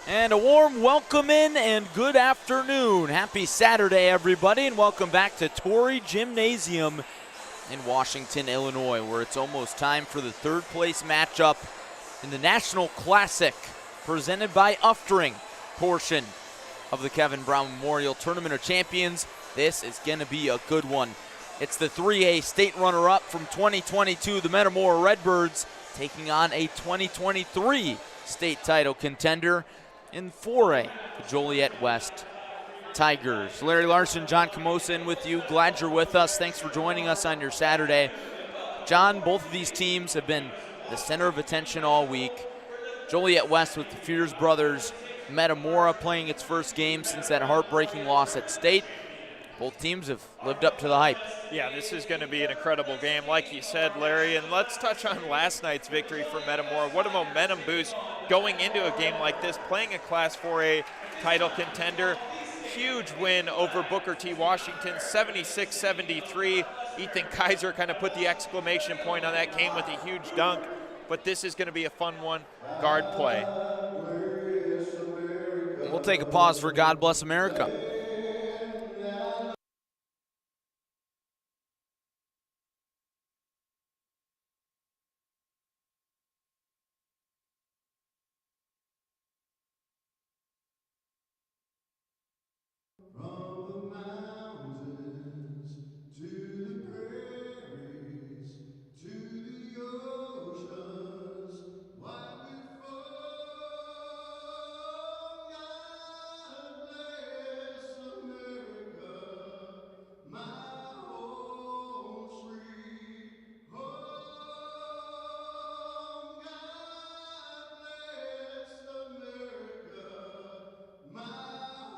And a warm welcome in and good afternoon. Happy Saturday, everybody, and welcome back to Torrey Gymnasium in Washington, Illinois, where it's almost time for the third place matchup in the National Classic presented by Uftring portion of the Kevin Brown Memorial Tournament of Champions. This is going to be a good one. It's the 3A state runner-up from 2022, the Metamora Redbirds, taking on a 2023 state title contender in 4A, the Joliet West Tigers. Larry Larson, John Camosa in with you. Glad you're with us. Thanks for joining us on your Saturday. John, both of these teams have been the center of attention all week. Joliet West with the Fears brothers. Metamora playing its first game since that heartbreaking loss at state. Both teams have lived up to the hype. Yeah, this is going to be an incredible game, like you said, Larry. And let's touch on last night's victory for Metamora. What a momentum boost going into a game like this, playing a Class 4A title contender. Huge win over Booker T. Washington, 76-73. Ethan Kaiser kind of put the exclamation point on that game with a huge dunk. But this is going to be a fun one, guard play. We'll take a pause for God Bless America. From the mountains to the prairies to the oceans, wide we foam. God bless America, my home sweet home. God bless America, my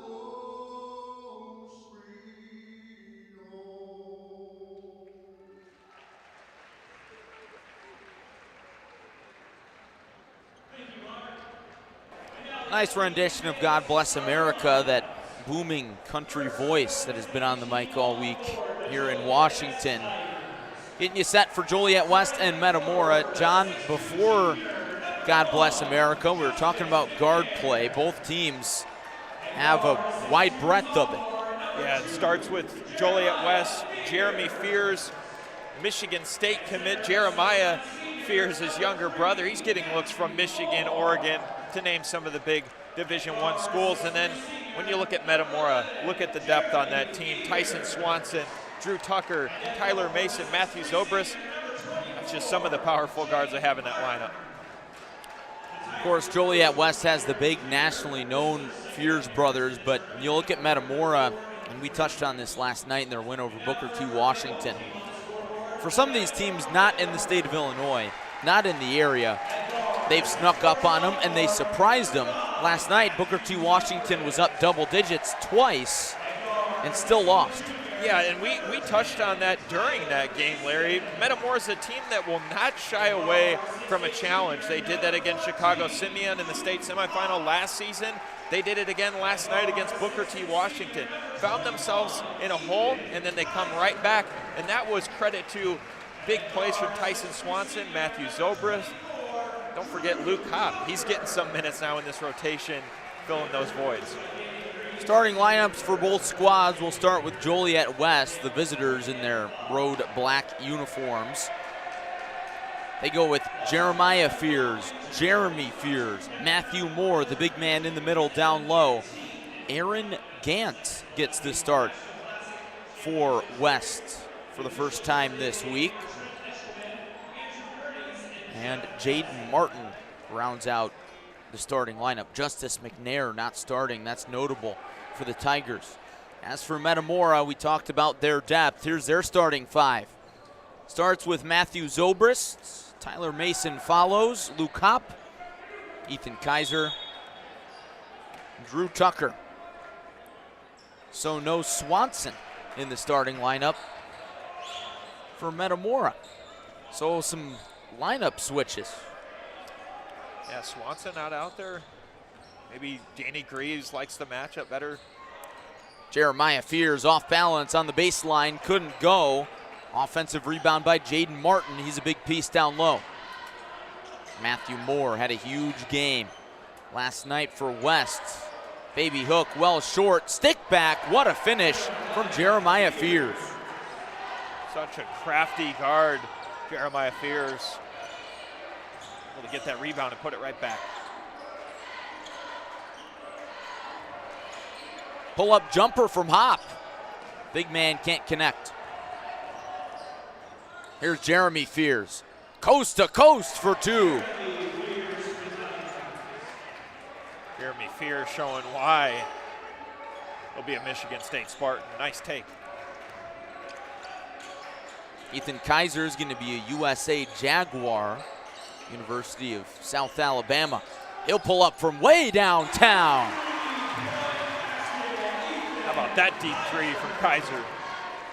home sweet home. Nice rendition of God Bless America, that booming country voice that has been on the mic all week here in Washington. Getting you set for Joliet West and Metamora. John, before God Bless America, we were talking about guard play. Both teams have a wide breadth of it. Yeah, it starts with Joliet West, Jeremy Fears, Michigan State commit. Jeremiah Fears, his younger brother, he's getting looks from Michigan, Oregon, to name some of the big Division I schools. And then when you look at Metamora, look at the depth on that team. Tyson Swanson, Drew Tucker, Tyler Mason, Matthew Zobris. That's just some of the powerful guards they have in that lineup. Of course, Joliet West has the big nationally known Fears brothers, but you look at Metamora, and we touched on this last night in their win over Booker T. Washington. For some of these teams not in the state of Illinois, not in the area, they've snuck up on them and they surprised them. Last night, Booker T. Washington was up double digits twice and still lost. Yeah, and we touched on that during that game, Larry. Metamora's a team that will not shy away from a challenge. They did that against Chicago Simeon in the state semifinal last season. They did it again last night against Booker T. Washington. Found themselves in a hole, and then they come right back, and that was credit to big plays from Tyson Swanson, Matthew Zobris. Don't forget Luke Hopp. He's getting some minutes now in this rotation, filling those voids. Starting lineups for both squads. We'll start with Joliet West, the visitors in their road black uniforms. They go with Jeremiah Fears, Jeremy Fears, Matthew Moore, the big man in the middle down low. Aaron Gant gets the start for West for the first time this week. And Jaden Martin rounds out the starting lineup. Justice McNair not starting. That's notable for the Tigers. As for Metamora, we talked about their depth. Here's their starting five. Starts with Matthew Zobris. Tyler Mason follows. Luke Hopp, Ethan Kaiser, Drew Tucker. So no Swanson in the starting lineup for Metamora. So some lineup switches. Yeah, Swanson not out there. Maybe Danny Greaves likes the matchup better. Jeremiah Fears off balance on the baseline, couldn't go. Offensive rebound by Jaden Martin. He's a big piece down low. Matthew Moore had a huge game. last night for West. Baby hook, well short, stick back. What a finish from Jeremiah Fears. Such a crafty guard, Jeremiah Fears. Able to get that rebound and put it right back. Pull-up jumper from Hop. Big man can't connect. Here's Jeremy Fears. Coast to coast for two. Jeremy Fears showing why he'll be a Michigan State Spartan. Nice take. Ethan Kaiser is going to be a USA Jaguar, University of South Alabama. He'll pull up from way downtown. How about that deep three from Kaiser?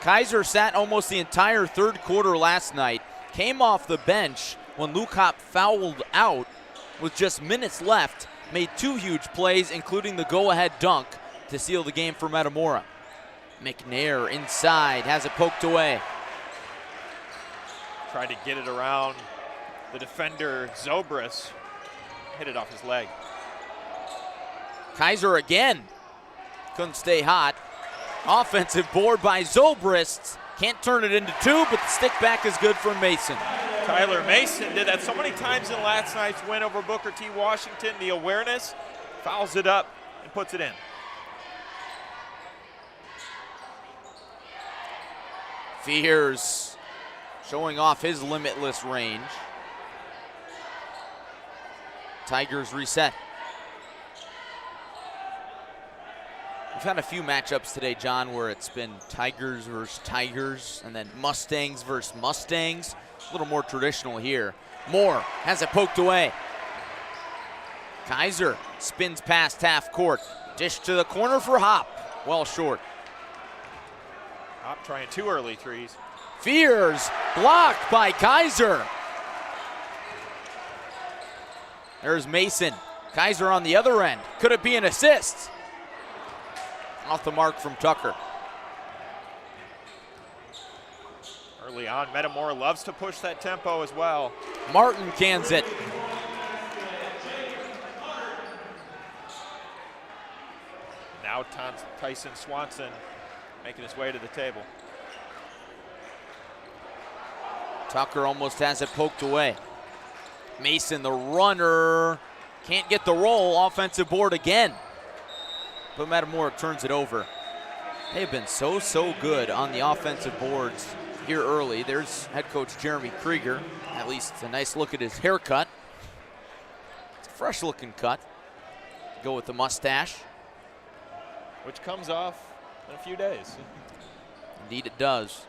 Kaiser sat almost the entire third quarter last night, came off the bench when Luke Hop fouled out with just minutes left, made two huge plays, including the go-ahead dunk to seal the game for Metamora. McNair inside, has it poked away. Tried to get it around the defender, Zobris. Hit it off his leg. Kaiser again. Couldn't stay hot. Offensive board by Zobrist. Can't turn it into two, but the stick back is good for Mason. Tyler Mason did that so many times in last night's win over Booker T. Washington. The awareness, fouls it up and puts it in. Fears showing off his limitless range. Tigers reset. We've had a few matchups today, John, where it's been Tigers versus Tigers and then Mustangs versus Mustangs. A little more traditional here. Moore has it poked away. Kaiser spins past half court. Dish to the corner for Hop. Well short. Hop trying two early threes. Fears blocked by Kaiser. There's Mason. Kaiser on the other end. Could it be an assist? Off the mark from Tucker. Early on, Metamora loves to push that tempo as well. Martin cans it. Now Tyson Swanson making his way to the table. Tucker almost has it poked away. Mason, the runner, can't get the roll. Offensive board again. But Metamora turns it over. They've been so good on the offensive boards here early. There's head coach Jeremy Krieger. At least a nice look at his haircut. It's a fresh looking cut. Go with the mustache. Which comes off in a few days. Indeed it does.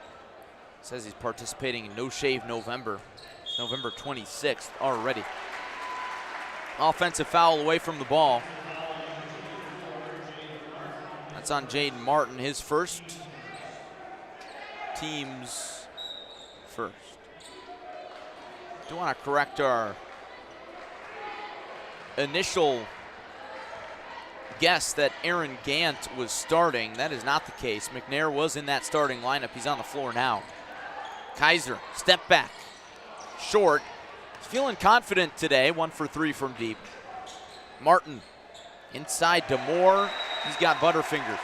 Says he's participating in No Shave November. It's November 26th already. Offensive foul away from the ball. That's on Jaden Martin, his first. Team's first. Do want to correct our initial guess that Aaron Gant was starting. That is not the case. McNair was in that starting lineup. He's on the floor now. Kaiser, step back. Short. He's feeling confident today. 1 for 3 from deep. Martin inside to Moore. He's got Butterfingers.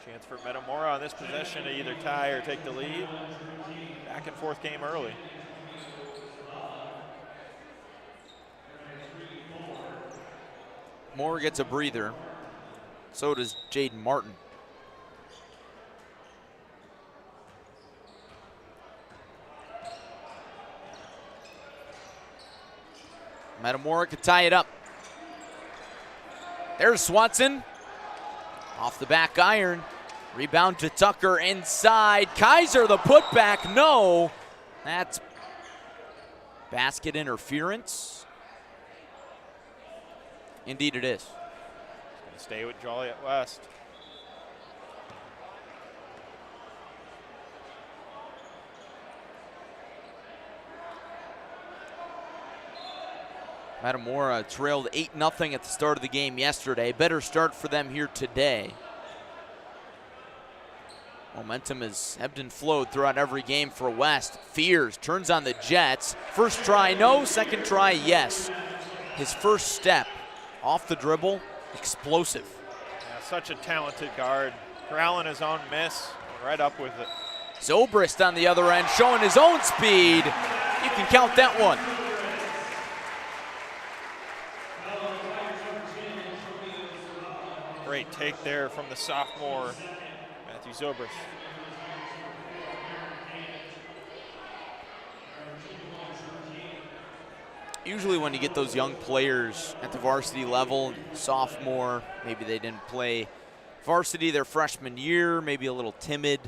Chance for Metamora on this possession to either tie or take the lead. Back and forth game early. Moore gets a breather. So does Jaden Martin. Metamora could tie it up. There's Swanson. Off the back iron. Rebound to Tucker inside. Kaiser, the putback. No. That's basket interference. Indeed it is. Gonna stay with Joliet West. Metamora trailed 8-0 at the start of the game yesterday. Better start for them here today. Momentum has ebbed and flowed throughout every game for West. Fears turns on the Jets. First try, no. Second try, yes. His first step off the dribble, explosive. Yeah, such a talented guard. Corralling his own miss, right up with it. Zobrist on the other end, showing his own speed. You can count that one. Great take there from the sophomore, Matthew Zobrist. Usually when you get those young players at the varsity level, sophomore, maybe they didn't play varsity their freshman year, maybe a little timid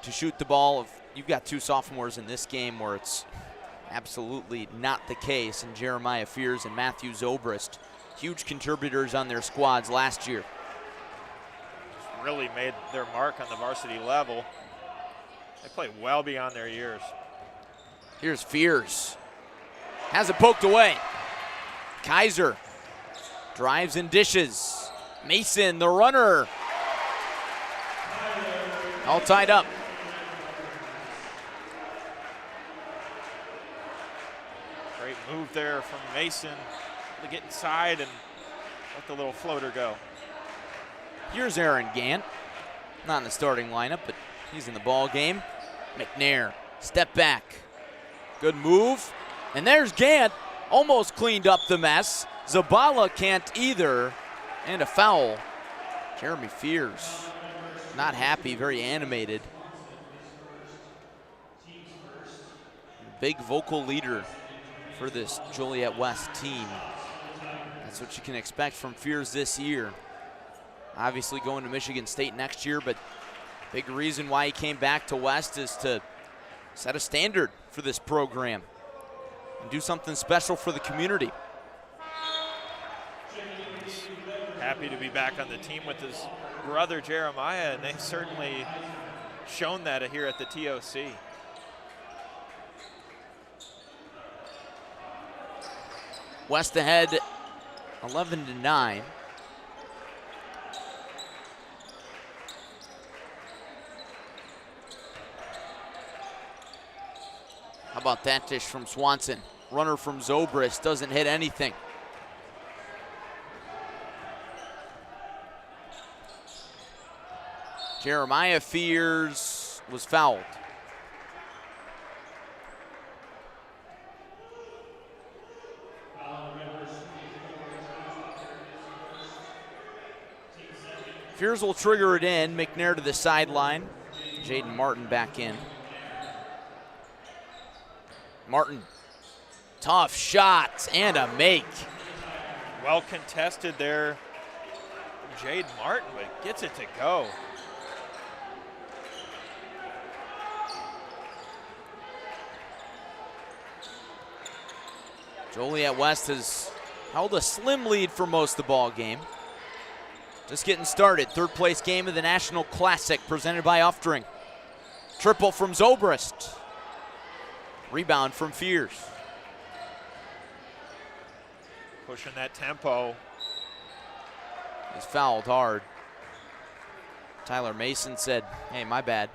to shoot the ball. You've got two sophomores in this game where it's absolutely not the case, and Jeremiah Fears and Matthew Zobrist, huge contributors on their squads last year. Just really made their mark on the varsity level. They played well beyond their years. Here's Fears. Has it poked away. Kaiser drives and dishes. Mason, the runner. All tied up. Great move there from Mason to get inside and let the little floater go. Here's Aaron Gant. Not in the starting lineup, but he's in the ball game. McNair, step back. Good move. And there's Gant, almost cleaned up the mess. Zabala can't either, and a foul. Jeremy Fears, not happy, very animated. Big vocal leader for this Joliet West team. That's what you can expect from Fears this year. Obviously going to Michigan State next year, but big reason why he came back to West is to set a standard for this program and do something special for the community. He's happy to be back on the team with his brother Jeremiah, and they've certainly shown that here at the TOC. West ahead 11-9. How about that dish from Swanson? Runner from Zobrist doesn't hit anything. Jeremiah Fears was fouled. Fears will trigger it in. McNair to the sideline. Jaden Martin back in. Martin, tough shot and a make. Well contested there from Jaden Martin, but gets it to go. Joliet West has held a slim lead for most of the ball game. Just getting started. Third place game of the National Classic presented by Uftring. Triple from Zobrist. Rebound from Fears. Pushing that tempo. He's fouled hard. Tyler Mason said, hey, my bad.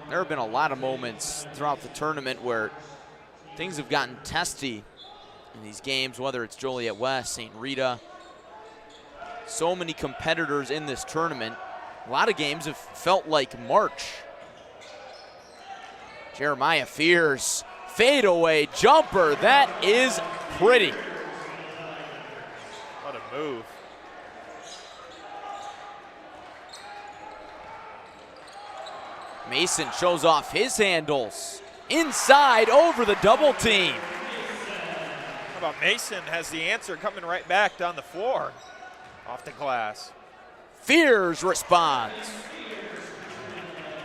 There have been a lot of moments throughout the tournament where things have gotten testy in these games, whether it's Joliet West, St. Rita. So many competitors in this tournament. A lot of games have felt like March. Jeremiah Fears, fadeaway jumper. That is pretty. What a move. Mason shows off his handles. Inside over the double team. How about Mason has the answer coming right back down the floor off the glass. Fears responds.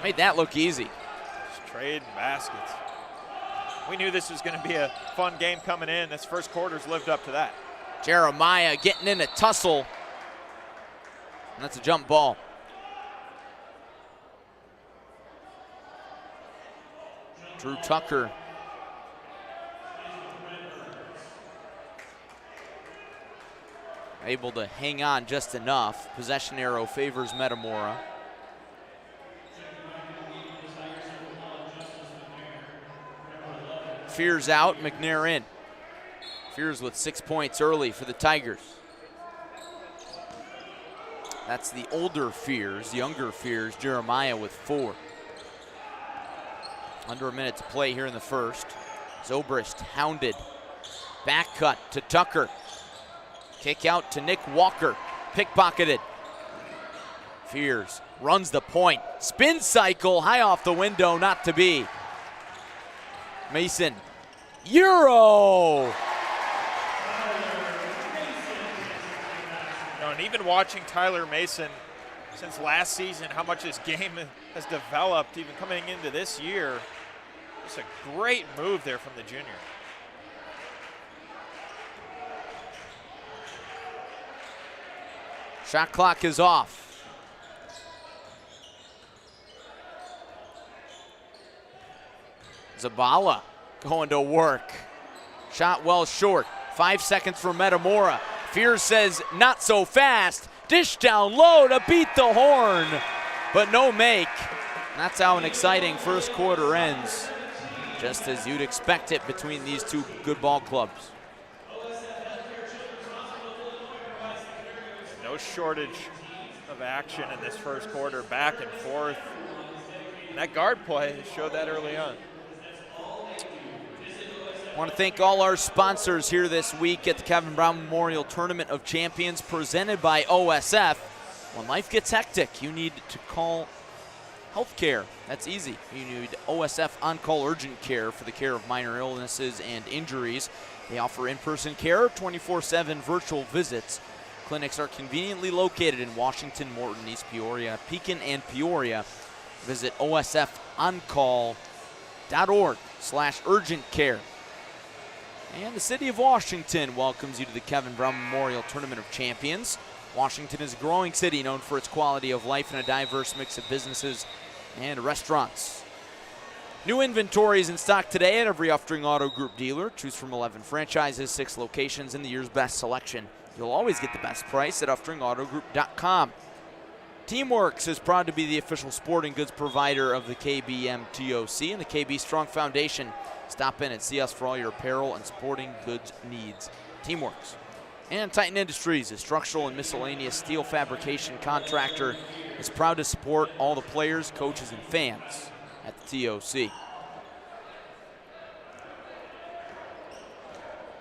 Made that look easy. Just trading baskets. We knew this was going to be a fun game coming in. This first quarter's lived up to that. Jeremiah getting in a tussle. And that's a jump ball. Drew Tucker. able to hang on just enough. Possession arrow favors Metamora. Fears out, McNair in. Fears with 6 points early for the Tigers. That's the older Fears. Younger Fears, Jeremiah with 4. Under a minute to play here in the first. Zobrist hounded. Back cut to Tucker. Kick out to Nick Walker. Pickpocketed. Fears runs the point. Spin cycle high off the window, not to be. Mason. Euro! And even watching Tyler Mason since last season, how much his game has developed even coming into this year. It's a great move there from the junior. Shot clock is off. Zabala going to work. Shot well short. 5 seconds for Metamora. Fears says not so fast. Dish down low to beat the horn, but no make. That's how an exciting first quarter ends, just as you'd expect it between these two good ball clubs. No shortage of action in this first quarter, back and forth. And that guard play showed that early on. I want to thank all our sponsors here this week at the Kevin Brown Memorial Tournament of Champions presented by OSF. When life gets hectic, you need to call healthcare. That's easy. You need OSF On-Call Urgent Care for the care of minor illnesses and injuries. They offer in-person care, 24/7 virtual visits. Clinics are conveniently located in Washington, Morton, East Peoria, Pekin, and Peoria. Visit osfoncall.org/urgent care. And the City of Washington welcomes you to the Kevin Brown Memorial Tournament of Champions. Washington is a growing city known for its quality of life and a diverse mix of businesses and restaurants. New inventory is in stock today at every Uftring Auto Group dealer. Choose from 11 franchises, 6 locations, and the year's best selection. You'll always get the best price at UftringAutoGroup.com. Teamworks is proud to be the official sporting goods provider of the KBMTOC and the KB Strong Foundation. Stop in and see us for all your apparel and sporting goods needs. Teamworks. And Titan Industries, a structural and miscellaneous steel fabrication contractor, is proud to support all the players, coaches, and fans at the TOC.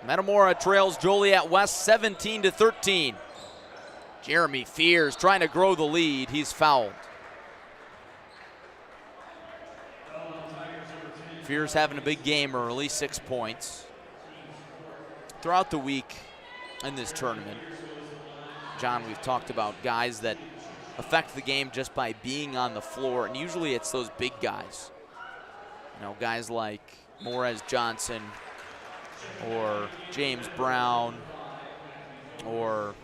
Metamora trails Joliet West 17-13. Jeremy Fears trying to grow the lead. He's fouled. Fears having a big game early, 6 points. Throughout the week in this tournament, John, we've talked about guys that affect the game just by being on the floor, and usually it's those big guys. You know, guys like Morez Johnson or James Brown or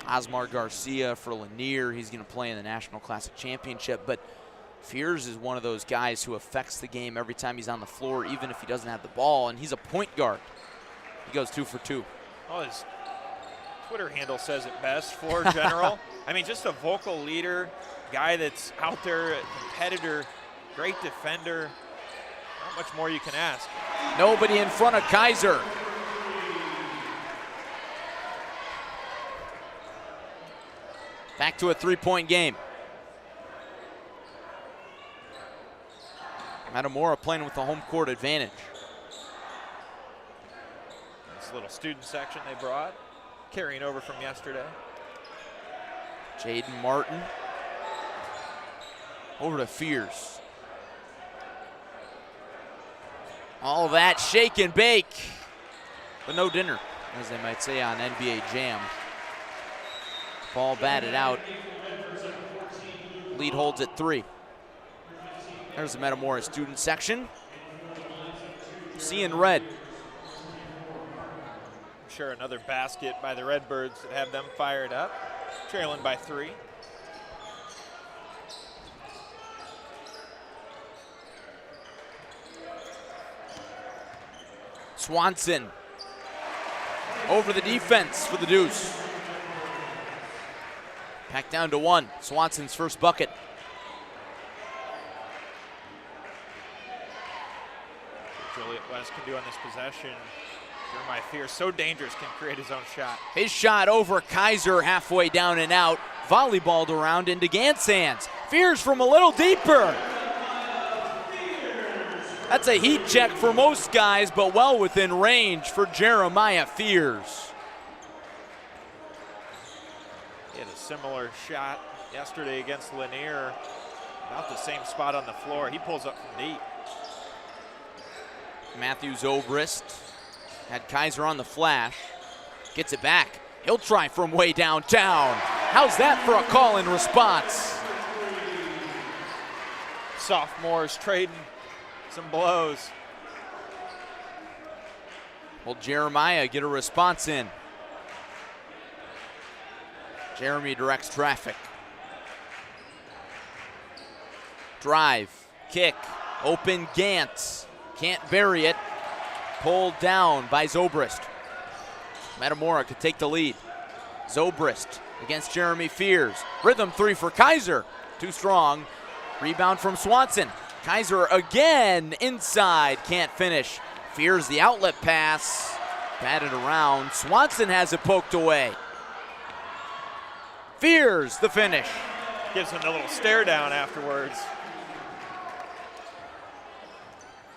Osmar Garcia for Lanier. He's going to play in the National Classic Championship, but Fears is one of those guys who affects the game every time he's on the floor, even if he doesn't have the ball, and he's a point guard. He goes 2 for 2. Oh, his Twitter handle says it best, Floor General. I mean, just a vocal leader, guy that's out there, a competitor, great defender. Not much more you can ask. Nobody in front of Kaiser. Back to a 3-point game. Metamora playing with the home court advantage. This little student section they brought, carrying over from yesterday. Jaden Martin over to Fears. All that shake and bake, but no dinner, as they might say on NBA Jam. Ball batted out. Lead holds at 3. There's the Metamora student section. See in red. I'm sure another basket by the Redbirds that have them fired up, trailing by 3. Swanson over the defense for the deuce. Back down to 1. Swanson's first bucket. Joliet West can do on this possession. Jeremiah Fierce, so dangerous, can create his own shot. His shot over Kaiser, halfway down and out. Volleyballed around into Gant's hands. Fierce from a little deeper. That's a heat check for most guys, but well within range for Jeremiah Fierce. He had a similar shot yesterday against Lanier. About the same spot on the floor. He pulls up from deep. Matthew Zobrist had Kaiser on the flash. Gets it back. He'll try from way downtown. How's that for a call and response? Sophomores trading some blows. Will Jeremiah get a response in? Jeremy directs traffic. Drive, kick, open Gantz. Can't bury it. Pulled down by Zobrist. Metamora could take the lead. Zobrist against Jeremy Fierce. Rhythm 3 for Kaiser. Too strong. Rebound from Swanson. Kaiser again inside. Can't finish. Fierce the outlet pass. Batted around. Swanson has it poked away. Fierce the finish. Gives him a little stare down afterwards.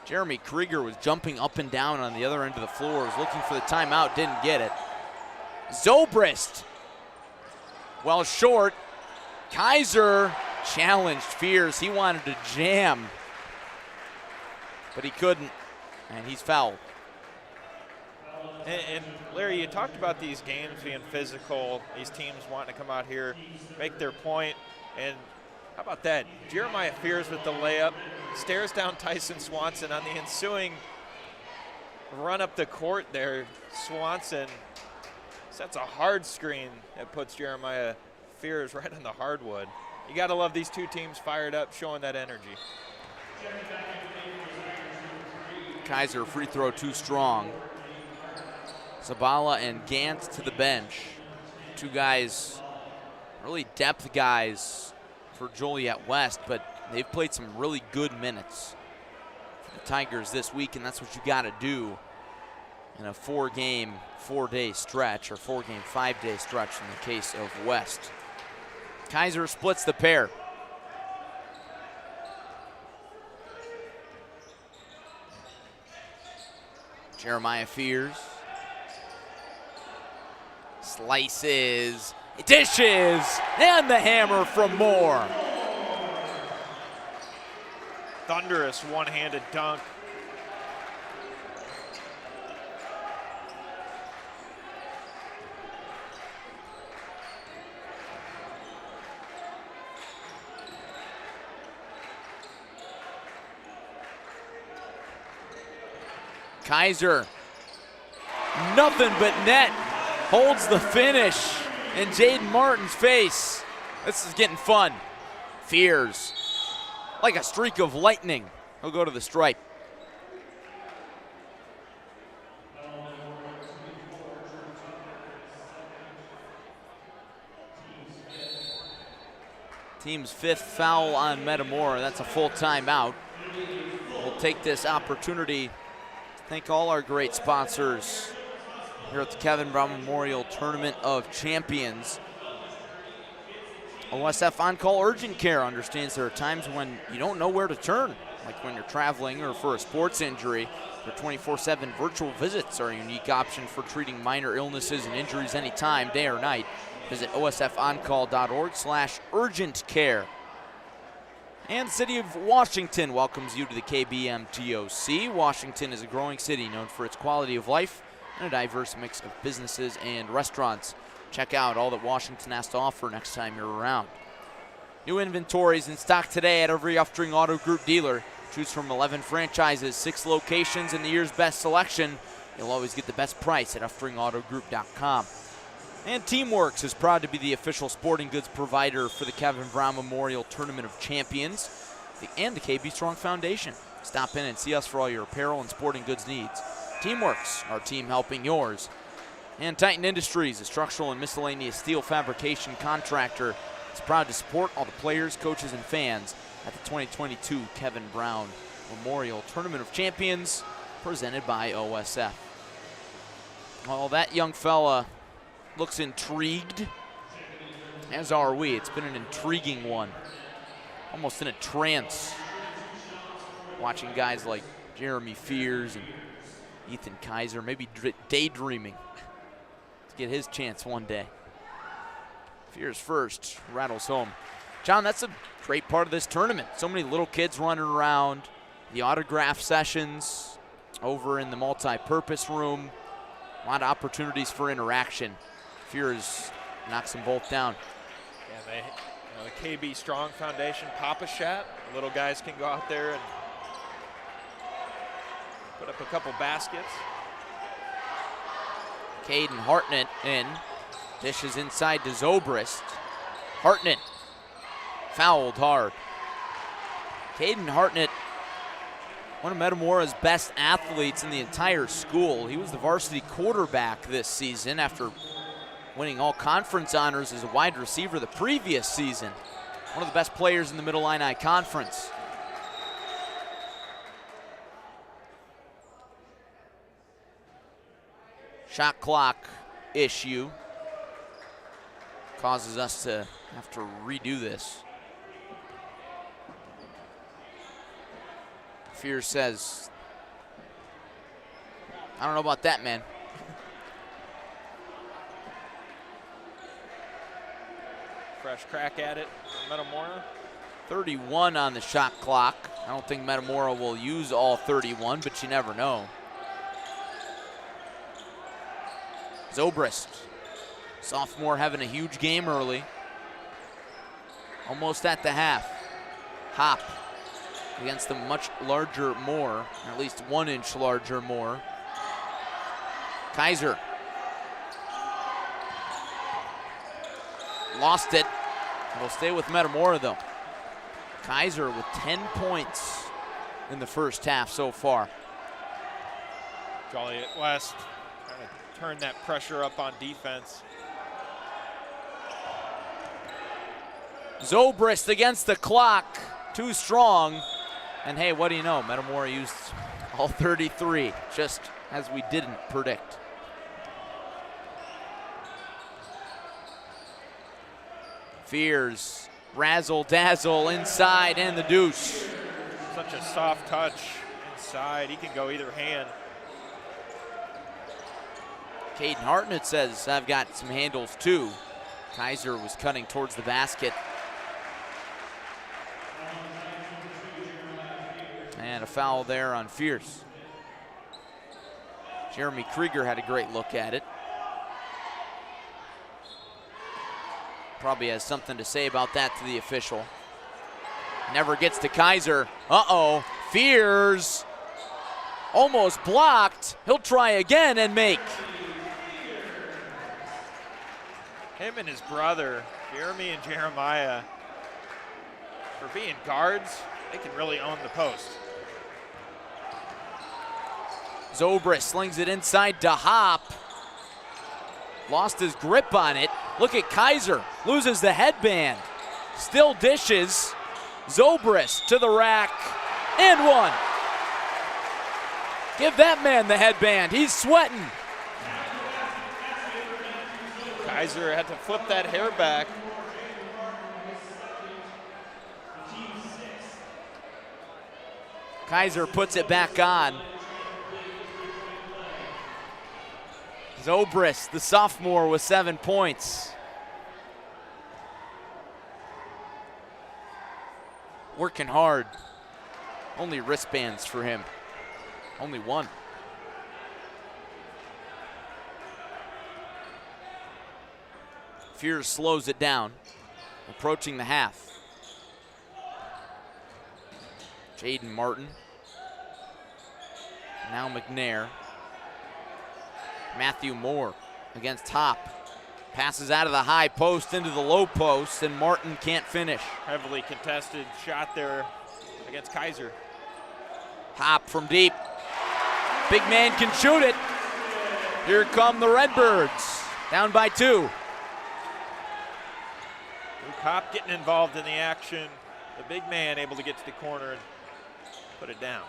Jeremy Krieger was jumping up and down on the other end of the floor, was looking for the timeout, didn't get it. Zobrist, well short. Kaiser challenged Fierce. He wanted to jam, but he couldn't, and he's fouled. And Larry, you talked about these games being physical, these teams wanting to come out here, make their point, and how about that? Jeremiah Fierce with the layup, stares down Tyson Swanson on the ensuing run up the court there. Swanson sets a hard screen that puts Jeremiah Fierce right on the hardwood. You got to love these two teams fired up, showing that energy. Kaiser free throw too strong. Zabala and Gantz to the bench. Two guys, really depth guys for Joliet West, but they've played some really good minutes for the Tigers this week, and that's what you got to do in a 4-game, 4-day stretch, or 4-game, 5-day stretch in the case of West. Kaiser splits the pair. Jeremiah Fierce. Slices, dishes, and the hammer from Moore. Thunderous one-handed dunk. Kaiser, nothing but net. Holds the finish in Jaden Martin's face. This is getting fun. Fierce, like a streak of lightning. He'll go to the stripe. Team's 5th foul on Metamora. That's a full timeout. We'll take this opportunity to thank all our great sponsors here at the Kevin Brown Memorial Tournament of Champions. OSF On-Call Urgent Care understands there are times when you don't know where to turn, like when you're traveling or for a sports injury. Their 24/7 virtual visits are a unique option for treating minor illnesses and injuries anytime, day or night. Visit osfoncall.org/urgent care. And the City of Washington welcomes you to the KBMTOC. Washington is a growing city known for its quality of life and a diverse mix of businesses and restaurants. Check out all that Washington has to offer next time you're around. New inventories in stock today at every Uftring Auto Group dealer. Choose from 11 franchises, 6 locations, and the year's best selection. You'll always get the best price at UftringAutoGroup.com. And Teamworks is proud to be the official sporting goods provider for the Kevin Brown Memorial Tournament of Champions and the KB Strong Foundation. Stop in and see us for all your apparel and sporting goods needs. Teamworks, our team helping yours. And Titan Industries, a structural and miscellaneous steel fabrication contractor, is proud to support all the players, coaches, and fans at the 2022 Kevin Brown Memorial Tournament of Champions presented by OSF. Well, that young fella looks intrigued, as are we. It's been an intriguing one, almost in a trance, watching guys like Jeremy Fears and Ethan Kaiser, maybe daydreaming to get his chance one day. Fears first, rattles home. John, that's a great part of this tournament. So many little kids running around, the autograph sessions over in the multi-purpose room, a lot of opportunities for interaction. Fears knocks them both down. Yeah, the KB Strong Foundation Pop-A-Shat. Little guys can go out there and put up a couple baskets. Caden Hartnett in. Dishes inside to Zobrist. Hartnett fouled hard. Caden Hartnett, one of Metamora's best athletes in the entire school. He was the varsity quarterback this season after winning all conference honors as a wide receiver the previous season. One of the best players in the Middle Illini Conference. Shot clock issue causes us to have to redo this. Fear says, I don't know about that, man. Fresh crack at it, Metamora. 31 on the shot clock. I don't think Metamora will use all 31, but you never know. Zobrist, sophomore, having a huge game early. Almost at the half. Hop against the much larger Moore, or at least 1 inch larger Moore. Kaiser lost it. It'll stay with Metamora though. Kaiser with 10 points in the first half so far. Joliet West trying to turn that pressure up on defense. Zobrist against the clock, too strong. And hey, what do you know? Metamora used all 33, just as we didn't predict. Fears, razzle dazzle inside and the deuce. Such a soft touch inside. He can go either hand. Caden Hartnett says, I've got some handles too. Kaiser was cutting towards the basket. And a foul there on Fierce. Jeremy Krieger had a great look at it. Probably has something to say about that to the official. Never gets to Kaiser. Uh-oh, Fears almost blocked. He'll try again and make. Him and his brother, Jeremy and Jeremiah, for being guards, they can really own the post. Zobrist slings it inside to Hop. Lost his grip on it. Look at Kaiser, loses the headband. Still dishes. Zobrist to the rack, and one. Give that man the headband, he's sweating. Kaiser had to flip that hair back. Kaiser puts it back on. Zobrist, the sophomore, with 7 points. Working hard. Only wristbands for him. Only one. Fears slows it down. Approaching the half. Jaden Martin. Now McNair. Matthew Moore against Hop. Passes out of the high post into the low post, and Martin can't finish. Heavily contested shot there against Kaiser. Hop from deep. Big man can shoot it. Here come the Redbirds, down by 2. Luke Kopp getting involved in the action. The big man able to get to the corner and put it down.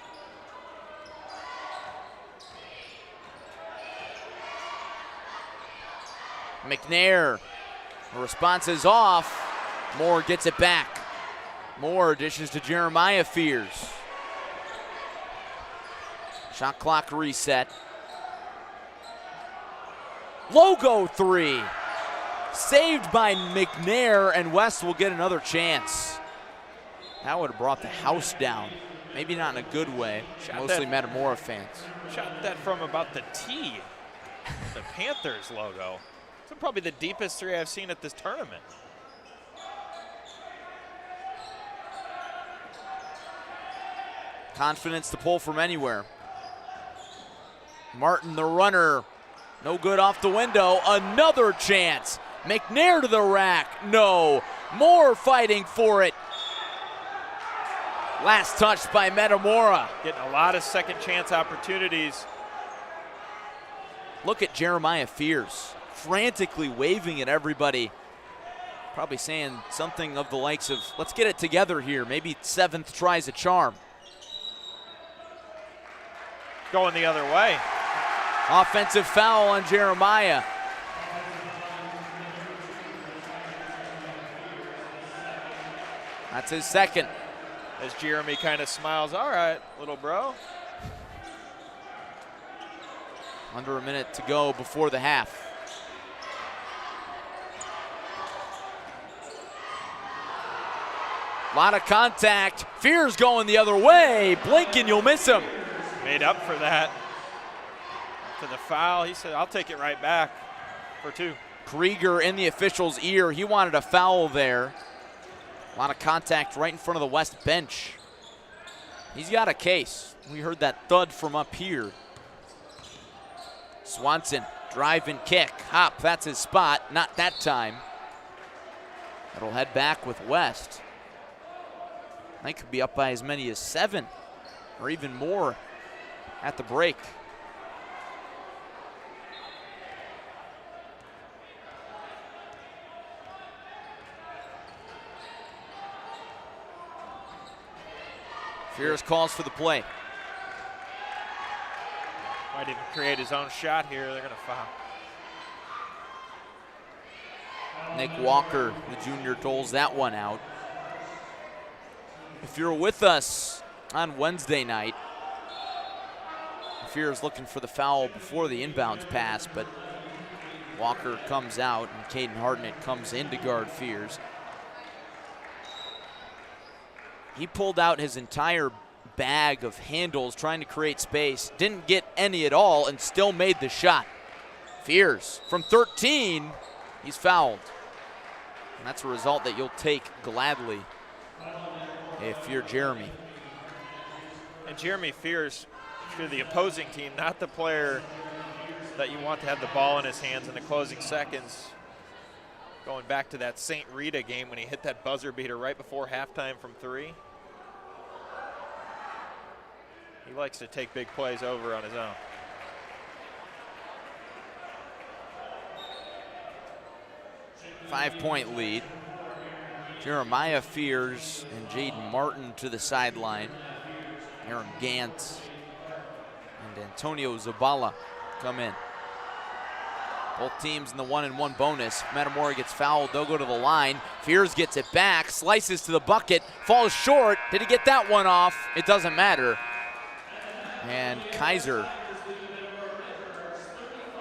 McNair, the response is off. Moore gets it back. Moore dishes to Jeremiah Fears. Shot clock reset. Logo 3. Saved by McNair, and West will get another chance. That would have brought the house down. Maybe not in a good way. Mostly Metamora fans. Shot that from about the tee. The Panthers logo. It's probably the deepest 3 I've seen at this tournament. Confidence to pull from anywhere. Martin, the runner, no good off the window. Another chance. McNair to the rack. No. Moore fighting for it. Last touch by Metamora. Getting a lot of second chance opportunities. Look at Jeremiah Fears, frantically waving at everybody. Probably saying something of the likes of, let's get it together here. Maybe 7th tries a charm. Going the other way. Offensive foul on Jeremiah. That's his second. As Jeremy kind of smiles, all right, little bro. Under a minute to go before the half. A lot of contact. Fears going the other way. Blink and you'll miss him. Made up for that. To the foul, he said, I'll take it right back for 2. Krieger in the official's ear. He wanted a foul there. A lot of contact right in front of the West bench. He's got a case. We heard that thud from up here. Swanson, drive and kick. Hop, that's his spot. Not that time. That'll head back with West. They could be up by as many as 7 or even more at the break. Fears calls for the play. Might even create his own shot here. They're going to foul. Nick Walker, the junior, doles that one out. If you're with us on Wednesday night, Fears looking for the foul before the inbounds pass, but Walker comes out and Caden Hartnett comes in to guard Fears. He pulled out his entire bag of handles trying to create space, didn't get any at all, and still made the shot. Fears from 13, he's fouled. And that's a result that you'll take gladly if you're Jeremy. And Jeremy Fears, if you're the opposing team, not the player that you want to have the ball in his hands in the closing seconds. Going back to that St. Rita game when he hit that buzzer beater right before halftime from 3. He likes to take big plays over on his own. Five-point lead. Jeremiah Fears and Jaden Martin to the sideline. Aaron Gant and Antonio Zabala come in. Both teams in the 1-and-1 bonus. Metamora gets fouled, they'll go to the line. Fears gets it back, slices to the bucket, falls short. Did he get that one off? It doesn't matter. And Kaiser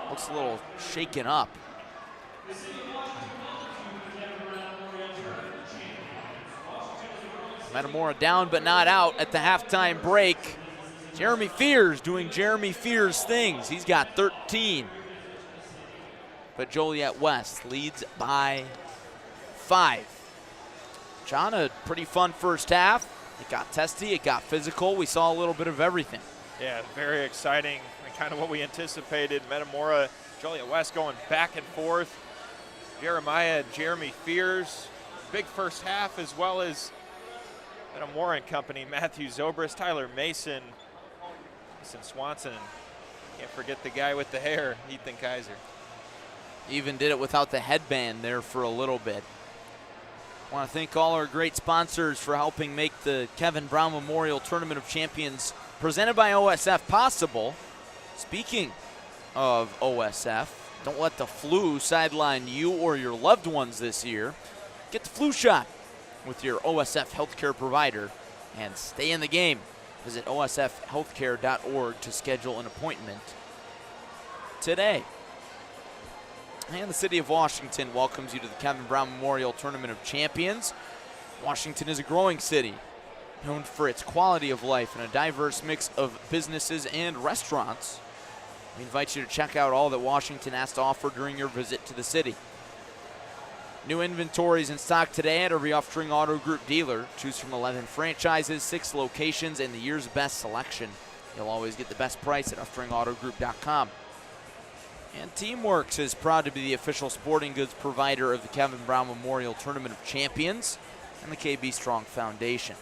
looks a little shaken up. Metamora down but not out at the halftime break. Jeremy Fears doing Jeremy Fears things. He's got 13. But Joliet West leads by 5. John, a pretty fun first half. It got testy, it got physical. We saw a little bit of everything. Yeah, very exciting and kind of what we anticipated. Metamora, Joliet West going back and forth. Jeremiah, Jeremy Fears, big first half, as well as Metamora and company, Matthew Zobrist, Tyler Mason, Swanson, Can't forget the guy with the hair, Ethan Kaiser. Even did it without the headband there for a little bit. I want to thank all our great sponsors for helping make the Kevin Brown Memorial Tournament of Champions presented by OSF possible. Speaking of OSF, don't let the flu sideline you or your loved ones this year. Get the flu shot with your OSF healthcare provider and stay in the game. Visit osfhealthcare.org to schedule an appointment today. And the city of Washington welcomes you to the Kevin Brown Memorial Tournament of Champions. Washington is a growing city, known for its quality of life and a diverse mix of businesses and restaurants. We invite you to check out all that Washington has to offer during your visit to the city. New inventories in stock today at every Uftring Auto Group dealer. Choose from 11 franchises, 6 locations, and the year's best selection. You'll always get the best price at UftringAutoGroup.com. And Teamworks is proud to be the official sporting goods provider of the Kevin Brown Memorial Tournament of Champions and the KB Strong Foundation.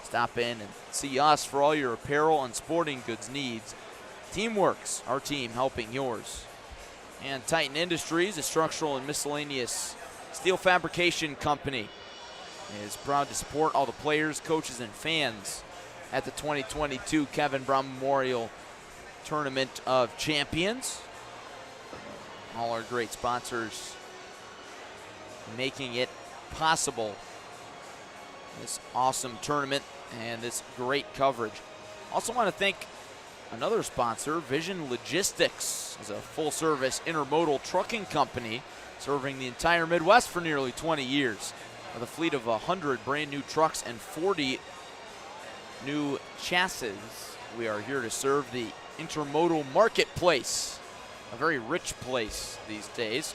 Stop in and see us for all your apparel and sporting goods needs. Teamworks, our team helping yours. And Titan Industries, a structural and miscellaneous steel fabrication company, is proud to support all the players, coaches, and fans at the 2022 Kevin Brown Memorial Tournament of Champions. All our great sponsors making it possible, this awesome tournament and this great coverage. Also want to thank another sponsor, Vision Logistics, is a full-service intermodal trucking company serving the entire Midwest for nearly 20 years. With a fleet of 100 brand new trucks and 40 new chassis, we are here to serve the intermodal marketplace, a very rich place these days.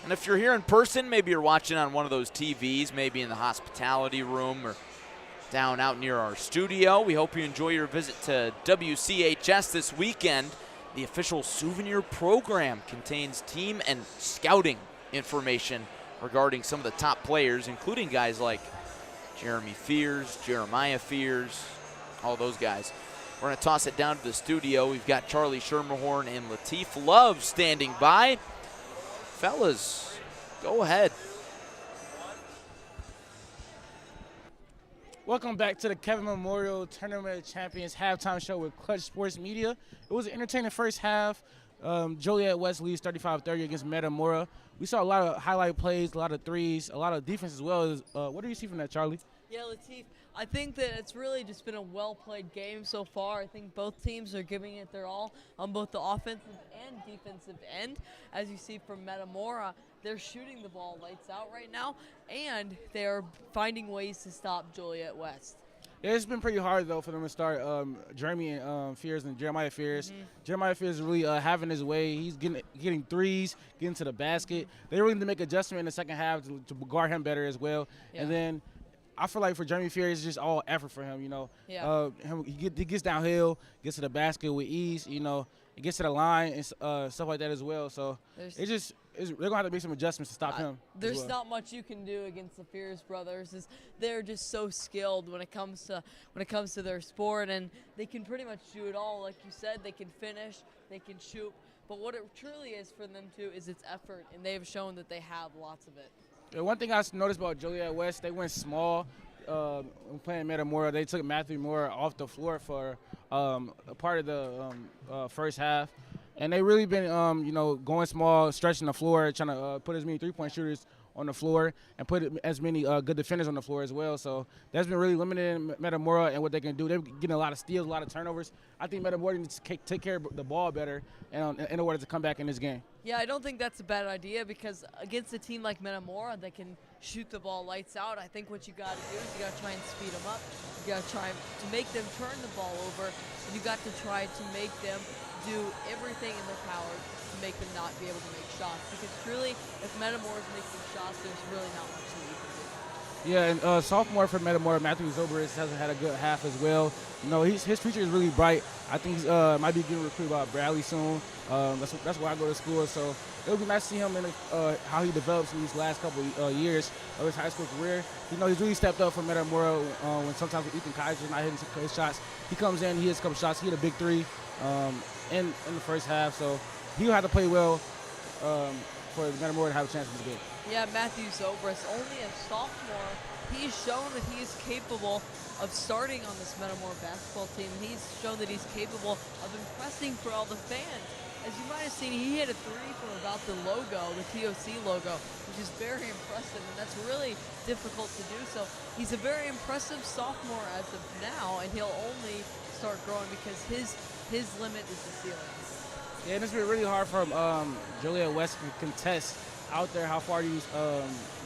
And if you're here in person, maybe you're watching on one of those TVs, maybe in the hospitality room or down out near our studio, we hope you enjoy your visit to WCHS this weekend. The official souvenir program contains team and scouting information regarding some of the top players, including guys like Jeremy Fears, Jeremiah Fears, all those guys. We're going to toss it down to the studio. We've got Charlie Schermerhorn and Lateef Love standing by. Fellas, go ahead. Welcome back to the Kevin Memorial Tournament of Champions halftime show with Clutch Sports Media. It was an entertaining first half. Joliet West leads 35-30 against Metamora. We saw a lot of highlight plays, a lot of threes, a lot of defense as well. What do you see from that, Charlie? Yeah, Lateef, I think that it's really just been a well-played game so far. I think both teams are giving it their all on both the offensive and defensive end. As you see from Metamora, they're shooting the ball lights out right now, and they're finding ways to stop Joliet West. Yeah, it's been pretty hard, though, for them to start Jeremy Fears and Jeremiah Fears. Jeremiah Fears is really having his way. He's getting threes, getting to the basket. They really need to make adjustment in the second half to guard him better as well. Yeah. And then I feel like for Jeremy Fears, it's just all effort for him, you know. Yeah. He gets downhill, gets to the basket with ease, you know. He gets to the line and stuff like that as well. So they're going to have to make some adjustments to stop him. There's not much you can do against the Fears brothers. They're just so skilled when it comes to their sport, and they can pretty much do it all. Like you said, they can finish, they can shoot. But what it truly is for them too is its effort, and they have shown that they have lots of it. Yeah, one thing I noticed about Joliet West, they went small when playing Metamora. They took Matthew Moore off the floor for a part of the first half. And they really been, going small, stretching the floor, trying to put as many three-point shooters on the floor and put as many good defenders on the floor as well. So that's been really limiting Metamora and what they can do. They're getting a lot of steals, a lot of turnovers. I think Metamora needs to take care of the ball better in order to come back in this game. Yeah, I don't think that's a bad idea because against a team like Metamora that can shoot the ball lights out, I think what you got to do is you got to try and speed them up. You got to try to make them turn the ball over, and you got to try to make them do everything in their power to make them not be able to make shots. Because truly, if Metamora's making shots, there's really not much that you can do. Yeah, and sophomore for Metamora, Matthew Zobrist hasn't had a good half as well. You know, his future is really bright. I think he might be getting recruited by Bradley soon. That's where I go to school. So it'll be nice to see him in how he develops in these last couple years of his high school career. You know, he's really stepped up for Metamora when sometimes with Ethan Kaiser not hitting his shots. He comes in, he hits a couple shots. He hit a big three in the first half. So he'll have to play well for Metamora to have a chance in this game. Yeah, Matthew Zobrist, only a sophomore. He's shown that he is capable of starting on this Metamora basketball team. He's shown that he's capable of impressing for all the fans. As you might have seen, he hit a three from about the logo, the TOC logo, which is very impressive, and that's really difficult to do. So he's a very impressive sophomore as of now, and he'll only start growing because his limit is the ceiling. Yeah, and it's been really hard for Joliet West to contest out there how far these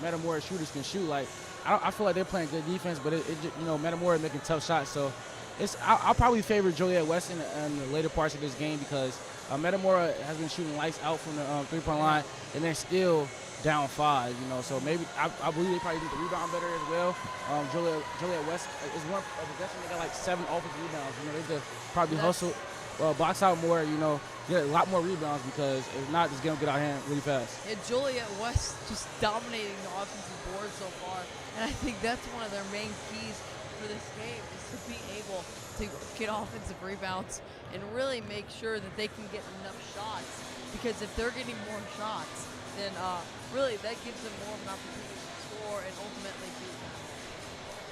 Metamora shooters can shoot. Like, I feel like they're playing good defense, but Metamora is making tough shots. So I'll probably favor Joliet West in the later parts of this game because Metamora has been shooting lights out from the three-point line, and they're still down 5. You know, so maybe I believe they probably need to rebound better as well. Joliet West is one of the best. They got like 7 offensive rebounds. You know, they could probably hustle. Box out more, get a lot more rebounds because if not, it's going to get out of hand really fast. Yeah, Joliet West just dominating the offensive board so far, and I think that's one of their main keys for this game is to be able to get offensive rebounds and really make sure that they can get enough shots because if they're getting more shots, then really that gives them more of an opportunity to score and ultimately beat them.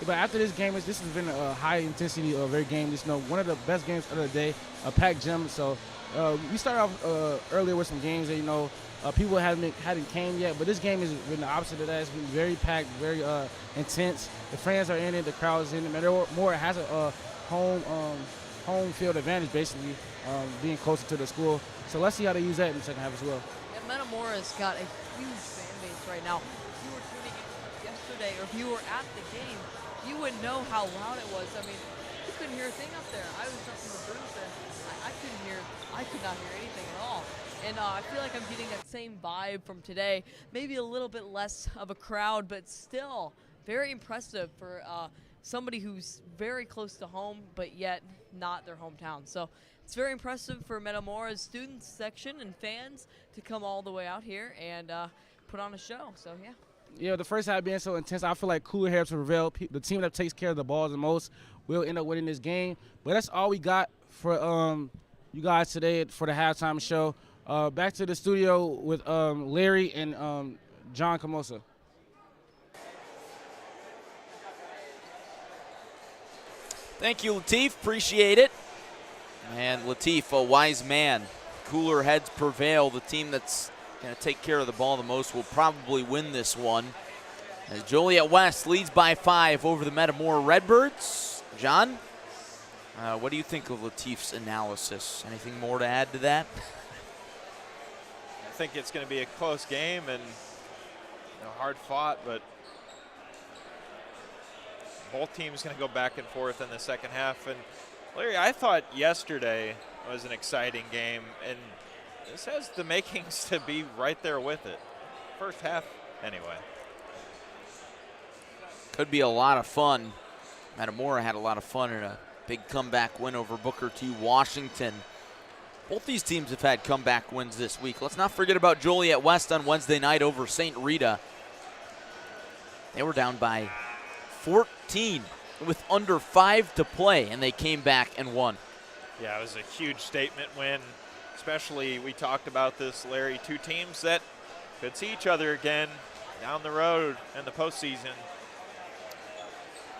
But after this game, this has been a high-intensity very game. Just one of the best games of the day, a packed gym. So we started off earlier with some games that, people hadn't came yet. But this game has been the opposite of that. It's been very packed, very intense. The fans are in it. The crowd is in it. Metamora has a home field advantage, basically, being closer to the school. So let's see how they use that in the second half as well. Yeah, Metamora's got a huge fan base right now. If you were tuning in yesterday or if you were at the game, you would know how loud it was. I mean, you couldn't hear a thing up there. I was up in the booth and I could not hear anything at all. And I feel like I'm getting that same vibe from today. Maybe a little bit less of a crowd, but still very impressive for somebody who's very close to home, but yet not their hometown. So it's very impressive for Metamora's students section and fans to come all the way out here and put on a show. So, yeah. Yeah, the first half being so intense, I feel like cooler heads will prevail. The team that takes care of the balls the most will end up winning this game. But that's all we got for you guys today for the halftime show. Back to the studio with Larry and John Camosa. Thank you, Latif. Appreciate it. And Latif, a wise man. Cooler heads prevail. The team that's going to take care of the ball the most will probably win this one. As Joliet West leads by 5 over the Metamora Redbirds. John, what do you think of Latif's analysis? Anything more to add to that? I think it's going to be a close game and hard fought, but both teams going to go back and forth in the second half. And Larry, I thought yesterday was an exciting game, and this has the makings to be right there with it. First half, anyway. Could be a lot of fun. Metamora had a lot of fun in a big comeback win over Booker T. Washington. Both these teams have had comeback wins this week. Let's not forget about Joliet West on Wednesday night over St. Rita. They were down by 14 with under 5 to play, and they came back and won. Yeah, it was a huge statement win. Especially, we talked about this, Larry, 2 teams that could see each other again down the road in the postseason.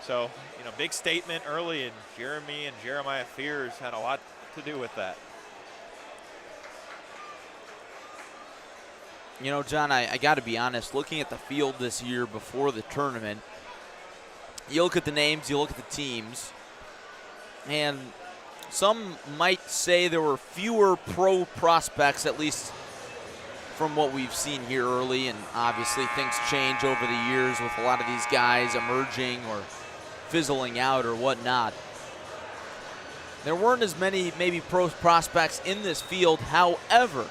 So, big statement early, and Jeremy and Jeremiah Fears had a lot to do with that. John, I got to be honest, looking at the field this year before the tournament, you look at the names, you look at the teams, and some might say there were fewer pro prospects, at least from what we've seen here early, and obviously things change over the years with a lot of these guys emerging or fizzling out or whatnot. There weren't as many maybe pro prospects in this field. However,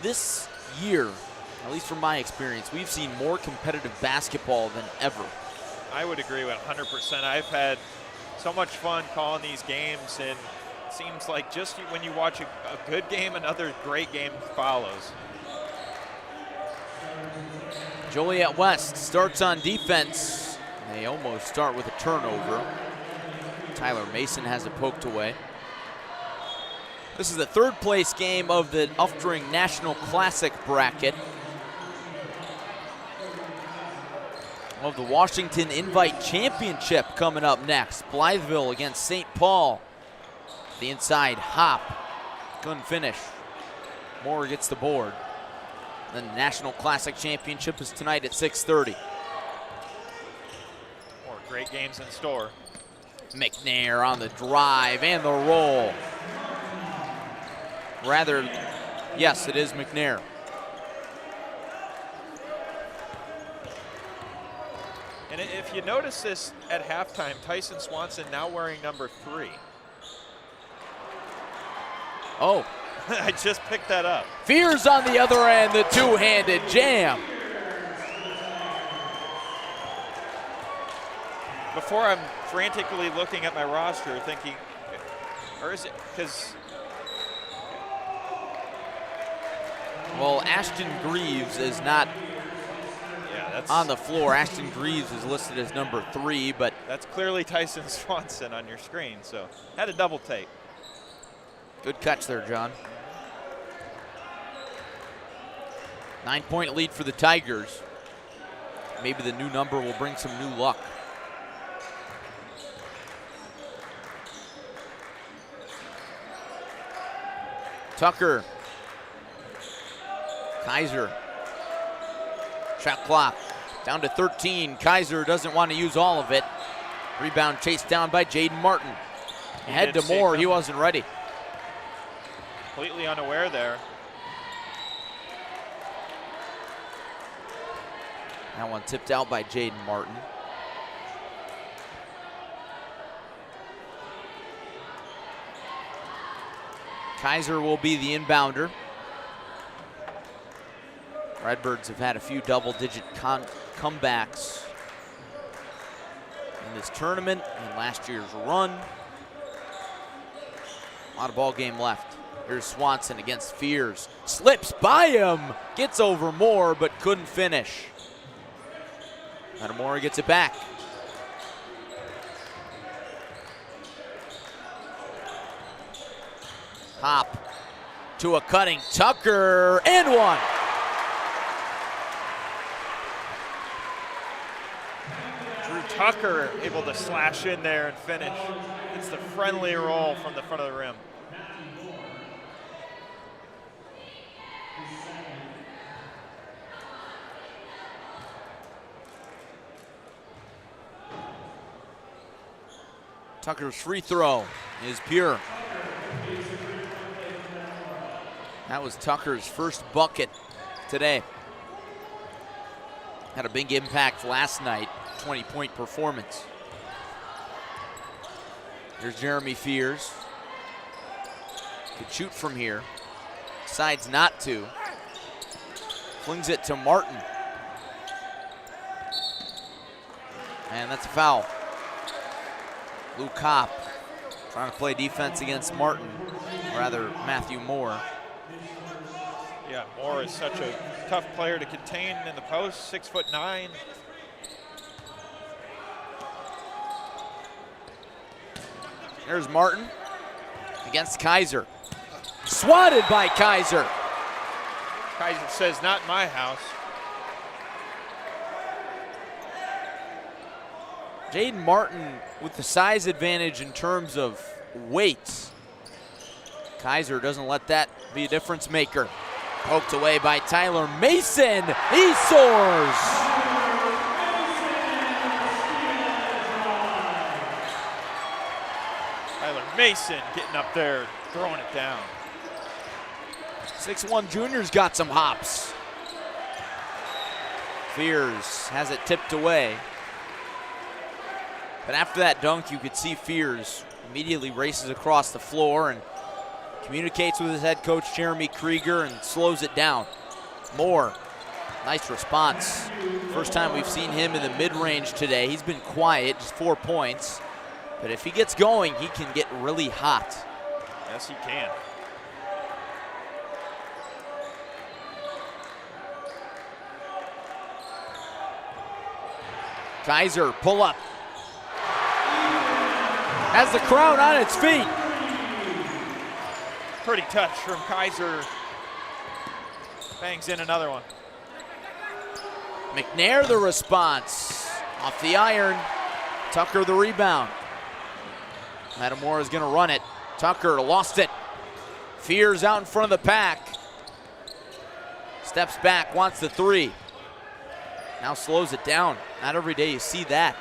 this year at least from my experience, we've seen more competitive basketball than ever. I would agree with 100%. I've had so much fun calling these games, and it seems like just when you watch a good game, another great game follows. Joliet West starts on defense. They almost start with a turnover. Tyler Mason has it poked away. This is the third place game of the Uftring National Classic bracket of the Washington Invite Championship coming up next. Blytheville against St. Paul. The inside hop, couldn't finish. Moore gets the board. The National Classic Championship is tonight at 6:30. More great games in store. McNair on the drive and the roll. Rather, yes, it is McNair. And if you notice this at halftime, Tyson Swanson now wearing number 3. Oh. I just picked that up. Fears on the other end, the two-handed jam. Before I'm frantically looking at my roster thinking, or is it, because... Well, Ashton Greaves is not on the floor. Ashton Greaves is listed as number 3, but... That's clearly Tyson Swanson on your screen, so had a double take. Good catch there, John. 9-point lead for the Tigers. Maybe the new number will bring some new luck. Tucker. Kaiser. Shot clock down to 13. Kaiser doesn't want to use all of it. Rebound chased down by Jaden Martin. Ahead to Moore, he wasn't ready. Completely unaware there. That one tipped out by Jaden Martin. Kaiser will be the inbounder. Redbirds have had a few double-digit comebacks in this tournament and last year's run. A lot of ball game left. Here's Swanson against Fears. Slips by him, gets over Moore, but couldn't finish. Metamora gets it back. Hop to a cutting Tucker, and one. Drew Tucker able to slash in there and finish. It's the friendly roll from the front of the rim. Tucker's free throw is pure. That was Tucker's first bucket today. Had a big impact last night, 20-point performance. Here's Jeremy Fears. Could shoot from here. Decides not to. Flings it to Martin. And that's a foul. Luke Kopp trying to play defense against Martin, or rather Matthew Moore. Yeah, Moore is such a tough player to contain in the post, 6'9". There's Martin against Kaiser. Swatted by Kaiser. Kaiser says, not in my house. Jaden Martin with the size advantage in terms of weight. Kaiser doesn't let that be a difference maker. Poked away by Tyler Mason. He soars. Tyler Mason getting up there, throwing it down. 6'1" junior's got some hops. Fears has it tipped away. But after that dunk, you could see Fears immediately races across the floor and communicates with his head coach, Jeremy Krieger, and slows it down. Moore Nice response. First time we've seen him in the mid-range today. He's been quiet, just 4 points. But if he gets going, he can get really hot. Yes, he can. Kaiser, pull up. Has the crowd on its feet. Pretty touch from Kaiser. Bangs in another one. McNair the response. Off the iron. Tucker the rebound. Metamora is going to run it. Tucker lost it. Fears out in front of the pack. Steps back, wants the three. Now slows it down. Not every day you see that.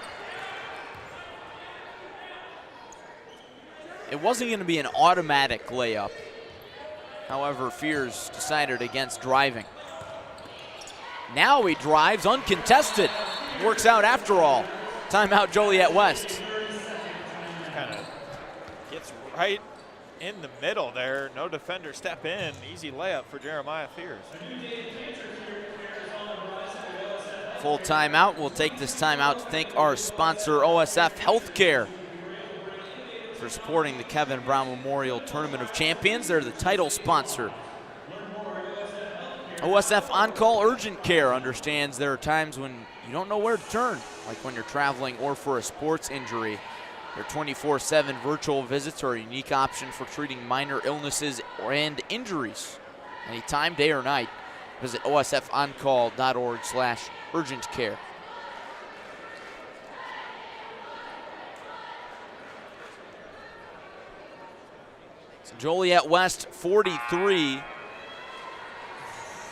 It wasn't going to be an automatic layup. However, Fears decided against driving. Now he drives uncontested. Works out after all. Timeout Joliet West. Kind of gets right in the middle there. No defender step in. Easy layup for Jeremiah Fears. Full timeout. We'll take this timeout to thank our sponsor, OSF Healthcare, for supporting the Kevin Brown Memorial Tournament of Champions. They're the title sponsor. OSF On-Call Urgent Care understands there are times when you don't know where to turn, like when you're traveling or for a sports injury. Their 24/7 virtual visits are a unique option for treating minor illnesses and injuries anytime, day or night. Visit osfoncall.org/urgent care. So Joliet West 43.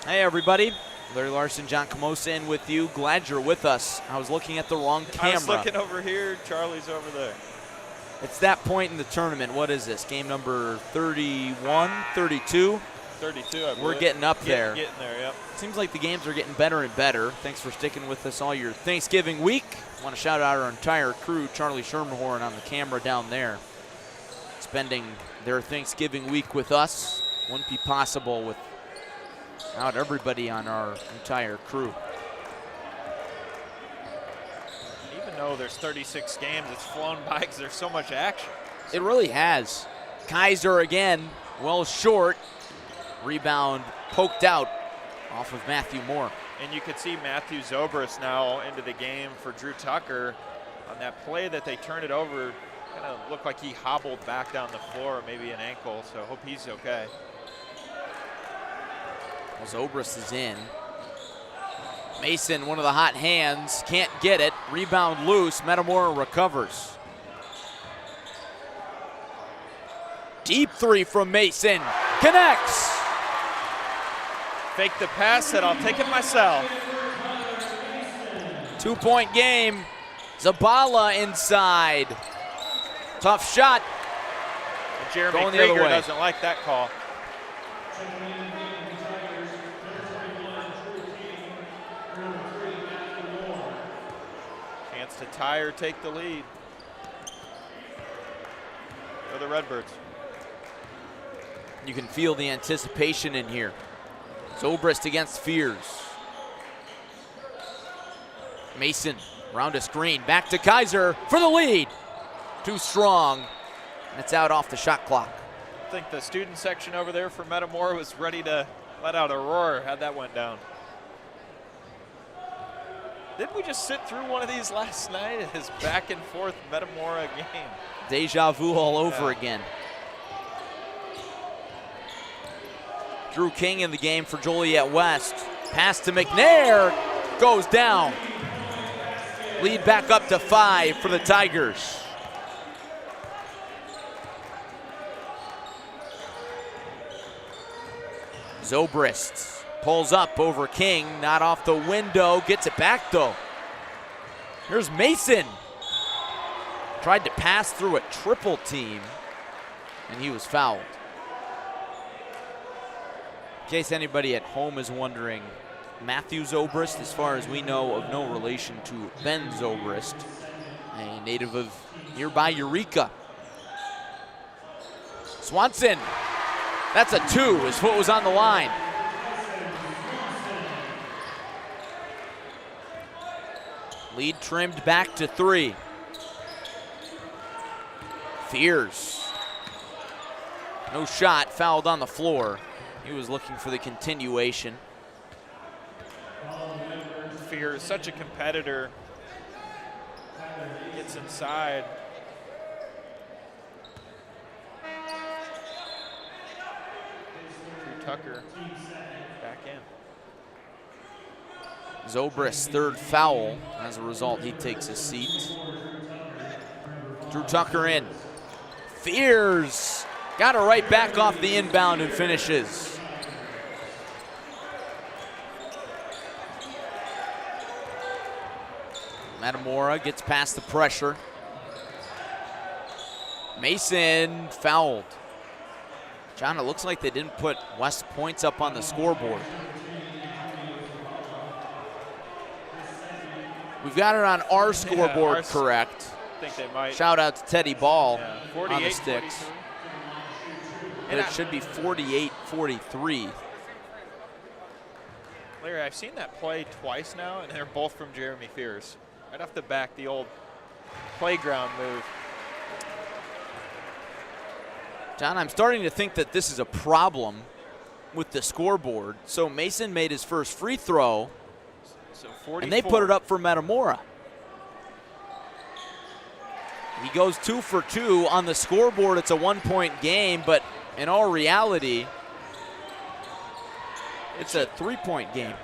Hey everybody, Larry Larson, John Camosa in with you. Glad you're with us. I was looking at the wrong camera. I was looking over here, Charlie's over there. It's that point in the tournament. What is this, game number 31, 32? 32, I believe. We're getting up there. Getting there, yep. Seems like the games are getting better and better. Thanks for sticking with us all your Thanksgiving week. I want to shout out our entire crew, Charlie Shermanhorn on the camera down there, spending their Thanksgiving week with us. Wouldn't be possible without everybody on our entire crew. Even though there's 36 games, it's flown by because there's so much action. It really has. Kaiser again, well short. Rebound poked out off of Matthew Moore. And you could see Matthew Zobrist now into the game for Drew Tucker. On that play that they turned it over, kind of looked like he hobbled back down the floor, maybe an ankle, so hope he's okay. Well, Zobrist is in. Mason, one of the hot hands, can't get it. Rebound loose, Metamora recovers. Deep three from Mason, connects. Fake the pass, said I'll take it myself. 2-point game. Zabala inside. Tough shot. And Jeremy Going the other Krieger way. doesn't like that call. Chance to tie or take the lead for the Redbirds. You can feel the anticipation in here. Zobrist against Fears. Mason around a screen, back to Kaiser for the lead. Too strong, and it's out off the shot clock. I think the student section over there for Metamora was ready to let out a roar had that went down. Didn't we just sit through one of these last night? His back and forth Metamora game. Deja vu all over again. Drew King in the game for Joliet West. Pass to McNair, goes down. Lead back up to 5 for the Tigers. Zobrist pulls up over King, not off the window, gets it back though. Here's Mason. Tried to pass through a triple team, and he was fouled. In case anybody at home is wondering, Matthew Zobrist, as far as we know, of no relation to Ben Zobrist, a native of nearby Eureka. Swanson, that's a 2, his foot was on the line. Lead trimmed back to 3. Fears. No shot, fouled on the floor. He was looking for the continuation. Fear is such a competitor. Gets inside. Drew Tucker back in. Zobrist's 3rd foul. As a result, he takes a seat. Drew Tucker in. Fears. Got it right back off the inbound and finishes. Metamora gets past the pressure. Mason fouled. John, it looks like they didn't put West points up on the scoreboard. We've got it on our scoreboard, correct. I think they might. Shout out to Teddy Ball on the 48, sticks. 42. But it should be 48-43. Larry, I've seen that play twice now, and they're both from Jeremy Fears. Right off the back, the old playground move. John, I'm starting to think that this is a problem with the scoreboard. So Mason made his first free throw, So 44. and they put it up for Metamora. He goes 2 for 2. On the scoreboard, it's a 1-point game, but in all reality, it's a 3-point game.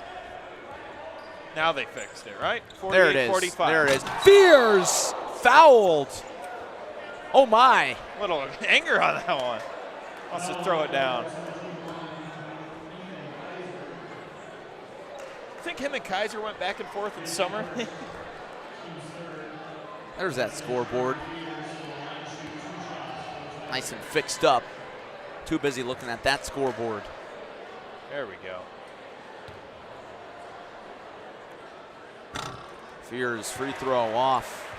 Now they fixed it, right? There it is. 45. There it is. Fears fouled. Oh my. Little anger on that one. Wants to throw it down. I think him and Kaiser went back and forth in summer. There's that scoreboard. Nice and fixed up. Too busy looking at that scoreboard. There we go. Fears free throw off.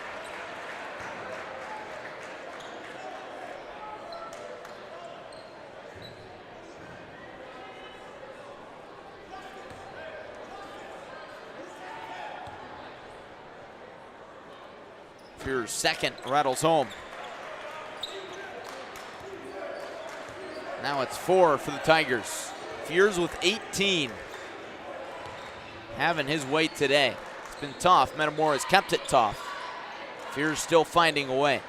Fears second, rattles home. Now it's 4 for the Tigers. Fears with 18. Having his way today. It's been tough. Metamora has kept it tough. Fears still finding a way.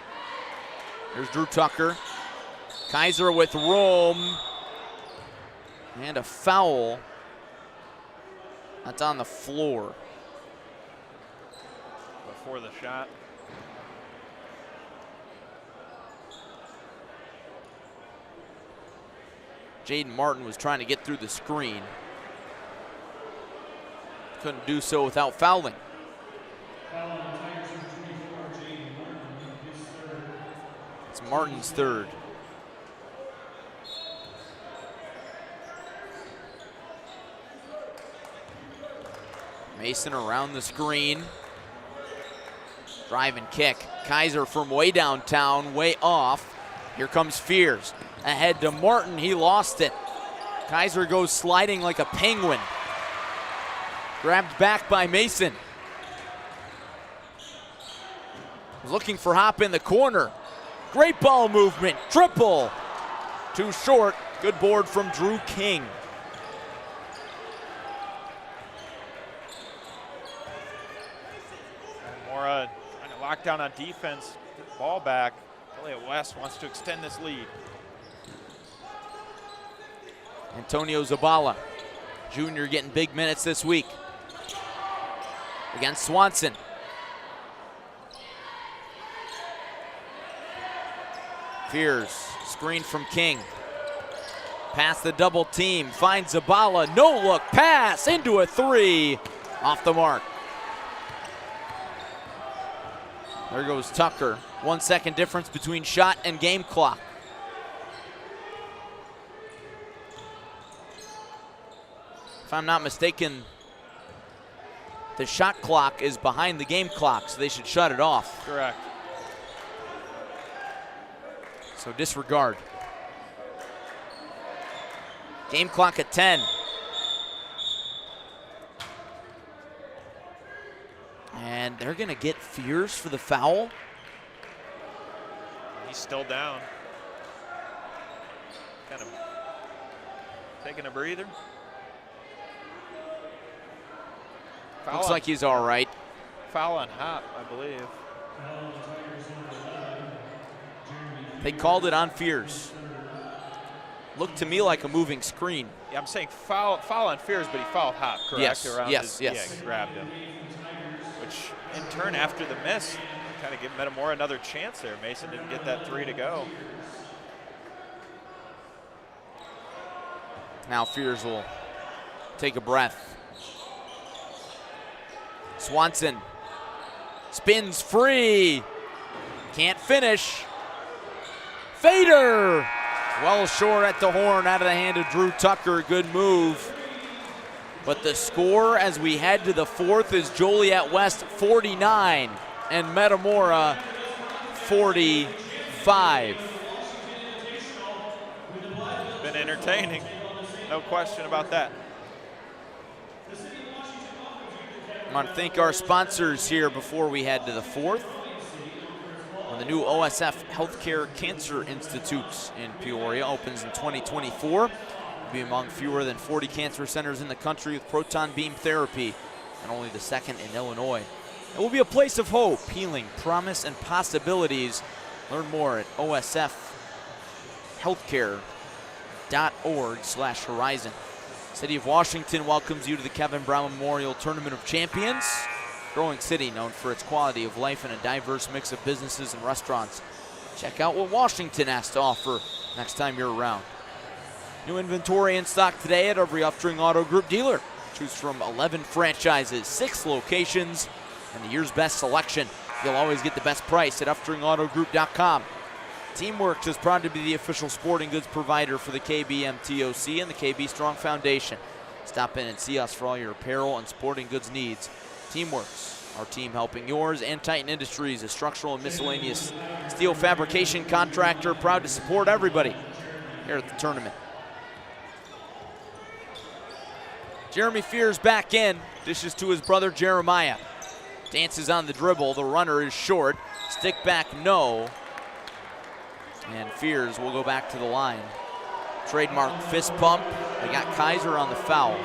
Here's Drew Tucker. Kaiser with room. And a foul. That's on the floor. Before the shot. Jaden Martin was trying to get through the screen. Couldn't do so without fouling. It's Martin's 3rd. Mason around the screen. Drive and kick. Kaiser from way downtown, way off. Here comes Fears. Ahead to Martin, he lost it. Kaiser goes sliding like a penguin. Grabbed back by Mason. Looking for Hop in the corner. Great ball movement, triple. Too short, good board from Drew King. Mora trying to lock down on defense, get the ball back. Joliet West wants to extend this lead. Antonio Zabala, junior, getting big minutes this week against Swanson. Fears, screen from King. Past the double team, finds Zabala, no look pass into a 3, off the mark. There goes Tucker. 1 second difference between shot and game clock. If I'm not mistaken, the shot clock is behind the game clock, so they should shut it off. Correct. So disregard. Game clock at 10. And and they're going to get Fears for the foul. He's still down. Kind of taking a breather. Foul Looks on- like he's all right. Foul on Hop, I believe. They called it on Fears. Looked to me like a moving screen. Yeah, I'm saying foul on Fears, but he fouled Hop, correct? Yes, Around yes, his, yes. Yeah, he grabbed him. Which, in turn, after the miss, kind of give Metamora another chance there. Mason didn't get that 3 to go. Now Fears will take a breath. Swanson spins free. Can't finish. Fader! Well short at the horn, out of the hand of Drew Tucker. Good move. But the score as we head to the fourth is Joliet West 49 and Metamora 45. Been entertaining. No question about that. I want to thank our sponsors here before we head to the fourth. When the new OSF Healthcare Cancer Institute in Peoria opens in 2024. It'll be among fewer than 40 cancer centers in the country with proton beam therapy, and only the second in Illinois. It will be a place of hope, healing, promise, and possibilities. Learn more at osfhealthcare.org/horizon. City of Washington welcomes you to the Kevin Brown Memorial Tournament of Champions. Growing city known for its quality of life and a diverse mix of businesses and restaurants. Check out what Washington has to offer next time you're around. New inventory in stock today at every Uftring Auto Group dealer. Choose from 11 franchises, 6 locations, and the year's best selection. You'll always get the best price at UftringAutoGroup.com. Teamworks is proud to be the official sporting goods provider for the KBMTOC and the KB Strong Foundation. Stop in and see us for all your apparel and sporting goods needs. Teamworks, our team helping yours, and Titan Industries, a structural and miscellaneous steel fabrication contractor, proud to support everybody here at the tournament. Jeremy Fears back in, dishes to his brother Jeremiah. Dances on the dribble, the runner is short. Stick back, no. And Fears will go back to the line. Trademark fist pump. They got Kaiser on the foul.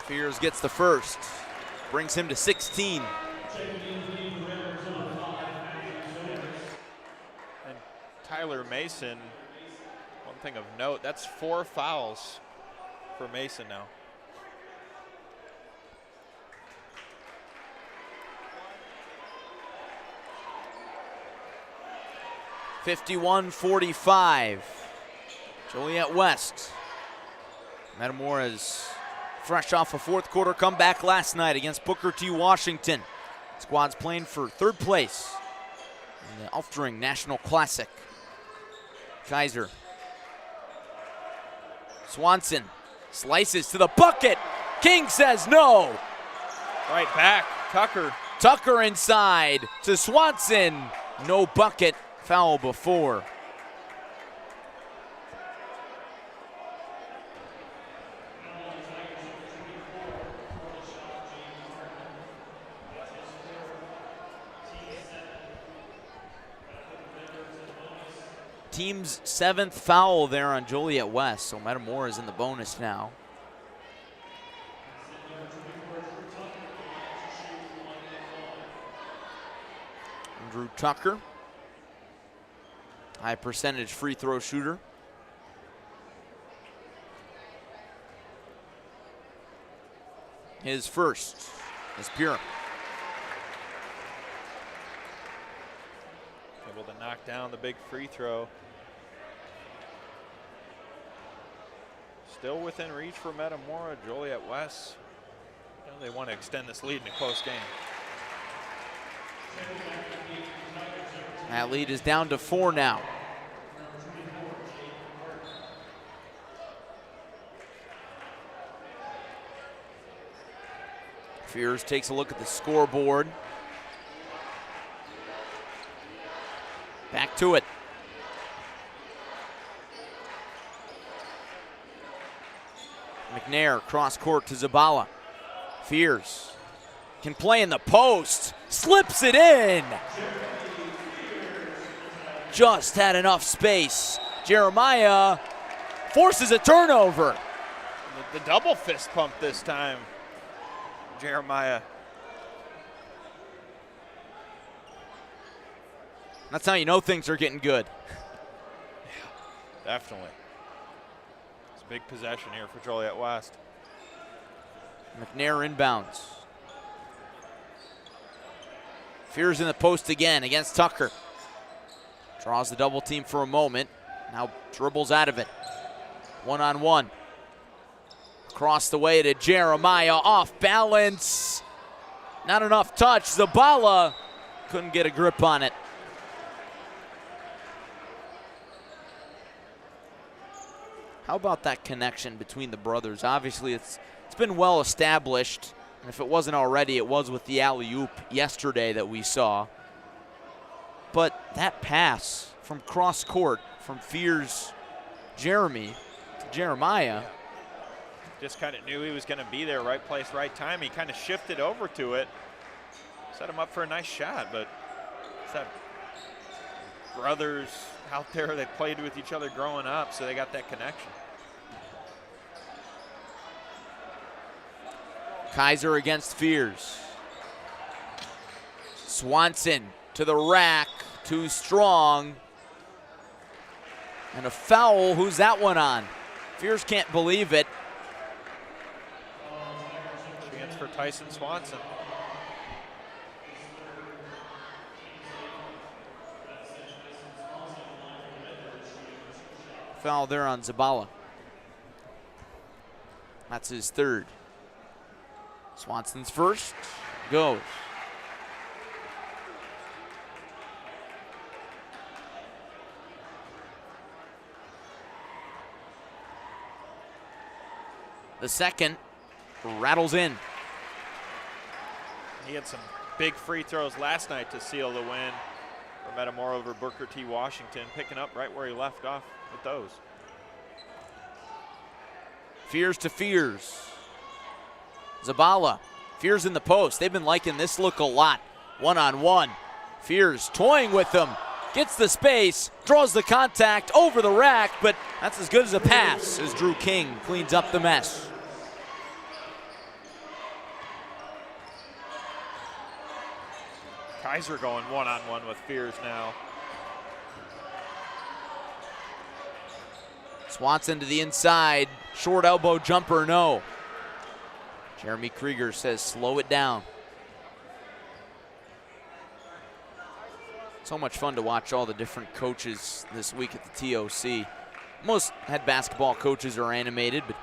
Fears gets the first, brings him to 16. And Tyler Mason, one thing of note, that's 4 fouls for Mason now. (51-45). Joliet West. Metamora's fresh off a fourth quarter comeback last night against Booker T. Washington. Squad's playing for third place in the Uftring National Classic. Kaiser. Swanson slices to the bucket. King says no. Right back, Tucker. Tucker inside to Swanson. No bucket. Foul before. Team's 7th foul there on Joliet West, so Metamora is in the bonus now. Drew Tucker, high percentage free throw shooter. His first is pure. Able to knock down the big free throw. Still within reach for Metamora. Joliet West, you know, they want to extend this lead in a close game. That lead is down to 4 now. Fears takes a look at the scoreboard. Back to it. McNair cross court to Zabala. Fears can play in the post. Slips it in. Just had enough space. Jeremiah forces a turnover. The double fist pump this time. Jeremiah. That's how you know things are getting good. Definitely. It's a big possession here for Joliet West. McNair inbounds. Fears in the post again against Tucker. Draws the double team for a moment. Now dribbles out of it. One-on-one. Across the way to Jeremiah. Off balance. Not enough touch. Zabala couldn't get a grip on it. How about that connection between the brothers? Obviously, it's been well established. And if it wasn't already, it was with the alley-oop yesterday that we saw. But that pass from cross court from Fears Jeremy to Jeremiah. Just kind of knew he was going to be there, right place, right time. He kind of shifted over to it. Set him up for a nice shot, but it's that brothers out there that played with each other growing up, so they got that connection. Kaiser against Fears. Swanson to the rack, too strong. And a foul, who's that one on? Fears can't believe it. Chance for Tyson Swanson. Foul there on Zabala. That's his third. Swanson's first, goes. The second rattles in. He had some big free throws last night to seal the win for Metamora over Booker T. Washington, picking up right where he left off with those. Fears to Fears. Zabala, Fears in the post. They've been liking this look a lot. One-on-one. Fears toying with them. Gets the space, draws the contact over the rack, but that's as good as a pass as Drew King cleans up the mess. Kaiser going one-on-one with Fears now. Swanson to the inside. Short elbow jumper, no. Jeremy Krieger says slow it down. So much fun to watch all the different coaches this week at the TOC. Most head basketball coaches are animated, but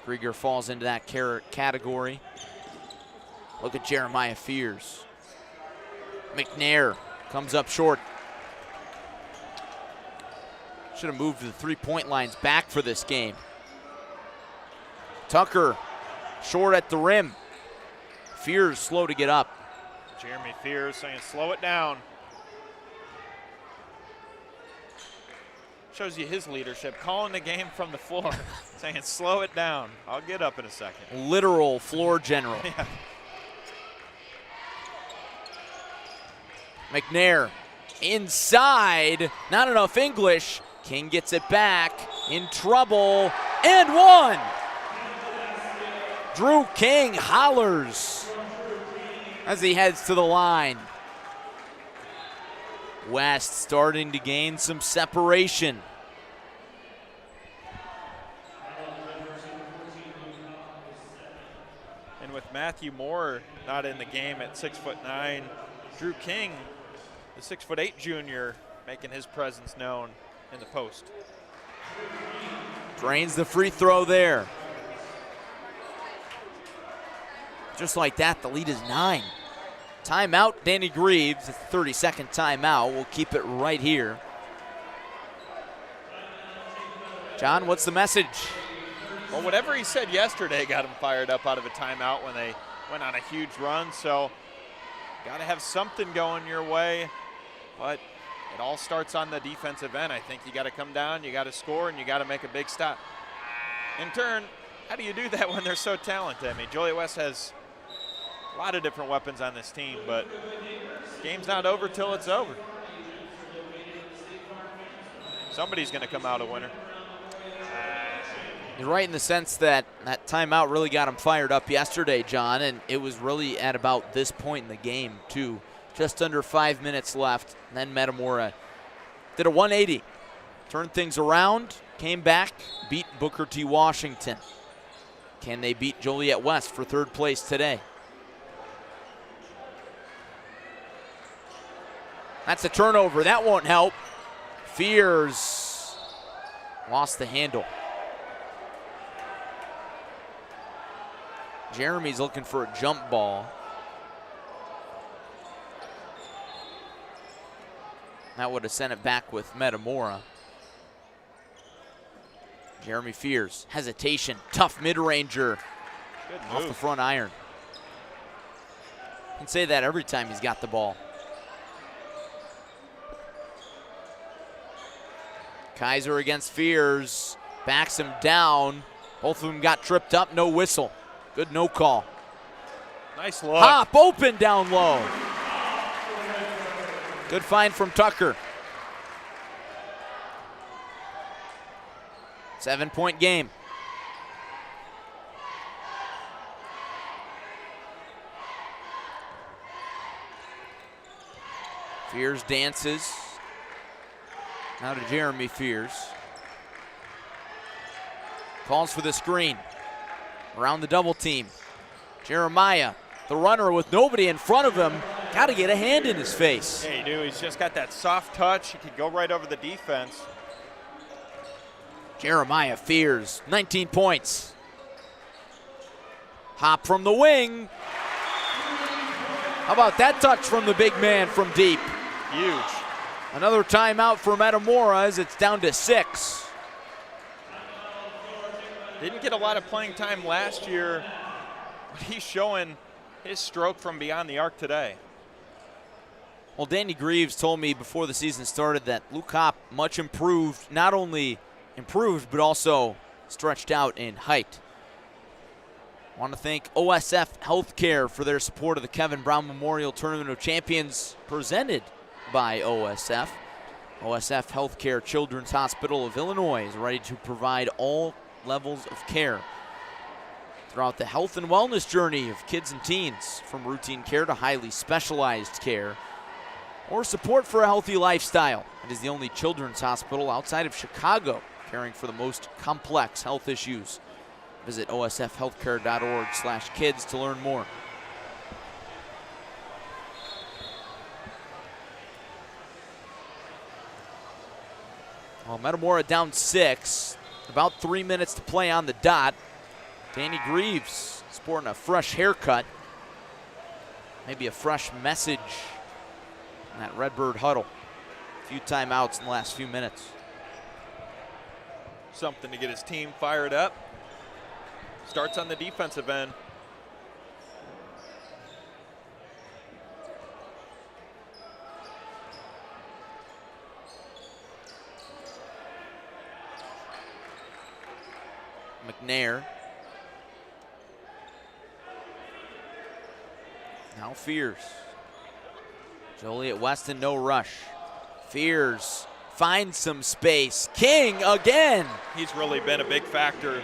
Krieger falls into that category. Look at Jeremiah Fears. McNair comes up short. Should have moved the three-point lines back for this game. Tucker short at the rim. Fears slow to get up. Jeremy Fears saying slow it down. Shows you his leadership, calling the game from the floor, saying slow it down. I'll get up in a second. Literal floor general. Yeah. McNair inside, not enough English. King gets it back, in trouble, and one. Drew King hollers as he heads to the line. West starting to gain some separation. And with Matthew Moore not in the game at 6'9", Drew King, the 6'8" junior, making his presence known in the post. Drains the free throw there. Just like that, the lead is 9. Timeout, Danny Greaves, it's the 30-second timeout. We'll keep it right here. John, what's the message? Well, whatever he said yesterday got him fired up out of a timeout when they went on a huge run. So got to have something going your way. But it all starts on the defensive end. I think you got to come down, you got to score, and you got to make a big stop. In turn, how do you do that when they're so talented? I mean, Joliet West has a lot of different weapons on this team, but game's not over till it's over. Somebody's going to come out a winner. You're right in the sense that that timeout really got him fired up yesterday, John, and it was really at about this point in the game, too. Just under 5 minutes left, and then Metamora did a 180. Turned things around, came back, beat Booker T. Washington. Can they beat Joliet West for third place today? That's a turnover. That won't help. Fears lost the handle. Jeremy's looking for a jump ball. That would have sent it back with Metamora. Jeremy Fears, hesitation, tough mid-ranger off the front iron. You can say that every time he's got the ball. Kaiser against Fears, backs him down. Both of them got tripped up, no whistle. Good no call. Nice look. Hop open down low. Good find from Tucker. 7-point game. Fears dances. Now to Jeremy Fears. Calls for the screen. Around the double team. Jeremiah, the runner with nobody in front of him, got to get a hand in his face. Yeah, you do. He's just got that soft touch. He could go right over the defense. Jeremiah Fears, 19 points. Hop from the wing. How about that touch from the big man from deep? Huge. Another timeout for Metamora as it's down to 6. Didn't get a lot of playing time last year, but he's showing his stroke from beyond the arc today. Well, Danny Greaves told me before the season started that Luke Hop much improved, not only improved, but also stretched out in height. I want to thank OSF Healthcare for their support of the Kevin Brown Memorial Tournament of Champions presented by OSF. OSF Healthcare Children's Hospital of Illinois is ready to provide all levels of care throughout the health and wellness journey of kids and teens, from routine care to highly specialized care or support for a healthy lifestyle. It is the only children's hospital outside of Chicago caring for the most complex health issues. Visit osfhealthcare.org/kids to learn more. Well, Metamora down 6. About 3 minutes to play on the dot. Danny Greaves sporting a fresh haircut. Maybe a fresh message in that Redbird huddle. A few timeouts in the last few minutes. Something to get his team fired up. Starts on the defensive end. McNair. Now Fears. Joliet West in no rush. Fears finds some space. King again. He's really been a big factor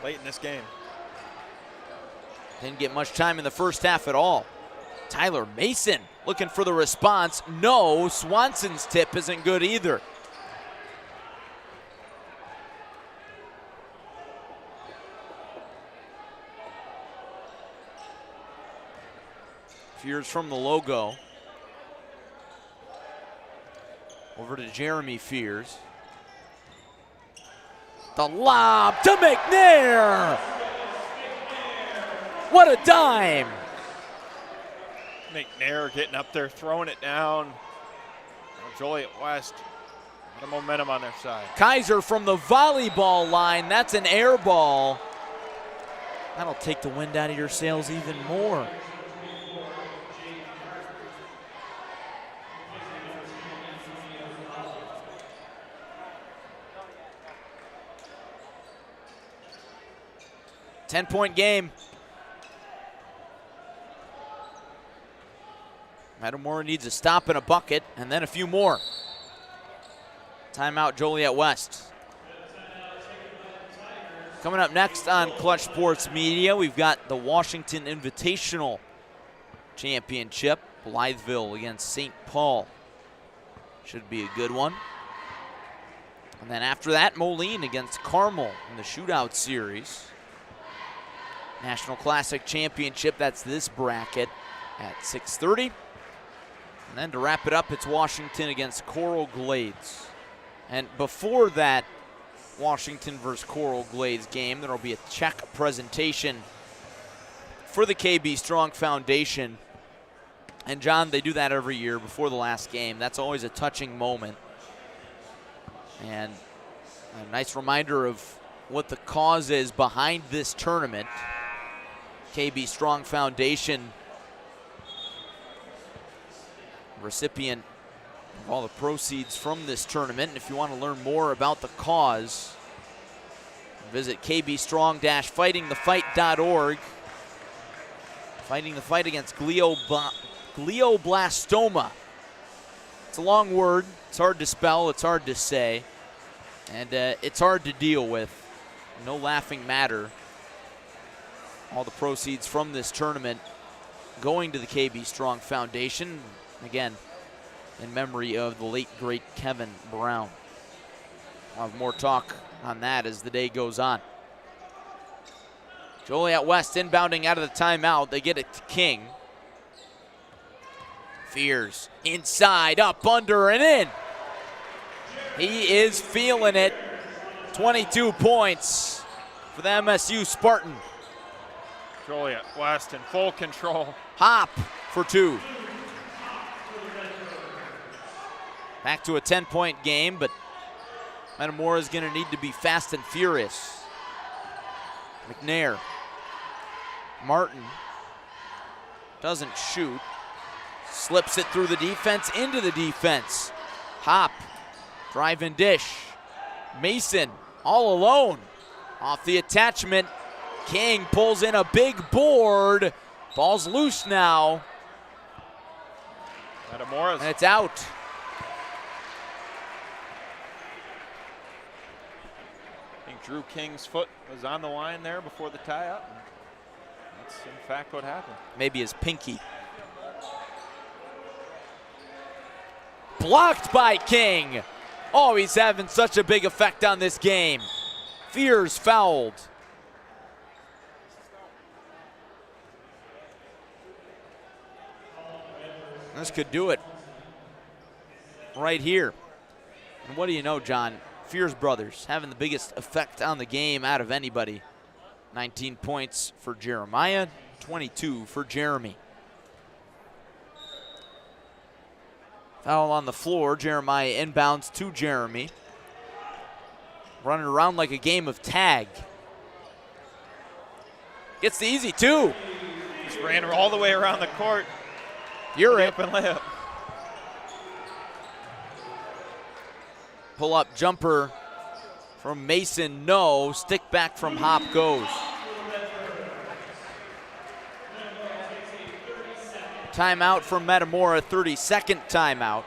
late in this game. Didn't get much time in the first half at all. Tyler Mason looking for the response. No, Swanson's tip isn't good either. Fears from the logo. Over to Jeremy Fears. The lob to McNair. What a dime. McNair getting up there, throwing it down. Joliet West, a lot of momentum on their side. Kaiser from the volleyball line. That's an air ball. That'll take the wind out of your sails even more. 10-point game. Metamora needs a stop and a bucket, and then a few more. Timeout, Joliet West. Coming up next on Clutch Sports Media, we've got the Washington Invitational Championship. Blytheville against St. Paul. Should be a good one. And then after that, Moline against Carmel in the Shootout Series. National Classic Championship, that's this bracket at 6:30. And then to wrap it up, it's Washington against Coral Glades. And before that Washington versus Coral Glades game, there will be a check presentation for the KB Strong Foundation. And John, they do that every year before the last game. That's always a touching moment. And a nice reminder of what the cause is behind this tournament. KB Strong Foundation, recipient of all the proceeds from this tournament. And if you want to learn more about the cause, visit kbstrong-fightingthefight.org. Fighting the fight against glioblastoma. It's a long word. It's hard to spell. It's hard to say. And it's hard to deal with. No laughing matter. All the proceeds from this tournament going to the KB Strong Foundation. Again, in memory of the late, great Kevin Brown. I'll have more talk on that as the day goes on. Joliet West inbounding out of the timeout. They get it to King. Fears inside, up, under, and in. He is feeling it. 22 points for the MSU Spartan. Joliet West in full control. Hop for 2. Back to a 10-point game, but Metamora is going to need to be fast and furious. McNair. Martin doesn't shoot. Slips it through the defense, into the defense. Hop, drive and dish. Mason all alone. Off the attachment. King pulls in a big board. Ball's loose now. Metamora's. And it's out. I think Drew King's foot was on the line there before the tie-up. That's in fact what happened. Maybe his pinky. Blocked by King. Oh, he's having such a big effect on this game. Fears fouled. This could do it right here. And what do you know, John? Fears brothers having the biggest effect on the game out of anybody. 19 points for Jeremiah, 22 for Jeremy. Foul on the floor. Jeremiah inbounds to Jeremy. Running around like a game of tag. Gets the easy 2. Just ran all the way around the court. You're it. Up and layup. Pull up jumper from Mason, no. Stick back from Hop goes. Timeout from Metamora, 32nd timeout.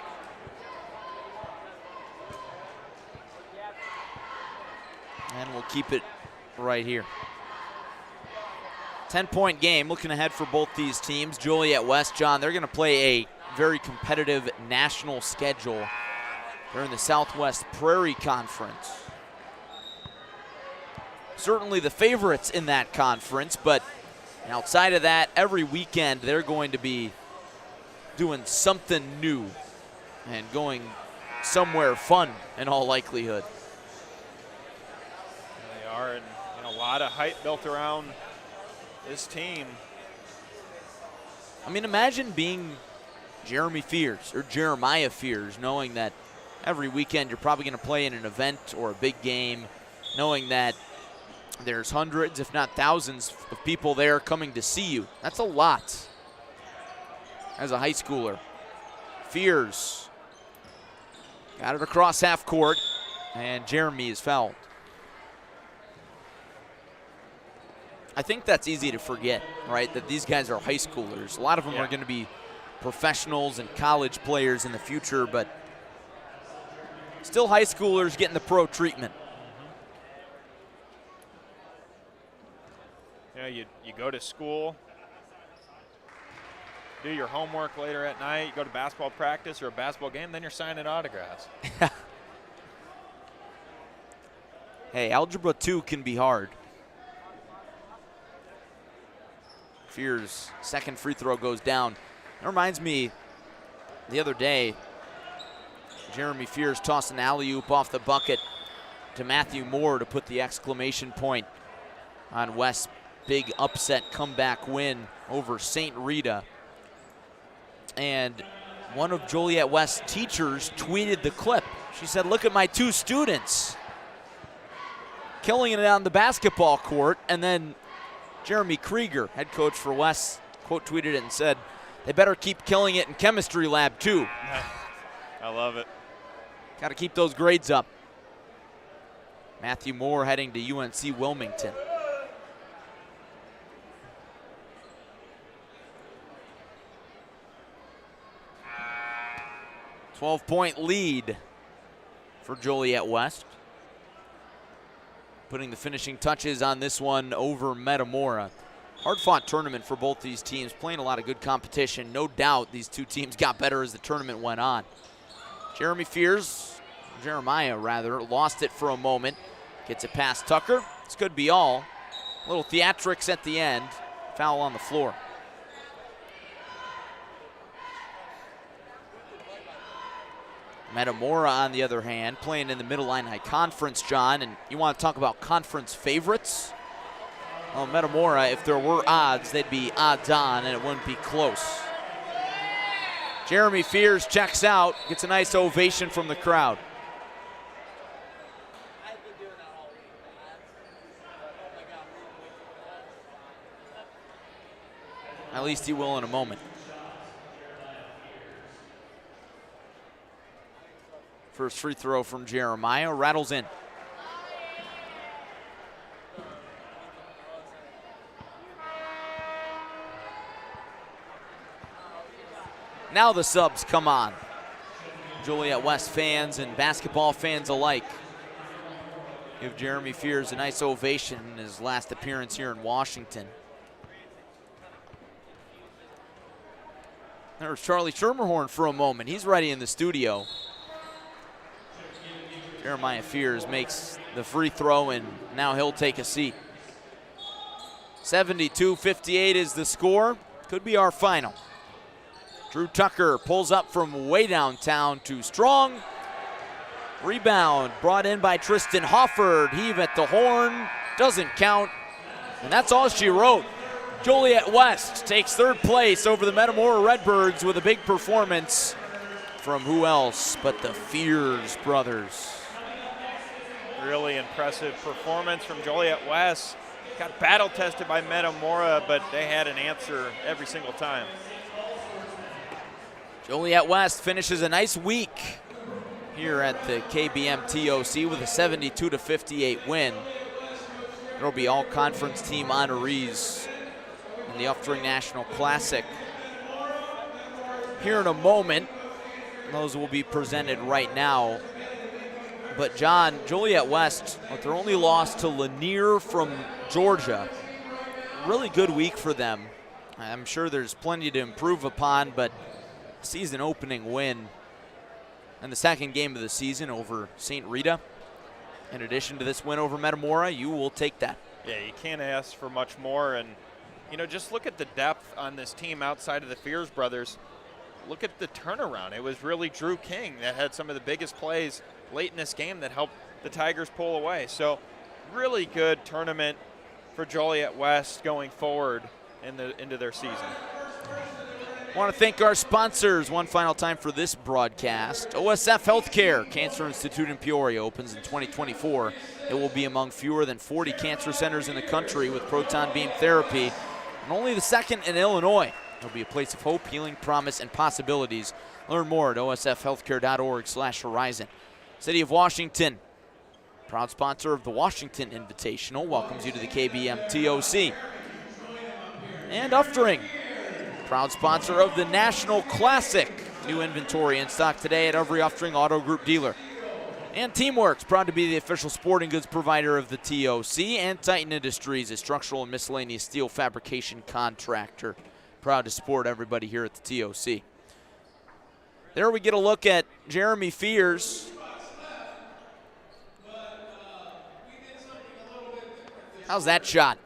And we'll keep it right here. 10-point game, looking ahead for both these teams. Joliet West, John, they're going to play a very competitive national schedule. They're in the Southwest Prairie Conference. Certainly the favorites in that conference, but outside of that, every weekend they're going to be doing something new and going somewhere fun in all likelihood. They are, and a lot of hype built around this team. I mean, imagine being Jeremy Fears or Jeremiah Fears, knowing that every weekend you're probably going to play in an event or a big game, knowing that there's hundreds, if not thousands, of people there coming to see you. That's a lot as a high schooler. Fears got it across half court, and Jeremy is fouled. I think that's easy to forget, right, that these guys are high schoolers. A lot of them are going to be professionals and college players in the future, but still high schoolers getting the pro treatment. You know, you go to school, do your homework later at night, you go to basketball practice or a basketball game, then you're signing autographs. Hey, Algebra 2 can be hard. Fears' second free throw goes down. That reminds me, the other day, Jeremy Fears tossed an alley-oop off the bucket to Matthew Moore to put the exclamation point on West's big upset comeback win over St. Rita. And one of Joliet West's teachers tweeted the clip. She said, "Look at my two students killing it on the basketball court." And then Jeremy Krieger, head coach for West, quote tweeted it and said, "They better keep killing it in chemistry lab too." I love it. Got to keep those grades up. Matthew Moore heading to UNC Wilmington. 12-point lead for Joliet West. Putting the finishing touches on this one over Metamora. Hard-fought tournament for both these teams, playing a lot of good competition. No doubt these two teams got better as the tournament went on. Jeremiah lost it for a moment. Gets it past Tucker. This could be all. Little theatrics at the end. Foul on the floor. Metamora, on the other hand, playing in the Middle Illini Conference, John, and you want to talk about conference favorites? Well, Metamora, if there were odds, they'd be odds on, and it wouldn't be close. Jeremy Fears checks out, gets a nice ovation from the crowd. At least he will in a moment. First free throw from Jeremiah, rattles in. Now the subs come on. Joliet West fans and basketball fans alike give Jeremy Fears a nice ovation in his last appearance here in Washington. There's Charlie Schermerhorn for a moment. He's ready in the studio. Jeremiah Fears makes the free throw, and now he'll take a seat. 72-58 is the score. Could be our final. Drew Tucker pulls up from way downtown to Strong. Rebound brought in by Tristan Hofford. Heave at the horn. Doesn't count. And that's all she wrote. Joliet West takes third place over the Metamora Redbirds with a big performance from who else but the Fears brothers. Really impressive performance from Joliet West. Got battle tested by Metamora, but they had an answer every single time. Joliet West finishes a nice week here at the KBM TOC with a 72-58 win. There will be all conference team honorees in the Upstream National Classic here in a moment. Those will be presented right now. But John, Joliet West, with their only loss to Lanier from Georgia, really good week for them. I'm sure there's plenty to improve upon, but season opening win and the second game of the season over St. Rita. In addition to this win over Metamora, you will take that. Yeah, you can't ask for much more. And, you know, just look at the depth on this team outside of the Fears brothers. Look at the turnaround. It was really Drew King that had some of the biggest plays late in this game that helped the Tigers pull away. So really good tournament for Joliet West going forward into their season. I want to thank our sponsors one final time for this broadcast. OSF Healthcare Cancer Institute in Peoria opens in 2024. It will be among fewer than 40 cancer centers in the country with proton beam therapy, and only the second in Illinois. It'll be a place of hope, healing, promise, and possibilities. Learn more at osfhealthcare.org/horizon. City of Washington proud sponsor of the Washington Invitational, welcomes you to the KBM TOC. And Uftring, proud sponsor of the National Classic. New inventory in stock today at every Uftring Auto Group dealer. And Teamworks, proud to be the official sporting goods provider of the TOC. And Titan Industries, a structural and miscellaneous steel fabrication contractor. Proud to support everybody here at the TOC. There we get a look at Jeremy Fears. How's that shot?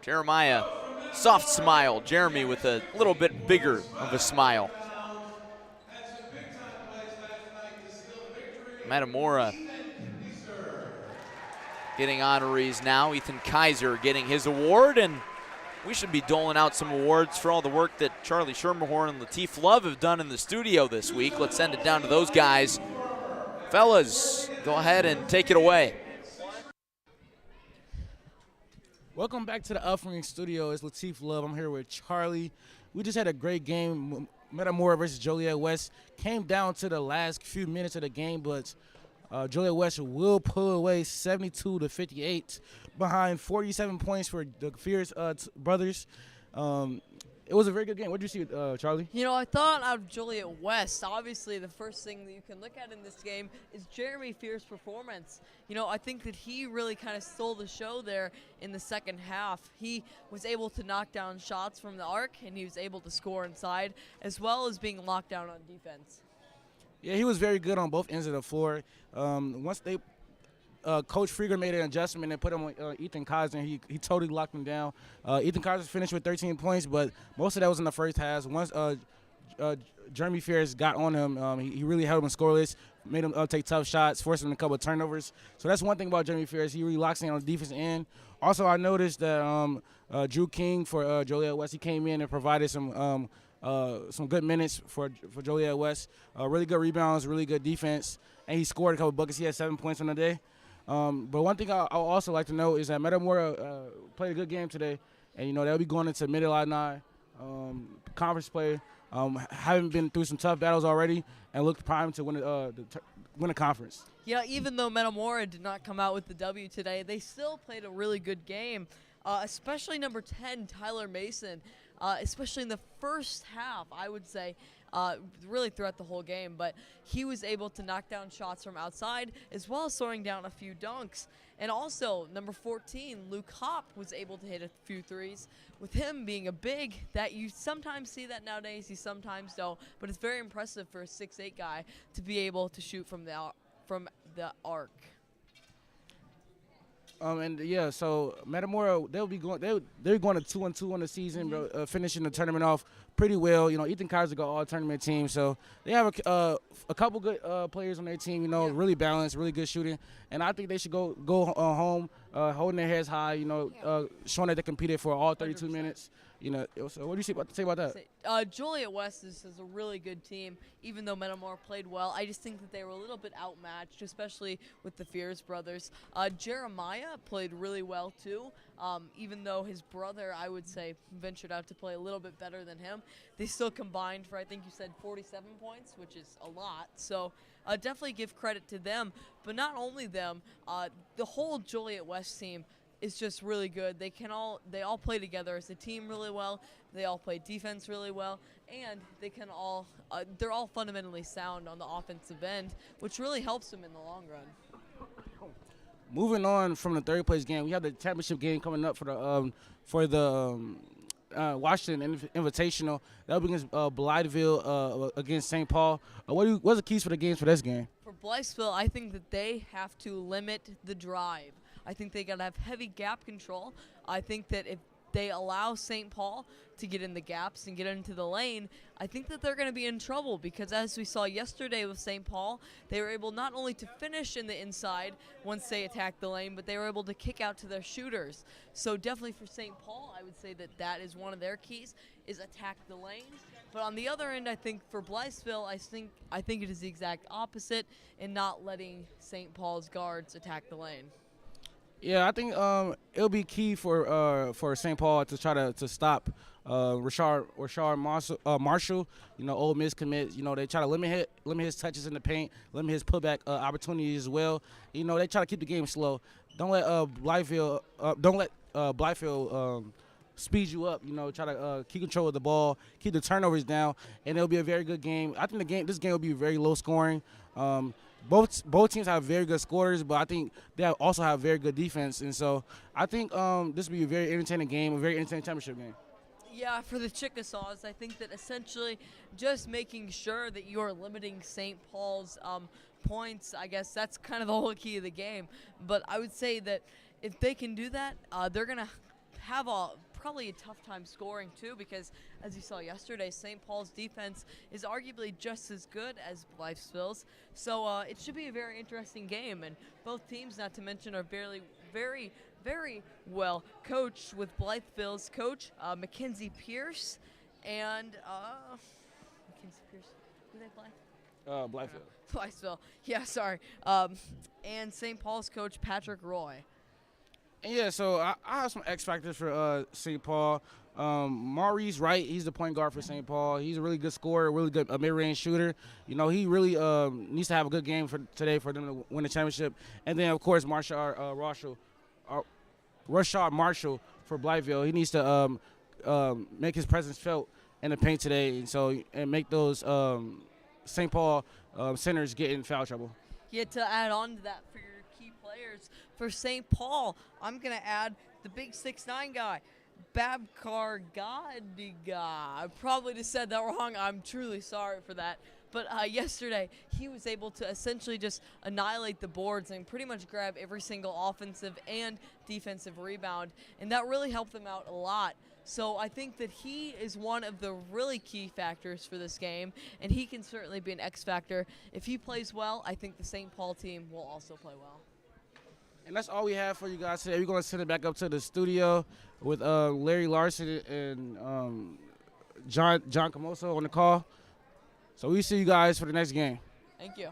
Jeremiah, soft smile. Jeremy with a little bit bigger of a smile. Metamora getting honorees now. Ethan Kaiser getting his award, and we should be doling out some awards for all the work that Charlie Schermerhorn and Lateef Love have done in the studio this week. Let's send it down to those guys. Fellas, go ahead and take it away. Welcome back to the Uftring studio. It's Lateef Love. I'm here with Charlie. We just had a great game. Metamora versus Joliet West came down to the last few minutes of the game, but Joliet West will pull away 72-58 behind 47 points for the Fierce brothers. It was a very good game. What did you see, Charlie? You know, I thought out of Joliet West, obviously the first thing that you can look at in this game is Jeremy Fear's performance. You know, I think that he really kind of stole the show there in the second half. He was able to knock down shots from the arc, and he was able to score inside, as well as being locked down on defense. Yeah, he was very good on both ends of the floor. Once they Coach Frieger made an adjustment and put him on Ethan Kaiser. He totally locked him down. Ethan Kaiser finished with 13 points, but most of that was in the first half. Once Jeremy Fears got on him, he really held him scoreless, made him take tough shots, forced him a couple of turnovers. So that's one thing about Jeremy Fears. He really locks in on the defense end. Also, I noticed that Drew King for Joliet West, he came in and provided some good minutes for Joliet West. Really good rebounds, really good defense, and he scored a couple buckets. He had 7 points on the day. But one thing I also like to know is that Metamora played a good game today, and you know they'll be going into Mid-Illini conference play. Having been through some tough battles already, and looked primed to win a conference. Yeah, even though Metamora did not come out with the W today, they still played a really good game, especially number 10, Tyler Mason, especially in the first half, I would say. Really throughout the whole game, but he was able to knock down shots from outside as well as throwing down a few dunks. And also, number 14, Luke Hopp was able to hit a few threes. With him being a big, that you sometimes see that nowadays, you sometimes don't, but it's very impressive for a 6'8" guy to be able to shoot from the arc. And yeah, so Metamora, they're going to 2-2 on the season, finishing the tournament off pretty well. You know, Ethan Kaiser got all tournament team, so they have a couple good players on their team. You know, really balanced, really good shooting, and I think they should go home holding their heads high. You know, showing that they competed for all 32 minutes. You know, so what do you say about that? Joliet West is a really good team, even though Metamora played well. I just think that they were a little bit outmatched, especially with the Fears brothers. Jeremiah played really well, too, even though his brother, I would say, ventured out to play a little bit better than him. They still combined for, I think you said, 47 points, which is a lot. So definitely give credit to them. But not only them, the whole Joliet West team is just really good. They all play together as a team really well. They all play defense really well, and they're all fundamentally sound on the offensive end, which really helps them in the long run. Moving on from the third place game, we have the championship game coming up for the Washington Invitational. That'll be against Blytheville against St. Paul. What's the keys for the games for this game? For Blytheville, I think that they have to limit the drive. I think they got to have heavy gap control. I think that if they allow St. Paul to get in the gaps and get into the lane, I think that they're going to be in trouble because as we saw yesterday with St. Paul, they were able not only to finish in the inside once they attacked the lane, but they were able to kick out to their shooters. So definitely for St. Paul, I would say that that is one of their keys, is attack the lane. But on the other end, I think for Blytheville, I think it is the exact opposite in not letting St. Paul's guards attack the lane. Yeah, I think it'll be key for St. Paul to try to stop Rashard Marshall, Ole Miss commit. They try to limit his touches in the paint, limit his putback opportunities as well. They try to keep the game slow. Don't let Blytheville speed you up. Try to keep control of the ball, keep the turnovers down, and it'll be a very good game. I think this game will be very low scoring. Both teams have very good scorers, but I think they also have very good defense, and so I think this will be a very entertaining game, a very entertaining championship game. Yeah, for the Chickasaws, I think that essentially just making sure that you're limiting St. Paul's points, I guess that's kind of the whole key of the game. But I would say that if they can do that, they're going to have probably a tough time scoring too, because as you saw yesterday, St. Paul's defense is arguably just as good as Blytheville's. So it should be a very interesting game, and both teams, not to mention, are very well coached, with Blytheville's coach Mackenzie Pierce and Mackenzie Pierce. Who they play? Blytheville. Blytheville. Yeah, sorry. And St. Paul's coach Patrick Roy. And yeah, so I have some X factors for St. Paul. Maurice Wright, he's the point guard for St. Paul. He's a really good scorer, really good mid-range shooter. He really needs to have a good game for today for them to win the championship. And then, of course, Rashard Marshall for Blytheville. He needs to make his presence felt in the paint today, and make those St. Paul centers get in foul trouble. Yeah, to add on to that for your key players for St. Paul, I'm going to add the big 6'9" guy, Babkar Gadiga. I probably just said that wrong. I'm truly sorry for that. But yesterday, he was able to essentially just annihilate the boards and pretty much grab every single offensive and defensive rebound. And that really helped them out a lot. So I think that he is one of the really key factors for this game, and he can certainly be an X factor. If he plays well, I think the St. Paul team will also play well. And that's all we have for you guys today. We're going to send it back up to the studio with Larry Larson and John Camoso on the call. So we see you guys for the next game. Thank you.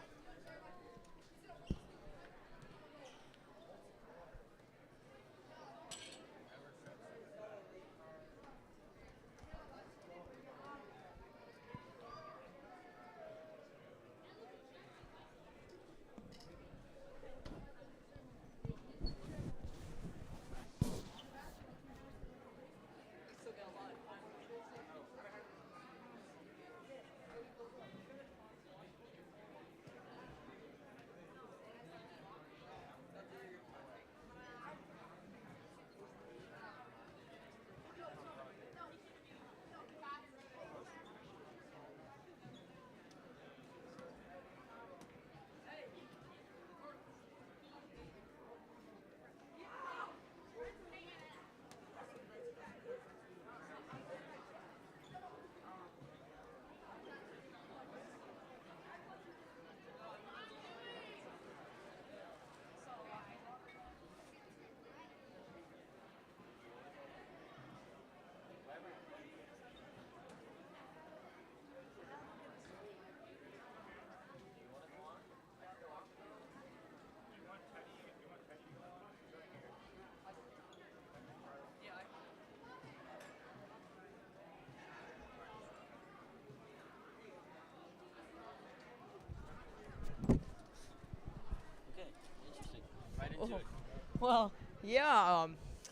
Well, yeah,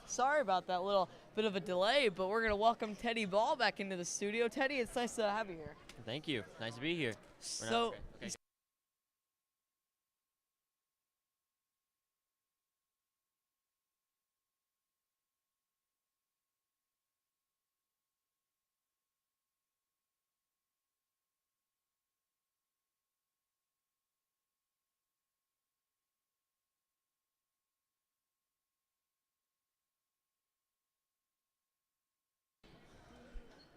sorry about that little bit of a delay, but we're going to welcome Teddy Ball back into the studio. Teddy, it's nice to have you here. Thank you. Nice to be here. So, Okay.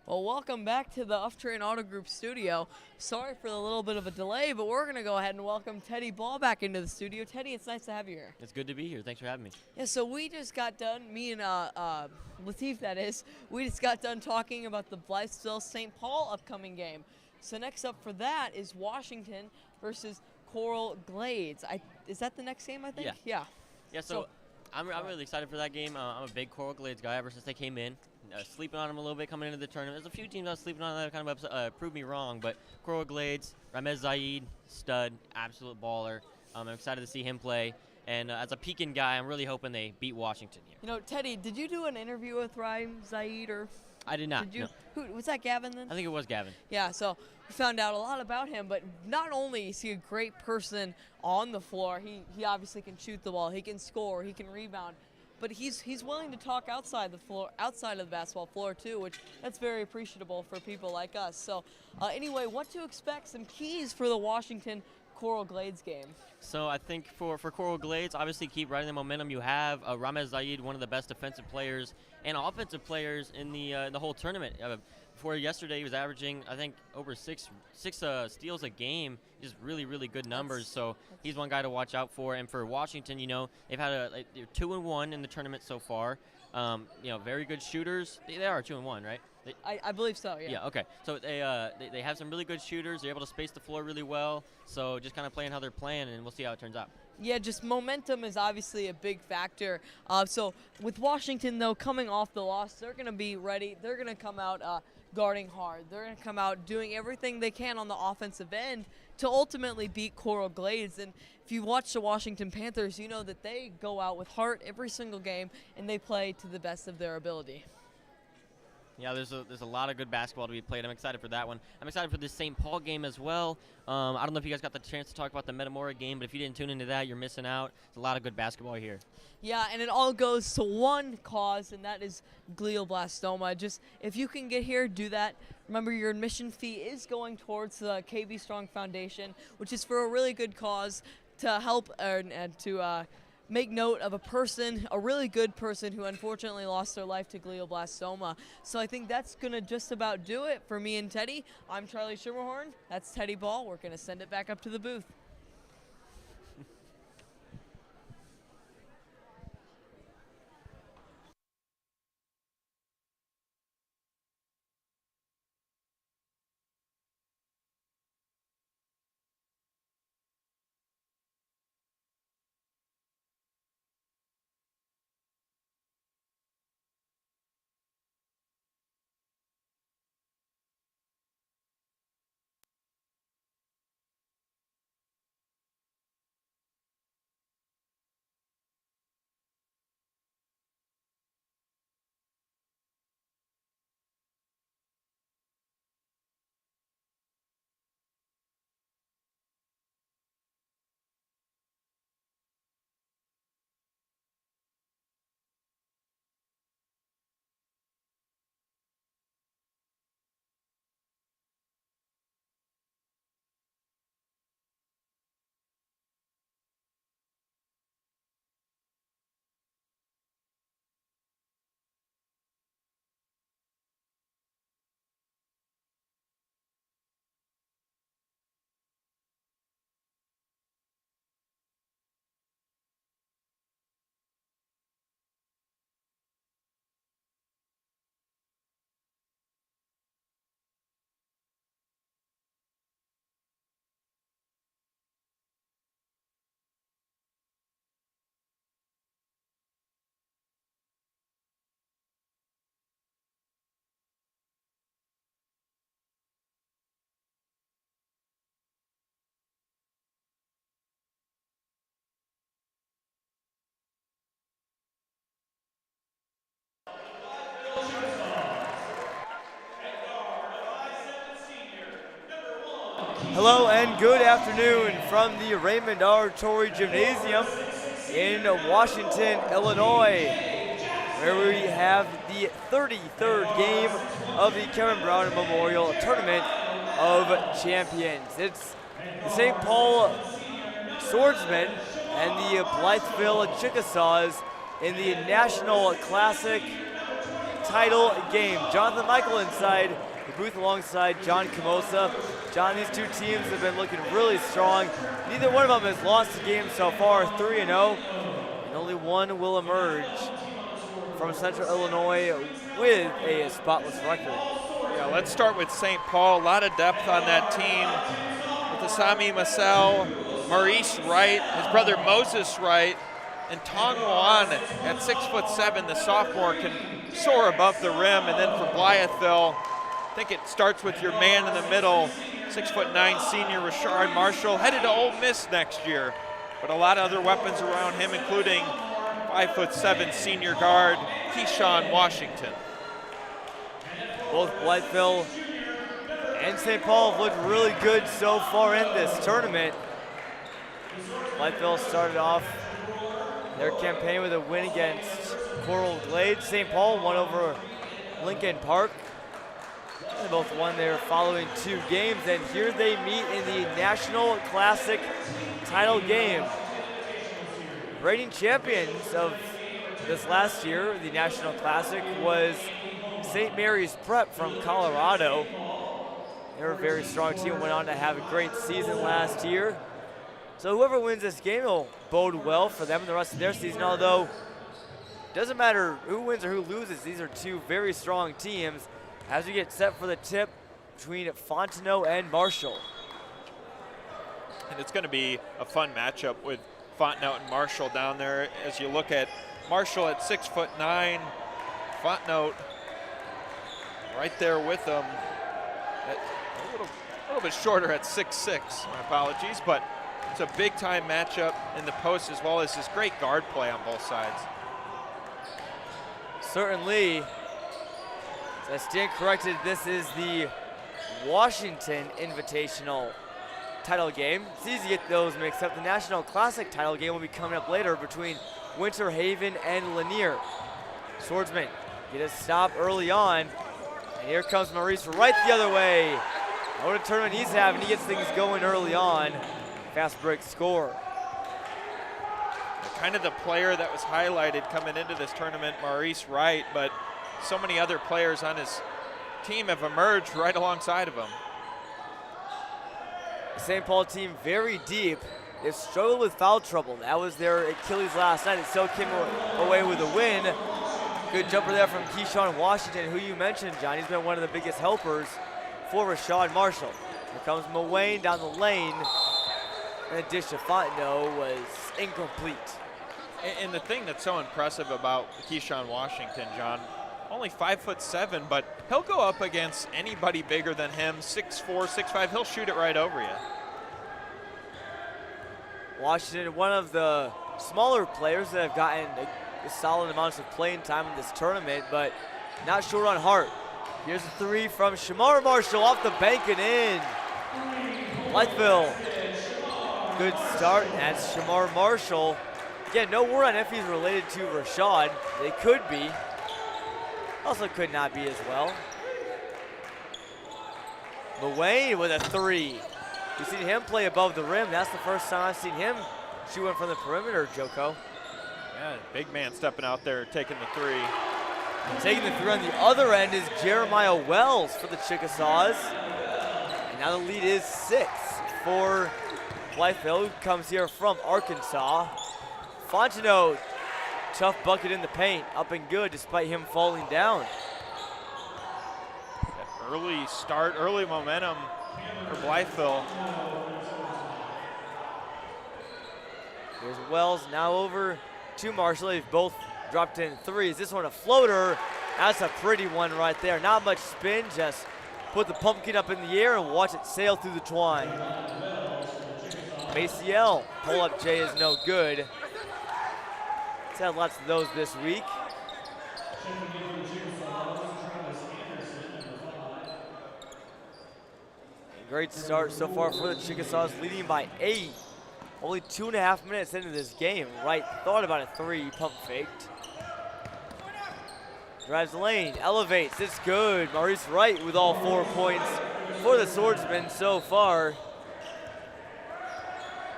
well, welcome back to the Train Auto Group studio. Sorry for the little bit of a delay, but we're going to go ahead and welcome Teddy Ball back into the studio. Teddy, it's nice to have you here. It's good to be here. Thanks for having me. Yeah, so we just got done, me and Latif, that is, we just got done talking about the Blytheville St. Paul upcoming game. So next up for that is Washington versus Coral Glades. Is that the next game, I think? Yeah. Yeah. Yeah, so I'm really excited for that game. I'm a big Coral Glades guy ever since they came in. sleeping on them a little bit coming into the tournament. There's a few teams I was sleeping on that kind of proved me wrong, but Coral Glades, Ramez Zaid, stud, absolute baller. I'm excited to see him play. And as a Pekin guy, I'm really hoping they beat Washington here. You know, Teddy, did you do an interview with Ryan Zaid or? I did not. Did you? No. Who was that? Gavin then? I think it was Gavin. Yeah. So we found out a lot about him, but not only is he a great person on the floor, he obviously can shoot the ball, he can score, he can rebound, but he's willing to talk outside the floor, outside of the basketball floor too, which that's very appreciable for people like us. So anyway, what to expect? Some keys for the Washington Coral Glades game. So I think for Coral Glades, obviously keep riding the momentum you have. Ramez Zaid, one of the best defensive players and offensive players in the whole tournament. Before yesterday, he was averaging, I think, over six steals a game. Just really, really good numbers. So he's one guy to watch out for. And for Washington, you know, they've had they're 2-1 in the tournament so far. You know, very good shooters. They are 2-1, right? I believe so, yeah. Yeah, okay. So they have some really good shooters. They're able to space the floor really well. So just kind of playing how they're playing, and we'll see how it turns out. Yeah, just momentum is obviously a big factor. So with Washington, though, coming off the loss, they're going to be ready. They're going to come out guarding hard. They're going to come out doing everything they can on the offensive end to ultimately beat Coral Glades. And if you watch the Washington Panthers, you know that they go out with heart every single game, and they play to the best of their ability. Yeah, there's a lot of good basketball to be played. I'm excited for that one. I'm excited for this St. Paul game as well. I don't know if you guys got the chance to talk about the Metamora game, but if you didn't tune into that, you're missing out. There's a lot of good basketball here. Yeah, and it all goes to one cause, and that is glioblastoma. Just if you can get here, do that. Remember, your admission fee is going towards the KB Strong Foundation, which is for a really good cause to help and to make note of a person, a really good person who unfortunately lost their life to glioblastoma. So I think that's going to just about do it for me and Teddy. I'm Charlie Schermerhorn. That's Teddy Ball. We're going to send it back up to the booth. Hello and good afternoon from the Raymond R. Torrey Gymnasium in Washington, Illinois, where we have the 33rd game of the Kevin Brown Memorial Tournament of Champions. It's the St. Paul Swordsmen and the Blytheville Chickasaws in the National Classic title game. Jonathan Michael inside the booth alongside John Camosa. John, these two teams have been looking really strong. Neither one of them has lost a game so far, 3-0, and only one will emerge from Central Illinois with a spotless record. Yeah, let's start with St. Paul. A lot of depth on that team with Asami Masel, Maurice Wright, his brother Moses Wright, and Tong Wan at 6'7", the sophomore, can soar above the rim. And then for Blytheville, I think it starts with your man in the middle, 6'9" senior Rashard Marshall, headed to Ole Miss next year. But a lot of other weapons around him, including 5'7" senior guard Keyshawn Washington. Both Blytheville and St. Paul have looked really good so far in this tournament. Blytheville started off their campaign with a win against Coral Glades. St. Paul won over Lincoln Park. They both won their following 2 games, and here they meet in the National Classic title game. Reigning champions of this last year, the National Classic, was St. Mary's Prep from Colorado. They're a very strong team, went on to have a great season last year. So whoever wins this game will bode well for them in the rest of their season, although it doesn't matter who wins or who loses. These are 2 very strong teams as we get set for the tip between Fontenot and Marshall. And it's going to be a fun matchup with Fontenot and Marshall down there. As you look at Marshall at 6'9", Fontenot right there with them. A little bit shorter at 6'6", my apologies, but it's a big time matchup in the post as well as this great guard play on both sides. Certainly. So I stand corrected, this is the Washington Invitational title game. It's easy to get those mixed up. The National Classic title game will be coming up later between Winter Haven and Lanier. Swordsman get a stop early on, and here comes Maurice right the other way. What a tournament he's having. He gets things going early on. Fast break score. Kind of the player that was highlighted coming into this tournament, Maurice Wright, but so many other players on his team have emerged right alongside of him. The St. Paul team very deep. They've struggled with foul trouble. That was their Achilles last night. It still came away with a win. Good jumper there from Keyshawn Washington, who you mentioned, John. He's been one of the biggest helpers for Rashad Marshall. Here comes Moline down the lane. And the dish to Fontenot was incomplete. And the thing that's so impressive about Keyshawn Washington, John, only 5'7", but he'll go up against anybody bigger than him, 6'4", 6'5", he'll shoot it right over you. Washington, one of the smaller players that have gotten a solid amounts of playing time in this tournament, but not short on heart. Here's a 3 from Shamar Marshall off the bank and in. Blytheville, good start. That's Shamar Marshall. Again, no word on if he's related to Rashad. They could be. Also could not be as well. Moline with a 3. You've seen him play above the rim. That's the first time I've seen him shoot one from the perimeter, Joko. Yeah, big man stepping out there, taking the 3. And taking the 3 on the other end is Jeremiah Wells for the Chickasaws. And now the lead is 6 for Blytheville, who comes here from Arkansas. Fontenot, tough bucket in the paint, up and good despite him falling down. That early start, early momentum for Blytheville. Here's Wells now over to Marshall. They've both dropped in 3s. This one a floater. That's a pretty one right there. Not much spin, just put the pumpkin up in the air and watch it sail through the twine. Maciel, pull-up J is no good. He's had lots of those this week. Great start so far for the Chickasaws, leading by 8. Only 2.5 minutes into this game. Wright thought about a 3, pump faked. Drives the lane, elevates, it's good. Maurice Wright with all 4 points for the Swordsman so far.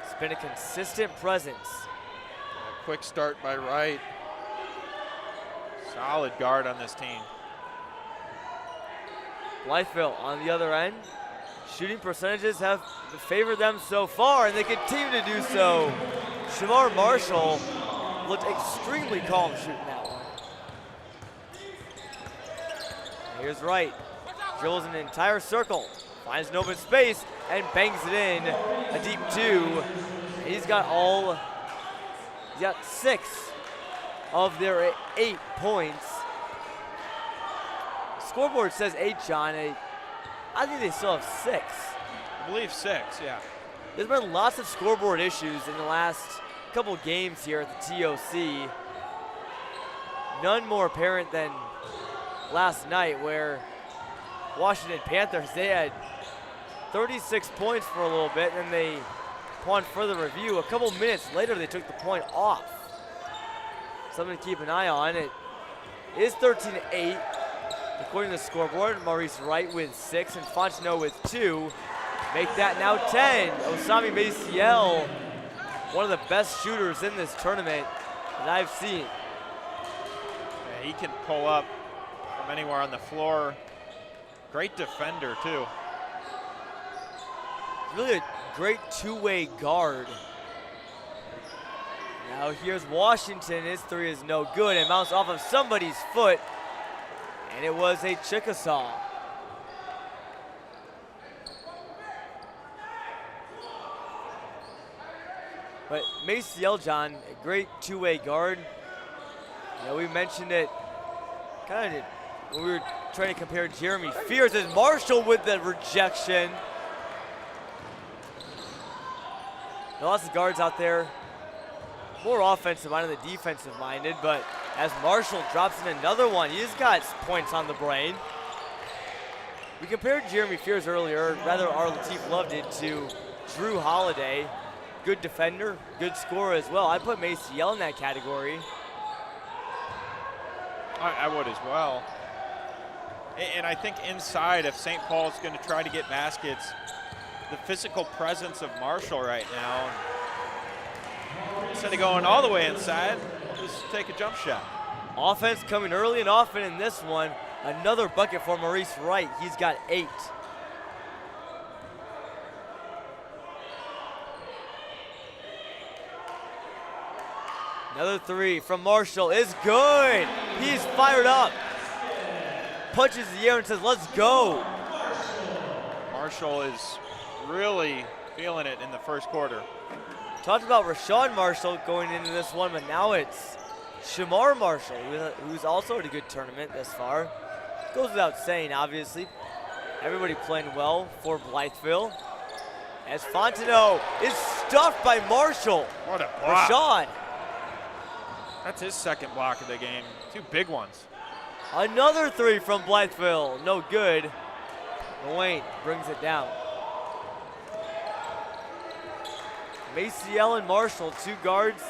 It's been a consistent presence. A quick start by Wright. Solid guard on this team. Blytheville on the other end. Shooting percentages have favored them so far, and they continue to do so. Shamar Marshall looked extremely calm shooting that one. Here's Wright. Dribbles an entire circle, finds an open space, and bangs it in. A deep 2. He's got 6 of their 8 points. scoreboard says 8, John. I think they still have 6. I believe 6, yeah. There's been lots of scoreboard issues in the last couple games here at the TOC. None more apparent than last night, where Washington Panthers, they had 36 points for a little bit, and they, upon further review, a couple minutes later they took the point off. Something to keep an eye on. It is 13-8 according to the scoreboard. Maurice Wright with 6 and Fontenot with 2. Make that now 10. Osami Maciel, one of the best shooters in this tournament that I've seen. Yeah, he can pull up from anywhere on the floor. Great defender, too. Really a great two-way guard. Now here's Washington. His 3 is no good and bounced off of somebody's foot. And it was a Chickasaw. But Maciel, John, a great two-way guard. You know, we mentioned it kind of when we were trying to compare Jeremy Fears as Marshall with the rejection. Lots of guards out there, more offensive minded than defensive minded, but as Marshall drops in another one, he's got points on the brain. We compared Jeremy Fears earlier, rather our Latif Love did, to Drew Holiday. Good defender, good scorer as well. I put Maciel in that category. I would as well. And I think inside, if St. Paul's going to try to get baskets, the physical presence of Marshall right now, instead of going all the way inside, just take a jump shot. Offense coming early and often in this one. Another bucket for Maurice Wright. He's got 8. Another 3 from Marshall is good. He's fired up. Punches the air and says, let's go. Marshall is really feeling it in the first quarter. Talked about Rashawn Marshall going into this one, but now it's Shamar Marshall, who's also had a good tournament thus far. Goes without saying, obviously. Everybody playing well for Blytheville. As Fontenot is stuffed by Marshall. What a block. Rashawn. That's his second block of the game. 2 big ones. Another 3 from Blytheville. No good. Wayne brings it down. Maciel and Marshall, 2 guards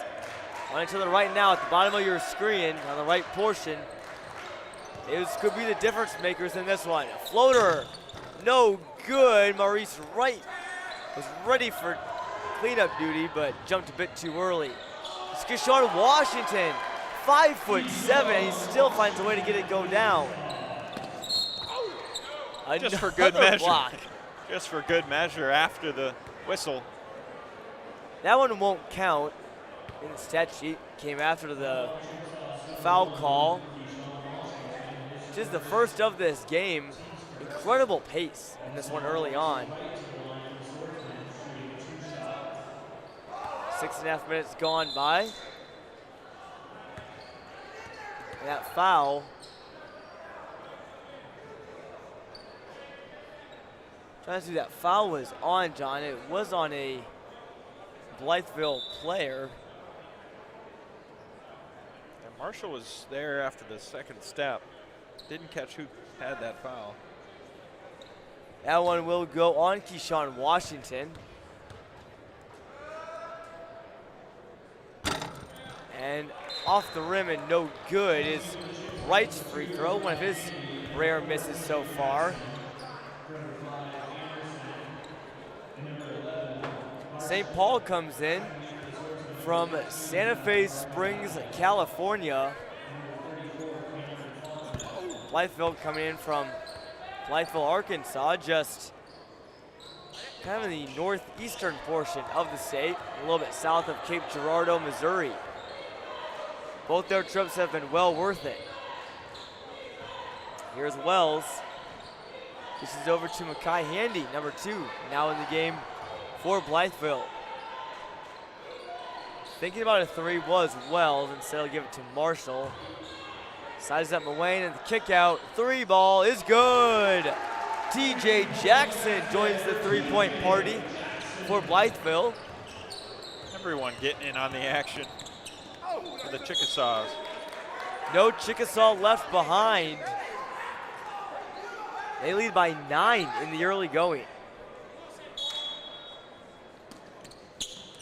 on each other right now at the bottom of your screen on the right portion. This could be the difference makers in this one. A floater, no good. Maurice Wright was ready for cleanup duty, but jumped a bit too early. It's Kishon Washington, 5'7", and he still finds a way to get it go down. Just for good measure. Block. Just for good measure after the whistle. That one won't count in the stat sheet. Came after the foul call. Just the first of this game. Incredible pace in this one early on. 6.5 minutes gone by. And that foul. Trying to see that foul was on, John. It was on a Blytheville player. And Marshall was there after the second step. Didn't catch who had that foul. That one will go on Keyshawn Washington. And off the rim and no good is Wright's free throw, one of his rare misses so far. St. Paul comes in from Santa Fe Springs, California. Blytheville coming in from Blytheville, Arkansas, just kind of in the northeastern portion of the state, a little bit south of Cape Girardeau, Missouri. Both their trips have been well worth it. Here's Wells. This is over to Makai Handy, number 2, now in the game for Blytheville. Thinking about a 3 was Wells, instead I'll give it to Marshall. Sizes up Moline, and the kick out. 3 ball is good. TJ Jackson joins the 3-point party for Blytheville. Everyone getting in on the action for the Chickasaws. No Chickasaw left behind. They lead by 9 in the early going.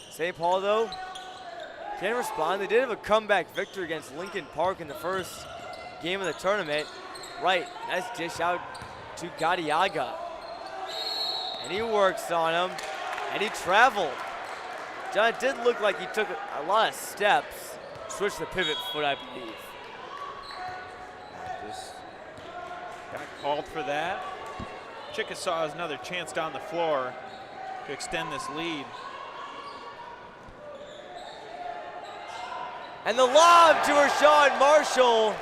St. Paul, though, can respond. They did have a comeback victory against Lincoln Park in the first game of the tournament. Right, nice dish out to Gadiaga. And he works on him, and he traveled. John, it did look like he took a lot of steps. Switched the pivot foot, I believe. Just got called for that. Chickasaw has another chance down the floor to extend this lead. And the lob to Rashawn Marshall.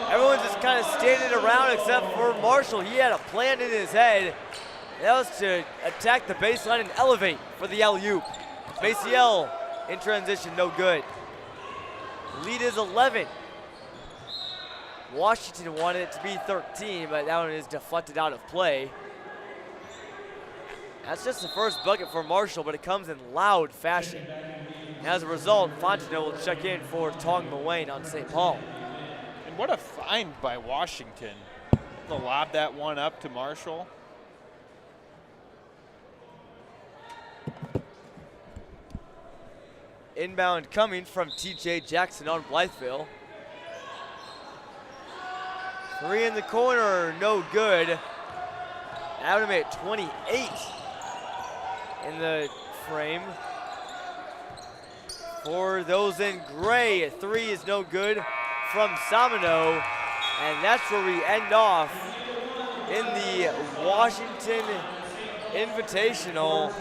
Everyone's just kind of standing around except for Marshall. He had a plan in his head. That was to attack the baseline and elevate for the alley-oop. Maciel in transition, no good. Lead is 11. Washington wanted it to be 13, but that one is deflected out of play. That's just the first bucket for Marshall, but it comes in loud fashion. And as a result, Fontenot will check in for Tong Moline on St. Paul. And what a find by Washington. They'll lob that one up to Marshall. Inbound coming from TJ Jackson on Blytheville. 3 in the corner, no good. Adam at 28 in the frame. For those in gray, a 3 is no good from Samino. And that's where we end off in the Washington Invitational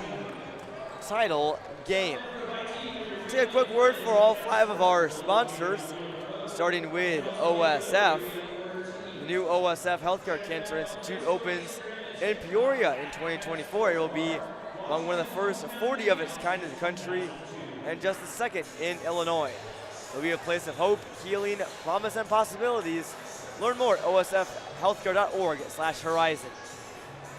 title game. Take a quick word for all 5 of our sponsors, starting with OSF. The new OSF Healthcare Cancer Institute opens in Peoria in 2024. It will be among one of the first 40 of its kind in the country and just the second in Illinois. It will be a place of hope, healing, promise, and possibilities. Learn more at osfhealthcare.org/horizon.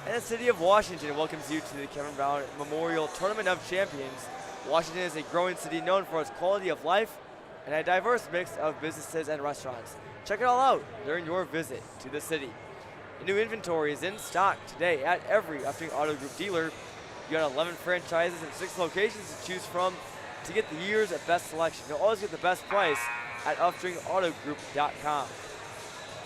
And the City of Washington welcomes you to the Kevin Brown Memorial Tournament of Champions. Washington is a growing city known for its quality of life and a diverse mix of businesses and restaurants. Check it all out during your visit to the city. The new inventory is in stock today at every Upton Auto Group dealer. You got 11 franchises and 6 locations to choose from to get the year's best selection. You'll always get the best price at UptonAutoGroup.com.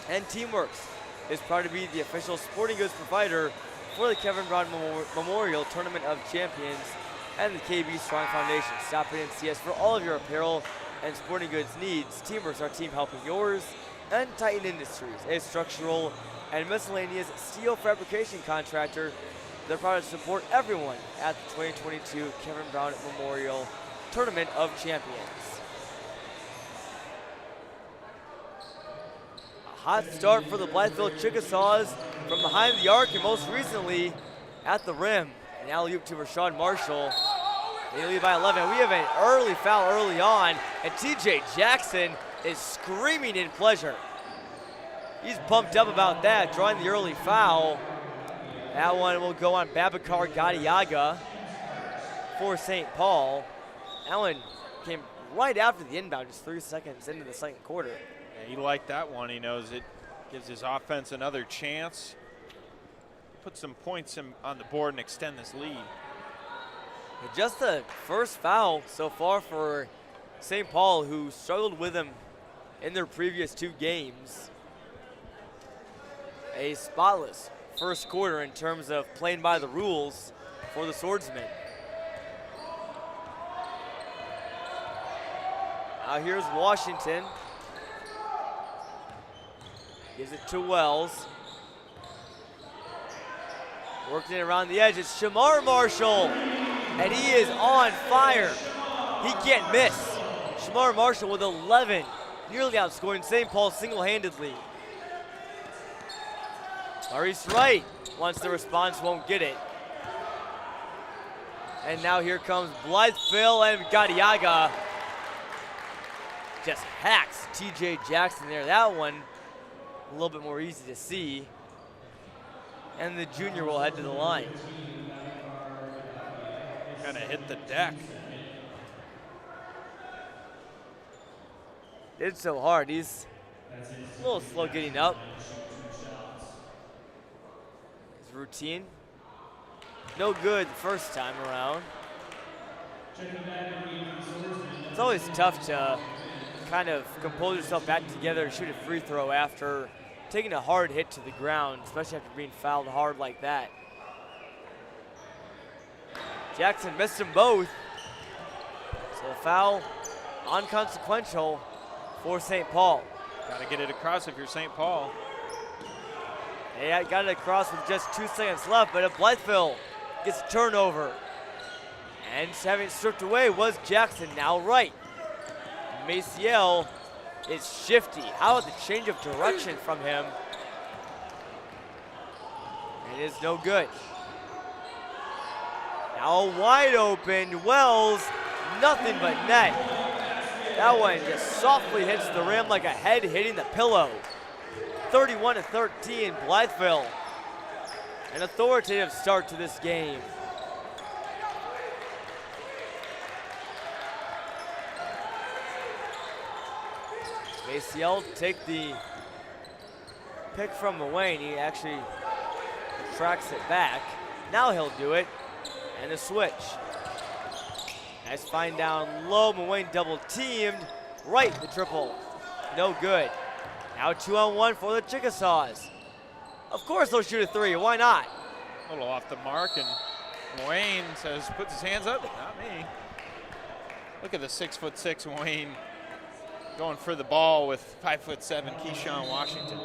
And Teamworks is proud to be the official sporting goods provider for the Kevin Brown Memorial Tournament of Champions and the KB Strong Foundation. Stop in and see us for all of your apparel and sporting goods needs. Teamworks, our team helping yours. And Titan Industries, a structural and miscellaneous steel fabrication contractor. They're proud to support everyone at the 2022 Kevin Brown Memorial Tournament of Champions. A hot start for the Blytheville Chickasaws from behind the arc and most recently at the rim. An alley-oop to Rashawn Marshall. They lead by 11. We have an early foul early on, and TJ Jackson is screaming in pleasure. He's pumped up about that, drawing the early foul. That one will go on Babacar Gadiaga for St. Paul. That one came right after the inbound, just 3 seconds into the second quarter. Yeah, he liked that one. He knows it gives his offense another chance. Put some points on the board and extend this lead. Just the first foul so far for St. Paul, who struggled with him in their previous 2 games. A spotless first quarter in terms of playing by the rules for the Swordsmen. Now here's Washington. Gives it to Wells. Working it around the edge, it's Shamar Marshall, and he is on fire. He can't miss. Shamar Marshall with 11, nearly outscoring St. Paul single-handedly. Maurice Wright wants the response, won't get it. And now here comes Blytheville and Gadiaga. just hacks TJ Jackson there. That one a little bit more easy to see. And the junior will head to the line. Kind of hit the deck. Did so hard. He's a little slow getting up. His routine, no good the first time around. It's always tough to kind of compose yourself back together and shoot a free throw after taking a hard hit to the ground, especially after being fouled hard like that. Jackson missed them both. So the foul, unconsequential for St. Paul. Got to get it across if you're St. Paul. They got it across with just 2 seconds left, but Blytheville gets a turnover. And having it stripped away was Jackson, now right. Maciel is shifty. How about the change of direction from him? It is no good. Now wide open, Wells, nothing but net. That one just softly hits the rim like a head hitting the pillow. 31-13, Blytheville. An authoritative start to this game. Maciel take the pick from Moline. He actually tracks it back. Now he'll do it. And a switch. Nice find down low. Moline double teamed. Right, the triple. No good. Now 2-on-1 for the Chickasaws. Of course they'll shoot a three. Why not? A little off the mark, and Wayne says, puts his hands up. Not me. Look at the 6'6" Wayne going for the ball with 5'7" Keyshawn Washington.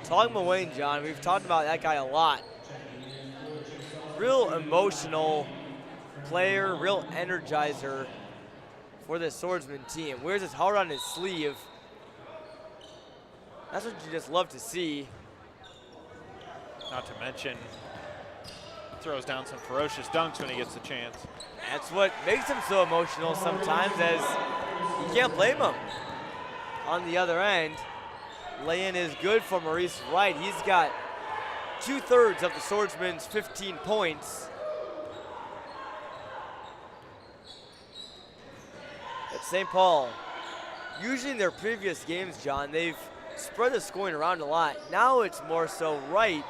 Talking about Wayne, John, we've talked about that guy a lot. Real emotional player, real energizer for the Swordsman team. Wears his heart on his sleeve. That's what you just love to see. Not to mention, throws down some ferocious dunks when he gets the chance. That's what makes him so emotional sometimes, as you can't blame him. On the other end, lay-in is good for Maurice Wright. He's got 2/3 of the Swordsman's 15 points. At St. Paul, usually in their previous games, John, they've spread the scoring around a lot. Now it's more so Wright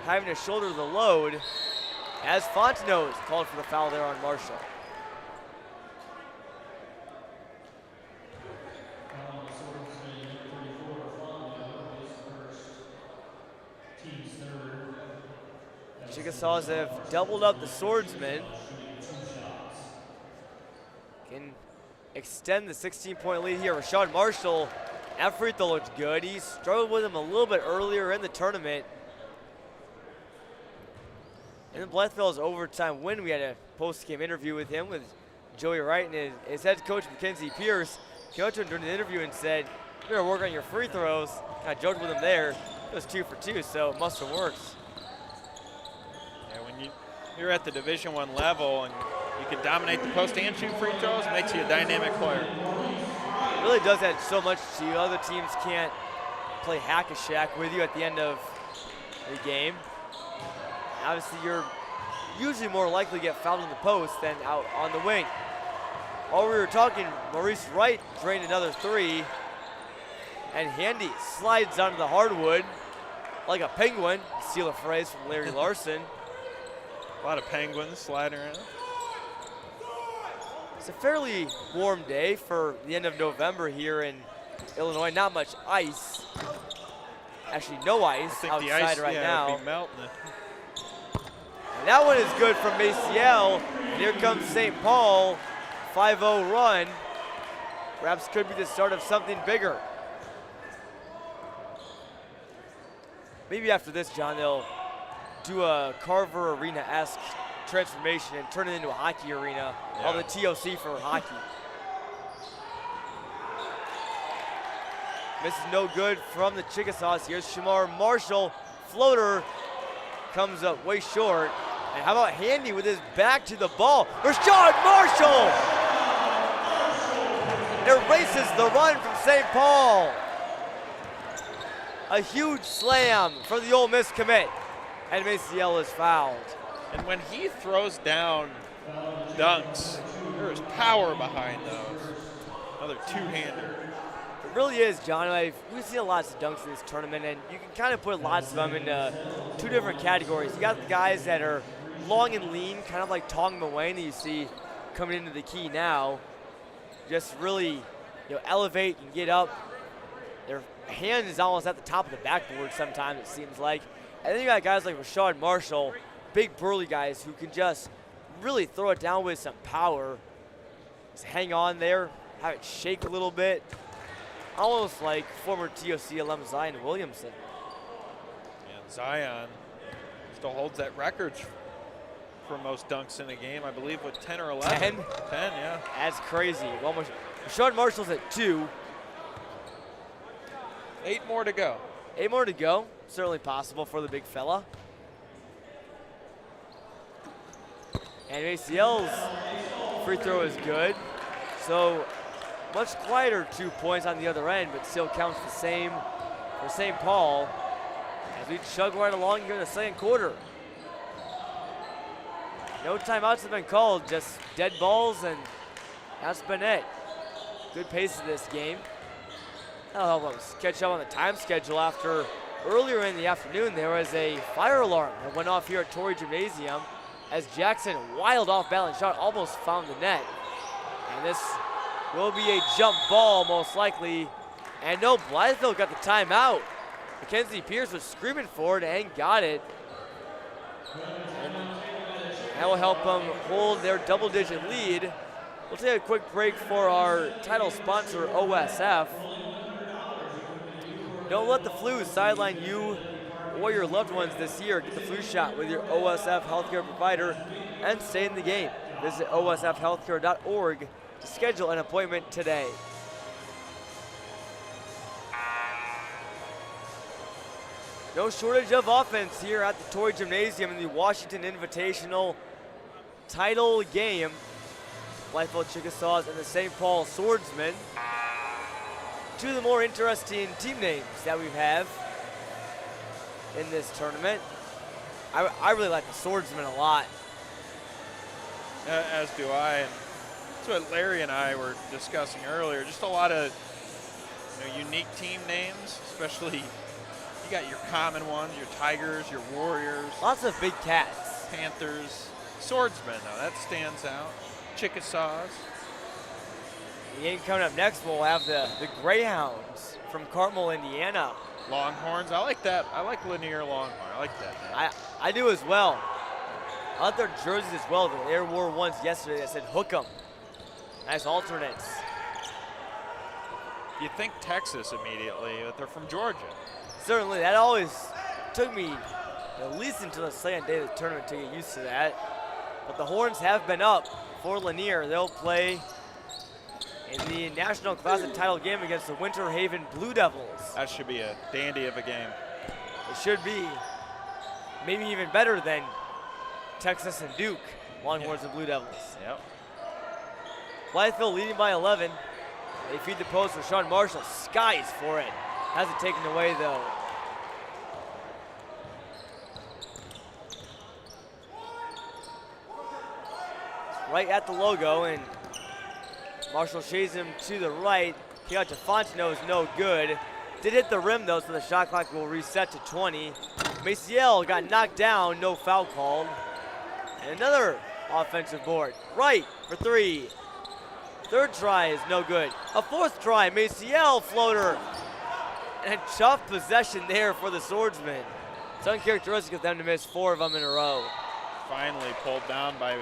having to shoulder the load, as Fontenot is called for the foul there on Marshall. Chickasaws have doubled up the Swordsmen. Can extend the 16-point lead here. Rashad Marshall, that free throw looks good. He struggled with him a little bit earlier in the tournament. In the Blytheville's overtime win, we had a post-game interview with him, with Joey Wright, and his head coach, Mackenzie Pierce, came up to him during the interview and said, "You better work on your free throws." I joked with him there. It was 2 for 2, so it must have worked. Yeah, when you're at the Division I level and you can dominate the post and shoot free throws, it makes you a dynamic player. It really does add so much to you. Other teams can't play hack-a-shack with you at the end of the game. Obviously, you're usually more likely to get fouled in the post than out on the wing. While we were talking, Maurice Wright drained another three, and Handy slides onto the hardwood like a penguin, to steal a phrase from Larry Larson. A lot of penguins sliding around. It's a fairly warm day for the end of November here in Illinois. Not much ice. Actually, no ice outside the ice, right yeah, now. would be melting. And that one is good from Maciel. And here comes St. Paul, 5-0 run. Perhaps could be the start of something bigger. Maybe after this, John, they'll do a Carver Arena-esque transformation and turn it into a hockey arena. Yeah. All the TOC for hockey. This is no good from the Chickasaws. Here's Shamar Marshall. Floater comes up way short. And how about Handy with his back to the ball? Rashad Marshall! They're erases the run from St. Paul. A huge slam for the Ole Miss commit, and Maciel is fouled. And when he throws down dunks, there is power behind those. Another two-hander. It really is, John. We've seen lots of dunks in this tournament, and you can kind of put lots of them into two different categories. You got the guys that are long and lean, kind of like Tong Muane that you see coming into the key now. Just really, elevate and get up. Their hand is almost at the top of the backboard sometimes, it seems like. And then you got guys like Rashad Marshall, big burly guys who can just really throw it down with some power. Just hang on there, have it shake a little bit. Almost like former TOC alum Zion Williamson. And Zion still holds that record for most dunks in a game, I believe, with 10 or 11. 10? 10, yeah. That's crazy. Rashad Marshall's at 2. 8 more to go. 8 more to go. Certainly possible for the big fella. And Maciel's free throw is good. So much quieter 2 points on the other end, but still counts the same for St. Paul as we chug right along here in the second quarter. No timeouts have been called, just dead balls, and that's been it. Good pace of this game. That'll help us catch up on the time schedule after earlier in the afternoon there was a fire alarm that went off here at Torrey Gymnasium as Jackson, wild off-balance shot, almost found the net. And this will be a jump ball most likely. And no, Blytheville got the timeout. Mackenzie Pierce was screaming for it and got it. And that will help them hold their double-digit lead. We'll take a quick break for our title sponsor, OSF. Don't let the flu sideline you or your loved ones this year. Get the flu shot with your OSF healthcare provider and stay in the game. Visit osfhealthcare.org to schedule an appointment today. No shortage of offense here at the Torrey Gymnasium in the Washington Invitational title game. Blytheville Chickasaws and the St. Paul Swordsmen. Two of the more interesting team names that we have in this tournament. I really like the Swordsmen a lot. As do I. And that's what Larry and I were discussing earlier. Just a lot of unique team names, especially you got your common ones, your Tigers, your Warriors. Lots of big cats. Panthers. Swordsmen, though, that stands out. Chickasaws. The game coming up next, we'll have the Greyhounds from Carmel, Indiana. Longhorns, I like that. I like Lanier Longhorn. I like that. I do as well. I like their jerseys as well. They wore ones yesterday that said "Hook 'em." Nice alternates. You think Texas immediately, but they're from Georgia. Certainly, that always took me at least until the second day of the tournament to get used to that. But the Horns have been up for Lanier. They'll play in the National Classic title game against the Winter Haven Blue Devils. That should be a dandy of a game. It should be. Maybe even better than Texas and Duke, Longhorns and Blue Devils. Yep. Blytheville leading by 11. They feed the post for Sean Marshall. Skies for it. Has it taken away though. It's right at the logo, and Marshall shades him to the right. Kick out to Fontenot is no good. Did hit the rim though, so the shot clock will reset to 20. Maciel got knocked down, no foul called. And another offensive board. Right for 3. Third try is no good. A fourth try, Maciel floater. And a tough possession there for the Swordsmen. It's uncharacteristic of them to miss 4 of them in a row. Finally pulled down by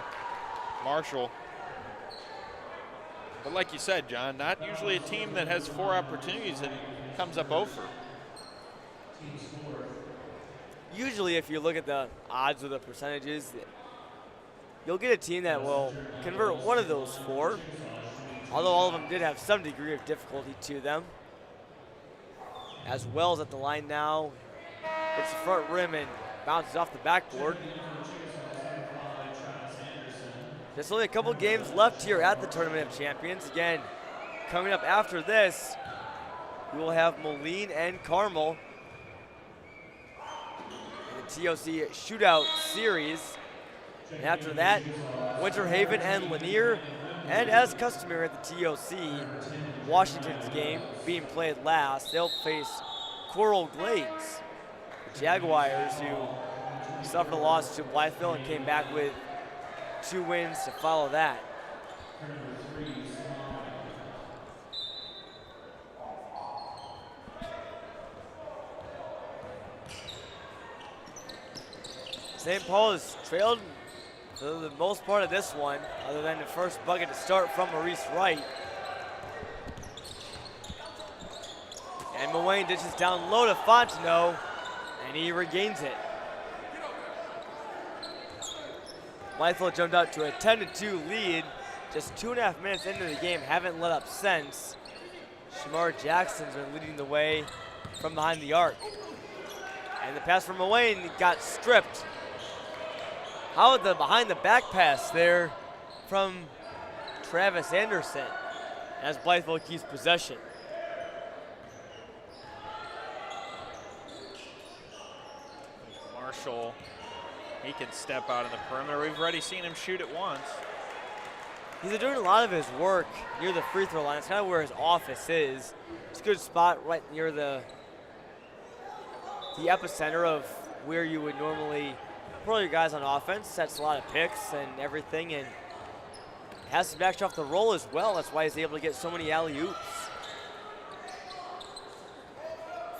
Marshall. But like you said, John, not usually a team that has 4 opportunities and comes up over. Usually if you look at the odds or the percentages, you'll get a team that will convert one of those 4. Although all of them did have some degree of difficulty to them. As Wells at the line now. It's the front rim and bounces off the backboard. There's only a couple games left here at the Tournament of Champions. Again, coming up after this, we will have Moline and Carmel in the TOC Shootout Series. And after that, Winter Haven and Lanier. And as customary at the TOC, Washington's game being played last, they'll face Coral Glades, the Jaguars, who suffered a loss to Blytheville and came back with 2 wins to follow that. St. Paul has trailed for the most part of this one, other than the first bucket to start from Maurice Wright. And Moline dishes down low to Fontenot, and he regains it. Blytheville jumped out to a 10-2 lead just 2.5 minutes into the game, haven't let up since. Shamar Jackson's been leading the way from behind the arc. And the pass from Moline got stripped. How about the behind the back pass there from Travis Anderson as Blytheville keeps possession. Marshall, he can step out of the perimeter. We've already seen him shoot it once. He's doing a lot of his work near the free throw line. It's kind of where his office is. It's a good spot right near the epicenter of where you would normally put all your guys on offense. Sets a lot of picks and everything, and has some action off the roll as well. That's why he's able to get so many alley-oops.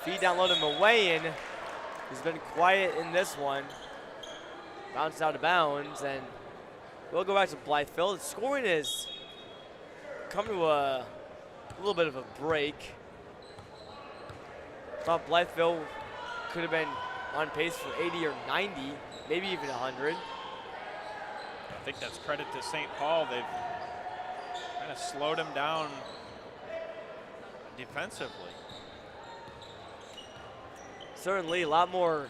Feed down low to Moline. He's been quiet in this one. Bounced out of bounds, and we'll go back to Blytheville. The scoring has come to a little bit of a break. Thought Blytheville could have been on pace for 80 or 90, maybe even 100. I think that's credit to St. Paul. They've kind of slowed him down defensively. Certainly a lot more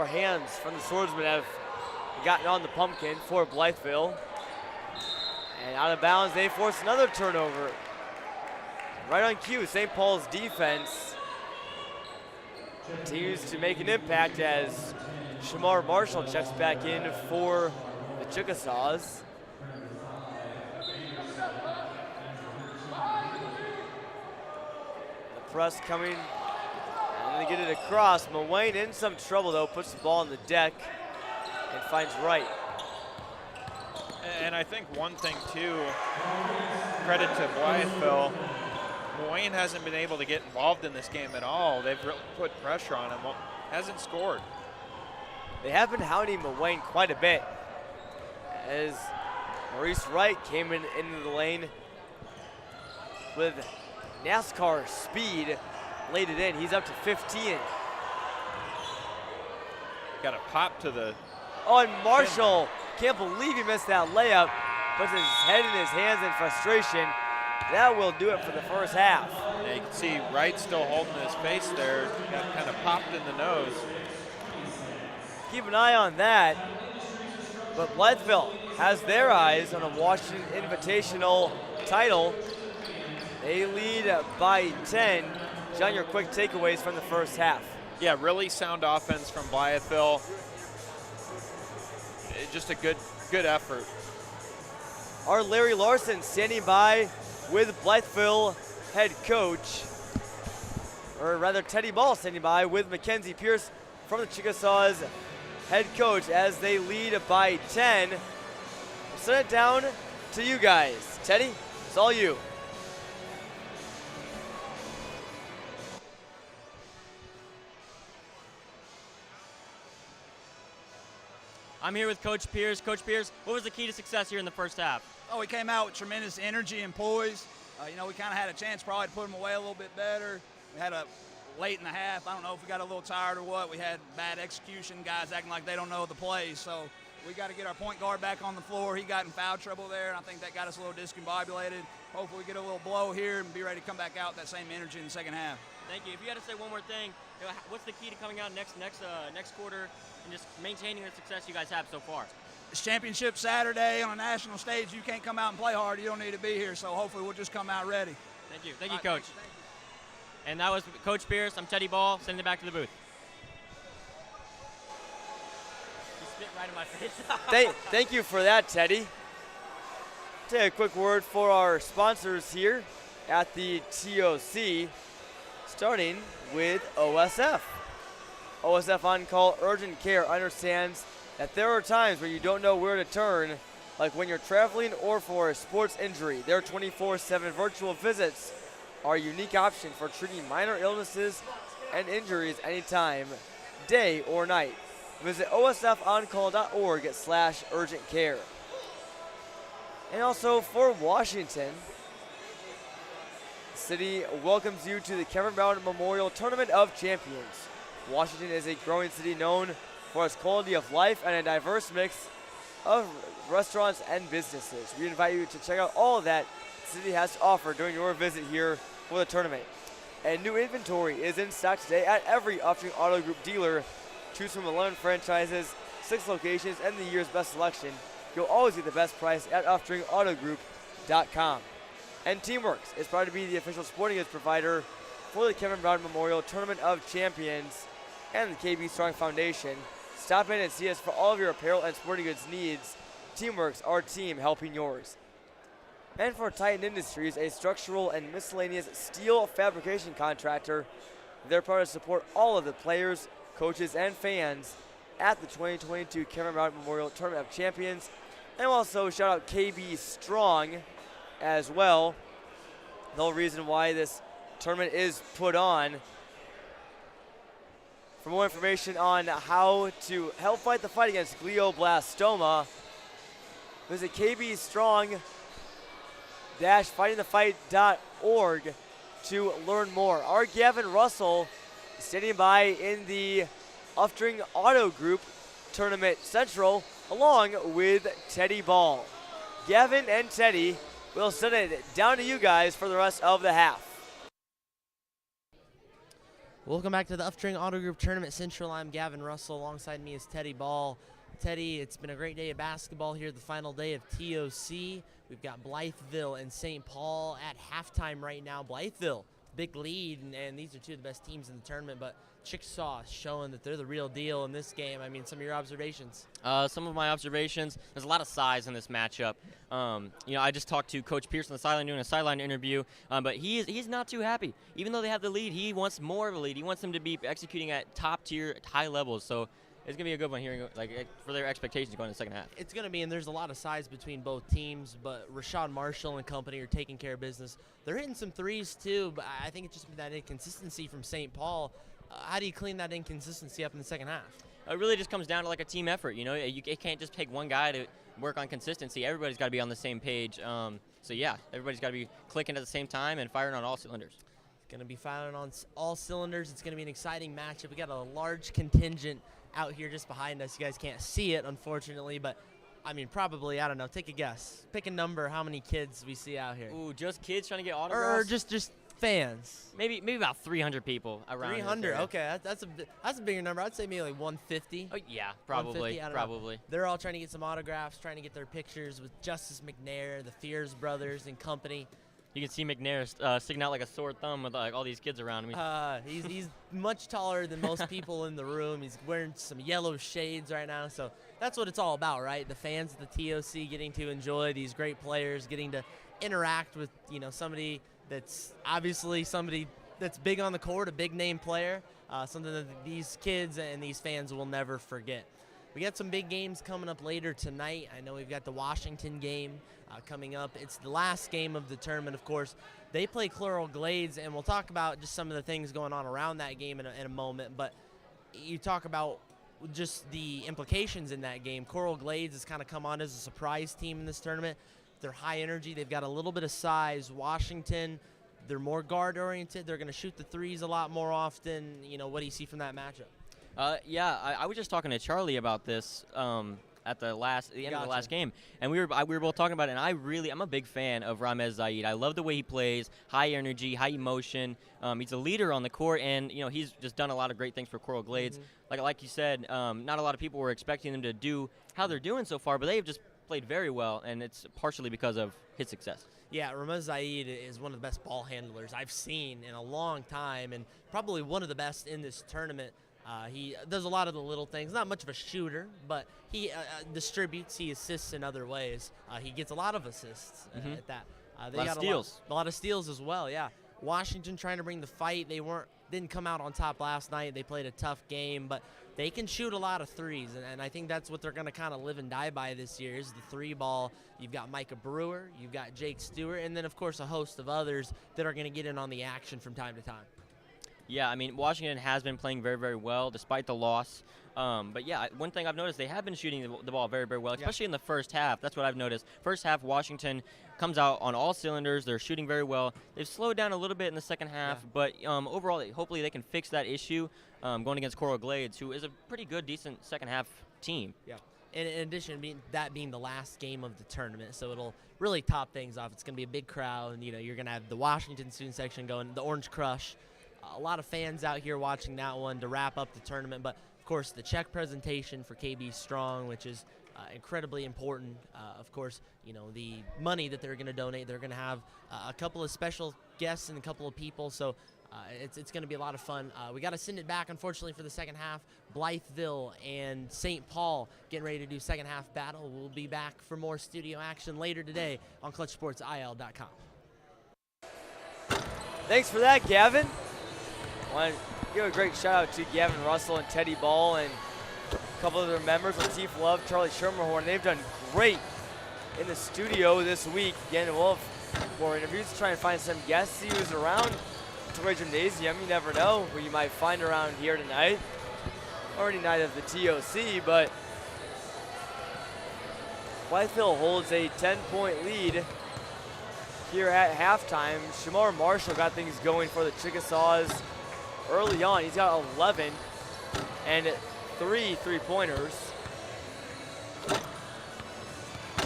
hands from the swordsman have gotten on the pumpkin for Blytheville. And out of bounds, they force another turnover. Right on cue, St. Paul's defense continues to make an impact as Shamar Marshall checks back in for the Chickasaws. The press coming, and they get it across. Moline in some trouble though, puts the ball on the deck and finds Wright. And I think one thing too, credit to Blytheville, Moline hasn't been able to get involved in this game at all. They've really put pressure on him, hasn't scored. They have been hounding Moline quite a bit as Maurice Wright came into the lane with NASCAR speed, laid it in. He's up to 15. Got a pop to the... Oh, and Marshall, can't believe he missed that layup. Puts his head in his hands in frustration. That will do it for the first half. Yeah, you can see Wright still holding his face there. Got kind of popped in the nose. Keep an eye on that. But Blytheville has their eyes on a Washington Invitational title. They lead by 10. John, your quick takeaways from the first half. Yeah, really sound offense from Blytheville. Just a good effort. Our Larry Larson standing by with Blytheville head coach, or rather Teddy Ball standing by with Mackenzie Pierce from the Chickasaws head coach as they lead by 10. We'll send it down to you guys. Teddy, it's all you. I'm here with Coach Pierce. Coach Pierce, what was the key to success here in the first half? Oh, we came out with tremendous energy and poise. We kind of had a chance probably to put them away a little bit better. We had a late in the half. I don't know if we got a little tired or what. We had bad execution, guys acting like they don't know the plays. So we got to get our point guard back on the floor. He got in foul trouble there, and I think that got us a little discombobulated. Hopefully we get a little blow here and be ready to come back out with that same energy in the second half. Thank you. If you had to say one more thing, what's the key to coming out next quarter and just maintaining the success you guys have so far? It's championship Saturday on a national stage. You can't come out and play hard. You don't need to be here. So hopefully we'll just come out ready. Thank you. Thank you, Coach. And that was Coach Pierce. I'm Teddy Ball. Sending it back to the booth. He spit right in my face. Thank you for that, Teddy. Take a quick word for our sponsors here at the TOC, starting with OSF. OSF On Call Urgent Care understands that there are times where you don't know where to turn, like when you're traveling or for a sports injury. Their 24/7 virtual visits are a unique option for treating minor illnesses and injuries anytime, day or night. Visit osfoncall.org/urgent care. And also for Washington, the city welcomes you to the Kevin Brown Memorial Tournament of Champions. Washington is a growing city known for its quality of life and a diverse mix of restaurants and businesses. We invite you to check out all that the city has to offer during your visit here for the tournament. And new inventory is in stock today at every Upstream Auto Group dealer. Choose from 11 franchises, 6 locations, and the year's best selection. You'll always get the best price at upstreamautogroup.com. And Teamworks is proud to be the official sporting goods provider for the Kevin Brown Memorial Tournament of Champions and the KB Strong Foundation. Stop in and see us for all of your apparel and sporting goods needs. Teamworks, our team helping yours. And for Titan Industries, a structural and miscellaneous steel fabrication contractor, they're proud to support all of the players, coaches, and fans at the 2022 Kevin Brown Memorial Tournament of Champions. And also shout out KB Strong as well. The whole reason why this tournament is put on. For more information on how to help fight the fight against glioblastoma, visit kbstrong-fightingthefight.org to learn more. Our Gavin Russell is standing by in the Upstream Auto Group Tournament Central along with Teddy Ball. Gavin and Teddy will send it down to you guys for the rest of the half. Welcome back to the Upstream Auto Group Tournament Central. I'm Gavin Russell. Alongside me is Teddy Ball. Teddy, it's been a great day of basketball here, the final day of TOC. We've got Blytheville and St. Paul at halftime right now. Blytheville, big lead, and these are two of the best teams in the tournament, but Chickasaw showing that they're the real deal in this game. I mean, some of your observations? Some of my observations, there's a lot of size in this matchup. I just talked to Coach Pierce on the sideline doing a sideline interview, but he's not too happy. Even though they have the lead, he wants more of a lead. He wants them to be executing at top-tier, high levels. So it's going to be a good one here, for their expectations going in the second half. It's going to be, and there's a lot of size between both teams, but Rashad Marshall and company are taking care of business. They're hitting some threes, too, but I think it's just that inconsistency from St. Paul. How do you clean that inconsistency up in the second half? It really just comes down to a team effort. You can't just take one guy to work on consistency. Everybody's got to be on the same page. Everybody's got to be clicking at the same time and firing on all cylinders. It's going to be firing on all cylinders. It's going to be an exciting matchup. We got a large contingent out here just behind us. You guys can't see it, unfortunately, but probably, I don't know, take a guess. Pick a number, how many kids we see out here. Ooh, just kids trying to get autographs? Or just fans. Maybe about 300 people around. 300, okay, that's a bigger number. I'd say maybe like 150. Oh yeah, probably. Probably. They're all trying to get some autographs, trying to get their pictures with Justice McNair, the Fears brothers, and company. You can see McNair sticking out like a sore thumb with all these kids around him. He's much taller than most people in the room. He's wearing some yellow shades right now, so that's what it's all about, right? The fans of the TOC getting to enjoy these great players, getting to interact with somebody that's obviously somebody that's big on the court, a big name player, something that these kids and these fans will never forget. We got some big games coming up later tonight. I know we've got the Washington game coming up. It's the last game of the tournament, of course. They play Coral Glades, and we'll talk about just some of the things going on around that game in a moment. But you talk about just the implications in that game. Coral Glades has kind of come on as a surprise team in this tournament. They're high energy. They've got a little bit of size. Washington, they're more guard-oriented. They're going to shoot the threes a lot more often. What do you see from that matchup? I was just talking to Charlie about this. at the end of the last game, and we were both talking about it. And I'm a big fan of Ramez Zaid. I love the way he plays, high energy, high emotion. He's a leader on the court, and he's just done a lot of great things for Coral Glades. Like you said, not a lot of people were expecting them to do how they're doing so far, but they've just played very well, and it's partially because of his success. Yeah, Ramez Zaid is one of the best ball handlers I've seen in a long time, and probably one of the best in this tournament. He does a lot of the little things. Not much of a shooter, but he distributes. He assists in other ways. He gets a lot of assists at that. They got steals. A lot of steals as well. Yeah. Washington trying to bring the fight. They didn't come out on top last night. They played a tough game, but they can shoot a lot of threes, and I think that's what they're going to kind of live and die by this year is the three ball. You've got Micah Brewer, you've got Jake Stewart, and then of course a host of others that are going to get in on the action from time to time. Yeah, I mean, Washington has been playing very, very well despite the loss. But, yeah, one thing I've noticed, they have been shooting the ball very, very well, especially in the first half. That's what I've noticed. First half, Washington comes out on all cylinders. They're shooting very well. They've slowed down a little bit in the second half, but overall, hopefully they can fix that issue going against Coral Glades, who is a pretty good, decent second half team. Yeah. In addition, that being the last game of the tournament, so it'll really top things off. It's going to be a big crowd, and you're going to have the Washington student section going, the Orange Crush. A lot of fans out here watching that one to wrap up the tournament, but of course the check presentation for KB Strong, which is incredibly important. Of course, the money that they're going to donate, they're going to have a couple of special guests and a couple of people, so it's going to be a lot of fun. We got to send it back, unfortunately, for the second half. Blytheville and St. Paul getting ready to do second half battle. We'll be back for more studio action later today on ClutchSportsIL.com. Thanks for that, Gavin. I want to give a great shout out to Gavin Russell and Teddy Ball and a couple of their members, Lateef Love, Charlie Shermerhorn. They've done great in the studio this week. Again, we'll have more interviews to try and find some guests. See who's around Torrey Gymnasium. You never know who you might find around here tonight or any night of the TOC, but Blytheville holds a 10-point lead here at halftime. Shamar Marshall got things going for the Chickasaws early on. He's got 11 and 3 three-pointers.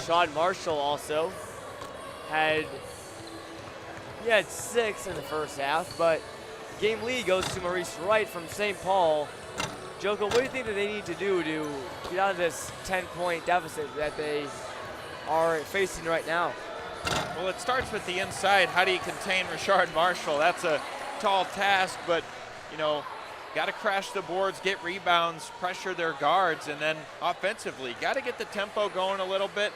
Sean Marshall also had 6 in the first half, but game lead goes to Maurice Wright from St. Paul. Joko, what do you think that they need to do to get out of this 10-point deficit that they are facing right now? Well, it starts with the inside. How do you contain Rashard Marshall? That's a tall task, but got to crash the boards, get rebounds, pressure their guards, and then offensively, got to get the tempo going a little bit.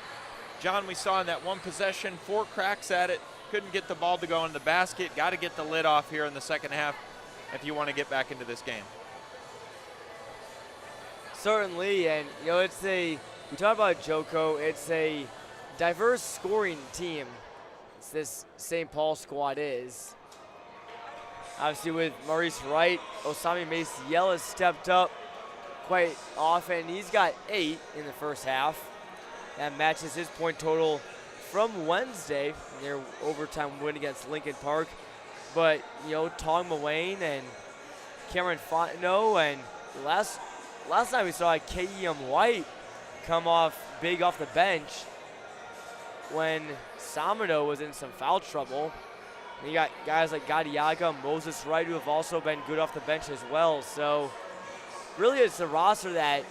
John, we saw in that one possession, 4 cracks at it, couldn't get the ball to go in the basket. Got to get the lid off here in the second half if you want to get back into this game. Certainly, and we talk about Joko, it's a diverse scoring team. This St. Paul squad is. Obviously with Maurice Wright, Osami Maciel has stepped up quite often. He's got 8 in the first half. That matches his point total from Wednesday, their overtime win against Lincoln Park. But, Tong Mullane and Cameron Fontenot, and last night we saw K.E.M. White come off big off the bench when Samano was in some foul trouble. And you got guys like Gadiaga, Moses Wright, who have also been good off the bench as well. So really it's a roster that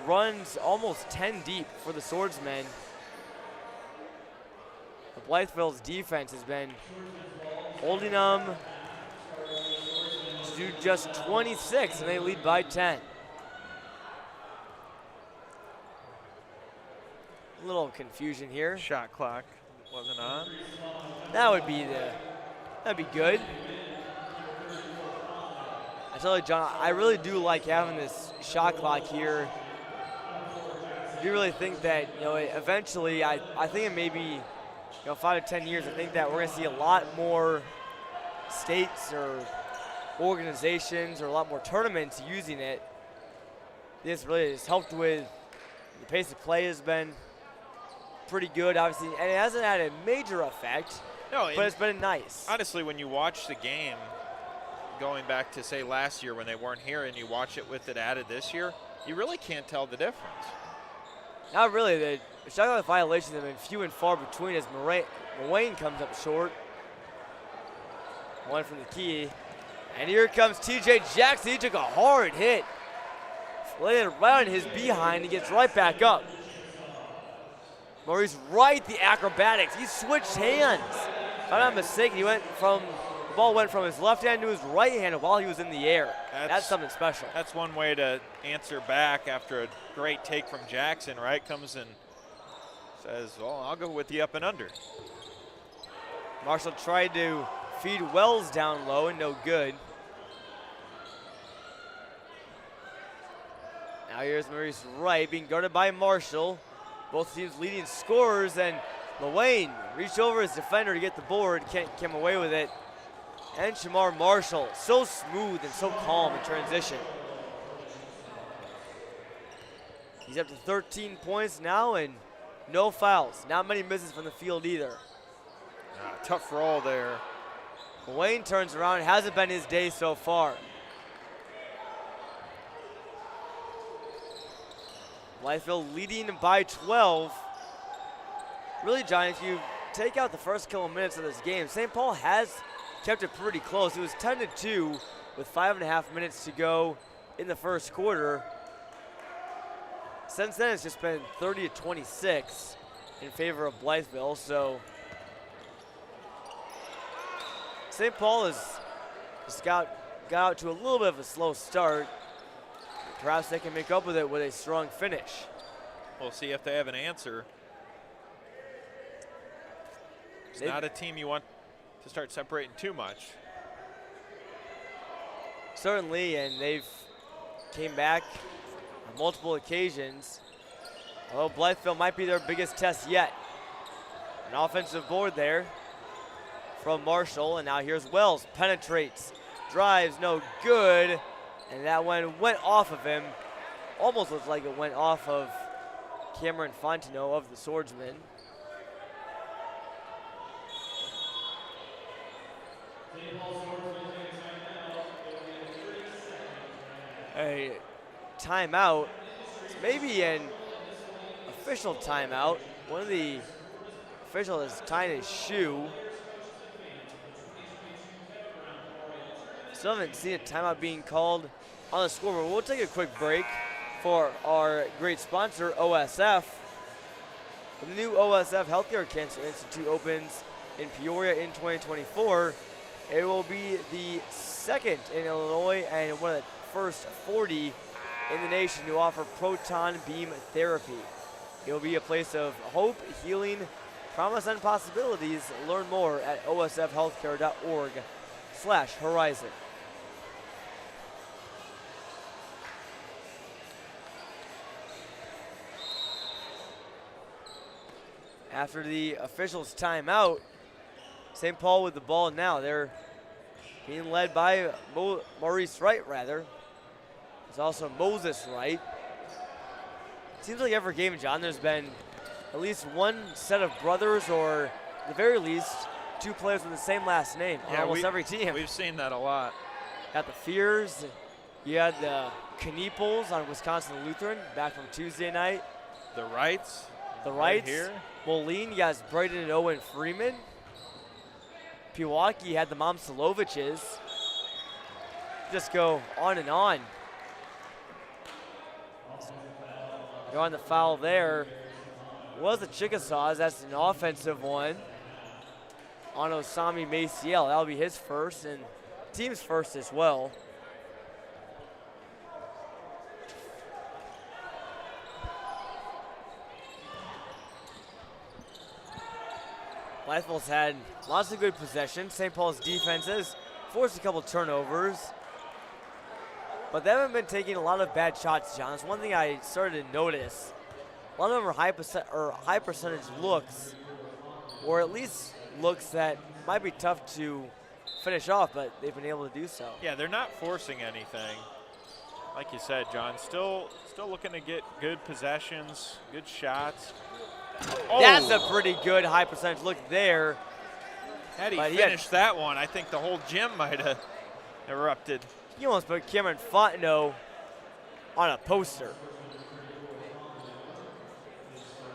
runs almost 10 deep for the Swordsmen. But Blytheville's defense has been holding them to just 26, and they lead by 10. A little confusion here. Shot clock wasn't on. That'd be good. I tell you, John, I really do like having this shot clock here. I do really think that, eventually, I think in maybe, 5 to 10 years, I think that we're going to see a lot more states or organizations or a lot more tournaments using it. This really has helped with the pace of play has been pretty good, obviously, and it hasn't had a major effect, but it's been nice. Honestly, when you watch the game, going back to, say, last year when they weren't here and you watch it with it added this year, you really can't tell the difference. Not really. The shot clock violations have been few and far between as Moline comes up short. One from the key. And here comes TJ Jackson. He took a hard hit. Landed right on his behind. He gets right back up. Maurice right the acrobatics. He switched hands. If I'm not mistaken, the ball went from his left hand to his right hand while he was in the air. That's something special. That's one way to answer back after a great take from Jackson, right? Comes and says, well, I'll go with the up and under. Marshall tried to feed Wells down low and no good. Now here's Maurice Wright being guarded by Marshall. Both teams leading scorers, and Moline reached over his defender to get the board, came away with it. And Shamar Marshall, so smooth and so calm in transition. He's up to 13 points now and no fouls. Not many misses from the field either. Tough roll there. Moline turns around. It hasn't been his day so far. Blytheville leading by 12. Really, John, if you take out the first couple minutes of this game, St. Paul has kept it pretty close. It was 10-2 with 5.5 minutes to go in the first quarter. Since then, it's just been 30-26 in favor of Blytheville. So St. Paul has just got out to a little bit of a slow start. Perhaps they can make up with it with a strong finish. We'll see if they have an answer. It's not a team you want to start separating too much. Certainly, and they've came back on multiple occasions. Although Blytheville might be their biggest test yet. An offensive board there from Marshall, and now here's Wells. Penetrates, drives, no good. And that one went off of him. Almost looks like it went off of Cameron Fontenot of the Swordsman. A timeout. It's maybe an official timeout. One of the officials is tying his shoe. Still haven't seen a timeout being called on the scoreboard. We'll take a quick break for our great sponsor, OSF. The new OSF Healthcare Cancer Institute opens in Peoria in 2024. It will be the second in Illinois and one of the first 40 in the nation to offer proton beam therapy. It will be a place of hope, healing, promise, and possibilities. Learn more at osfhealthcare.org/horizon. After the officials' timeout, St. Paul with the ball now. They're being led by Maurice Wright, rather. There's also Moses Wright. Seems like every game, John, there's been at least one set of brothers, or at the very least, two players with the same last name on almost every team. We've seen that a lot. Got the Fears. You had the Kneeples on Wisconsin Lutheran back from Tuesday night. The Wrights. The Wrights. Right here. Moline, you guys, Brayden and Owen Freeman. Pewaukee had the Momsoloviches. Just go on and on. Go on the foul there. Was the Chickasaws. That's an offensive one on Osami Maciel. That'll be his first and team's first as well. Blytheville's had lots of good possession. St. Paul's defenses forced a couple turnovers, but they haven't been taking a lot of bad shots, John. It's one thing I started to notice. A lot of them are high percentage looks, or at least looks that might be tough to finish off, but they've been able to do so. Yeah, they're not forcing anything. Like you said, John, still looking to get good possessions, good shots. Oh. That's a pretty good high percentage look there. Had he finished that one, I think the whole gym might have erupted. He almost put Cameron Fontenot on a poster.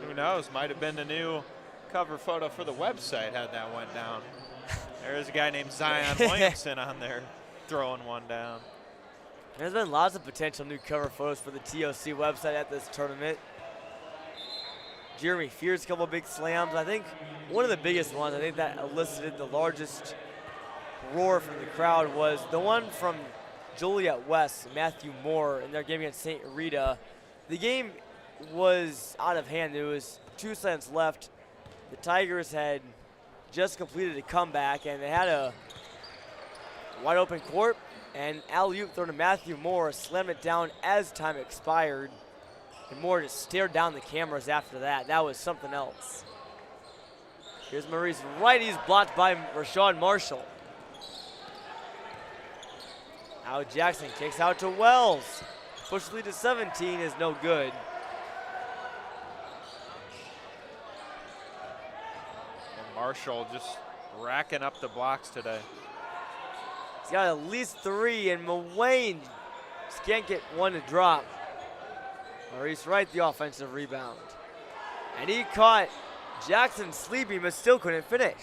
Who knows? Might have been the new cover photo for the website had that went down. There's a guy named Zion Williamson on there throwing one down. There's been lots of potential new cover photos for the TOC website at this tournament. Jeremy Fears, a couple of big slams. I think one of the biggest ones, I think that elicited the largest roar from the crowd, was the one from Joliet West, Matthew Moore, in their game against St. Rita. The game was out of hand. There was 2 seconds left. The Tigers had just completed a comeback, and they had a wide open court, and alley-oop thrown to Matthew Moore, slammed it down as time expired. And Moore just stared down the cameras after that. That was something else. Here's Maurice Wright. He's blocked by Rashawn Marshall. Now Jackson kicks out to Wells. Push lead to 17 is no good. And Marshall just racking up the blocks today. He's got at least 3, and Moline just can't get one to drop. Maurice Wright, the offensive rebound. And he caught Jackson sleeping, but still couldn't finish.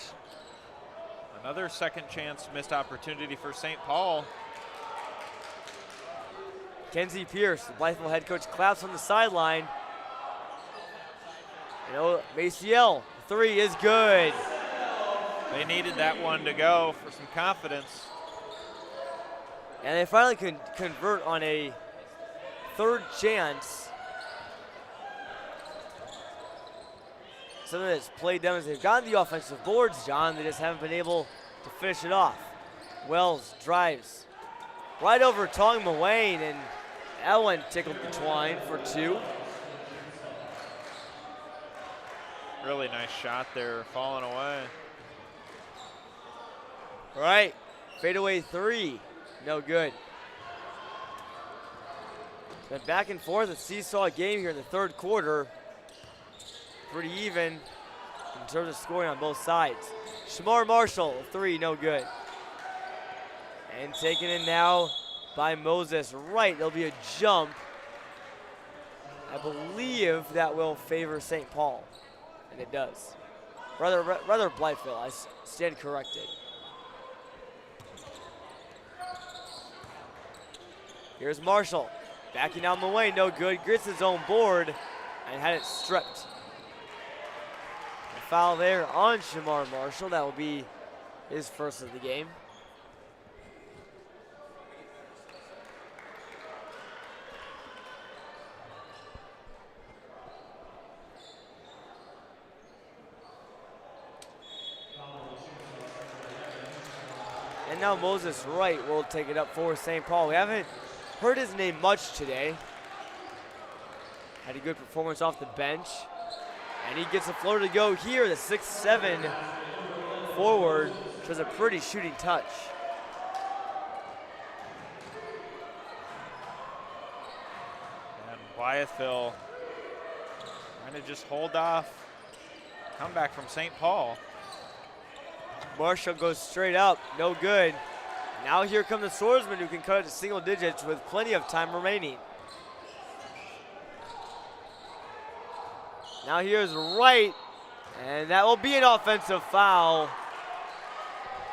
Another second chance missed opportunity for St. Paul. Kenzie Pierce, the Blytheville head coach, claps on the sideline. You know, Maciel, 3 is good. They needed that one to go for some confidence. And they finally can convert on a 3rd chance. Something that's played them as they've gotten the offensive boards, John. They just haven't been able to finish it off. Wells drives right over Tong Moline, and that one tickled the twine for 2. Really nice shot there, falling away. All right, fadeaway 3, no good. Been back and forth, a seesaw game here in the 3rd quarter. Pretty even in terms of scoring on both sides. Shamar Marshall, 3, no good. And taken in now by Moses Wright. There'll be a jump. I believe that will favor St. Paul, and it does. Rather Blytheville, I stand corrected. Here's Marshall, backing down Moline, no good. Gets his own board and had it stripped. A foul there on Shamar Marshall. That will be his first of the game. And now Moses Wright will take it up for St. Paul. We haven't heard his name much today. Had a good performance off the bench. And he gets a floater to go here, the 6'7" forward, which was a pretty shooting touch. And Blytheville trying to just hold off comeback from St. Paul. Marshall goes straight up, no good. Now here come the Swordsmen, who can cut it to single digits with plenty of time remaining. Now here's Wright, and that will be an offensive foul.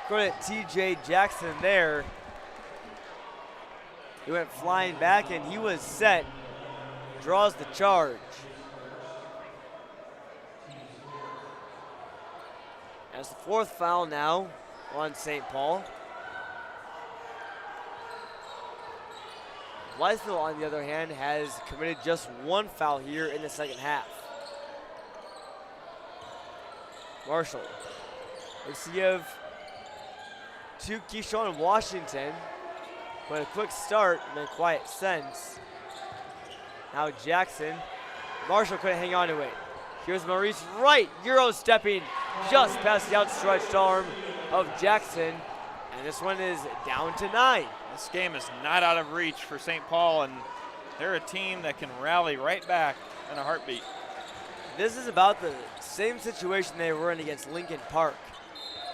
Credit TJ Jackson there. He went flying back, and he was set. Draws the charge. That's the 4th foul now on St. Paul. Blytheville, on the other hand, has committed just 1 foul here in the 2nd half. Marshall looks to give to Keyshawn Washington, but a quick start and a quiet sense. Now Jackson. Marshall couldn't hang on to it. Here's Maurice Wright, Euro stepping just past the outstretched arm of Jackson. And this one is down to 9. This game is not out of reach for St. Paul, and they're a team that can rally right back in a heartbeat. This is about the same situation they were in against Lincoln Park.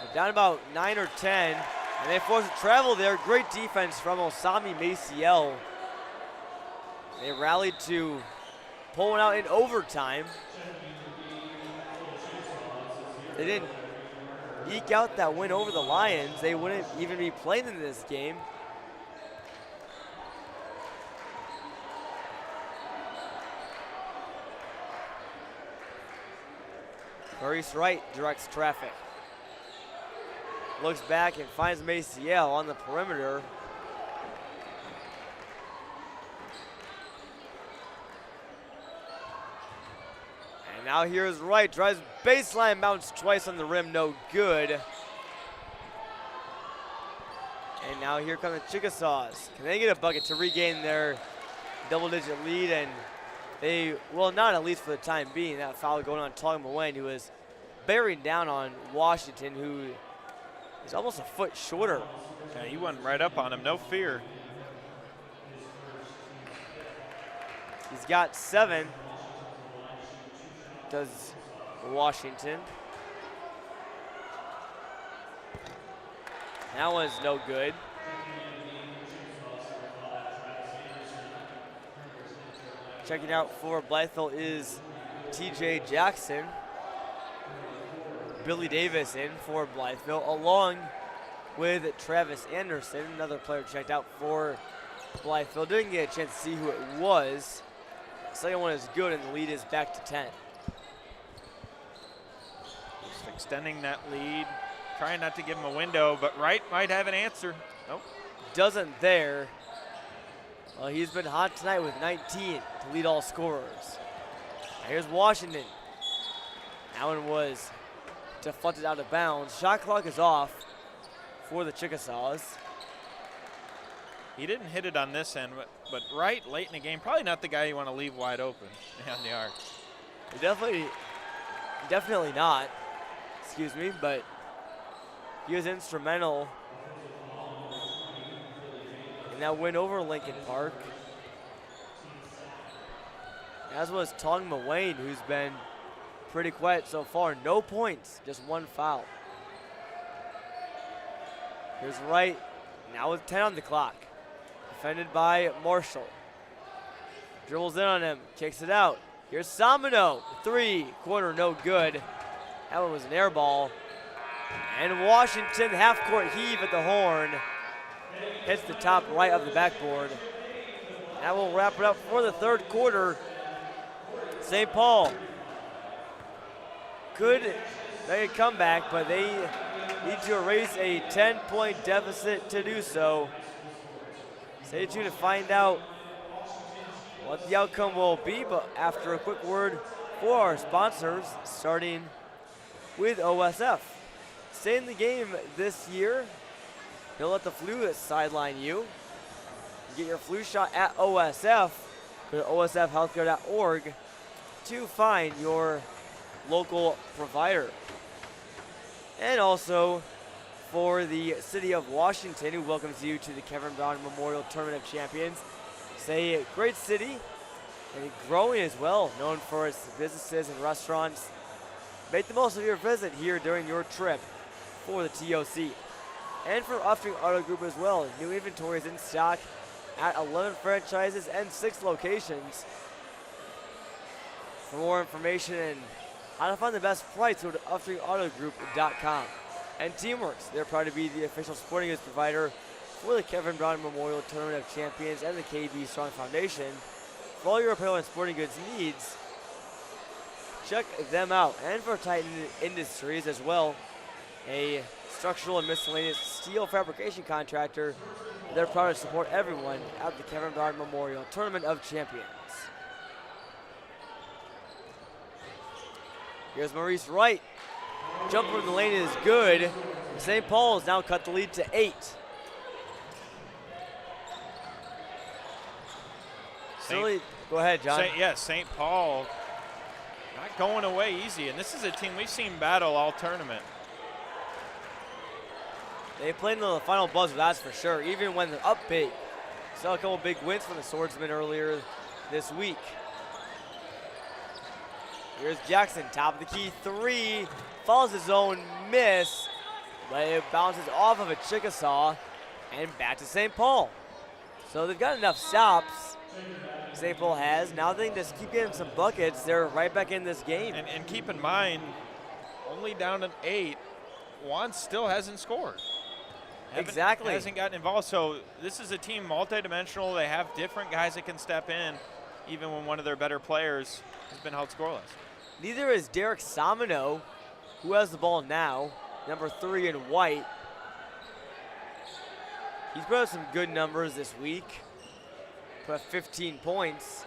They're down about 9 or 10, and they forced a travel there. Great defense from Osami Maciel. They rallied to pull one out in overtime. they didn't eke out that win over the Lions, they wouldn't even be playing in this game. Maurice Wright directs traffic. Looks back and finds Maciel on the perimeter. And now here's Wright, drives baseline, bounce twice on the rim, no good. And now here come the Chickasaws. Can they get a bucket to regain their double-digit lead? And they will not, at least for the time being. That foul going on Tong Moline, who is bearing down on Washington, who is almost a foot shorter. Yeah, he went right up on him, no fear. He's got 7, does Washington. That one's no good. Checking out for Blytheville is TJ Jackson. Billy Davis in for Blytheville, along with Travis Anderson, another player checked out for Blytheville. Didn't get a chance to see who it was. Second one is good, and the lead is back to 10. Just extending that lead, trying not to give him a window, but Wright might have an answer. Nope. Doesn't there. Well, he's been hot tonight with 19 to lead all scorers. Now here's Washington. That one was deflected out of bounds. Shot clock is off for the Chickasaws. He didn't hit it on this end, but Wright late in the game, probably not the guy you want to leave wide open on the arc. Definitely not. Excuse me, but he was instrumental in that win over Lincoln Park. As was Tong Moline, who's been pretty quiet so far. No points, just 1 foul. Here's Wright, now with 10 on the clock. Defended by Marshall. Dribbles in on him, kicks it out. Here's Samino, 3, corner, no good. That one was an air ball. And Washington, half-court heave at the horn. Hits the top right of the backboard. That will wrap it up for the third quarter. St. Paul could make a comeback, but they need to erase a 10-point deficit to do so. Stay tuned to find out what the outcome will be, but after a quick word for our sponsors, starting with OSF. Stay in the game this year. Don't let the flu sideline you. Get your flu shot at OSF. Go to osfhealthcare.org to find your local provider. And also for the City of Washington, who welcomes you to the Kevin Brown Memorial Tournament of Champions. It's a great city and growing as well, known for its businesses and restaurants. Make the most of your visit here during your trip for the TOC. And for Upstream Auto Group as well, new inventory is in stock at 11 franchises and 6 locations. For more information and how to find the best price, go to upstreamautogroup.com. And Teamworks, they're proud to be the official sporting goods provider for the Kevin Brown Memorial Tournament of Champions and the KB Strong Foundation. For all your apparel and sporting goods needs, check them out. And for Titan Industries as well, a structural and miscellaneous steel fabrication contractor, they're proud to support everyone at the Kevin Brown Memorial Tournament of Champions. Here's Maurice Wright. Jumper from the lane is good. St. Paul has now cut the lead to 8. Go ahead, John. St. Paul not going away easy, and this is a team we've seen battle all tournament. They played in the final buzzer, that's for sure, even when they're up big. Saw a couple big wins from the Swordsmen earlier this week. Here's Jackson, top of the key 3, follows his own miss, but it bounces off of a Chickasaw and back to St. Paul. So they've got enough stops, St. Paul has. Now they can just keep getting some buckets. They're right back in this game. And keep in mind, only down an 8. Juan still hasn't scored. Exactly. Hasn't gotten involved. So this is a team multidimensional. They have different guys that can step in, even when one of their better players has been held scoreless. Neither is Derek Samino, who has the ball now, number 3 in white. He's put up some good numbers this week. Put up 15 points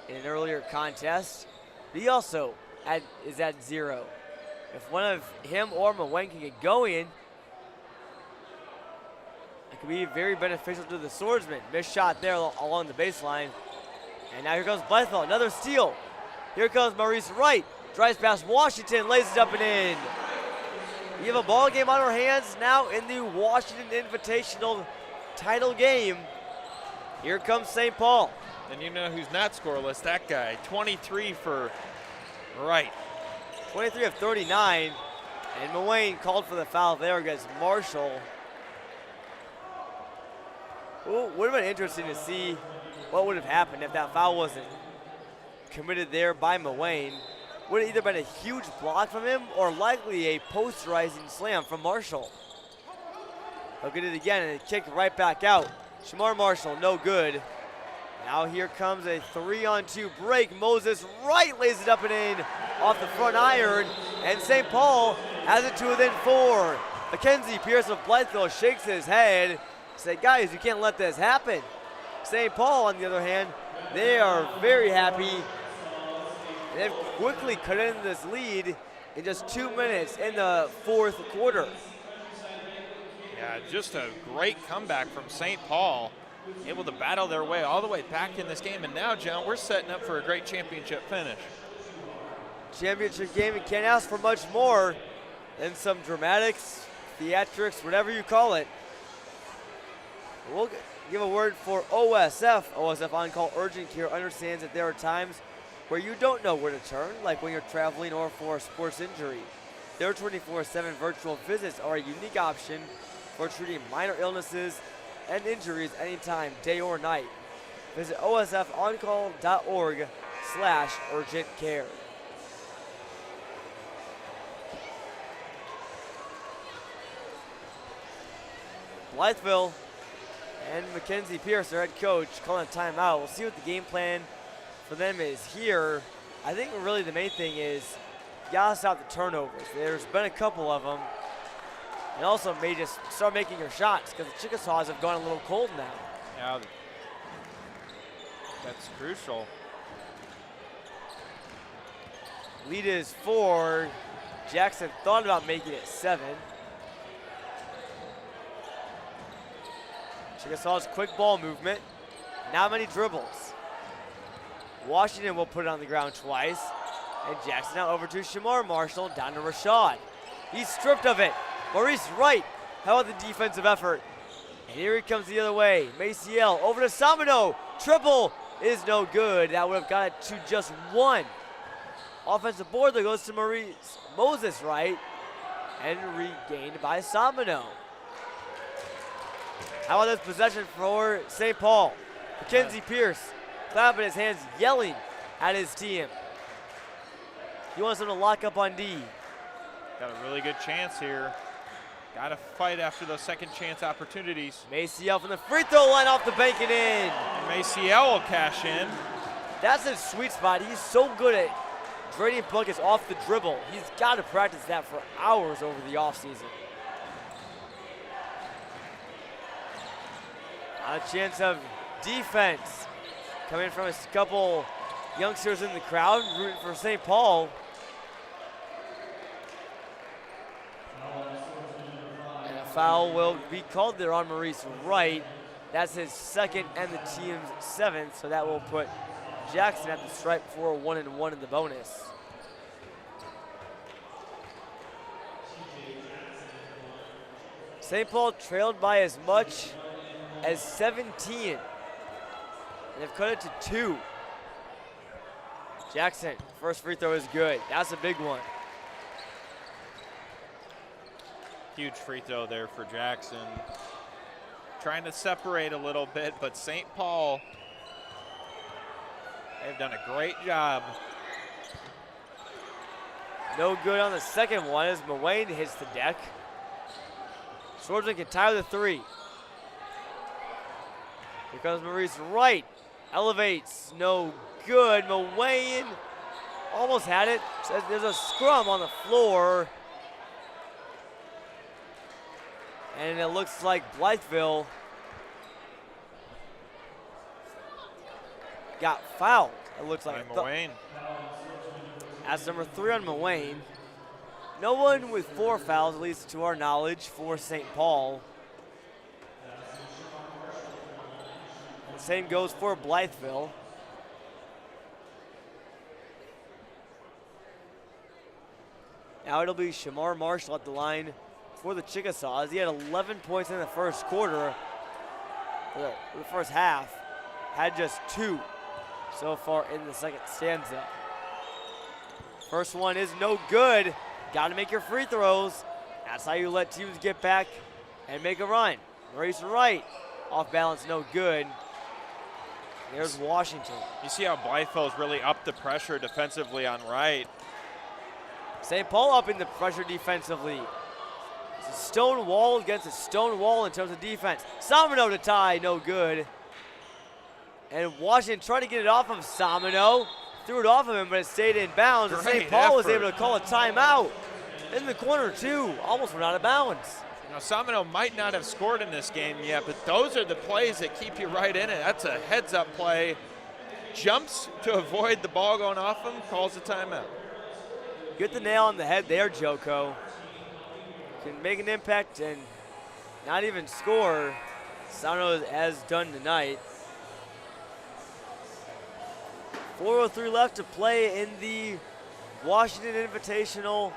in an earlier contest. But he also is at 0. If one of him or Moline can get going, it could be very beneficial to the Swordsman. Missed shot there along the baseline. And now here comes Blytheville, another steal. Here comes Maurice Wright. Drives past Washington, lays it up and in. We have a ball game on our hands now in the Washington Invitational title game. Here comes St. Paul. And you know who's not scoreless? That guy, 23 for Wright. 23 of 39. And Moline called for the foul there against Marshall. Well, would have been interesting to see what would have happened if that foul wasn't committed there by Moline. Would have either been a huge block from him or likely a posterizing slam from Marshall. He'll get it again and kick right back out. Shamar Marshall, no good. Now here comes a 3-on-2 break. Moses Wright lays it up and in off the front iron. And St. Paul has it to within 4. Mackenzie Pierce of Blytheville shakes his head. Say, guys, you can't let this happen. St. Paul, on the other hand, they are very happy. They've quickly cut into this lead in just 2 minutes in the 4th quarter. Yeah, just a great comeback from St. Paul. Able to battle their way all the way back in this game. And now, John, we're setting up for a great championship finish. Championship game, and can't ask for much more than some dramatics, theatrics, whatever you call it. We'll give a word for OSF. OSF On Call Urgent Care understands that there are times where you don't know where to turn, like when you're traveling or for a sports injury. Their 24/7 virtual visits are a unique option for treating minor illnesses and injuries anytime, day or night. Visit osfoncall.org/urgent care. Blytheville and Mackenzie Pierce, their head coach, calling a timeout. We'll see what the game plan for them is here. I think really the main thing is you gotta stop the turnovers. There's been a couple of them. And also may just start making your shots because the Chickasaws have gone a little cold now. Yeah, that's crucial. Lead is 4. Jackson thought about making it 7. Chickasaws quick ball movement. Not many dribbles. Washington will put it on the ground twice. And Jackson now over to Shamar Marshall, down to Rashad. He's stripped of it. Maurice Wright, how about the defensive effort? And here he comes the other way. Maciel over to Samino. Triple is no good. That would have got it to just 1. Offensive board that goes to Moses Wright and regained by Samino. How about this possession for St. Paul? Mackenzie Pierce clapping his hands, yelling at his team. He wants them to lock up on D. Got a really good chance here. Got to fight after those second chance opportunities. Maciel from the free throw line off the bank and in. Maciel will cash in. That's his sweet spot. He's so good at draining buckets off the dribble. He's got to practice that for hours over the offseason. A chance of defense coming from a couple youngsters in the crowd rooting for St. Paul. And a foul will be called there on Maurice Wright. That's his second and the team's 7th, so that will put Jackson at the stripe for a 1-and-1 in the bonus. St. Paul trailed by as much as 17. And they've cut it to 2. Jackson, first free throw is good. That's a big one. Huge free throw there for Jackson. Trying to separate a little bit, but St. Paul, they've done a great job. No good on the second one as Moline hits the deck. Swordsman can tie the 3. Here comes Maurice Wright. Elevates, no good. Moline almost had it. Says there's a scrum on the floor. And it looks like Blytheville got fouled. It looks like Moline. That's number 3 on Moline. No one with 4 fouls, at least to our knowledge, for St. Paul. The same goes for Blytheville. Now it'll be Shamar Marshall at the line for the Chickasaws. He had 11 points in the first quarter, the first half. Had just 2 so far in the second stanza. First one is no good. Got to make your free throws. That's how you let teams get back and make a run. Maurice Wright, off balance, no good. There's Washington. You see how Blytheville's really upped the pressure defensively on Wright. St. Paul upping the pressure defensively. It's a stone wall against a stone wall in terms of defense. Samino to tie, no good. And Washington tried to get it off of Samino. Threw it off of him, but it stayed in bounds. And St. Paul was able to call a timeout. In the corner, too. Almost went out of bounds. Now, Samino might not have scored in this game yet, but those are the plays that keep you right in it. That's a heads-up play. Jumps to avoid the ball going off him, calls a timeout. Get the nail on the head there, Joko. Can make an impact and not even score. Samino has done tonight. 4:03 left to play in the Washington Invitational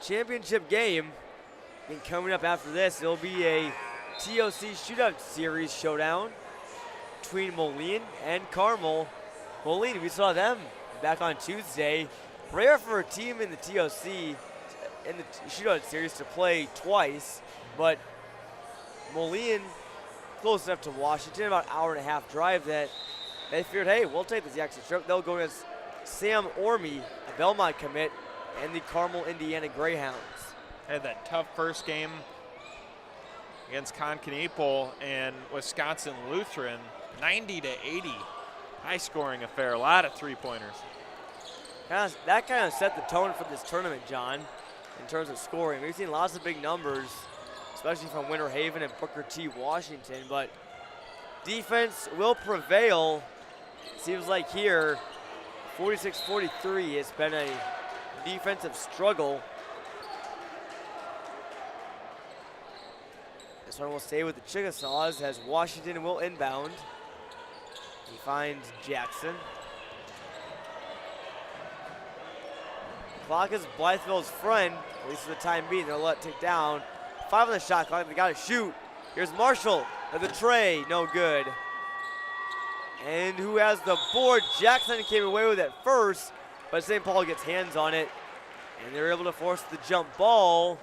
Championship game. And coming up after this, it'll be a TOC Shootout Series showdown between Moline and Carmel. Moline, we saw them back on Tuesday. Rare for a team in the TOC in the Shootout Series to play twice, but Moline close enough to Washington, about an hour-and-a-half drive that they figured, hey, we'll take this extra trip. They'll go against Sam Orme, a Belmont commit, and the Carmel, Indiana Greyhounds. Had that tough first game against Conconneeple and Wisconsin Lutheran, 90-80. High-scoring affair, a lot of three-pointers. That kind of set the tone for this tournament, John, in terms of scoring. We've seen lots of big numbers, especially from Winter Haven and Booker T. Washington, but defense will prevail. Seems like here, 46-43, it's been a defensive struggle. This one will stay with the Chickasaws as Washington will inbound. He finds Jackson. Clock is Blytheville's friend, at least for the time being. They'll let it tick down. 5 on the shot clock, they gotta shoot. Here's Marshall at the tray, no good. And who has the board? Jackson came away with it first, but St. Paul gets hands on it. And they're able to force the jump ball,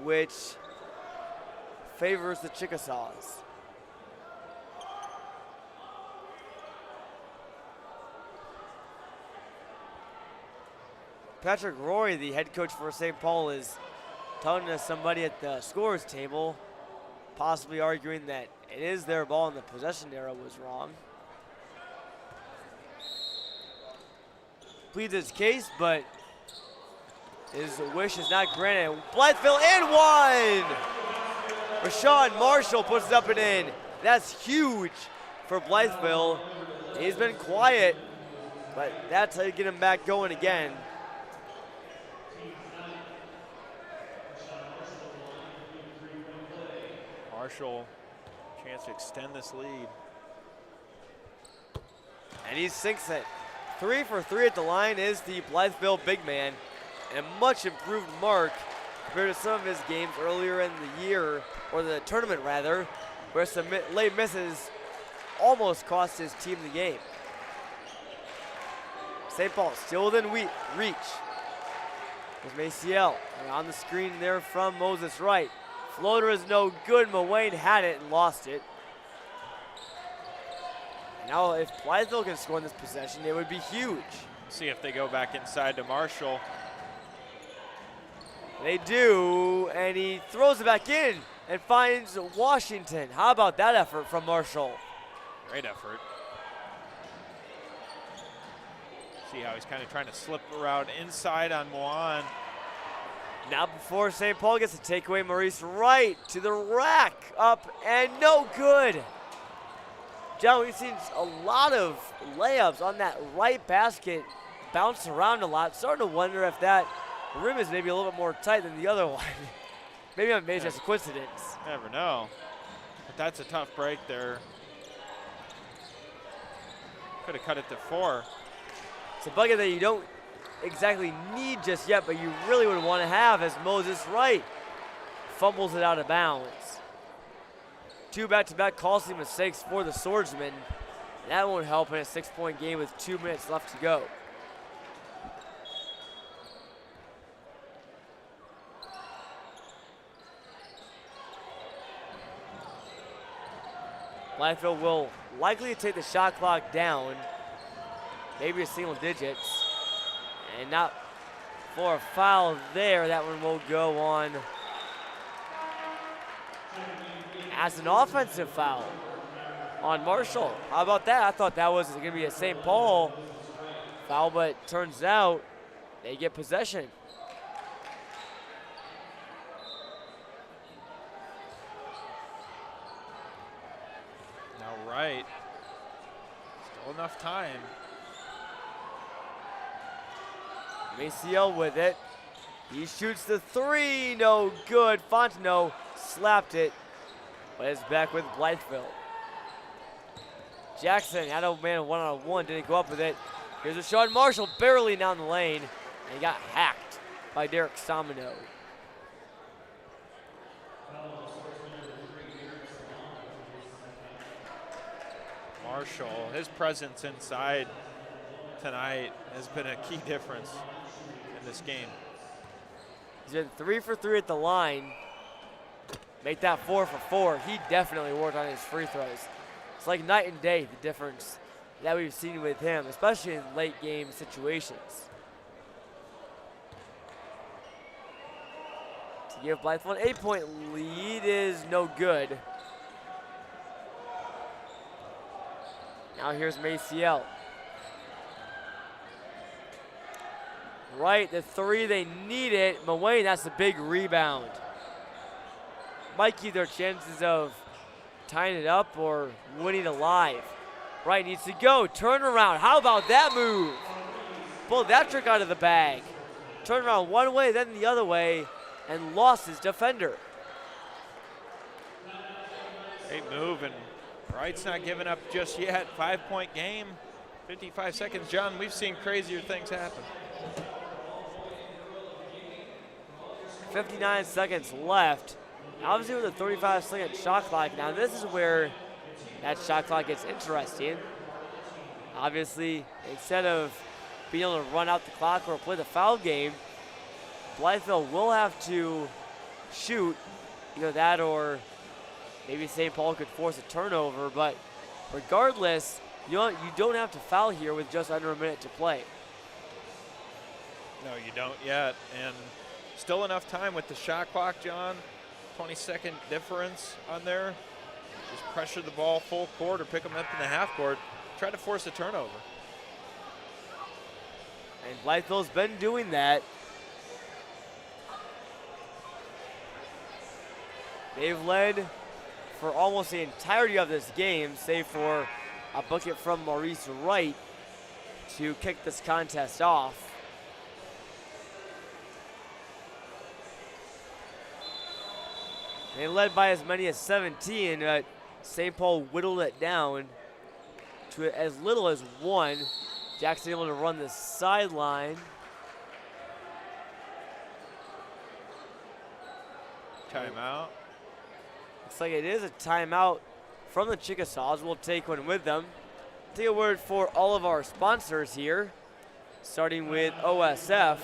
which favors the Chickasaws. Patrick Roy, the head coach for St. Paul, is talking to somebody at the scorer's table, possibly arguing that it is their ball and the possession arrow was wrong. Pleads his case, but his wish is not granted. Blytheville and one! Rashawn Marshall puts it up and in. That's huge for Blytheville. He's been quiet, but that's how you get him back going again. Marshall, chance to extend this lead. And he sinks it. 3 for 3 at the line is the Blytheville big man. And a much improved mark compared to some of his games earlier in the year, or the tournament rather, where some late misses almost cost his team the game. St. Paul still within reach. There's Maciel on the screen there from Moses Wright. Floater is no good. Moline had it and lost it. Now if Blytheville can score in this possession, it would be huge. See if they go back inside to Marshall. They do, and he throws it back in and finds Washington. How about that effort from Marshall? Great effort. See how he's kind of trying to slip around inside on Moline. Now before St. Paul gets to take away Maurice Wright to the rack, up and no good. John, we've seen a lot of layups on that right basket, bounce around a lot. Starting to wonder if that rim is maybe a little bit more tight than the other one. Maybe it's just a coincidence. Never know. But that's a tough break there. Could have cut it to 4. It's a bucket that you don't exactly need just yet, but you really would want to have as Moses Wright fumbles it out of bounds. 2 back-to-back costly mistakes for the Swordsman. That won't help in a 6-point game with 2 minutes left to go. Blytheville will likely take the shot clock down, maybe a single digits. And not for a foul there. That one will go on as an offensive foul on Marshall. How about that? I thought that was going to be a St. Paul foul, but turns out they get possession. Now Wright, still enough time. Maciel with it. He shoots the 3, no good. Fontenot slapped it, but it's back with Blytheville. Jackson had a man one-on-one, didn't go up with it. Here's a shot. Marshall barely down the lane, and he got hacked by Derek Samino. Marshall, his presence inside tonight has been a key difference in this game. He's been 3 for 3 at the line. Make that 4 for 4. He definitely worked on his free throws. It's like night and day, the difference that we've seen with him, especially in late game situations. To give Blytheville an 8-point lead is no good. Now here's Maciel. Right, the 3, they need it. Moline, that's a big rebound. Might keep their chances of tying it up or winning alive. Wright needs to go. Turn around. How about that move? Pulled that trick out of the bag. Turned around one way, then the other way, and lost his defender. Great move, and Wright's not giving up just yet. 5-point game, 55 seconds. John, we've seen crazier things happen. 59 seconds left. Obviously with a 35-second shot clock. Now this is where that shot clock gets interesting. Obviously, instead of being able to run out the clock or play the foul game, Blytheville will have to shoot either that or maybe St. Paul could force a turnover, but regardless, you don't have to foul here with just under a minute to play. No, you don't yet, and still enough time with the shot clock, John. 20-second difference on there. Just pressure the ball full court or pick them up in the half court. Try to force a turnover. And Blytheville's been doing that. They've led for almost the entirety of this game, save for a bucket from Maurice Wright to kick this contest off. They led by as many as 17, but St. Paul whittled it down to as little as 1. Jackson able to run the sideline. Timeout. Looks like it is a timeout from the Chickasaws. We'll take one with them. Take a word for all of our sponsors here, starting with OSF.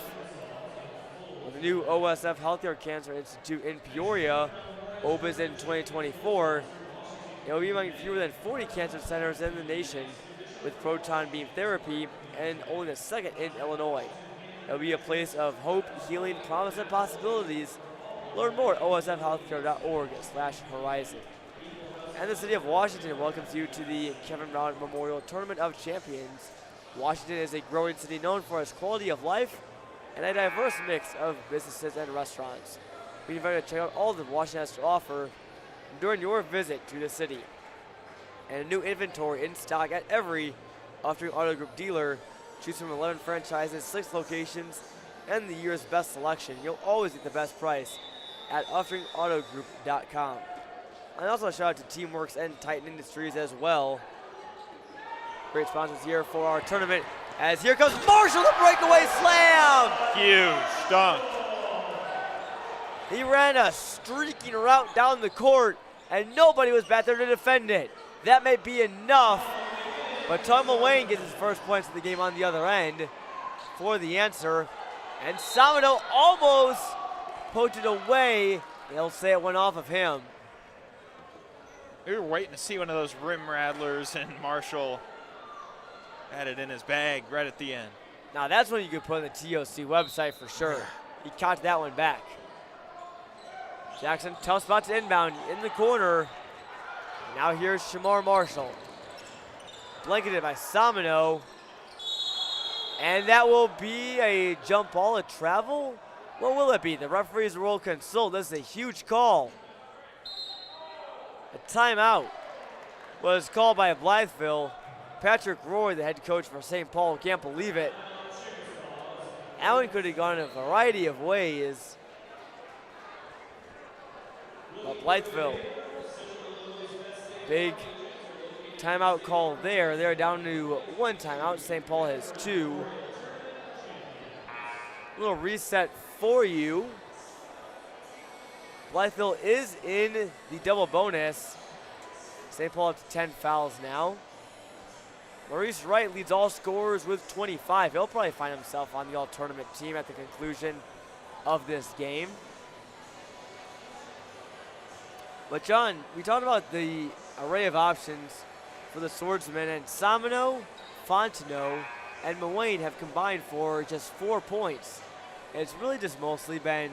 With the new OSF Healthcare Cancer Institute in Peoria opens in 2024. It will be among fewer than 40 cancer centers in the nation with proton beam therapy and only the second in Illinois. It'll be a place of hope, healing, promise, and possibilities. Learn more at osfhealthcare.org/horizon. And the city of Washington welcomes you to the Kevin Brown Memorial Tournament of Champions. Washington is a growing city known for its quality of life and a diverse mix of businesses and restaurants. We invite you to check out all that Washington has to offer during your visit to the city. And a new inventory in stock at every Uftring Auto Group dealer. Choose from 11 franchises, 6 locations, and the year's best selection. You'll always get the best price at UftringAutoGroup.com. And also a shout out to Teamworks and Titan Industries as well. Great sponsors here for our tournament. As here comes Marshall, the breakaway slam! Huge dunk. He ran a streaking route down the court, and nobody was back there to defend it. That may be enough, but Tom Moline gets his first points of the game on the other end for the answer. And Samino almost poked it away. They'll say it went off of him. We were waiting to see one of those rim rattlers, and Marshall had it in his bag right at the end. Now that's one you could put on the TOC website for sure. He caught that one back. Jackson, tough spot to inbound in the corner. Now here's Shamar Marshall. Blanketed by Samino. And that will be a jump ball, a travel? What will it be? The referees will consult. This is a huge call. A timeout was called by Blytheville. Patrick Roy, the head coach for St. Paul, can't believe it. Allen could have gone in a variety of ways. But Blytheville, big timeout call there. They're down to 1 timeout. St. Paul has 2. A little reset for you. Blytheville is in the double bonus. St. Paul up to 10 fouls now. Maurice Wright leads all scorers with 25. He'll probably find himself on the all-tournament team at the conclusion of this game. But John, we talked about the array of options for the swordsmen, and Samino, Fontenot, and Moline have combined for just 4 points. And it's really just mostly been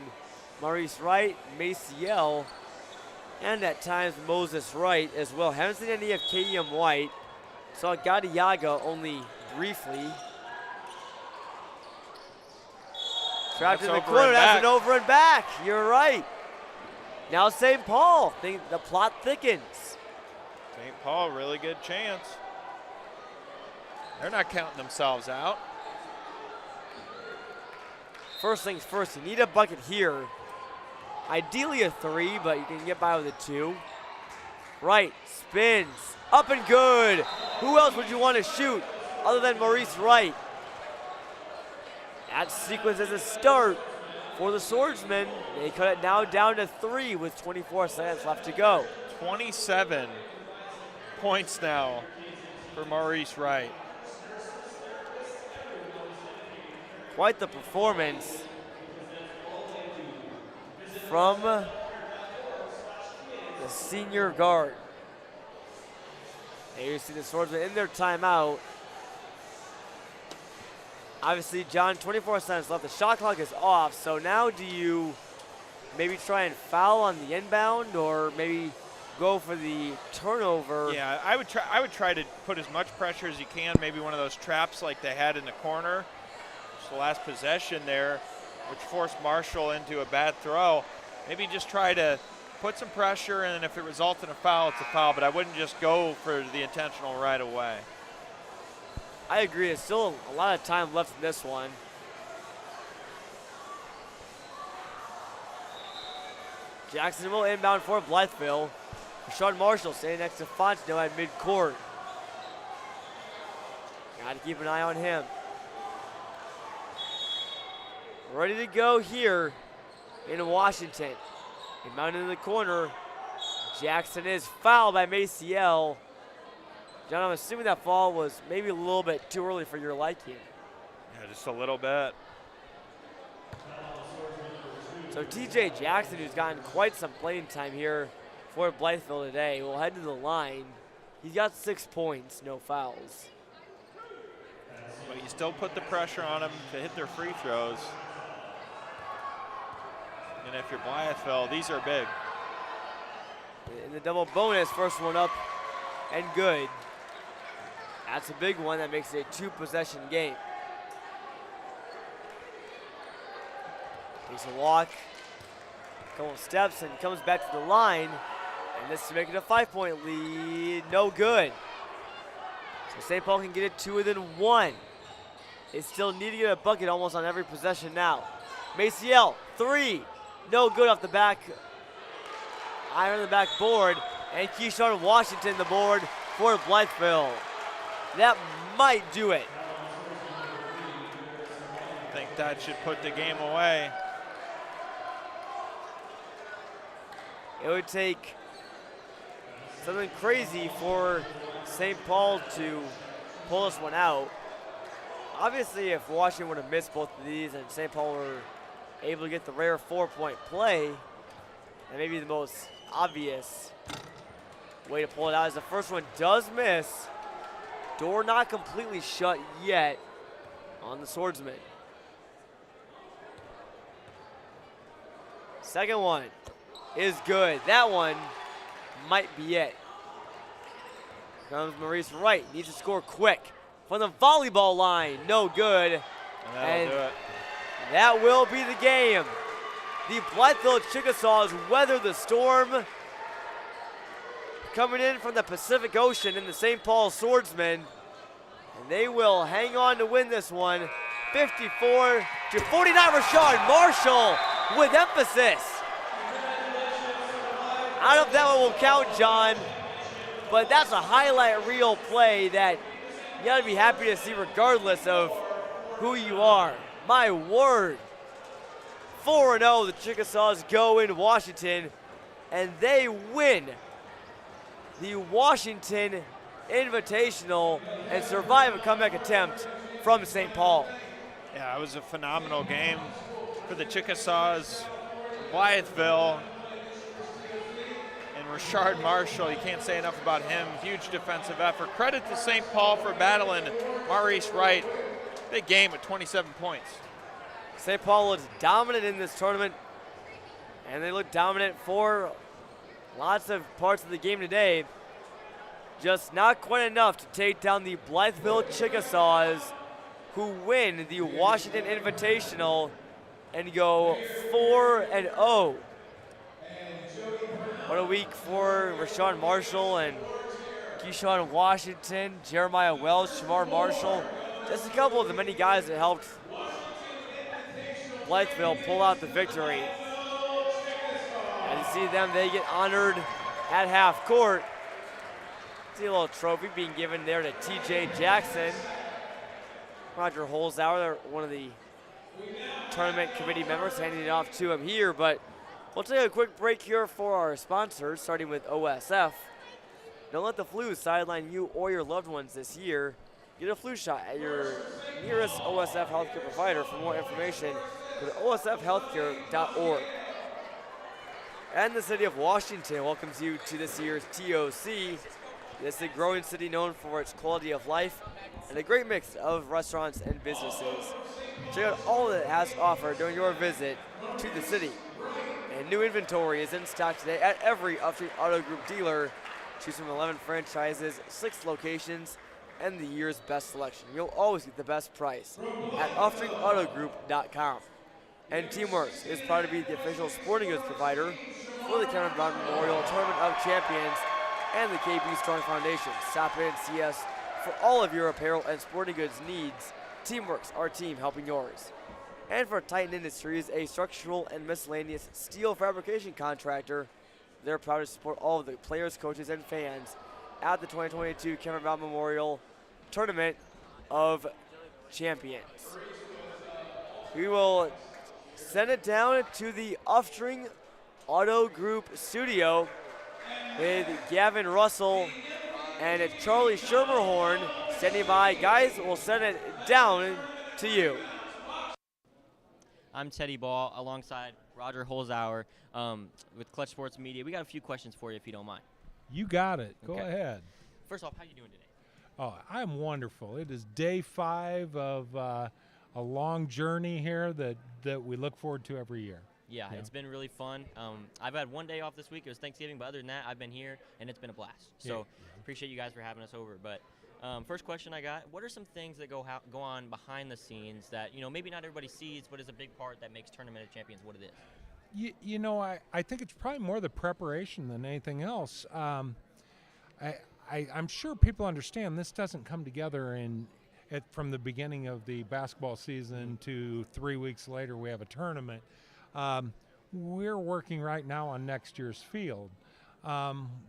Maurice Wright, Maciel, and at times Moses Wright as well. Haven't seen any of Kadium White. Saw Gadiaga only briefly. Trapped in the corner, that's an over and back. You're right. Now St. Paul, the plot thickens. St. Paul, really good chance. They're not counting themselves out. First things first, you need a bucket here. Ideally a 3, but you can get by with a 2. Right, spins, up and good. Who else would you want to shoot other than Maurice Wright? That sequence is a start for the swordsmen. They cut it now down to 3 with 24 seconds left to go. 27 points now for Maurice Wright. Quite the performance from the senior guard. There you see the swordsmen in their timeout. Obviously, John, 24 seconds left. The shot clock is off, so now do you maybe try and foul on the inbound or maybe go for the turnover? Yeah, I would try to put as much pressure as you can, maybe one of those traps like they had in the corner. Just the last possession there, which forced Marshall into a bad throw. Maybe just try to put some pressure, and if it results in a foul, it's a foul, but I wouldn't just go for the intentional right away. I agree. There's still a lot of time left in this one. Jackson will inbound for Blytheville. Sean Marshall standing next to Fontenot at midcourt. Got to keep an eye on him. Ready to go here in Washington. Inbound in the corner. Jackson is fouled by Maciel. John, I'm assuming that fall was maybe a little bit too early for your liking. Yeah, just a little bit. So TJ Jackson, who's gotten quite some playing time here for Blytheville today, will head to the line. He's got 6 points, no fouls. But you still put the pressure on them to hit their free throws. And if you're Blytheville, these are big. In the double bonus, first one up and good. That's a big one. That makes it a 2-possession game. Takes a walk, couple of steps, and comes back to the line. And this is making a 5-point lead. No good. So St. Paul can get it 2 within 1. They still need to get a bucket almost on every possession now. Maciel, 3. No good off the back. Iron on the back board. And Keyshawn Washington the board for Blytheville. That might do it. I think that should put the game away. It would take something crazy for St. Paul to pull this one out. Obviously, if Washington would have missed both of these and St. Paul were able to get the rare 4-point play, that may be the most obvious way to pull it out, as the first one does miss. Door not completely shut yet on the Swordsman. Second one is good. That one might be it. Here comes Maurice Wright. Needs to score quick from the volleyball line. No good. And that'll do it. That will be the game. The Blytheville Chickasaws weather the storm. Coming in from the Pacific Ocean in the St. Paul Swordsmen. And they will hang on to win this one. 54-49. Rashard Marshall with emphasis. I don't know if that one will count, John, but that's a highlight reel play that you gotta be happy to see regardless of who you are. My word. 4-0, the Chickasaws go in Washington, and they win the Washington Invitational and survive a comeback attempt from St. Paul. Yeah, it was a phenomenal game for the Chickasaws. Blytheville and Rashard Marshall, you can't say enough about him. Huge defensive effort. Credit to St. Paul for battling Maurice Wright. Big game at 27 points. St. Paul looks dominant in this tournament, and they look dominant for lots of parts of the game today. Just not quite enough to take down the Blytheville Chickasaws, who win the Washington Invitational and go 4-0. What a week for Rashawn Marshall and Keyshawn Washington, Jeremiah Wells, Shamar Marshall. Just a couple of the many guys that helped Blytheville pull out the victory. And to see them, they get honored at half court. See a little trophy being given there to TJ Jackson. Roger Holzhauer, one of the tournament committee members, handing it off to him here. But we'll take a quick break here for our sponsors, starting with OSF. Don't let the flu sideline you or your loved ones this year. Get a flu shot at your nearest OSF healthcare provider. For more information, go to osfhealthcare.org. And the city of Washington welcomes you to this year's TOC. This is a growing city known for its quality of life and a great mix of restaurants and businesses. Check out all that it has to offer during your visit to the city. And new inventory is in stock today at every Upstream Auto Group dealer. Choose from 11 franchises, 6 locations, and the year's best selection. You'll always get the best price at UpstreamAutoGroup.com. And Teamworks is proud to be the official sporting goods provider for the Cameron Brown Memorial Tournament of Champions and the KB Strong Foundation. Stop in and see us for all of your apparel and sporting goods needs. Teamworks, our team helping yours. And for Titan Industries, a structural and miscellaneous steel fabrication contractor, they're proud to support all of the players, coaches, and fans at the 2022 Cameron Brown Memorial Tournament of Champions. We will send it down to the Upstream Auto Group studio with Gavin Russell and Charlie Schermerhorn standing by. Guys, we'll send it down to you. I'm Teddy Ball alongside Roger Holzhauer with Clutch Sports Media. We got a few questions for you if you don't mind. You got it. Go Okay. ahead. First off, how you doing today? Oh, I'm wonderful. It is day 5 of a long journey here that we look forward to every year. Yeah, it's been really fun. I've had one day off this week. It was Thanksgiving, but other than that, I've been here, and it's been a blast. So appreciate you guys for having us over. But first question I got, what are some things that go on behind the scenes that, maybe not everybody sees, but is a big part that makes Tournament of Champions what it is? I think it's probably more the preparation than anything else. I'm sure people understand this doesn't come together from the beginning of the basketball season to 3 weeks later we have a tournament. We're working right now on next year's field.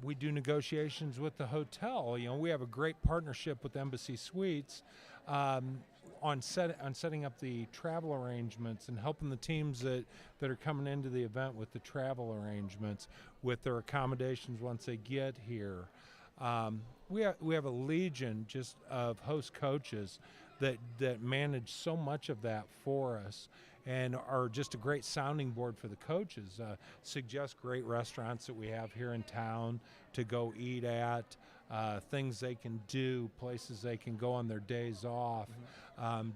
We do negotiations with the hotel. We have a great partnership with Embassy Suites on setting up the travel arrangements and helping the teams that are coming into the event with the travel arrangements, with their accommodations once they get here. We have a legion just of host coaches that manage so much of that for us and are just a great sounding board for the coaches. Suggest great restaurants that we have here in town to go eat at, things they can do, places they can go on their days off,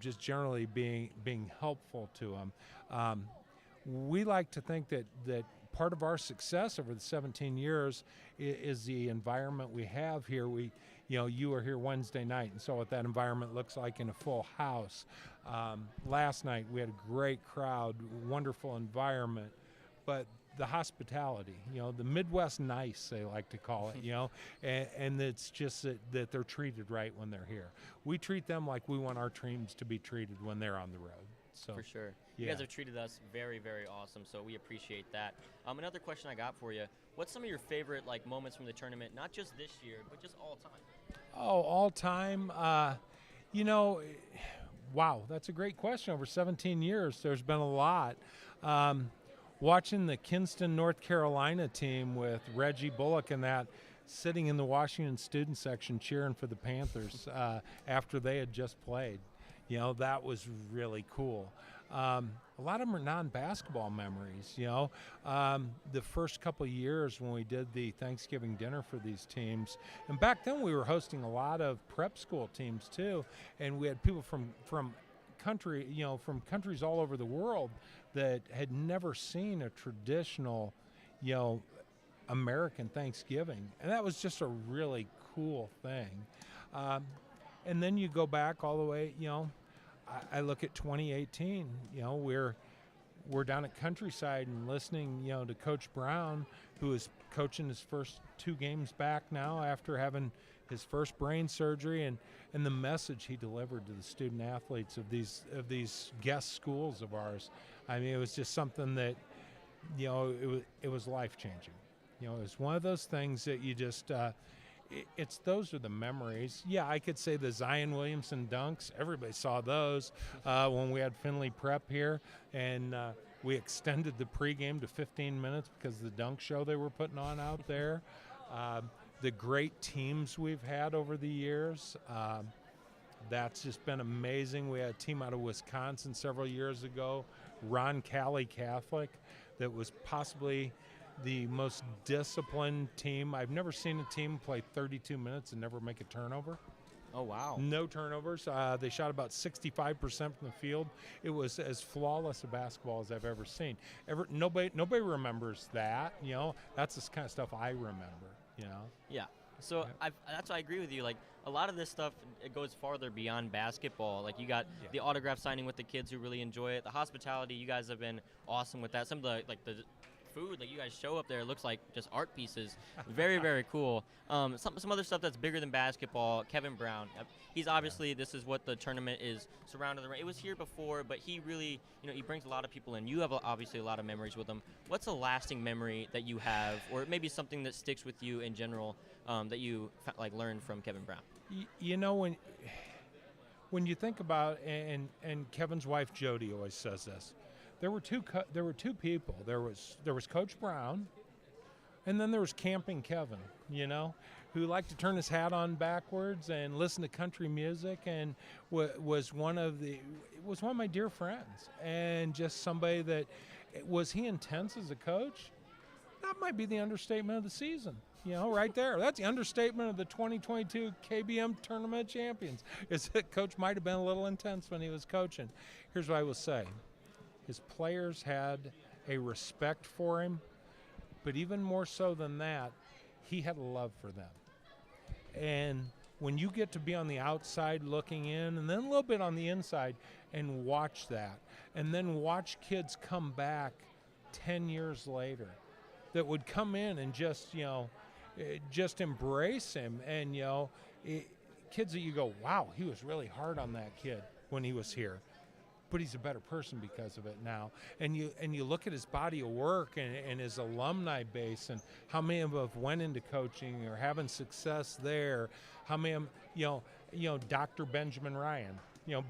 just generally being helpful to them. We like to think that part of our success over the 17 years is the environment we have here. You were here Wednesday night and saw what that environment looks like in a full house. Last night we had a great crowd, wonderful environment, but the hospitality, the Midwest nice, they like to call it, and it's just that they're treated right when they're here. We treat them like we want our teams to be treated when they're on the road. So, for sure. You guys have treated us very, very awesome, so we appreciate that. Another question I got for you, what's some of your favorite moments from the tournament, not just this year, but just all time? Oh, all time? Wow, that's a great question. Over 17 years, there's been a lot. Watching the Kinston, North Carolina team with Reggie Bullock and that, sitting in the Washington student section cheering for the Panthers after they had just played. That was really cool. A lot of them are non-basketball memories, The first couple of years when we did the Thanksgiving dinner for these teams, and back then we were hosting a lot of prep school teams too, and we had people from countries all over the world that had never seen a traditional, American Thanksgiving, and that was just a really cool thing. And then you go back all the way, I look at 2018, we're down at Countryside and listening, to Coach Brown, who is coaching his first 2 games back now after having his first brain surgery, and the message he delivered to the student athletes of these guest schools of ours. I mean, it was just something that, it was life-changing. It was one of those things that you just, those are the memories. Yeah, I could say the Zion Williamson dunks. Everybody saw those when we had Finley Prep here, and we extended the pregame to 15 minutes because of the dunk show they were putting on out there. The great teams we've had over the years, that's just been amazing. We had a team out of Wisconsin several years ago, Ron Cali Catholic, that was possibly the most disciplined team. I've never seen a team play 32 minutes and never make a turnover. Oh, wow. No turnovers. They shot about 65% from the field. It was as flawless a basketball as I've ever seen. Nobody remembers that, That's the kind of stuff I remember, Yeah. So that's why I agree with you. A lot of this stuff, it goes farther beyond basketball. You got the autograph signing with the kids who really enjoy it. The hospitality, you guys have been awesome with that. Some of the food, you guys show up there, it looks like just art pieces. Very, very cool. Some other stuff that's bigger than basketball. Kevin Brown, he's obviously, this is what the tournament is surrounded around. It was here before, but he really, he brings a lot of people in. You have obviously a lot of memories with him. What's a lasting memory that you have, or maybe something that sticks with you in general, that you learned from Kevin Brown? When you think about, and Kevin's wife Jody always says this, there were two people. There was Coach Brown, and then there was Camping Kevin, who liked to turn his hat on backwards and listen to country music, and was one of my dear friends, and just somebody that, was he intense as a coach? that might be the understatement of the season. Right there. That's the understatement of the 2022 KBM Tournament Champions. Is that Coach might have been a little intense when he was coaching. Here's what I will say. His players had a respect for him, but even more so than that, he had a love for them. And when you get to be on the outside looking in and then a little bit on the inside and watch that, and then watch kids come back 10 years later that would come in and just embrace him, and kids that you go, wow, he was really hard on that kid when he was here, but he's a better person because of it now. And you look at his body of work and his alumni base, and how many of them went into coaching or having success there. How many of them, Dr. Benjamin Ryan,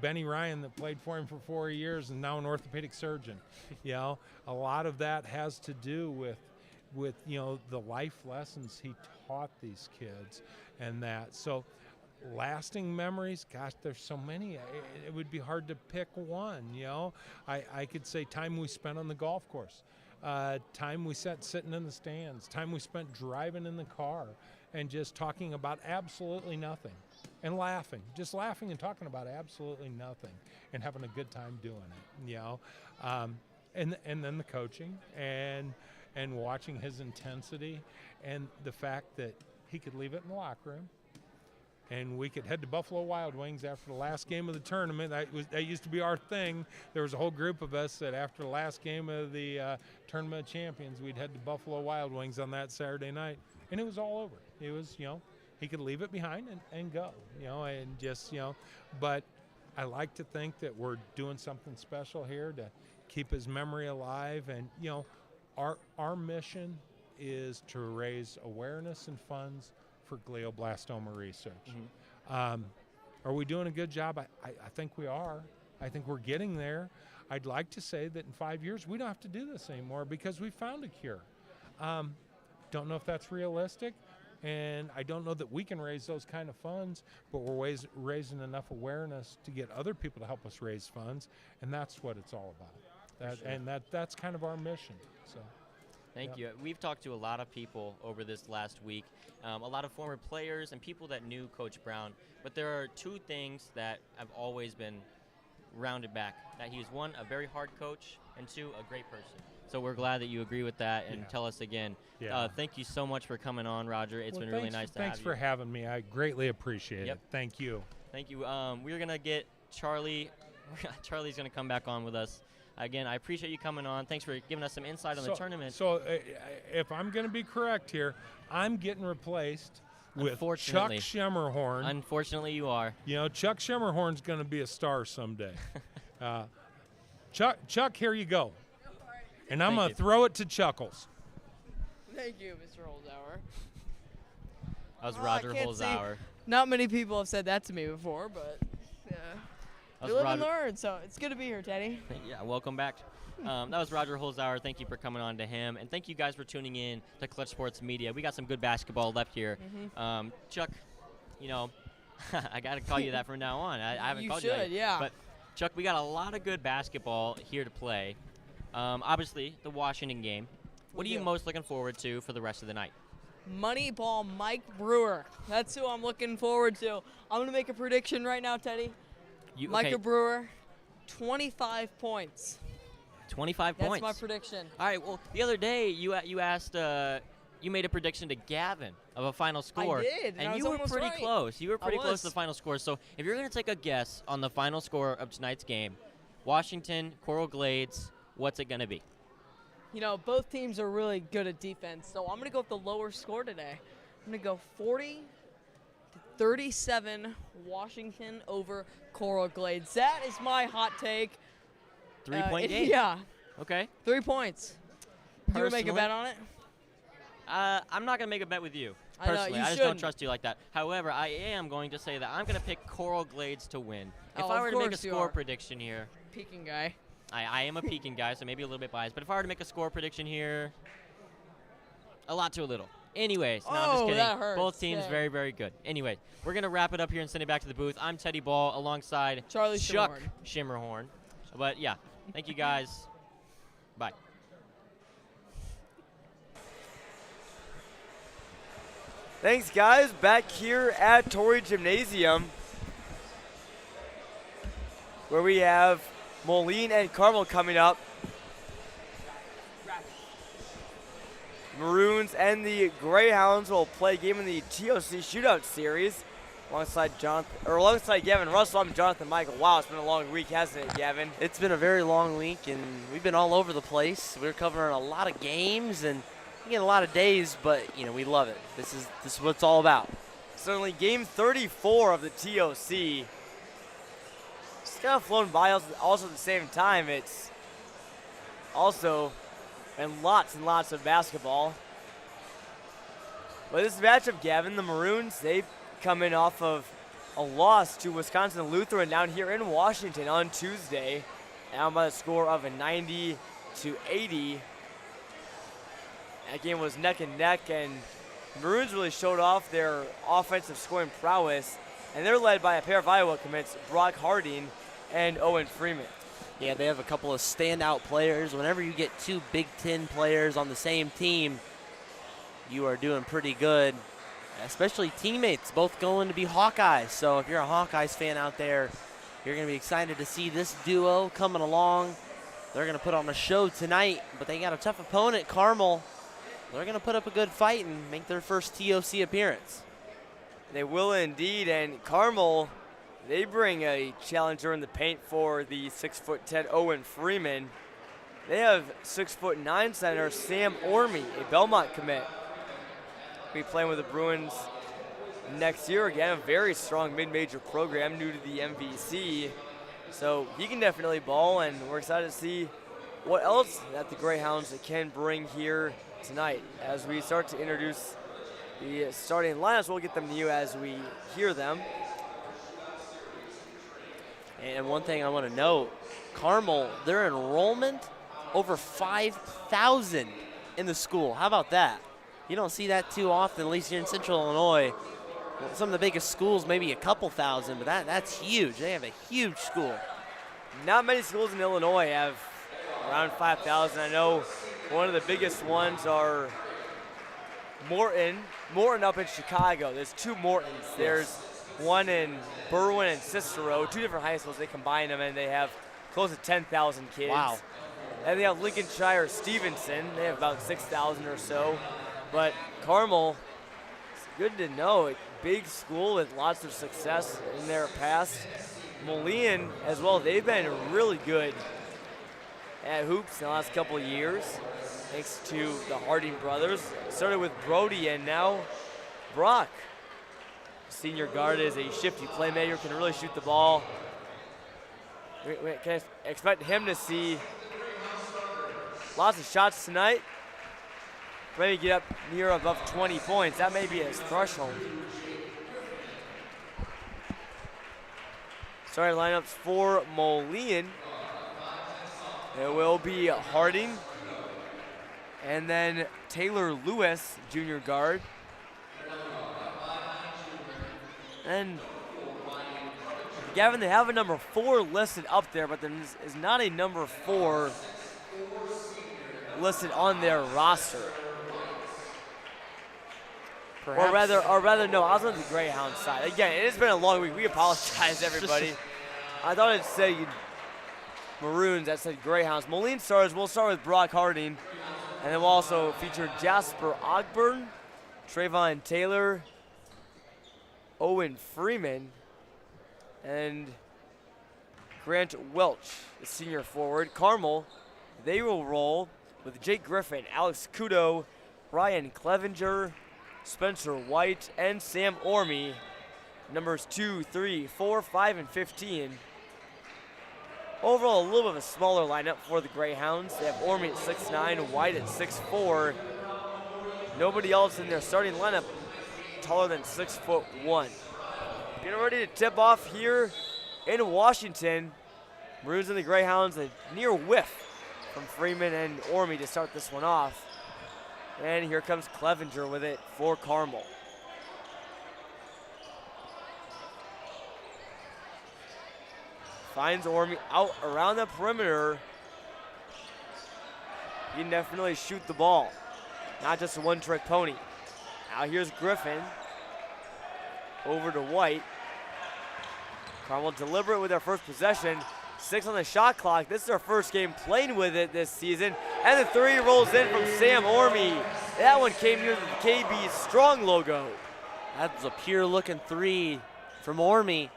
Benny Ryan, that played for him for 4 years and now an orthopedic surgeon. A lot of that has to do with the life lessons he taught these kids, and that. So lasting memories, gosh, there's so many. It would be hard to pick one. I could say time we spent on the golf course, time we sitting in the stands, time we spent driving in the car and just talking about absolutely nothing and laughing and talking about absolutely nothing and having a good time doing it. And then the coaching and watching his intensity, and the fact that he could leave it in the locker room, and we could head to Buffalo Wild Wings after the last game of the tournament. That used to be our thing. There was a whole group of us that after the last game of the Tournament of Champions, we'd head to Buffalo Wild Wings on that Saturday night, and it was all over. It was, he could leave it behind and go, and just, but I like to think that we're doing something special here to keep his memory alive. And, our mission is to raise awareness and funds for glioblastoma research. Mm-hmm. Are we doing a good job? I think we are. I think we're getting there. I'd like to say that in 5 years we don't have to do this anymore because we found a cure. Don't know if that's realistic, and I don't know that we can raise those kind of funds, but we're raising enough awareness to get other people to help us raise funds, and that's what it's all about. And that's kind of our mission. So, Thank you. We've talked to a lot of people over this last week, a lot of former players and people that knew Coach Brown, but there are two things that have always been rounded back, that he was, one, a very hard coach, and two, a great person. So we're glad that you agree with that, and tell us again. Thank you so much for coming on, Roger. It's been really nice to have you. Thanks for having me. I greatly appreciate it. Thank you. Thank you. We're going to get Charlie. Charlie's going to come back on with us. Again, I appreciate you coming on. Thanks for giving us some insight on the tournament. So if I'm going to be correct here, I'm getting replaced with Chuck Schemmerhorn. Unfortunately, you are. Chuck Schemmerhorn's going to be a star someday. Chuck, here you go. And I'm going to throw it to Chuckles. Thank you, Mr. Holzhauer. That was Roger Holzhauer. Not many people have said that to me before, but you live and learn, so it's good to be here, Teddy. Yeah, welcome back. That was Roger Holzhauer. Thank you for coming on to him. And thank you guys for tuning in to Clutch Sports Media. We got some good basketball left here. Mm-hmm. Chuck, I got to call you that from now on. I haven't called you that. Yeah. But, Chuck, we got a lot of good basketball here to play. Obviously, the Washington game. What are you most looking forward to for the rest of the night? Moneyball Mike Brewer. That's who I'm looking forward to. I'm going to make a prediction right now, Teddy. Micah Brewer, 25 points. 25 points. That's my prediction. All right. Well, the other day you asked, you made a prediction to Gavin of a final score. I did, and you were pretty close. You were pretty close to the final score. So if you're going to take a guess on the final score of tonight's game, Washington, Coral Glades, what's it going to be? Both teams are really good at defense, so I'm going to go with the lower score today. I'm going to go 40-37 Washington over Coral Glades. That is my hot take. 3-point game? Yeah. Okay. 3 points. Do you want to make a bet on it? I'm not going to make a bet with you, personally. I just don't trust you like that. However, I am going to say that I'm going to pick Coral Glades to win. If I were to make a score prediction here. Peking guy. I am a Peking guy, so maybe a little bit biased. But if I were to make a score prediction here, a lot to a little. Anyways, no, I'm just kidding. That hurts. Both teams very, very good. Anyway, we're going to wrap it up here and send it back to the booth. I'm Teddy Ball alongside Charlie Chuck Schimmerhorn. But, yeah, thank you guys. Bye. Thanks, guys. Back here at Torrey Gymnasium, where we have Moline and Carmel coming up. Maroons and the Greyhounds will play a game in the TOC Shootout Series alongside Gavin Russell. I'm Jonathan Michael. Wow, it's been a long week, hasn't it, Gavin? It's been a very long week, and we've been all over the place. We're covering a lot of games and getting a lot of days, but we love it. This is what it's all about. Certainly, game 34 of the TOC. It's kind of flown by also at the same time. It's also and lots of basketball. But this matchup, Gavin, the Maroons, they've come in off of a loss to Wisconsin Lutheran down here in Washington on Tuesday, down by the score of a 90-80. That game was neck and neck, and Maroons really showed off their offensive scoring prowess, and they're led by a pair of Iowa commits, Brock Harding and Owen Freeman. Yeah, they have a couple of standout players. Whenever you get two Big Ten players on the same team, you are doing pretty good, especially teammates, both going to be Hawkeyes. So if you're a Hawkeyes fan out there, you're going to be excited to see this duo coming along. They're going to put on a show tonight, but they got a tough opponent, Carmel. They're going to put up a good fight and make their first TOC appearance. They will indeed, and Carmel, they bring a challenger in the paint for the 6'10" Owen Freeman. They have 6'9" center Sam Orme, a Belmont commit. Be playing with the Bruins next year again. A very strong mid-major program, new to the MVC. So he can definitely ball, and we're excited to see what else that the Greyhounds can bring here tonight. As we start to introduce the starting lineups, we'll get them to you as we hear them. And one thing I want to note, Carmel, their enrollment over 5,000 in the school. How about that? You don't see that too often, at least here in Central Illinois. Some of the biggest schools, maybe a couple thousand, but that's huge. They have a huge school. Not many schools in Illinois have around 5,000. I know one of the biggest ones are Morton up in Chicago. There's two Mortons. There's one in Berwyn and Cicero, two different high schools. They combine them, and they have close to 10,000 kids. Wow. And they have Lincolnshire Stevenson. They have about 6,000 or so. But Carmel, it's good to know, a big school with lots of success in their past. Moline as well, they've been really good at hoops in the last couple of years, thanks to the Harding brothers. Started with Brody and now Brock. Senior guard is a shifty playmaker, can really shoot the ball. We can expect him to see lots of shots tonight. Maybe get up near above 20 points. That may be his threshold. Starting lineups for Moline. It will be Harding and then Taylor Lewis, junior guard. And Gavin, they have a number 4 listed up there, but there is not a number 4 listed on their roster. Or rather, no, I was on the Greyhound side. Again, it has been a long week. We apologize, everybody. I thought it said Maroons, that said Greyhounds. Moline stars, we'll start with Brock Harding, and then we'll also feature Jasper Ogburn, Trayvon Taylor, Owen Freeman, and Grant Welch, the senior forward. Carmel, they will roll with Jake Griffin, Alex Kudo, Ryan Clevenger, Spencer White, and Sam Orme, numbers 2, 3, 4, 5, and 15. Overall, a little bit of a smaller lineup for the Greyhounds. They have Orme at 6'9", White at 6'4". Nobody else in their starting lineup taller than 6'1". Getting ready to tip off here in Washington. Maroons and the Greyhounds, a near whiff from Freeman and Orme to start this one off. And here comes Clevenger with it for Carmel. Finds Orme out around the perimeter. He can definitely shoot the ball. Not just a one-trick pony. Now here's Griffin. Over to White. Carmel deliberate with their first possession. 6 on the shot clock. This is our first game playing with it this season. And the 3 rolls in from Sam Orme. That one came near the KB Strong logo. That was a pure looking 3 from Orme.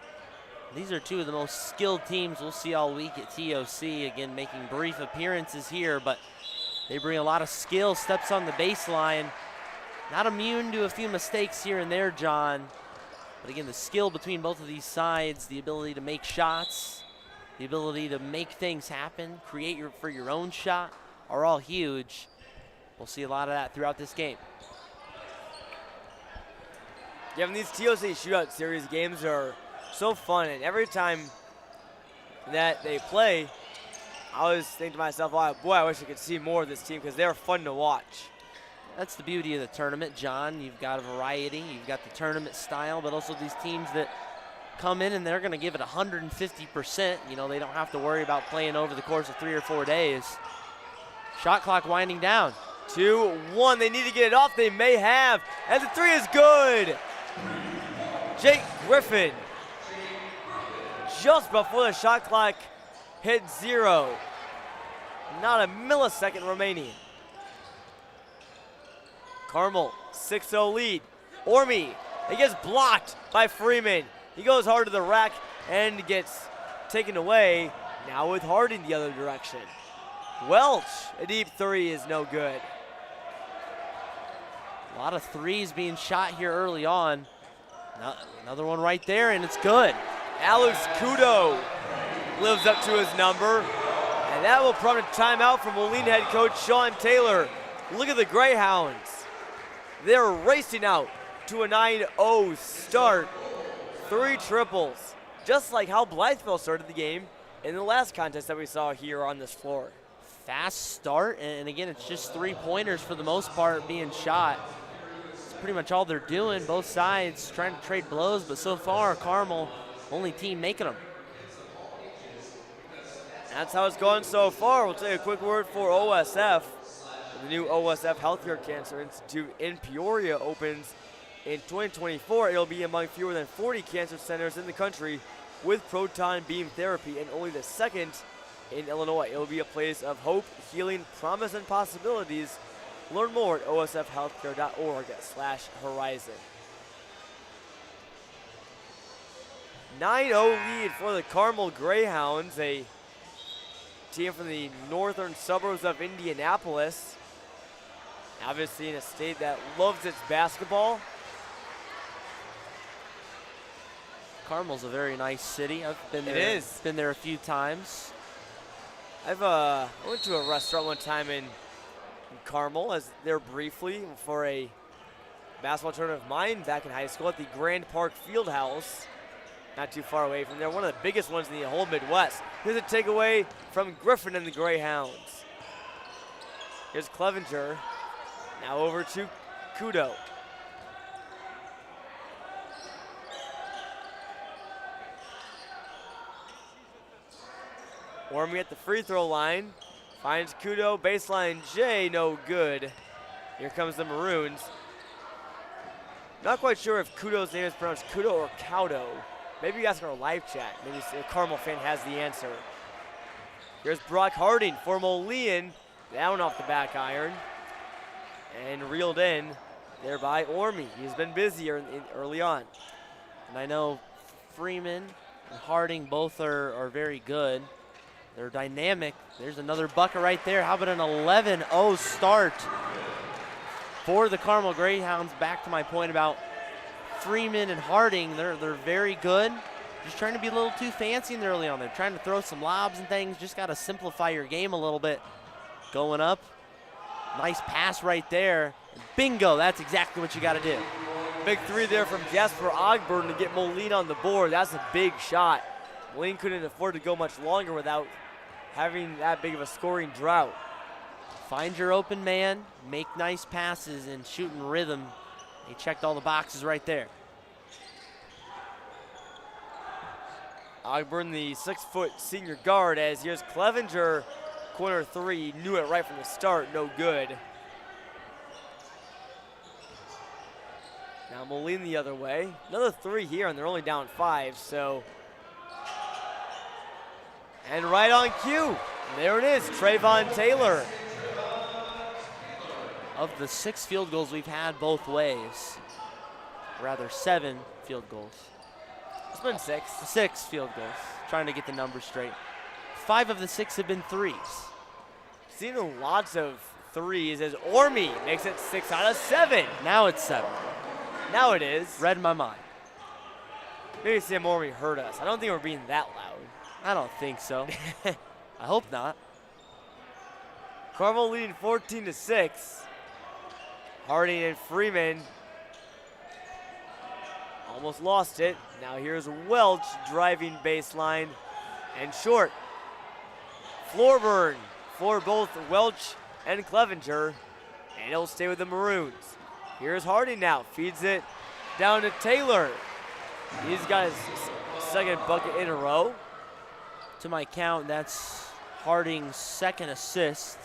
These are 2 of the most skilled teams we'll see all week at TOC. Again, making brief appearances here, but they bring a lot of skill, steps on the baseline. Not immune to a few mistakes here and there, John. But again, the skill between both of these sides, the ability to make shots, the ability to make things happen, create for your own shot, are all huge. We'll see a lot of that throughout this game. Yeah, and these TOC Shootout Series games are so fun, and every time that they play, I always think to myself, oh, boy, I wish I could see more of this team because they're fun to watch. That's the beauty of the tournament, John. You've got a variety. You've got the tournament style, but also these teams that come in and they're going to give it 150%. You know, they don't have to worry about playing over the course of 3 or 4 days. Shot clock winding down. 2-1. They need to get it off. They may have. And the 3 is good. Jake Griffin. Just before the shot clock hit 0. Not a millisecond remaining. Carmel, 6-0 lead. Orme, it gets blocked by Freeman. He goes hard to the rack and gets taken away. Now with Harding the other direction. Welch, a deep 3 is no good. A lot of 3s being shot here early on. Another one right there, and it's good. Alex Kudo lives up to his number. And that will prompt a timeout from Moline head coach Sean Taylor. Look at the Greyhounds. They're racing out to a 9-0 start. 3 triples, just like how Blytheville started the game in the last contest that we saw here on this floor. Fast start, and again, it's just 3-pointers for the most part being shot. It's pretty much all they're doing, both sides trying to trade blows, but so far, Carmel, only team making them. That's how it's going so far. We'll take a quick word for OSF. The new OSF Healthcare Cancer Institute in Peoria opens in 2024. It'll be among fewer than 40 cancer centers in the country with proton beam therapy, and only the second in Illinois. It'll be a place of hope, healing, promise, and possibilities. Learn more at osfhealthcare.org/horizon. 9-0 lead for the Carmel Greyhounds, a team from the northern suburbs of Indianapolis. Obviously in a state that loves its basketball. Carmel's a very nice city. I've been there. It is. Been there a few times. I went to a restaurant one time in Carmel, as there briefly for a basketball tournament of mine back in high school at the Grand Park Fieldhouse. Not too far away from there. One of the biggest ones in the whole Midwest. Here's a takeaway from Griffin and the Greyhounds. Here's Clevenger. Now over to Kudo. Orme at the free throw line. Finds Kudo. Baseline J, no good. Here comes the Maroons. Not quite sure if Kudo's name is pronounced Kudo or Kaudo. Maybe you ask our live chat. Maybe a Carmel fan has the answer. Here's Brock Harding for Moline. Down off the back iron. And reeled in there by Orme. He's been busier early on. And I know Freeman and Harding both are very good. They're dynamic. There's another bucket right there. How about an 11-0 start for the Carmel Greyhounds? Back to my point about Freeman and Harding. They're very good. Just trying to be a little too fancy in the early on. They're trying to throw some lobs and things. Just got to simplify your game a little bit. Going up. Nice pass right there. Bingo, that's exactly what you got to do. Big 3 there from Jasper Ogburn to get Moline on the board. That's a big shot. Moline couldn't afford to go much longer without having that big of a scoring drought. Find your open man, make nice passes, and shoot in rhythm. He checked all the boxes right there. Ogburn, the 6-foot senior guard, as here's Clevenger. Corner 3, knew it right from the start, no good. Now Moline the other way. Another 3 here, and they're only down 5, so. And right on cue, there it is, Trayvon Taylor. Of the 6 field goals we've had both ways, rather 7 field goals. It's been 6. 6 field goals, trying to get the numbers straight. 5 of the 6 have been threes. Seen lots of threes as Orme makes it 6 out of 7. Now it's 7. Now it is. Read my mind. Maybe Sam Orme heard us. I don't think we're being that loud. I don't think so. I hope not. Carmel leading 14-6. Harding and Freeman almost lost it. Now here's Welch driving baseline and short. Floor burn for both Welch and Clevenger, and it'll stay with the Maroons. Here's Harding now, feeds it down to Taylor. He's got his second bucket in a row. To my count, that's Harding's second assist.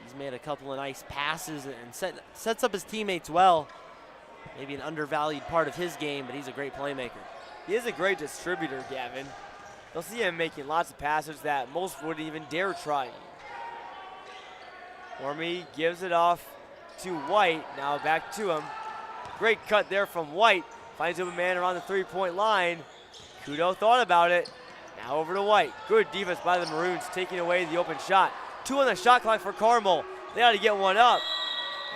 He's made a couple of nice passes and sets up his teammates well. Maybe an undervalued part of his game, but he's a great playmaker. He is a great distributor, Gavin. You'll see him making lots of passes that most wouldn't even dare try. Orme gives it off to White. Now back to him. Great cut there from White. Finds a man around the 3-point line. Kudo thought about it. Now over to White. Good defense by the Maroons, taking away the open shot. 2 on the shot clock for Carmel. They ought to get one up.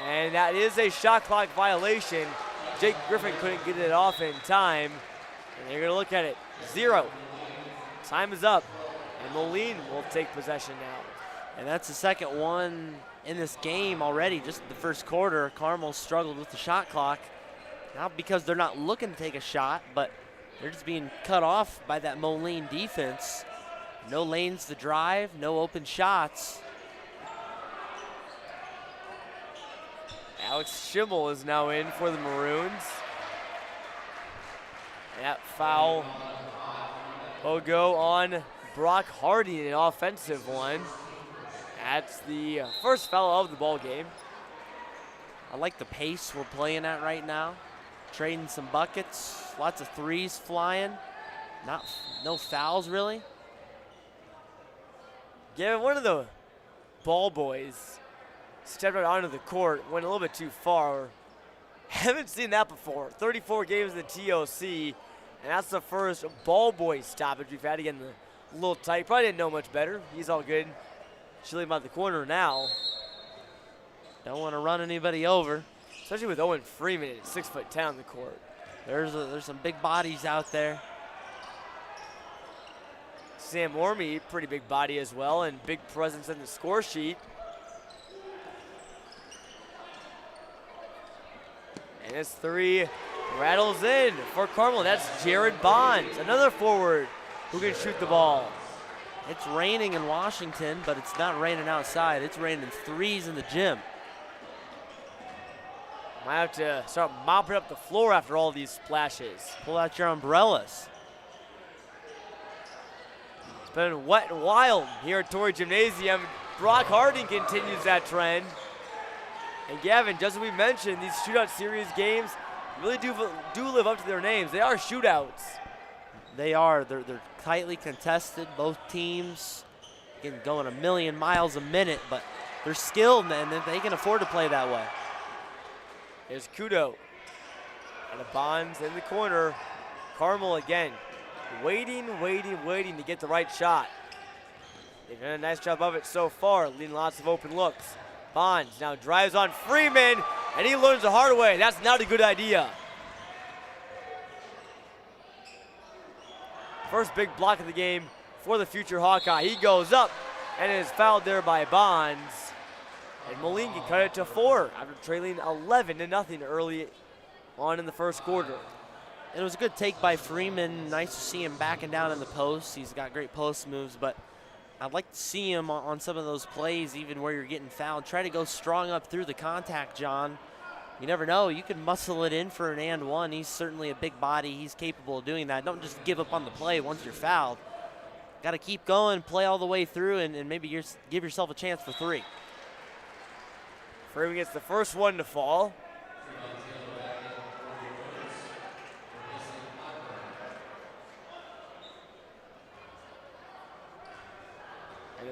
And that is a shot clock violation. Jake Griffin couldn't get it off in time. And they're going to look at it. 0. Time is up. And Moline will take possession now. And that's the second one in this game already. Just the first quarter, Carmel struggled with the shot clock. Not because they're not looking to take a shot, but they're just being cut off by that Moline defense. No lanes to drive, no open shots. Alex Schimmel is now in for the Maroons. That foul will go on Brock Hardy, an offensive one. That's the first foul of the ball game. I like the pace we're playing at right now. Trading some buckets, lots of threes flying. No fouls really. Yeah, one of the ball boys stepped right onto the court, went a little bit too far. Haven't seen that before. 34 games in the TOC, and that's the first ball boy stoppage we've had. Again, a little tight. Probably didn't know much better. He's all good. Chilling by the corner now. Don't want to run anybody over. Especially with Owen Freeman at 6'10" on the court. There's some big bodies out there. Sam Orme, pretty big body as well, and big presence in the score sheet. And this 3 rattles in for Carmel. That's Jared Bonds, another forward who can shoot the ball. It's raining in Washington, but it's not raining outside. It's raining threes in the gym. Might have to start mopping up the floor after all these splashes. Pull out your umbrellas. It's been wet and wild here at Torrey Gymnasium. Brock Harding continues that trend. And Gavin, just as we mentioned, these shootout series games really do live up to their names. They are shootouts. They are. They're tightly contested. Both teams going a million miles a minute, but they're skilled and they can afford to play that way. There's Kudo. And a Bonds in the corner. Carmel again, waiting to get the right shot. They've done a nice job of it so far, leading lots of open looks. Bonds now drives on Freeman, and he learns the hard way. That's not a good idea. First big block of the game for the future Hawkeye. He goes up and is fouled there by Bonds. And Moline can cut it to 4 after trailing 11-0 early on in the first quarter. It was a good take by Freeman. Nice to see him backing down in the post. He's got great post moves, but I'd like to see him on some of those plays, even where you're getting fouled. Try to go strong up through the contact, John. You never know. You can muscle it in for an and one. He's certainly a big body. He's capable of doing that. Don't just give up on the play once you're fouled. Got to keep going, play all the way through, and maybe give yourself a chance for 3. Freeman gets the first one to fall.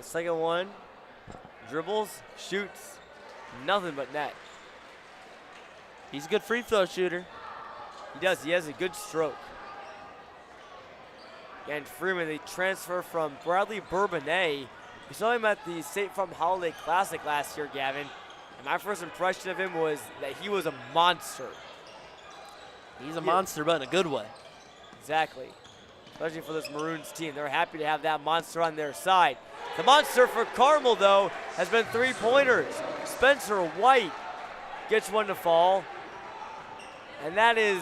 The second one, dribbles, shoots, nothing but net. He's a good free throw shooter. He does. He has a good stroke. And Freeman, they transfer from Bradley Bourbonnais. We saw him at the State Farm Holiday Classic last year, Gavin. And my first impression of him was that he was a monster. He's a monster, but in a good way. Exactly. Especially for this Maroons team. They're happy to have that monster on their side. The monster for Carmel, though, has been 3-pointers. Spencer White gets one to fall. And that is,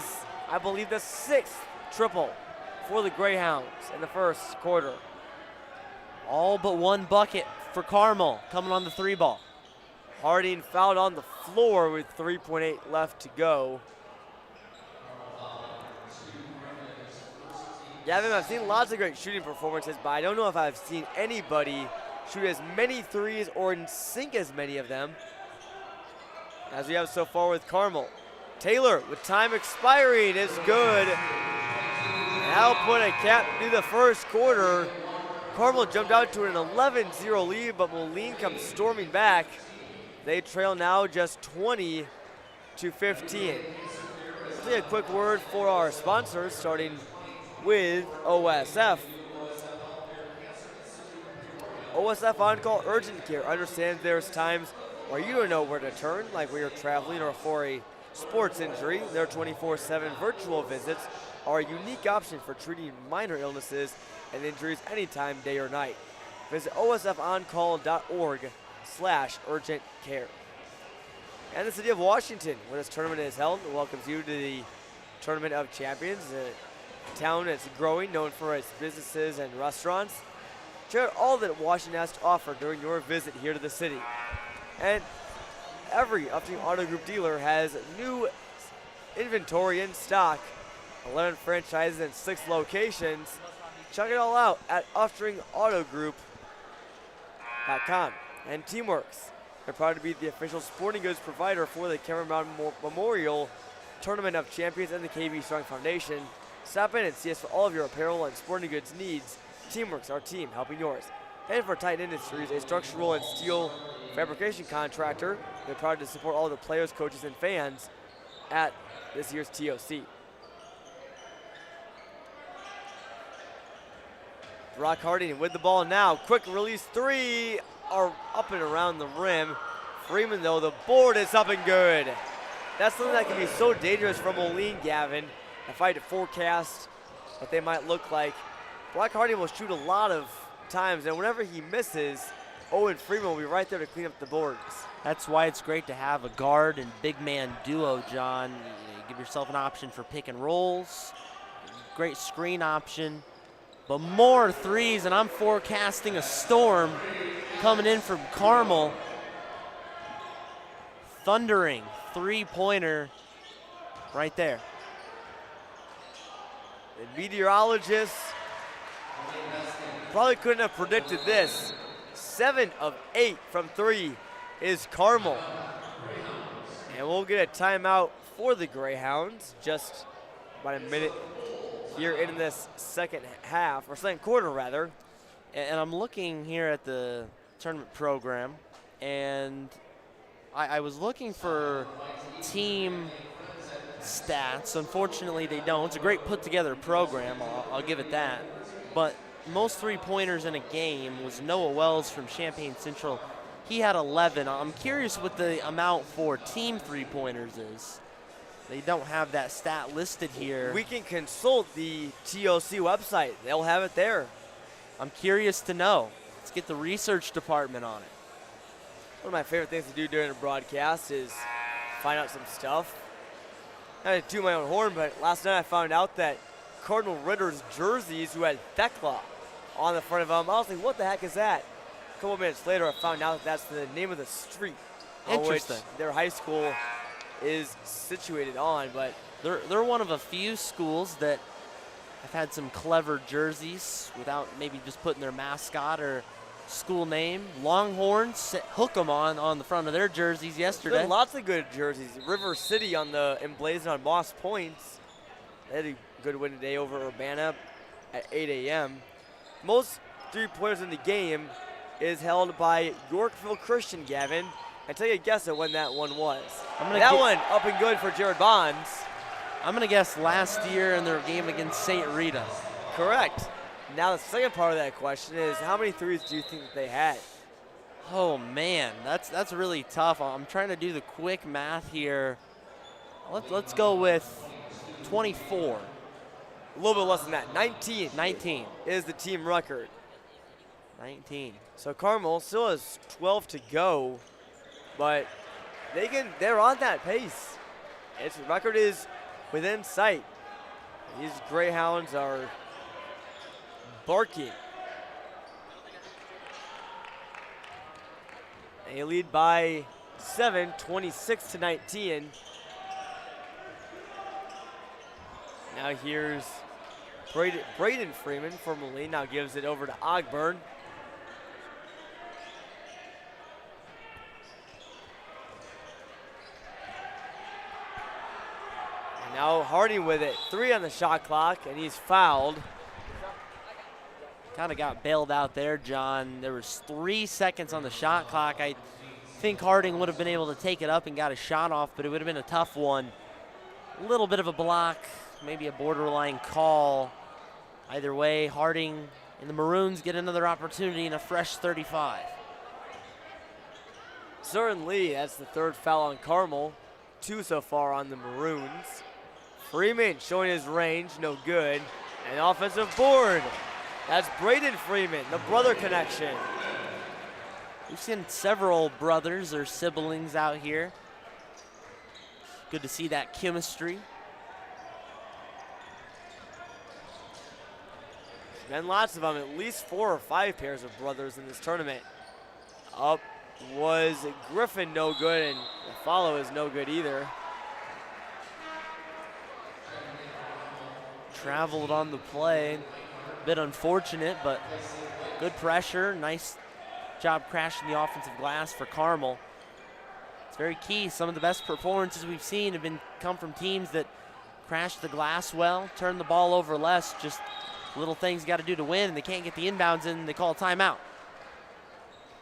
I believe, the 6th triple for the Greyhounds in the first quarter. All but one bucket for Carmel coming on the 3-ball. Harding fouled on the floor with 3.8 left to go. Gavin, I've seen lots of great shooting performances, but I don't know if I've seen anybody shoot as many threes or sink as many of them as we have so far with Carmel. Taylor, with time expiring, is good. That'll put a cap to the first quarter. Carmel jumped out to an 11-0 lead, but Moline comes storming back. They trail now just 20-15. Let's take a quick word for our sponsors, starting with OSF. OSF On-Call Urgent Care understands there's times where you don't know where to turn, like when you're traveling or for a sports injury. Their 24/7 virtual visits are a unique option for treating minor illnesses and injuries anytime, day or night. Visit osfoncall.org/urgent care. And the City of Washington, where this tournament is held, welcomes you to the Tournament of Champions, a town that's growing, known for its businesses and restaurants. Check out all that Washington has to offer during your visit here to the city. And every Upstream Auto Group dealer has new inventory in stock, 11 franchises and 6 locations. Check it all out at upstreamautogroup.com. And Teamworks, they're proud to be the official sporting goods provider for the Cameron Mountain Memorial Tournament of Champions and the KB Strong Foundation. Stop in and see us for all of your apparel and sporting goods needs. Teamworks, our team, helping yours. And for Titan Industries, a structural and steel fabrication contractor, they're proud to support all the players, coaches, and fans at this year's TOC. Brock Harding with the ball now. Quick release three are up and around the rim. Freeman, though, the board is up and good. That's something that can be so dangerous from Moline, Gavin. If I had to forecast what they might look like, Brock Harding will shoot a lot of times, and whenever he misses, Owen Freeman will be right there to clean up the boards. That's why it's great to have a guard and big man duo, John. You give yourself an option for pick and rolls, great screen option, but more threes, and I'm forecasting a storm coming in from Carmel. Thundering three-pointer right there. The meteorologists probably couldn't have predicted this. 7 of 8 from 3 is Carmel. And we'll get a timeout for the Greyhounds, just about a minute here in this second half, or second quarter rather. And I'm looking here at the tournament program, and I was looking for team stats. Unfortunately, they don't. It's a great put-together program, I'll give it that. But most three-pointers in a game was Noah Wells from Champaign Central. He had 11. I'm curious what the amount for team three-pointers is. They don't have that stat listed here. We can consult the TOC website. They'll have it there. I'm curious to know. Let's get the research department on it. One of my favorite things to do during a broadcast is find out some stuff. I had to toot my own horn, but last night I found out that Cardinal Ritter's jerseys, who had Thekla on the front of them, I was like, what the heck is that? A couple minutes later, I found out that that's the name of the street on which their high school is situated on. But they're one of a few schools that have had some clever jerseys without maybe just putting their mascot or school name. Longhorns hook them on the front of their jerseys yesterday. There lots of good jerseys. River City emblazoned on Moss Points. They had a good win today over Urbana at 8 a.m. Most three-pointers in the game is held by Yorkville Christian, Gavin. And take a guess at when that one was. That one up and good for Jared Bonds. I'm going to guess last year in their game against St. Rita. Correct. Now the second part of that question is, how many threes do you think that they had? Oh man, that's really tough. I'm trying to do the quick math here. Let's go with 24. A little bit less than that. 19. 19 is the team record. 19. So Carmel still has 12 to go, but they're on that pace. Its record is within sight. These Greyhounds are barking. They lead by 7, 26 to 19. Now here's Braden Freeman for Moline. Now gives it over to Ogburn. And now Harding with it. 3 on the shot clock, and he's fouled. Kind of got bailed out there, John. There was 3 seconds on the shot clock. I think Harding would have been able to take it up and got a shot off, but it would have been a tough one. A little bit of a block, maybe a borderline call. Either way, Harding and the Maroons get another opportunity and a fresh 35. Certainly, that's the 3rd foul on Carmel. 2 so far on the Maroons. Freeman showing his range, no good. An offensive board. That's Braden Freeman, the brother connection. We've seen several brothers or siblings out here. Good to see that chemistry. Been lots of them, at least 4 or 5 pairs of brothers in this tournament. Up was Griffin, no good, and the follow is no good either. Traveled on the play. Bit unfortunate, but good pressure. Nice job crashing the offensive glass for Carmel. It's very key. Some of the best performances we've seen have come from teams that crash the glass well, turn the ball over less, just little things got to do to win, and they can't get the inbounds in, they call a timeout.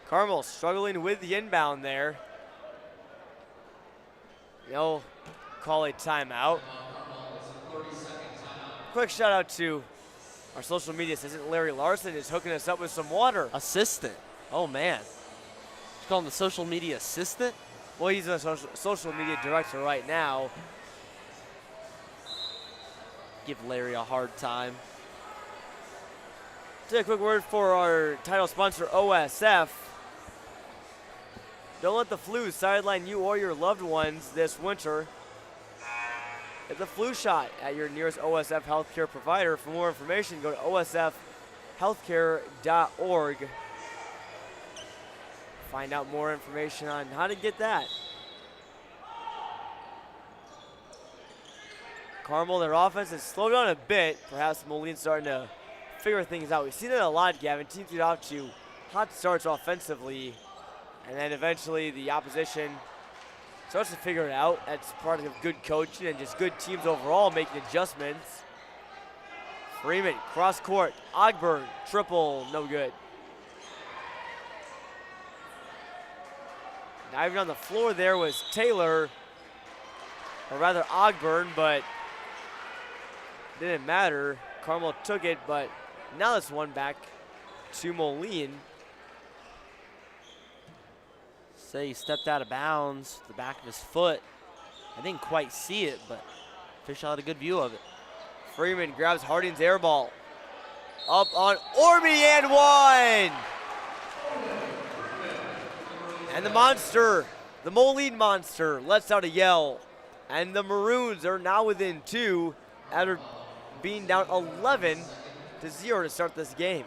Carmel struggling with the inbound there. They'll call a timeout. Quick shout out to our social media assistant, Larry Larson, is hooking us up with some water. Assistant. Oh, man. You call him the social media assistant? Well, he's a social media director right now. Give Larry a hard time. Take a quick word for our title sponsor, OSF. Don't let the flu sideline you or your loved ones this winter. Get the flu shot at your nearest OSF healthcare provider. For more information, go to osfhealthcare.org. Find out more information on how to get that. Carmel, their offense has slowed down a bit. Perhaps Moline's starting to figure things out. We've seen it a lot, Gavin. Teams get off to hot starts offensively, and then eventually the opposition starts to figure it out. That's part of good coaching and just good teams overall making adjustments. Freeman, cross court, Ogburn, triple, no good. Now even on the floor there was Taylor, or rather Ogburn, but didn't matter. Carmel took it, but now it's one back to Moline. Say he stepped out of bounds, the back of his foot. I didn't quite see it, but official had a good view of it. Freeman grabs Harding's air ball. Up on Orby and one! And the monster, the Moline monster, lets out a yell. And the Maroons are now within 2 after being down 11-0 to start this game.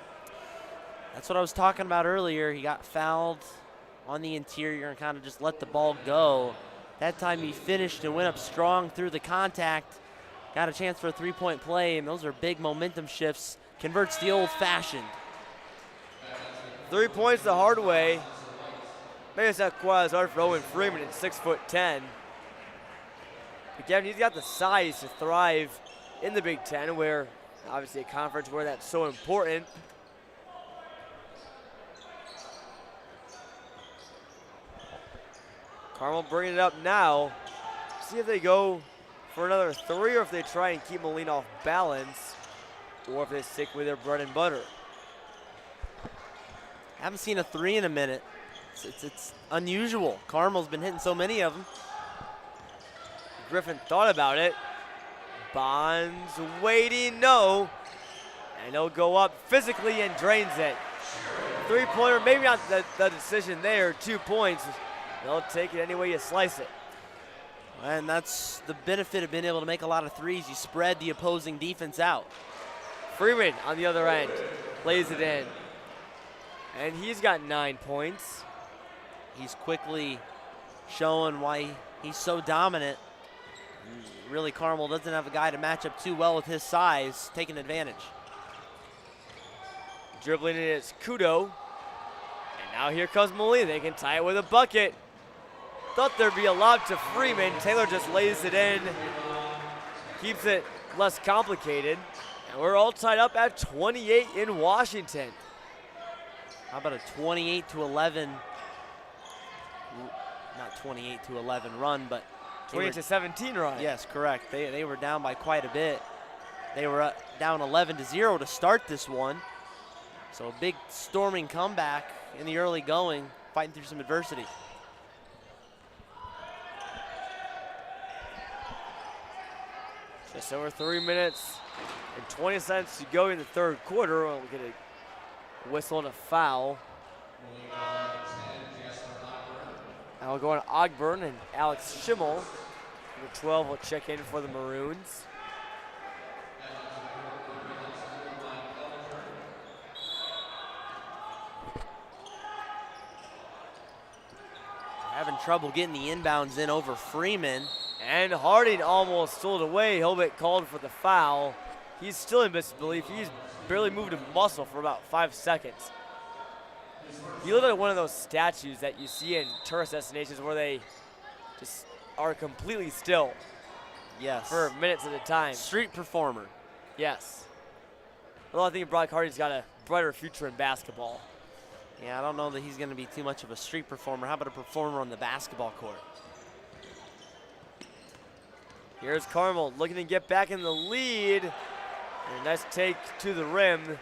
That's what I was talking about earlier. He got fouled on the interior and kind of just let the ball go. That time he finished and went up strong through the contact. Got a chance for a 3-point play, and those are big momentum shifts. Converts the old-fashioned. 3 points the hard way. Maybe it's not quite as hard for Owen Freeman at 6'10". But Kevin, he's got the size to thrive in the Big Ten, where obviously a conference where that's so important. Carmel bringing it up now. See if they go for another three or if they try and keep Moline off balance or if they stick with their bread and butter. Haven't seen a three in a minute. It's unusual. Carmel's been hitting so many of them. Griffin thought about it. Bonds waiting, no. And he'll go up physically and drains it. Three-pointer, maybe not the decision there. 2 points. They'll take it any way you slice it. And that's the benefit of being able to make a lot of threes. You spread the opposing defense out. Freeman on the other end lays it in. And he's got 9 points. He's quickly showing why he's so dominant. Really, Carmel doesn't have a guy to match up too well with his size, taking advantage. Dribbling it is Kudo. And now here comes Moline. They can tie it with a bucket. Thought there'd be a lob to Freeman. Taylor just lays it in. Keeps it less complicated. And we're all tied up at 28 in Washington. How about a 28-11, not 28-11 run, but 28-17 run. Yes, correct. They were down by quite a bit. They were down 11-0 to start this one. So a big storming comeback in the early going, fighting through some adversity. Just over 3 minutes and 20 seconds to go in the third quarter. We'll get a whistle and a foul. Now we'll go on Ogburn and Alex Schimmel. Number 12 will check in for the Maroons. Having trouble getting the inbounds in over Freeman. And Harding almost stole it away. He'll get called for the foul. He's still in disbelief. He's barely moved a muscle for about 5 seconds. He looked like one of those statues that you see in tourist destinations where they just are completely still. Yes. For minutes at a time. Street performer. Yes. Although I think Brock Harding's got a brighter future in basketball. Yeah, I don't know that he's going to be too much of a street performer. How about a performer on the basketball court? Here's Carmel looking to get back in the lead. And a nice take to the rim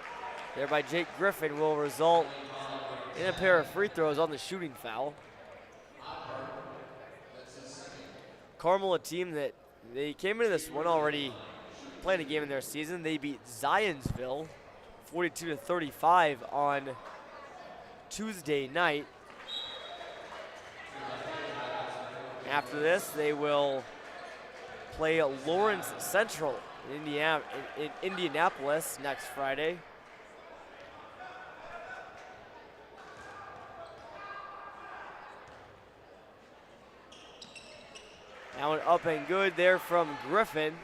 there by Jake Griffin will result in a pair of free throws on the shooting foul. Carmel, a team that they came into this one already playing a game in their season. They beat Zionsville 42-35 on Tuesday night. After this, they will play Lawrence Central in Indianapolis next Friday. Now an up and good there from Griffin.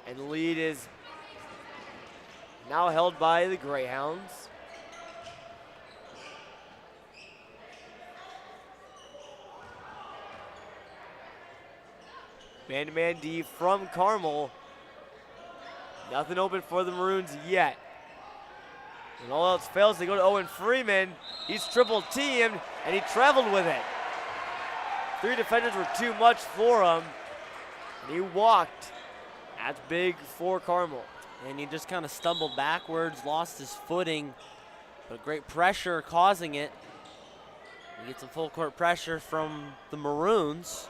And the lead is now held by the Greyhounds. Man-to-man D from Carmel. Nothing open for the Maroons yet. When all else fails, they go to Owen Freeman. He's triple teamed, and he traveled with it. 3 defenders were too much for him, and he walked. That's big for Carmel. And he just kind of stumbled backwards, lost his footing, but great pressure causing it. He gets some full court pressure from the Maroons.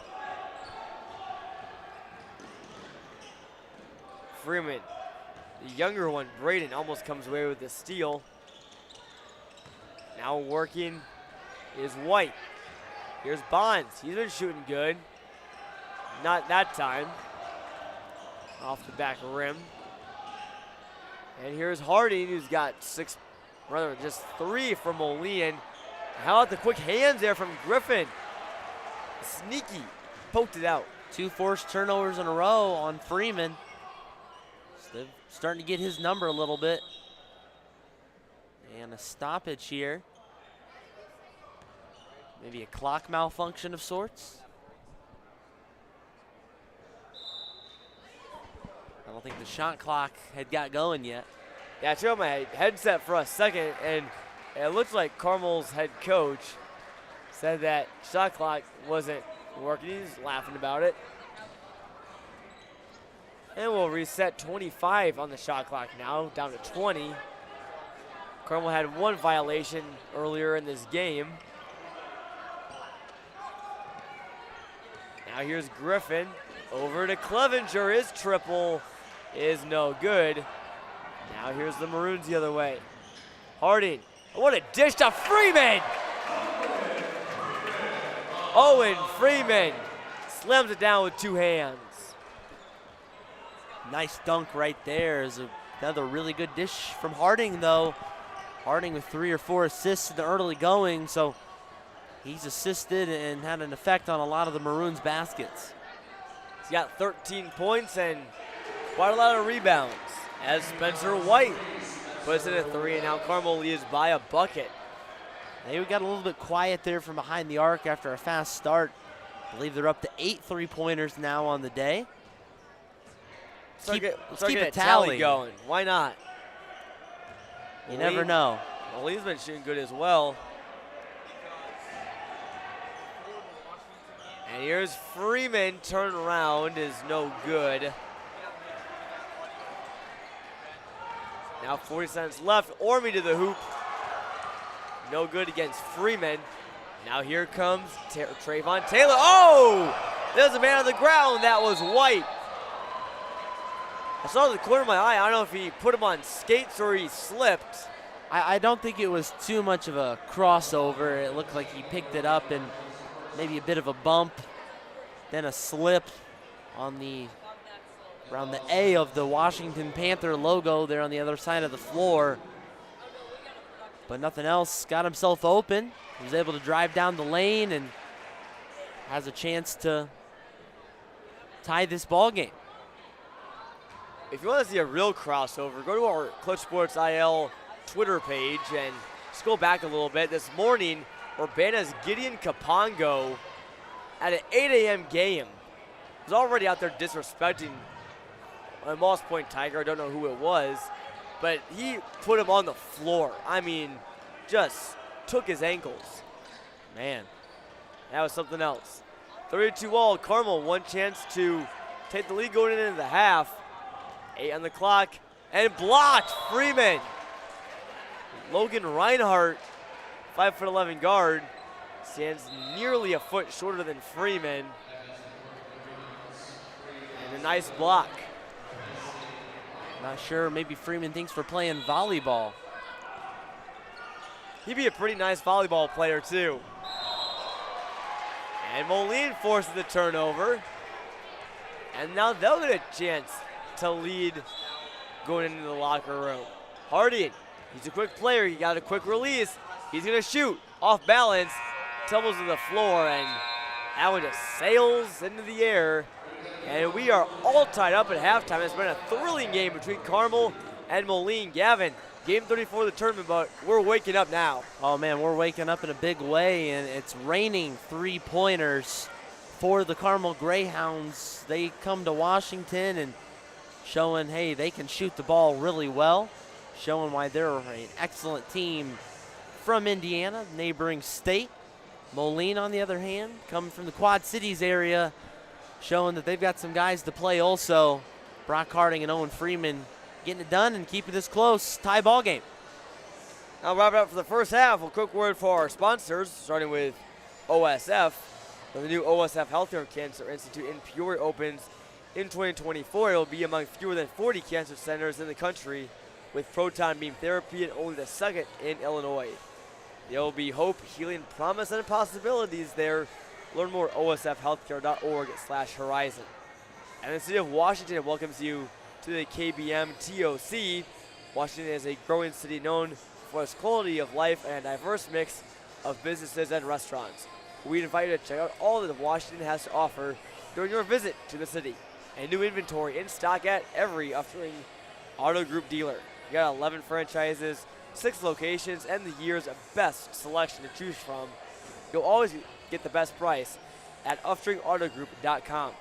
Freeman, the younger one, Braden, almost comes away with the steal. Now working is White. Here's Bonds. He's been shooting good. Not that time. Off the back rim. And here's Harding, who's got just 3 from Moline. How about the quick hands there from Griffin? Sneaky. Poked it out. 2 forced turnovers in a row on Freeman. So starting to get his number a little bit. And a stoppage here. Maybe a clock malfunction of sorts. I don't think the shot clock had got going yet. Yeah, I took my headset for a second, and it looks like Carmel's head coach said that shot clock wasn't working. He's laughing about it. And we'll reset 25 on the shot clock now, down to 20. Carmel had one violation earlier in this game. Now here's Griffin over to Clevenger. His triple is no good. Now here's the Maroons the other way. Harding, what a dish to Freeman! Owen Freeman slams it down with two hands. Nice dunk right there. Is another really good dish from Harding, though. Harding with 3 or 4 assists in the early going, so he's assisted and had an effect on a lot of the Maroons' baskets. He's got 13 points and quite a lot of rebounds as Spencer White puts in a 3, and now Carmel leads by a bucket. They got a little bit quiet there from behind the arc after a fast start. I believe they're up to 8 3-pointers now on the day. Let's keep a tally going. Why not? You never know. Moline's been shooting good as well. And here's Freeman, turn around is no good. Now 40 seconds left. Orme to the hoop. No good against Freeman. Now here comes Trayvon Taylor. Oh! There's a man on the ground. That was White. I saw the corner of my eye. I don't know if he put him on skates or he slipped. I don't think it was too much of a crossover. It looked like he picked it up and maybe a bit of a bump, then a slip on around the A of the Washington Panther logo there on the other side of the floor. But nothing else. Got himself open. He was able to drive down the lane and has a chance to tie this ball game. If you want to see a real crossover, go to our Clutch Sports IL Twitter page and just go back a little bit. This morning, Urbana's Gideon Kapongo at an 8 a.m. game was already out there disrespecting a Moss Point Tiger. I don't know who it was, but he put him on the floor. I mean, just took his ankles. Man, that was something else. 32 all, Carmel, one chance to take the lead going into the half. 8 on the clock, and blocked, Freeman. Logan Reinhardt, 5'11" guard, stands nearly a foot shorter than Freeman. And a nice block. Not sure, maybe Freeman thinks we're playing volleyball. He'd be a pretty nice volleyball player too. And Moline forces the turnover. And now they'll get a chance to lead going into the locker room. Harding, he's a quick player. He got a quick release. He's going to shoot off balance, tumbles to the floor, and that one just sails into the air. And we are all tied up at halftime. It's been a thrilling game between Carmel and Moline. Gavin, game 34 of the tournament, but we're waking up now. Oh man, we're waking up in a big way, and it's raining 3-pointers for the Carmel Greyhounds. They come to Washington and showing, hey, they can shoot the ball really well, showing why they're an excellent team from Indiana, neighboring state. Moline, on the other hand, coming from the Quad Cities area, showing that they've got some guys to play also. Brock Harding and Owen Freeman getting it done and keeping this close. Tie ball game. I'll wrap it up for the first half. A quick word for our sponsors, starting with OSF. When the new OSF Healthcare Cancer Institute in Peoria opens in 2024, it will be among fewer than 40 cancer centers in the country, with proton beam therapy and only the second in Illinois. There will be hope, healing, promise, and possibilities there. Learn more at osfhealthcare.org/horizon. And the city of Washington welcomes you to the KBM TOC. Washington is a growing city known for its quality of life and a diverse mix of businesses and restaurants. We invite you to check out all that Washington has to offer during your visit to the city. And new inventory in stock at every Uftring Auto Group dealer. You got 11 franchises, 6 locations, and the year's best selection to choose from. You'll always get the best price at UftringAutoGroup.com.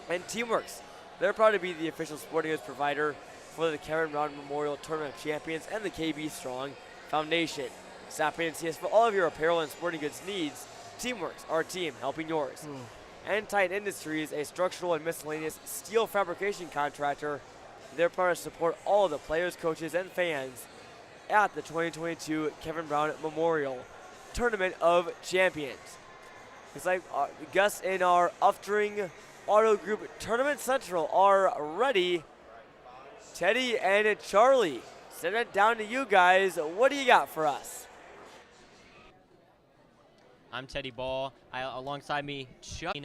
And Teamworks, they're proud to be the official sporting goods provider for the Karen Brown Memorial Tournament of Champions and the KB Strong Foundation. Stop in and see us for all of your apparel and sporting goods needs. Teamworks, our team helping yours. And Titan Industries, a structural and miscellaneous steel fabrication contractor. They're proud to support all of the players, coaches, and fans at the 2022 Kevin Brown Memorial Tournament of Champions. It's like guests in our Uftring Auto Group Tournament Central are ready. Teddy and Charlie, send it down to you guys. What do you got for us? I'm Teddy Ball. Alongside me, Chuck,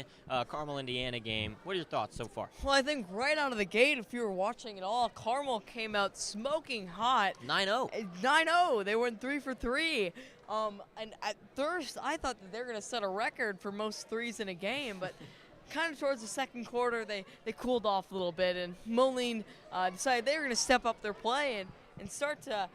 Carmel, Indiana game. What are your thoughts so far? Well, I think right out of the gate, if you were watching it all, Carmel came out smoking hot. 9-0. 9-0. They went 3 for 3. And at first, I thought that they were going to set a record for most threes in a game, but kind of towards the second quarter, they cooled off a little bit, and Moline decided they were going to step up their play and start to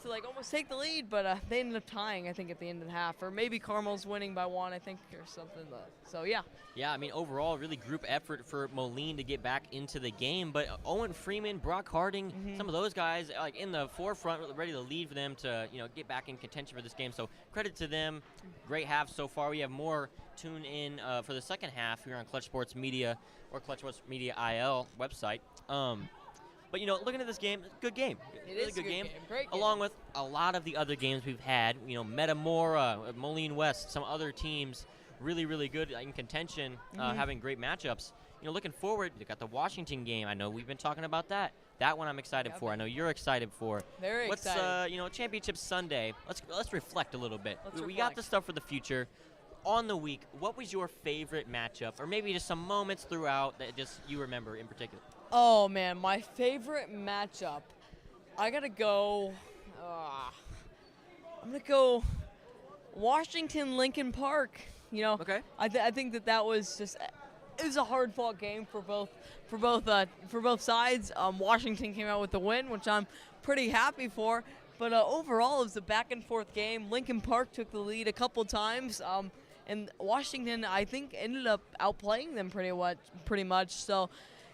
like almost take the lead, but they ended up tying, I think, at the end of the half, or maybe Carmel's winning by 1, I think, or something. So yeah. Yeah, I mean, overall, really group effort for Moline to get back into the game. But Owen Freeman, Brock Harding, some of those guys, like in the forefront, ready to lead for them to, get back in contention for this game. So credit to them. Great half so far. We have more tune in for the second half here on Clutch Sports Media or Clutch Sports Media IL website. But, looking at this game, good game. It is a good game. Great game. Along with a lot of the other games we've had, Metamora, Moline West, some other teams really, really good in contention, having great matchups. Looking forward, you got the Washington game. I know we've been talking about that. That one I'm excited for. I know you're excited for. Very excited. Championship Sunday. Let's reflect a little bit. We got reflect. the stuff for the future. On the week, what was your favorite matchup, or maybe just some moments throughout that just you remember in particular? Oh, man, my favorite matchup, I got to go, I'm going to go Washington-Lincoln Park. Okay. I think that was just, it was a hard-fought game for both sides. Washington came out with the win, which I'm pretty happy for. But overall, it was a back-and-forth game. Lincoln Park took the lead a couple times. And Washington, I think, ended up outplaying them pretty much. So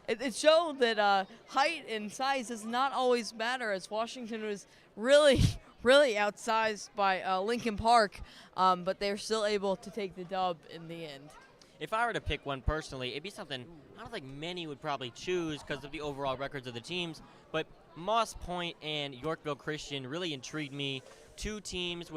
it showed that height and size does not always matter, as Washington was really, really outsized by Lincoln Park, but they were still able to take the dub in the end. If I were to pick one personally, it'd be something I don't think many would probably choose because of the overall records of the teams, but Moss Point and Yorkville Christian really intrigued me. Two teams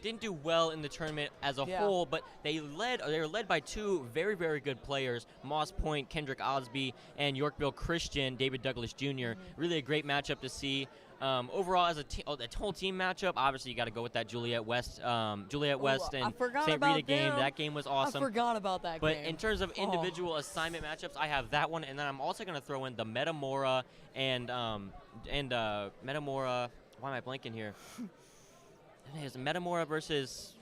didn't do well in the tournament as a whole, but they were led by two very, very good players, Moss Point, Kendrick Osby, and Yorkville Christian, David Douglas Jr. Really a great matchup to see. Overall, as a whole team matchup, obviously you got to go with that Joliet West and St. Rita game. That game was awesome. I forgot about that game. But in terms of individual assignment matchups, I have that one, and then I'm also going to throw in the Metamora and Metamora. Why am I blanking here? It's Metamora versus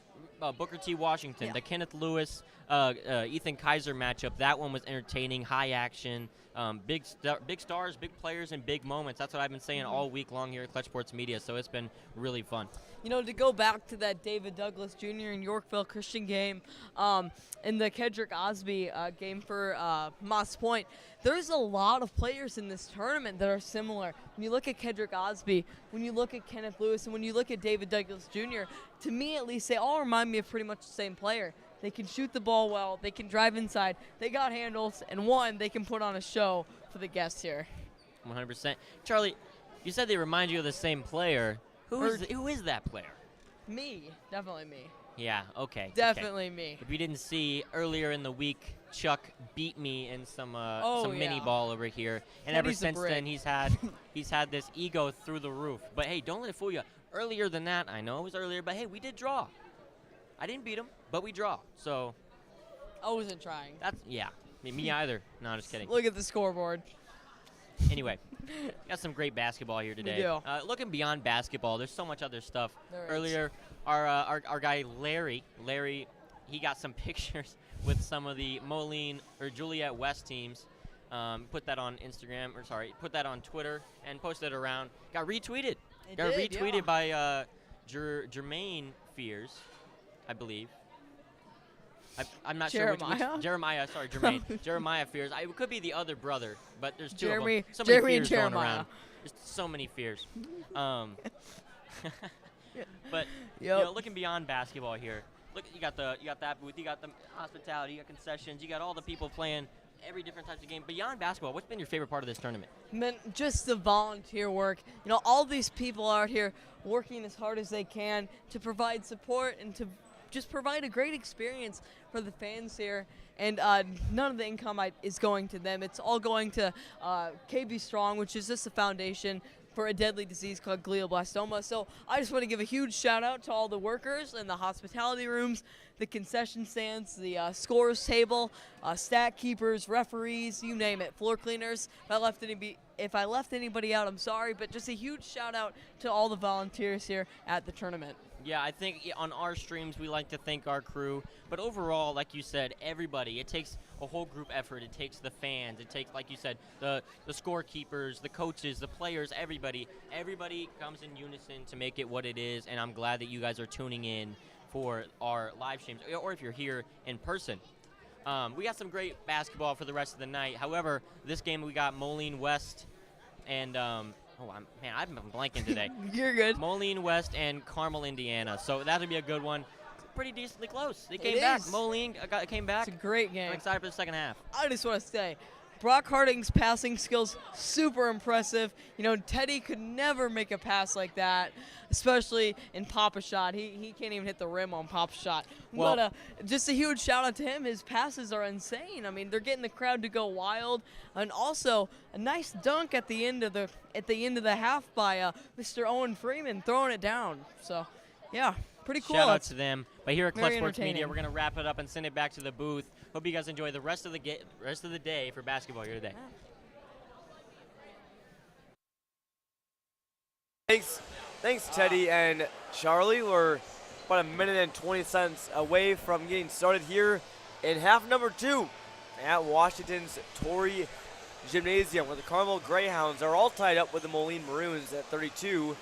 Booker T. Washington, the Kenneth Lewis, Ethan Kaiser matchup. That one was entertaining, high action, big stars, big players, and big moments. That's what I've been saying all week long here at Clutch Sports Media, so it's been really fun. To go back to that David Douglas Jr. and Yorkville Christian game, and the Kendrick Osby game for Moss Point, there's a lot of players in this tournament that are similar. When you look at Kendrick Osby, when you look at Kenneth Lewis, and when you look at David Douglas Jr., to me at least, they all remind me of pretty much the same player. They can shoot the ball well, they can drive inside, they got handles, and they can put on a show for the guests here. 100%. Charlie, you said they remind you of the same player. Who is that player? Me. Definitely me. Yeah, okay. Definitely me. If you didn't see, earlier in the week, Chuck beat me in some mini ball over here. And ever since then, he's had this ego through the roof. But, hey, don't let it fool you. Earlier than that, I know it was earlier, but, hey, we did draw. I didn't beat him, but we draw. So I wasn't trying. Me either. No, just kidding. Look at the scoreboard. Anyway, got some great basketball here today. We do. Looking beyond basketball, there's so much other stuff. Earlier, our guy Larry, he got some pictures with some of the Moline or Joliet West teams. Put that on put that on Twitter and posted it around. Got retweeted. By Jermaine Fears, I believe. I'm not sure which Jeremiah. Sorry, Jermaine. Jeremiah Fears. It could be the other brother, but there's two of them. So many Fears going around. There's so many Fears. But looking beyond basketball here, look, you got that booth, you got the hospitality, you got concessions, you got all the people playing every different types of game. Beyond basketball, what's been your favorite part of this tournament? Man, just the volunteer work. You know, all these people out here working as hard as they can to provide support and to just provide a great experience for the fans here. And none of the income is going to them. It's all going to KB Strong, which is just the foundation for a deadly disease called glioblastoma. So I just want to give a huge shout out to all the workers in the hospitality rooms, the concession stands, the scores table, stat keepers, referees, you name it, floor cleaners. If I left anybody out, I'm sorry, but just a huge shout out to all the volunteers here at the tournament. Yeah, I think on our streams we like to thank our crew, but overall, like you said, everybody, it takes a whole group effort. It takes the fans, it takes, like you said, the scorekeepers, the coaches, the players, everybody comes in unison to make it what it is, and I'm glad that you guys are tuning in for our live streams, or if you're here in person. We got some great basketball for the rest of the night. However, this game we got Moline West and I've been blanking today. You're good. Moline West and Carmel, Indiana. So that'll be a good one. Pretty decently close. They came It back. is. Moline came back. It's a great game. I'm excited for the second half. I just want to say, Brock Harding's passing skills, super impressive. You know, Teddy could never make a pass like that, especially in Pop-A-Shot. He can't even hit the rim on Pop-A-Shot. Well, But just a huge shout out to him. His passes are insane. I mean, they're getting the crowd to go wild. And also a nice dunk at the end of the half by Mr. Owen Freeman throwing it down. So, yeah, pretty cool. Shout out to them. But here at Very Clutch Sports Media, entertaining. we're going to wrap it up and send it back to the booth. Hope you guys enjoy the rest of the day for basketball here today. Thanks, Teddy and Charlie. We're about a minute and 20 seconds away from getting started here in half number 2 at Washington's Torrey Gymnasium, where the Carmel Greyhounds are all tied up with the Moline Maroons at 32.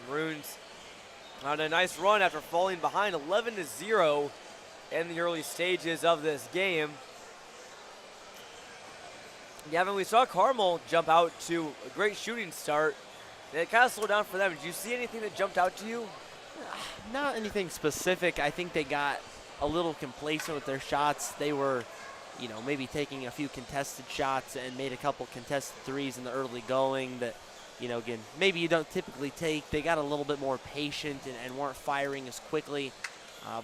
The Maroons on a nice run after falling behind 11-0 in the early stages of this game. Gavin, we saw Carmel jump out to a great shooting start. And it kind of slowed down for them. Did you see anything that jumped out to you? Not anything specific. I think they got a little complacent with their shots. They were, maybe taking a few contested shots and made a couple contested threes in the early going that, again, maybe you don't typically take. They got a little bit more patient and weren't firing as quickly.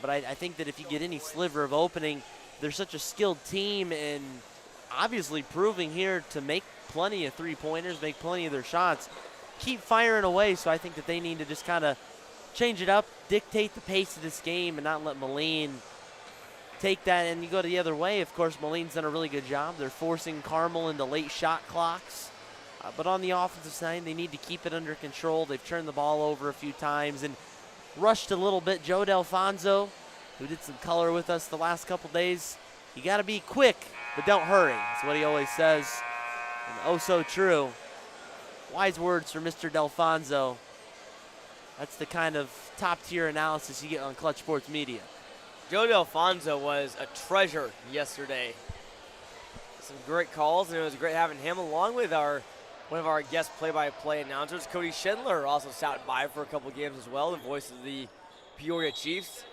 But I think that if you get any sliver of opening, they're such a skilled team and obviously proving here to make plenty of three-pointers, make plenty of their shots, keep firing away. So I think that they need to just kind of change it up, dictate the pace of this game, and not let Moline take that. And you go the other way, of course, Moline's done a really good job. They're forcing Carmel into late shot clocks. But on the offensive side, they need to keep it under control. They've turned the ball over a few times and rushed a little bit. Joe Delfonso, who did some color with us the last couple days, you got to be quick, but don't hurry. That's what he always says. And oh, so true. Wise words from Mr. Delfonso. That's the kind of top-tier analysis you get on Clutch Sports Media. Joe Delfonso was a treasure yesterday. Some great calls, and it was great having him along with one of our guest play-by-play announcers, Cody Schindler, also stopped by for a couple games as well, the voice of the Peoria Chiefs,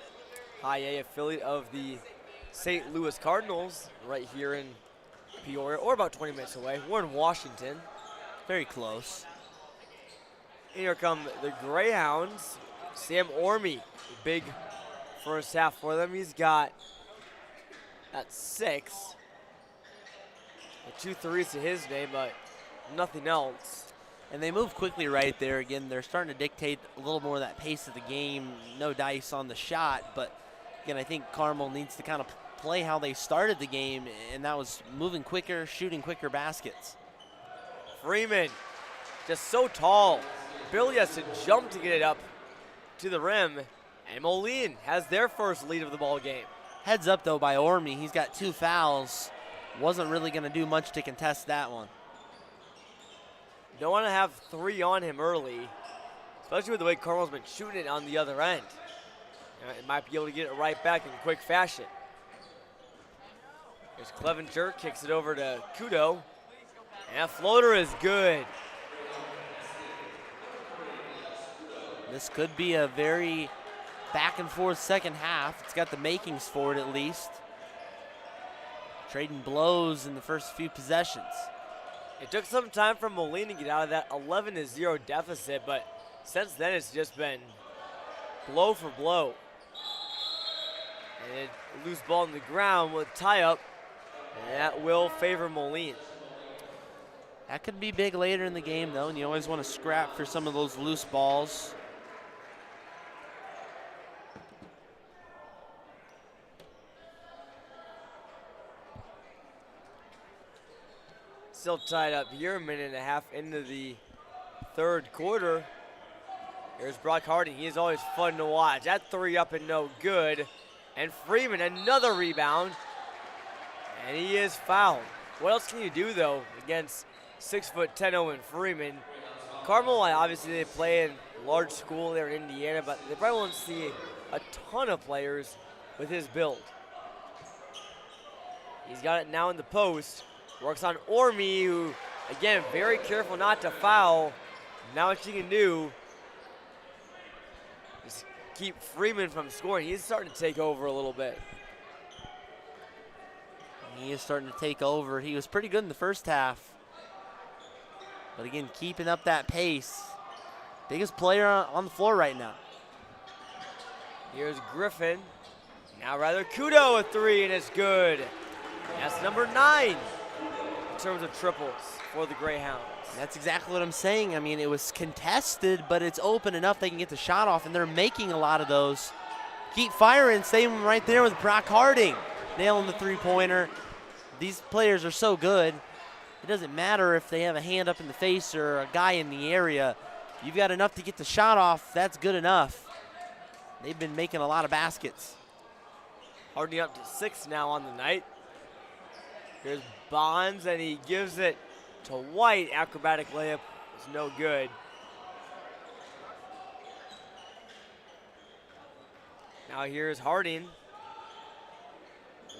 High A affiliate of the St. Louis Cardinals, right here in Peoria, or about 20 minutes away. We're in Washington. Very close. Here come the Greyhounds. Sam Orme, big first half for them. He's got at 6. 2 threes to his name, but nothing else. And they move quickly right there. Again, they're starting to dictate a little more of that pace of the game. No dice on the shot, but again, I think Carmel needs to kind of play how they started the game, and that was moving quicker, shooting quicker baskets. Freeman, just so tall. Billy has to jump to get it up to the rim, and Moline has their first lead of the ball game. Heads up, though, by Orme. He's got 2 fouls. Wasn't really going to do much to contest that one. Don't want to have 3 on him early, especially with the way Carmel's been shooting it on the other end. It might be able to get it right back in quick fashion. Here's Clevenger, kicks it over to Kudo, and that floater is good. This could be a very back and forth second half. It's got the makings for it at least. Trading blows in the first few possessions. It took some time for Moline to get out of that 11-0 deficit, but since then it's just been blow for blow. And a loose ball on the ground with tie up, and that will favor Moline. That could be big later in the game though, and you always want to scrap for some of those loose balls. Still tied up here, a minute and a half into the third quarter. Here's Brock Harding. He is always fun to watch. That three up and no good. And Freeman, another rebound. And he is fouled. What else can you do, though, against 6'10" Owen Freeman? Carmel, obviously, they play in large school there in Indiana, but they probably won't see a ton of players with his build. He's got it now in the post. Works on Orme, who, again, very careful not to foul. Now what you can do is keep Freeman from scoring. He's starting to take over a little bit. He is starting to take over. He was pretty good in the first half. But again, keeping up that pace. Biggest player on the floor right now. Here's Griffin. Now rather Kudo a three, and it's good. That's number 9 in terms of triples for the Greyhounds. That's exactly what I'm saying. I mean, it was contested, but it's open enough they can get the shot off, and they're making a lot of those. Keep firing, same right there with Brock Harding. Nailing the three-pointer. These players are so good. It doesn't matter if they have a hand up in the face or a guy in the area. You've got enough to get the shot off. That's good enough. They've been making a lot of baskets. Harding up to 6 now on the night. Here's Bonds, and he gives it to White. Acrobatic layup is no good. Now here's Harding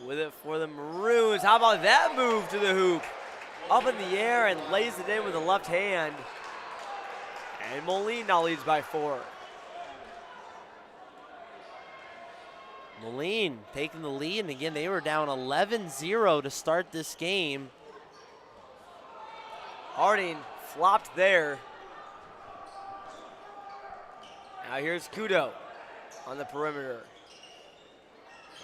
with it for the Maroons. How about that move to the hoop? Up in the air and lays it in with the left hand. And Moline now leads by 4. Moline taking the lead, and again, they were down 11-0 to start this game. Harding flopped there. Now here's Kudo on the perimeter.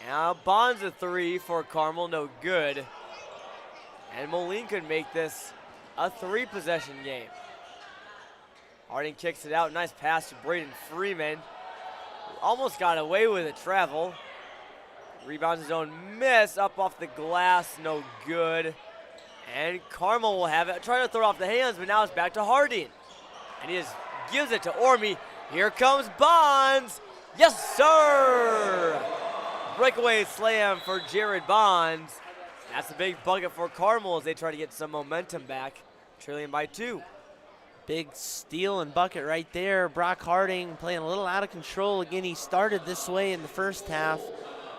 Now Bonds a three for Carmel, no good. And Moline could make this a 3-possession game. Harding kicks it out, nice pass to Braden Freeman. Almost got away with a travel. Rebounds his own miss, up off the glass, no good. And Carmel will have it, trying to throw it off the hands, but now it's back to Harding. And he just gives it to Orme. Here comes Bonds. Yes, sir! Breakaway slam for Jared Bonds. That's a big bucket for Carmel as they try to get some momentum back, trailing by 2. Big steal and bucket right there. Brock Harding playing a little out of control. Again, he started this way in the first half,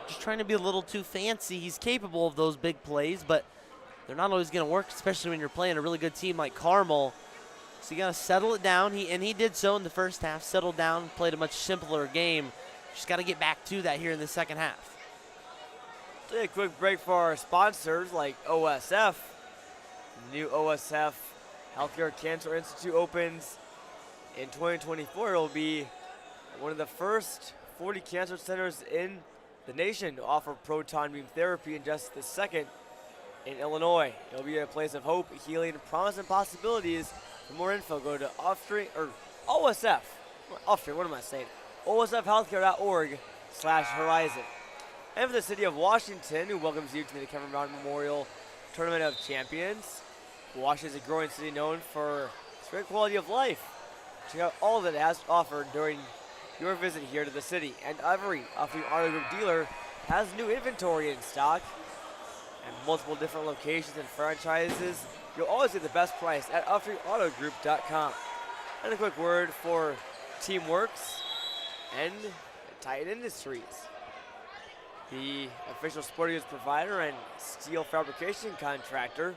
just trying to be a little too fancy. He's capable of those big plays, but they're not always going to work, especially when you're playing a really good team like Carmel. So you got to settle it down. He did so in the first half, settled down, played a much simpler game. Just got to get back to that here in the second half. Take a quick break for our sponsors like OSF. New OSF Healthcare Cancer Institute opens in 2024. It will be one of the first 40 cancer centers in the nation to offer proton beam therapy, and just the second in Illinois. It will be a place of hope, healing, promise, and possibilities. For more info, go to OSF. What am I saying? OSFhealthcare.org/horizon. And for the city of Washington, who welcomes you to the Kevin Brown Memorial Tournament of Champions. Washington is a growing city known for its great quality of life. Check out all that it has to offer during your visit here to the city. And every Off-Road Auto Group dealer has new inventory in stock and multiple different locations and franchises. You'll always get the best price at OffRoadAutoGroup.com. And a quick word for Teamworks and Titan Industries, the official sporting goods provider and steel fabrication contractor,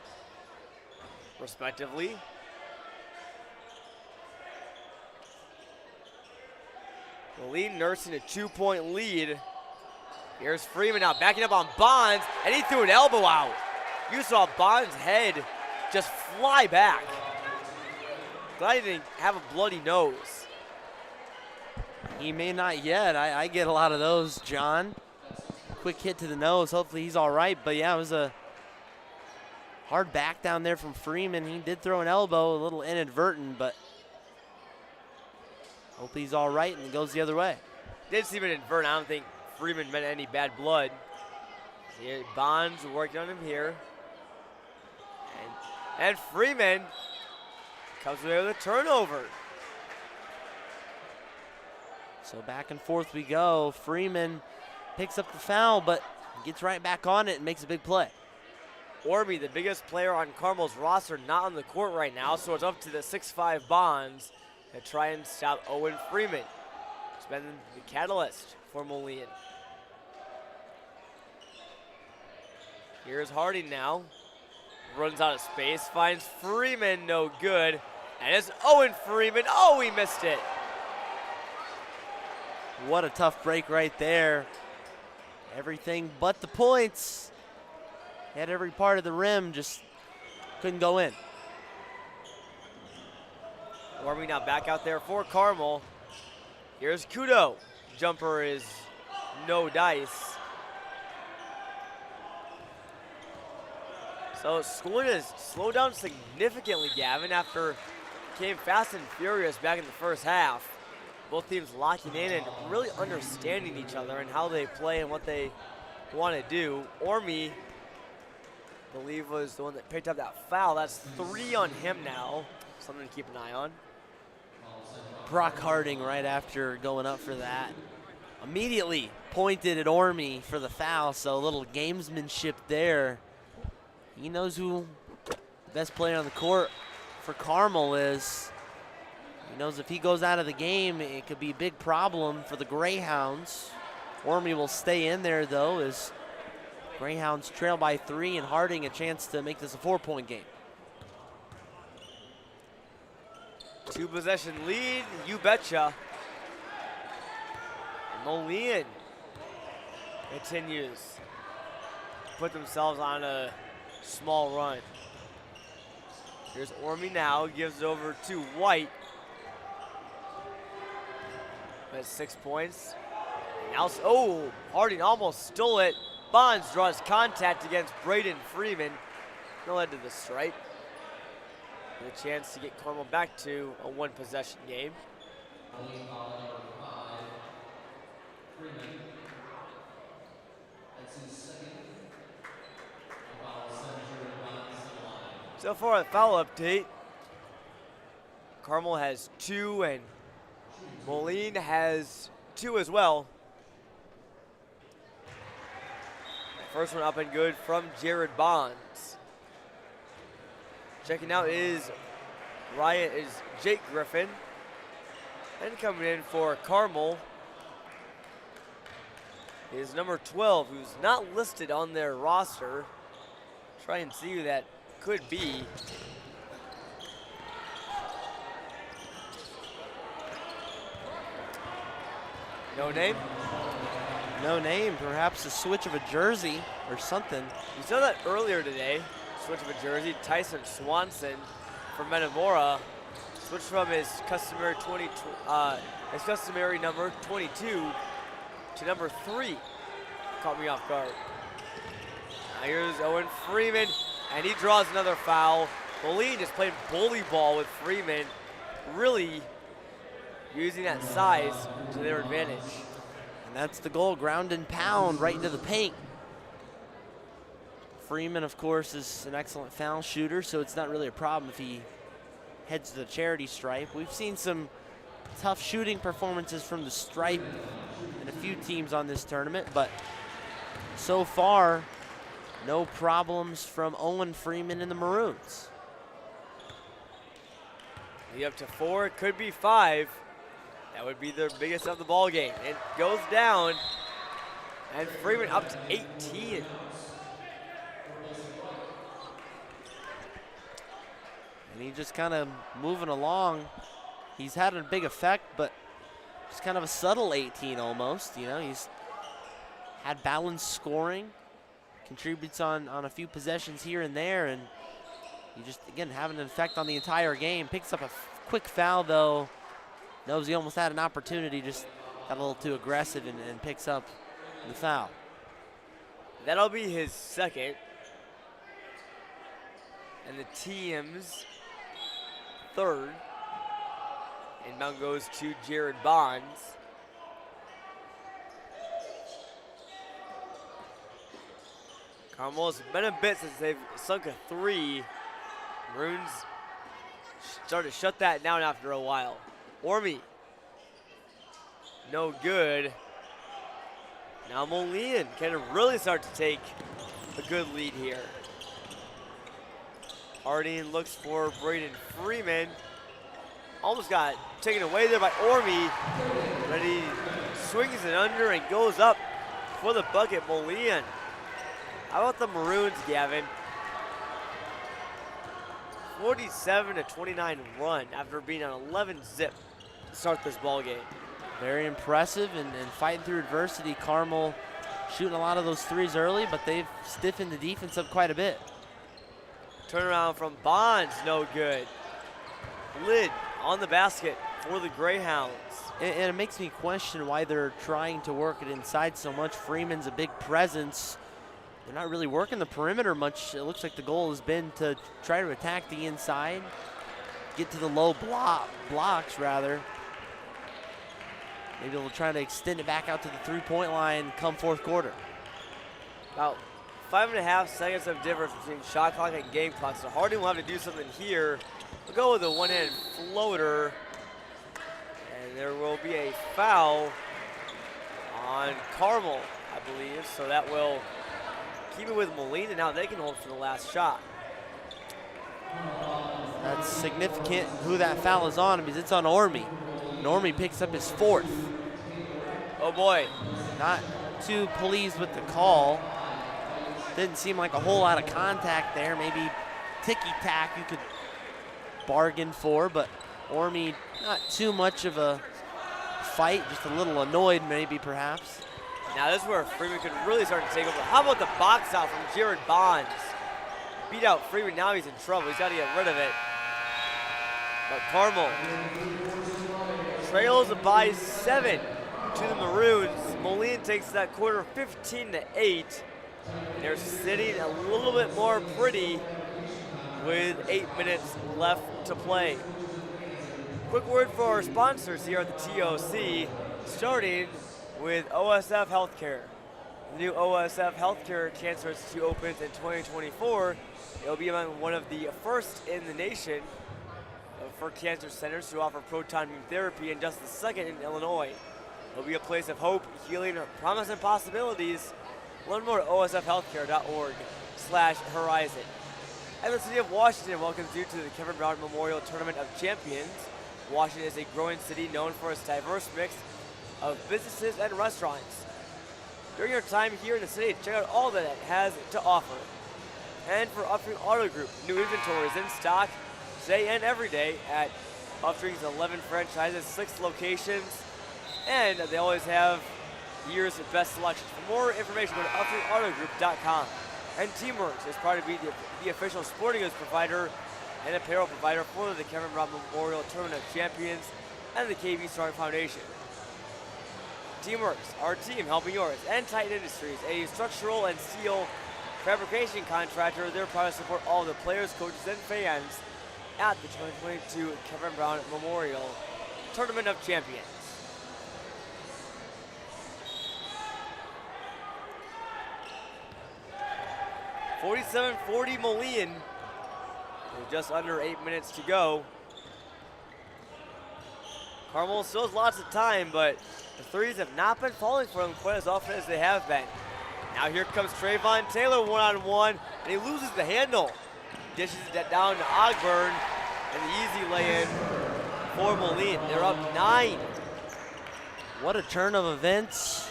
respectively. Moline nursing a 2-point lead. Here's Freeman now backing up on Bonds, and he threw an elbow out. You saw Bonds' head just fly back. Glad he didn't have a bloody nose. He may not yet. I get a lot of those, John. Quick hit to the nose. Hopefully he's all right. But, yeah, it was a hard back down there from Freeman. He did throw an elbow, a little inadvertent, but hope he's all right and it goes the other way. Did seem inadvertent. I don't think Freeman meant any bad blood. See, Bonds working on him here. And Freeman comes away with a turnover. So back and forth we go. Freeman picks up the foul, but gets right back on it and makes a big play. Orby, the biggest player on Carmel's roster, not on the court right now, so it's up to the 6'5" Bonds to try and stop Owen Freeman. He's been the catalyst for Moline. Here's Harding now. Runs out of space, finds Freeman, no good. And it's Owen Freeman. Oh, he missed it. What a tough break right there. Everything but the points. Had every part of the rim, just couldn't go in. Warming now back out there for Carmel. Here's Kudo. Jumper is no dice. So scoring has slowed down significantly, Gavin, after it came fast and furious back in the first half. Both teams locking in and really understanding each other and how they play and what they want to do. Ormy, I believe, was the one that picked up that foul. That's 3 on him now. Something to keep an eye on. Brock Harding, right after going up for that, immediately pointed at Ormy for the foul, so a little gamesmanship there. He knows who the best player on the court for Carmel is. He knows if he goes out of the game, it could be a big problem for the Greyhounds. Ormy will stay in there, though, as Greyhounds trail by 3 and Harding a chance to make this a 4-point game. 2-possession lead, you betcha. And Moline continues to put themselves on a small run. Here's Ormy now, gives it over to White. That's 6 points. Now, oh, Harding almost stole it. Bonds draws contact against Braden Freeman. No led to the stripe. With a chance to get Carmel back to a 1-possession game. So far, a foul update. Carmel has 2 and Moline has 2 as well. First one up and good from Jared Bonds. Checking out is Jake Griffin. And coming in for Carmel is number 12, who's not listed on their roster. Try and see who that could be. No name? No name, perhaps a switch of a jersey or something. We saw that earlier today, switch of a jersey. Tyson Swanson from Metamora switched from his customary number 22 to number 3. Caught me off guard. Now here's Owen Freeman, and he draws another foul. Moline just played bully ball with Freeman, really using that size to their advantage. And that's the goal, ground and pound right into the paint. Freeman, of course, is an excellent foul shooter, so it's not really a problem if he heads to the charity stripe. We've seen some tough shooting performances from the stripe and a few teams on this tournament, but so far, no problems from Owen Freeman and the Maroons. Be up to 4, it could be 5. That would be the biggest of the ball game. It goes down, and Freeman up to 18. And he just kind of moving along. He's had a big effect, but just kind of a subtle 18 almost. You know, he's had balanced scoring, contributes on a few possessions here and there, and you just, again, having an effect on the entire game. Picks up a quick foul, though. Knows he almost had an opportunity, just got a little too aggressive and picks up the foul. That'll be his second. And the team's third. Inbound goes to Jared Bonds. Carmel's been a bit since they've sunk a three. Maroons started to shut that down after a while. Orme, no good. Now Moline can really start to take a good lead here. Harding looks for Braden Freeman. Almost got taken away there by Orme, but he swings it under and goes up for the bucket. Moline. How about the Maroons, Gavin? 47-29 run after being on 11 zip to start this ball game. Very impressive and fighting through adversity. Carmel shooting a lot of those threes early, but they've stiffened the defense up quite a bit. Turnaround from Bonds, no good. Lid on the basket for the Greyhounds. And it makes me question why they're trying to work it inside so much. Freeman's a big presence. They're not really working the perimeter much. It looks like the goal has been to try to attack the inside, get to the low blocks rather. Maybe they'll try to extend it back out to the three-point line come fourth quarter. About 5.5 seconds of difference between shot clock and game clock, so Harding will have to do something here. We'll go with a one-hand floater, and there will be a foul on Carmel, I believe, so that will keep it with Moline, and now they can hold for the last shot. That's significant who that foul is on, because it's on Orme. And Orme picks up his fourth. Oh boy. Not too pleased with the call. Didn't seem like a whole lot of contact there. Maybe ticky-tack you could bargain for, but Orme not too much of a fight, just a little annoyed maybe perhaps. Now this is where Freeman could really start to take over. How about the box out from Jared Bonds? Beat out Freeman, now he's in trouble. He's got to get rid of it. But Carmel trails by 7 to the Maroons. Moline takes that quarter 15-8. They're sitting a little bit more pretty with 8 minutes left to play. Quick word for our sponsors here at the TOC, starting with OSF Healthcare. The new OSF Healthcare Cancer Institute opens in 2024. It'll be among one of the first in the nation for cancer centers to offer proton beam therapy, and just the second in Illinois. It'll be a place of hope, healing, promise, and possibilities. Learn more at osfhealthcare.org/horizon. And the city of Washington welcomes you to the Kevin Brown Memorial Tournament of Champions. Washington is a growing city known for its diverse mix of businesses and restaurants. During your time here in the city, check out all that it has to offer. And for Upstream Auto Group, new inventory is in stock today and every day at Upstream's 11 franchises, 6 locations, and they always have the year's best selection. For more information, go to upstreamautogroup.com. And Teamworks is proud to be the official sporting goods provider and apparel provider for the Kevin Brown Memorial Tournament of Champions and the KB Strong Foundation. Teamworks, our team helping yours, and Titan Industries, a structural and steel fabrication contractor. They're proud to support all the players, coaches, and fans at the 2022 Kevin Brown Memorial Tournament of Champions. (47-40) Moline, with just under 8 minutes to go. Carmel still has lots of time, but the threes have not been falling for them quite as often as they have been. Now here comes Trayvon Taylor one-on-one, and he loses the handle. Dishes it down to Ogburn, and the easy lay-in for Moline. They're up 9. What a turn of events.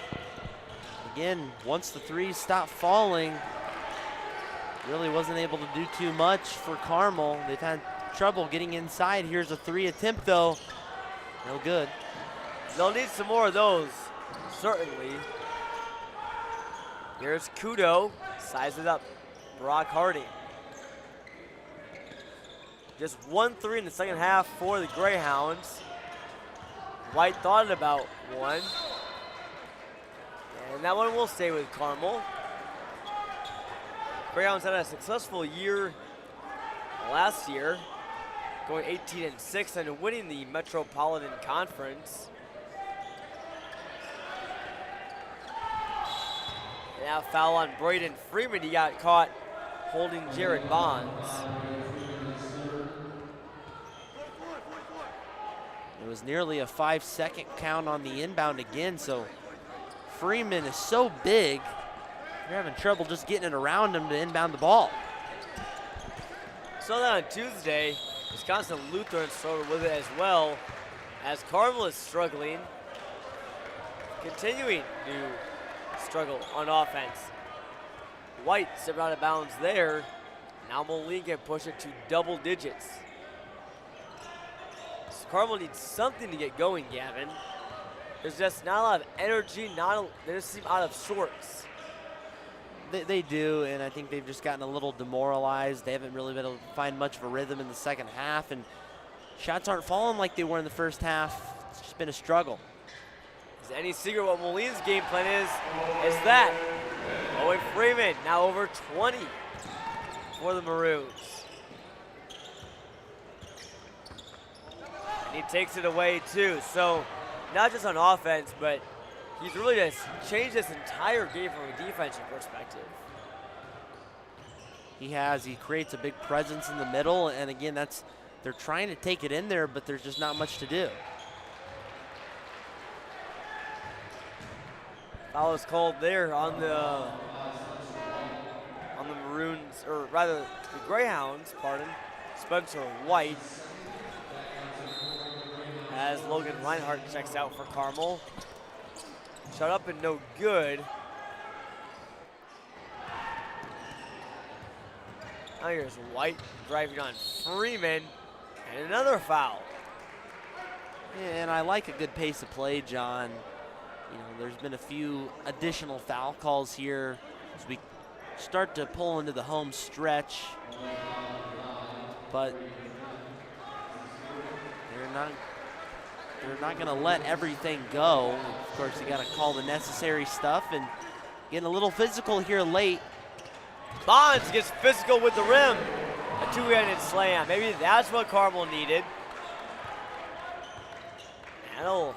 Again, once the threes stopped falling, really wasn't able to do too much for Carmel. They've had trouble getting inside. Here's a 3 attempt though. No good. They'll need some more of those, certainly. Here's Kudo, size it up. Brock Harding. Just 1-3 in the second half for the Greyhounds. White thought about one. And that one will stay with Carmel. Greyhounds had a successful year last year, going 18-6 and winning the Metropolitan Conference. Now foul on Braden Freeman. He got caught holding Jared Bonds. It was nearly a 5-second count on the inbound again, so Freeman is so big, you're having trouble just getting it around him to inbound the ball. So then on Tuesday, Wisconsin Lutheran struggled with it as well, as Carmel is struggling, continuing to struggle on offense. White stepped out of bounds there. Now Moline can push it to double digits. So Carmel needs something to get going, Gavin. There's just not a lot of energy, they just seem out of sorts. They do, and I think they've just gotten a little demoralized. They haven't really been able to find much of a rhythm in the second half, and shots aren't falling like they were in the first half. It's just been a struggle. Is any secret what Moline's game plan is that. Owen Freeman now over 20 for the Maroons. And he takes it away too. So not just on offense, but he's really just changed this entire game from a defensive perspective. He has. He creates a big presence in the middle, and again, they're trying to take it in there, but there's just not much to do. Foul is called there on the Maroons, or rather the Greyhounds, pardon, Spencer White. As Logan Reinhardt checks out for Carmel. Shut up and no good. Now here's White driving on Freeman, and another foul. Yeah, and I like a good pace of play, John. You know, there's been a few additional foul calls here as we start to pull into the home stretch, but they're not going to let everything go. Of course, you got to call the necessary stuff, and getting a little physical here late. Bonds gets physical with the rim. A two-handed slam. Maybe that's what Carmel needed. That'll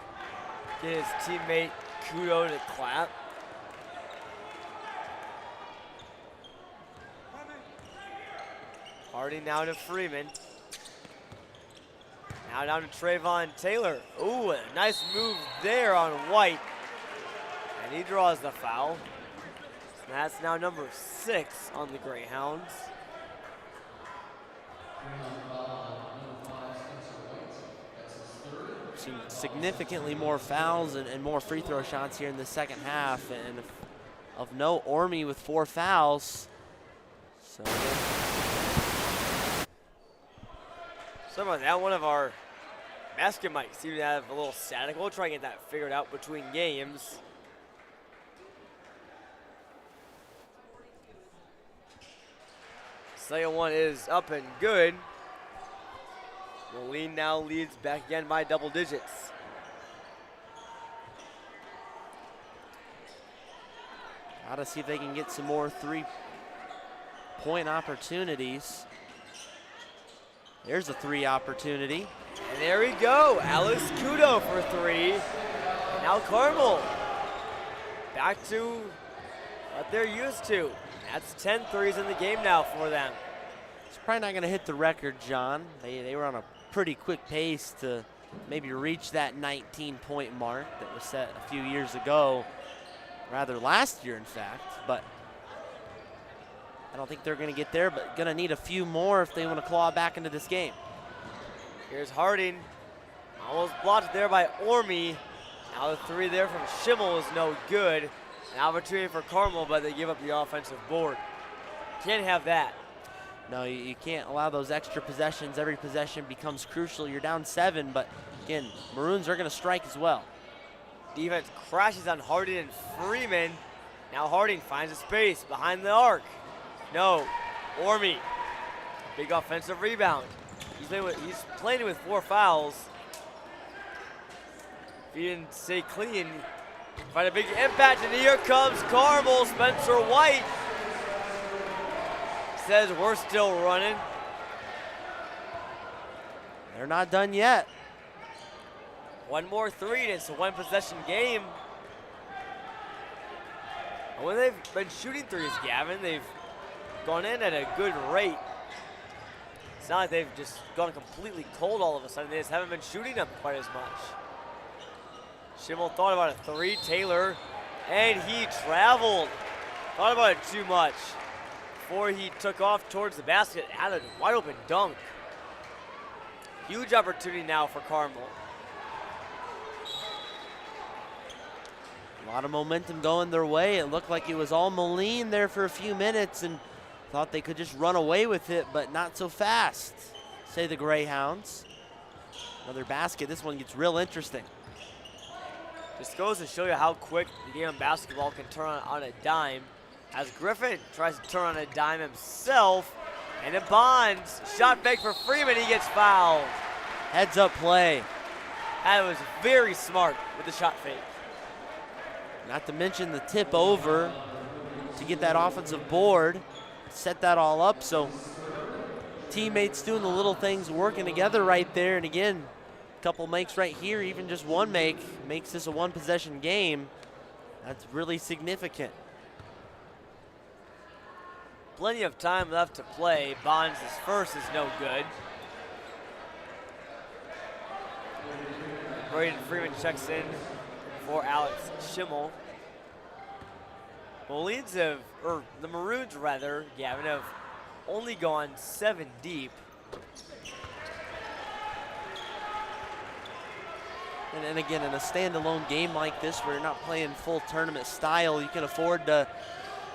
get his teammate Kudo to clap. Harding now to Freeman. Now down to Trayvon Taylor. Ooh, a nice move there on White. And he draws the foul. So that's now number 6 on the Greyhounds. Seen significantly more fouls and more free throw shots here in the second half, and of no Orme with 4 fouls. So Sorry about that. One of our basket mics seemed to have a little static. We'll try and get that figured out between games. Second one is up and good. Moline now leads back again by double digits. gotta see if they can get some more 3-point opportunities. There's a 3 opportunity. And there we go, Alex Kudo for 3. Now Carmel back to what they're used to. That's 10 threes in the game now for them. It's probably not gonna hit the record, John. They were on a pretty quick pace to maybe reach that 19-point mark that was set a few years ago, rather last year in fact, but I don't think they're gonna get there, but gonna need a few more if they wanna claw back into this game. Here's Harding, almost blocked there by Orme. Now the 3 there from Schimmel is no good. An opportunity for Carmel, but they give up the offensive board. Can't have that. No, you can't allow those extra possessions. Every possession becomes crucial. You're down 7, but again, Maroons are gonna strike as well. Defense crashes on Harding and Freeman. Now Harding finds a space behind the arc. No, Orme, big offensive rebound. He's playing with 4 fouls. If he didn't stay clean, find a big impact, and here comes Carmel. Spencer White says we're still running. They're not done yet. One more 3, and it's a 1-possession game. And when they've been shooting threes, Gavin, they've gone in at a good rate. It's not like they've just gone completely cold all of a sudden. They just haven't been shooting them quite as much. Schimmel thought about a 3, Taylor, and he traveled. Thought about it too much. Before he took off towards the basket, had a wide open dunk. Huge opportunity now for Carmel. A lot of momentum going their way. It looked like it was all Moline there for a few minutes and thought they could just run away with it, but not so fast, say the Greyhounds. Another basket. This one gets real interesting. Just goes to show you how quick the game of basketball can turn on a dime. As Griffin tries to turn on a dime himself, and it bonds. Shot fake for Freeman, he gets fouled. Heads up play. That was very smart with the shot fake. Not to mention the tip over to get that offensive board, set that all up. So teammates doing the little things, working together right there. And again, a couple makes right here, even just one makes this a 1-possession game. That's really significant. Plenty of time left to play. Bonds' first is no good. Braden Freeman checks in for Alex Schimmel. The Maroons rather, Gavin, have only gone 7 deep. And again, in a standalone game like this where you're not playing full tournament style, you can afford to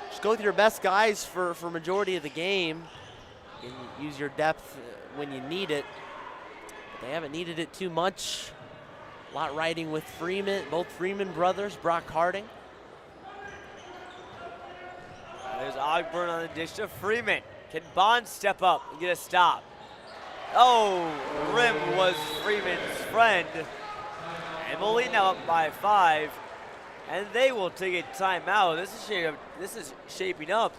just go with your best guys for majority of the game and use your depth when you need it. But they haven't needed it too much. A lot riding with Freeman, both Freeman brothers, Brock Harding. There's Ogburn on the dish to Freeman. Can Bond step up and get a stop? Oh, rim was Freeman's friend. And Moline now up by 5. And they will take a timeout. This is shaping up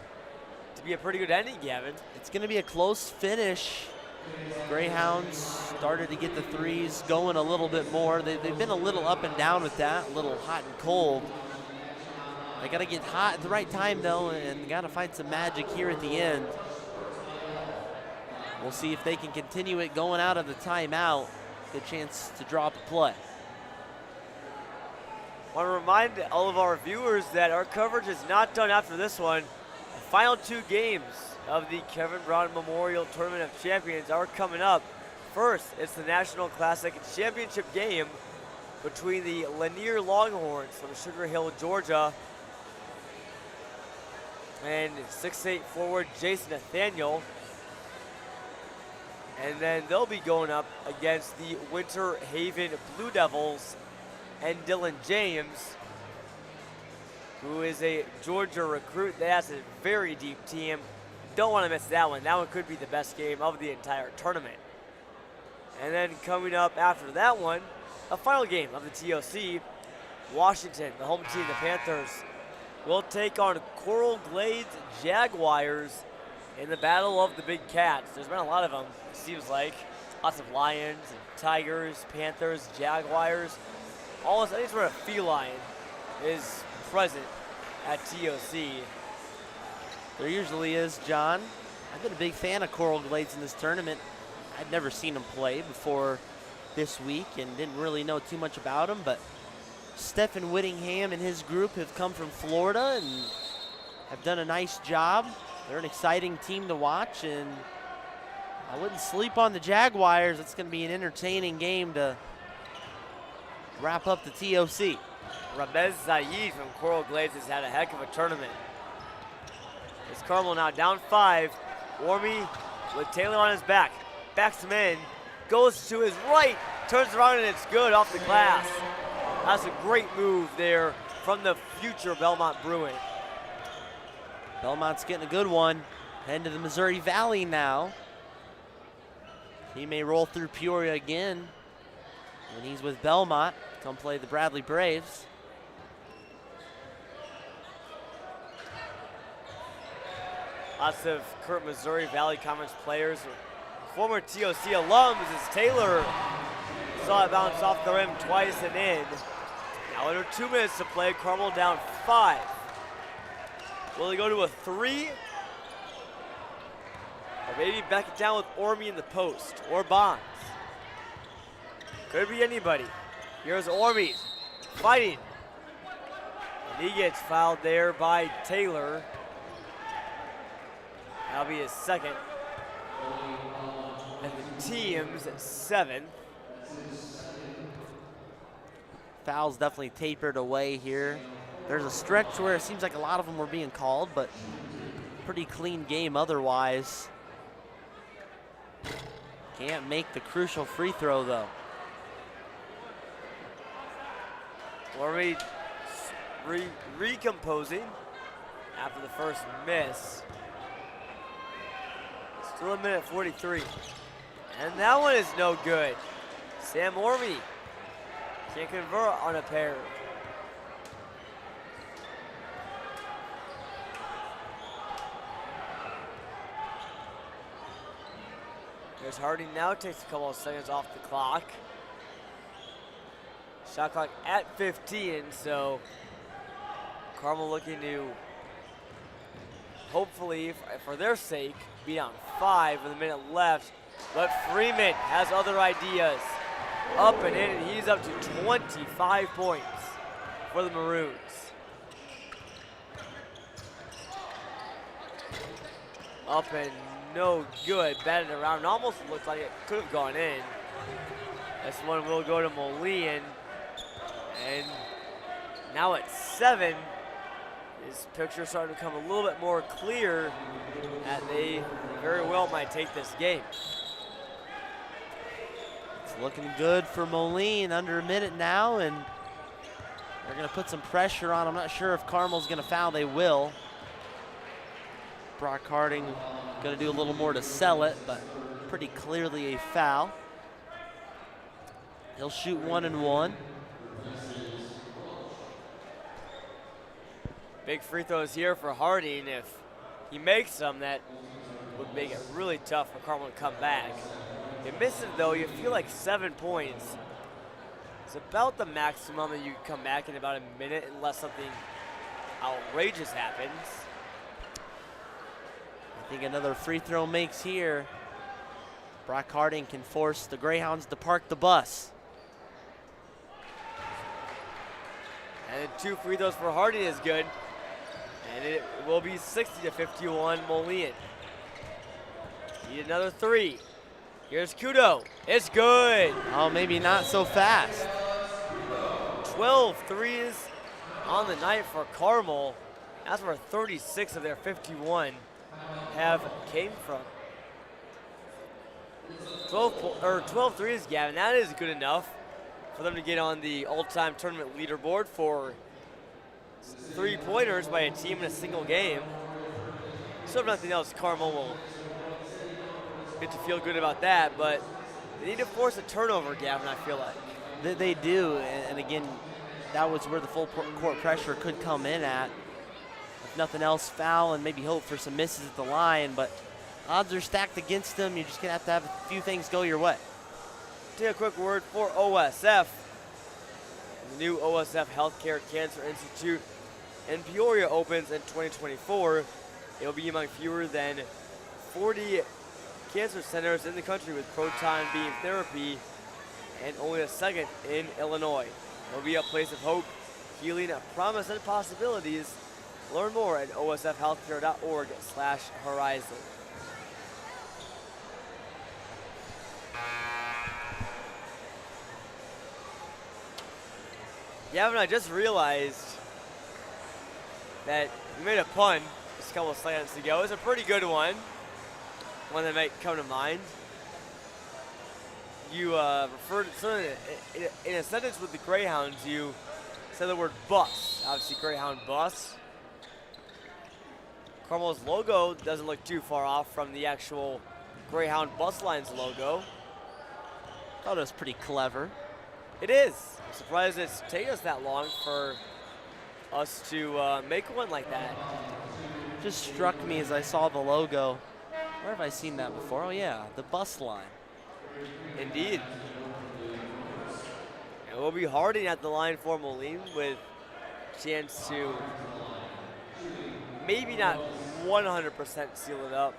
to be a pretty good ending, Gavin. It's going to be a close finish. Greyhounds started to get the threes going a little bit more. They've been a little up and down with that, a little hot and cold. They got to get hot at the right time, though, and got to find some magic here at the end. We'll see if they can continue it going out of the timeout. Good chance to draw up a play. I want to remind all of our viewers that our coverage is not done after this one. The final 2 games of the Kevin Brown Memorial Tournament of Champions are coming up. First, it's the National Classic Championship game between the Lanier Longhorns from Sugar Hill, Georgia, and 6'8" forward Jason Nathaniel. And then they'll be going up against the Winter Haven Blue Devils and Dylan James, who is a Georgia recruit that has a very deep team. Don't want to miss that one. That one could be the best game of the entire tournament. And then coming up after that one, a final game of the TOC, Washington, the home team, the Panthers, will take on Coral Glades Jaguars in the battle of the big cats. There's been a lot of them, it seems like. Lots of Lions and Tigers, Panthers, Jaguars. Almost any sort of feline is present at TOC. There usually is, John. I've been a big fan of Coral Glades in this tournament. I'd never seen them play before this week and didn't really know too much about them, but Stephen Whittingham and his group have come from Florida and have done a nice job. They're an exciting team to watch, and I wouldn't sleep on the Jaguars. It's going to be an entertaining game to wrap up the TOC. Ramez Zayid from Coral Glades has had a heck of a tournament. It's Carmel now down 5. Orme with Taylor on his back. Backs him in. Goes to his right. Turns around and it's good off the glass. That's a great move there from the future Belmont Bruin. Belmont's getting a good one. Heading to the Missouri Valley now. He may roll through Peoria again when he's with Belmont. Come play the Bradley Braves. Lots of current Missouri Valley Conference players. Former TOC alums as Taylor saw it bounce off the rim twice and in. Now under 2 minutes to play, Carmel down 5. Will they go to a 3? Or maybe back it down with Orme in the post, or Bonds. Could be anybody. Here's Orme fighting. And he gets fouled there by Taylor. That'll be his second. And the team's at 7. Fouls definitely tapered away here. There's a stretch where it seems like a lot of them were being called, but pretty clean game otherwise. Can't make the crucial free throw though. Orme recomposing after the first miss. Still a minute 43. And that one is no good. Sam Orme can't convert on a pair. There's Harding now, takes a couple of seconds off the clock. Shot clock at 15, so Carmel looking to hopefully, for their sake, be down 5 with a minute left. But Freeman has other ideas. Up and in, and he's up to 25 points for the Maroons. Up and no good, batted around. It almost looks like it could have gone in. This one will go to Moline. And now at 7, his picture starting to become a little bit more clear that they very well might take this game. It's looking good for Moline, under a minute now, and they're gonna put some pressure on. I'm not sure if Carmel's gonna foul, they will. Brock Harding gonna do a little more to sell it, but pretty clearly a foul. He'll shoot 1 and 1. Big free throws here for Harding. If he makes them, that would make it really tough for Carmel to come back. If he misses it though, you feel like 7 points. It's about the maximum that you can come back in about a minute unless something outrageous happens. I think another free throw makes here. Brock Harding can force the Greyhounds to park the bus. And 2 free throws for Harding is good. And it will be 60-51 Moline. Need another 3. Here's Kudo. It's good. Oh, maybe not so fast. 12 threes on the night for Carmel. That's where 36 of their 51 have came from. 12 threes, Gavin. That is good enough for them to get on the all-time tournament leaderboard for 3-pointers by a team in a single game. So if nothing else, Carmel will get to feel good about that, but they need to force a turnover, Gavin, I feel like. They do, and again, that was where the full court pressure could come in at. If nothing else, foul and maybe hope for some misses at the line, but odds are stacked against them. You're just gonna have to have a few things go your way. Take a quick word for OSF. The new OSF Healthcare Cancer Institute in Peoria opens in 2024. It will be among fewer than 40 cancer centers in the country with proton beam therapy, and only the second in Illinois. It will be a place of hope, healing, promise, and possibilities. Learn more at osfhealthcare.org/horizon. Gavin, I just realized that we made a pun just a couple of seconds ago. It was a pretty good one that might come to mind. you referred to something in a sentence with the Greyhounds. You said the word bus. Obviously, Greyhound bus. Carmel's logo doesn't look too far off from the actual Greyhound Bus Lines logo. Thought it was pretty clever. It is. I'm surprised it's taken us that long for us to make one like that. Just struck me as I saw the logo. Where have I seen that before? Oh yeah, the bus line. Indeed. And we'll be Harding at the line for Moline with a chance to maybe not 100% seal it up,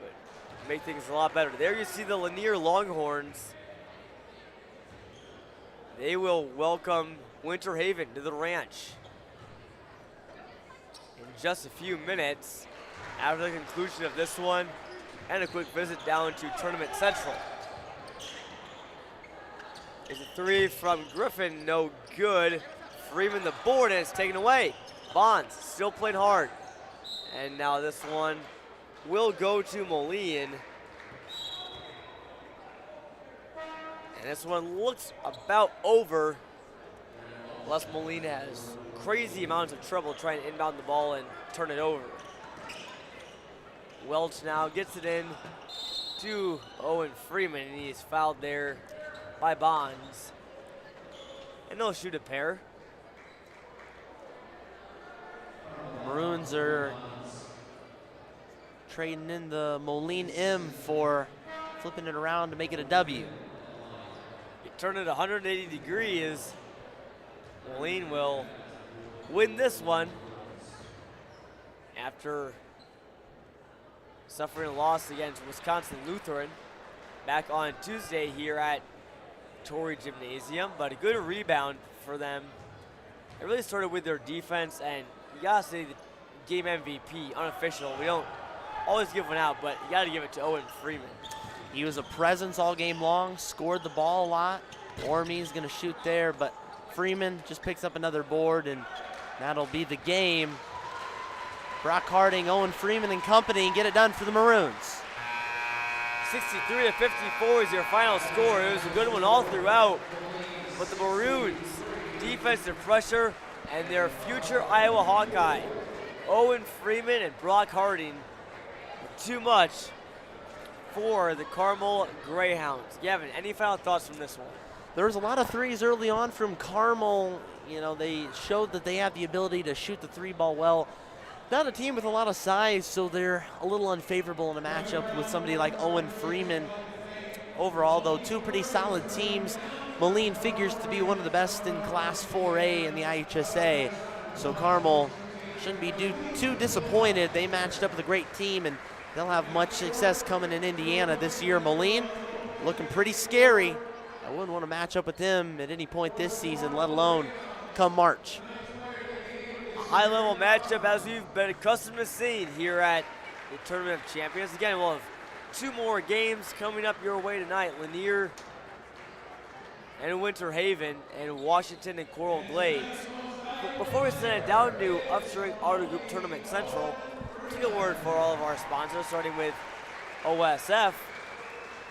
but make things a lot better. There you see the Lanier Longhorns. They will welcome Winter Haven to the ranch in just a few minutes after the conclusion of this one and a quick visit down to Tournament Central. It's a three from Griffin, no good. Freeman the board, and it's taken away. Bonds still playing hard. And now this one will go to Moline. And this one looks about over, unless Moline has crazy amounts of trouble trying to inbound the ball and turn it over. Welch now gets it in to Owen Freeman, and he's fouled there by Bonds. And they'll shoot a pair. Maroons are trading in the Moline M for flipping it around to make it a W. You turn it 180 degrees. Moline will win this one after suffering a loss against Wisconsin Lutheran back on Tuesday here at Torrey Gymnasium, but a good rebound for them. It really started with their defense, and you gotta say the game MVP, unofficial. We don't always give one out, but you gotta give it to Owen Freeman. He was a presence all game long, scored the ball a lot. Ormy's gonna shoot there, but Freeman just picks up another board, and that'll be the game. Brock Harding, Owen Freeman and company get it done for the Maroons. 63-54 is your final score. It was a good one all throughout, but the Maroons, defensive pressure, and their future Iowa Hawkeye, Owen Freeman and Brock Harding, too much for the Carmel Greyhounds. Gavin, any final thoughts from this one? There was a lot of threes early on from Carmel. You know, they showed that they have the ability to shoot the three ball well. Not a team with a lot of size, so they're a little unfavorable in a matchup with somebody like Owen Freeman. Overall, though, two pretty solid teams. Moline figures to be one of the best in Class 4A in the IHSA, so Carmel shouldn't be too disappointed. They matched up with a great team, and they'll have much success coming in Indiana this year. Moline looking pretty scary. I wouldn't want to match up with them at any point this season, let alone come March. High-level matchup as we've been accustomed to seeing here at the Tournament of Champions. Again, we'll have two more games coming up your way tonight. Lanier and Winter Haven, and Washington and Coral Glades. Before we send it down to Upstream Auto Group Tournament Central, take a word for all of our sponsors, starting with OSF.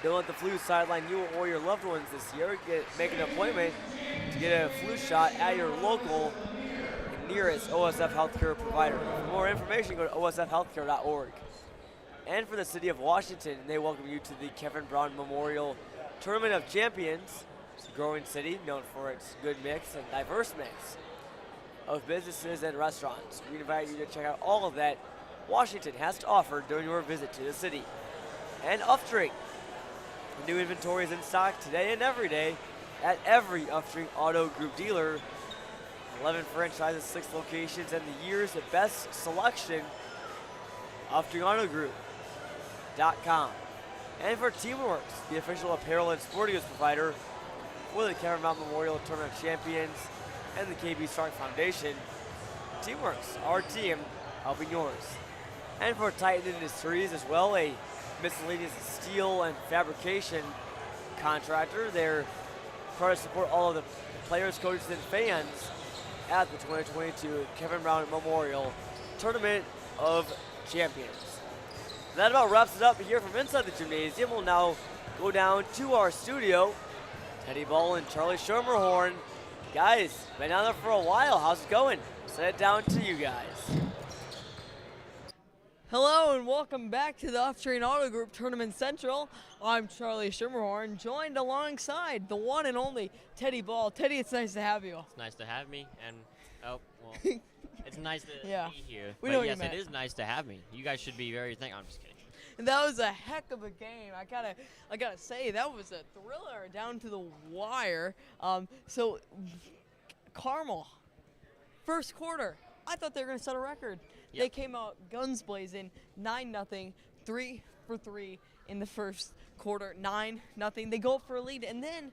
Don't let the flu sideline you or your loved ones this year. Make an appointment to get a flu shot at your local nearest OSF healthcare provider. For more information, go to osfhealthcare.org. And for the city of Washington, they welcome you to the Kevin Brown Memorial Tournament of Champions. It's a growing city known for its good mix and diverse mix of businesses and restaurants. We invite you to check out all of that Washington has to offer during your visit to the city. And Upstream. New inventory is in stock today and every day at every Upstream Auto Group dealer. 11 franchises, 6 locations, and the year's best selection, UpstreamAutoGroup.com. And for Teamworks, the official apparel and sporting goods provider for the Kevin Brown Memorial Tournament of Champions and the KB Stark Foundation. Teamworks, our team, helping yours. And for Titan Industries as well, a miscellaneous steel and fabrication contractor. They're proud to support all of the players, coaches, and fans at the 2022 Kevin Brown Memorial Tournament of Champions. That about wraps it up here from inside the gymnasium. We'll now go down to our studio. Teddy Ball and Charlie Schermerhorn. Guys, been down there for a while. How's it going? Send it down to you guys. Hello and welcome back to the Off-Train Auto Group Tournament Central. I'm Charlie Schermerhorn, joined alongside the one and only Teddy Ball. Teddy, it's nice to have you. It's nice to have me, and it's nice to be here. We but know what yes, you meant. it is nice to have me. You guys should be very thankful. I'm just kidding. And that was a heck of a game. I gotta say that was a thriller down to the wire. So Carmel, first quarter, I thought they were gonna set a record. Yep. They came out guns blazing, 9-0, 3 for 3 in the first quarter, 9-0. They go up for a lead, and then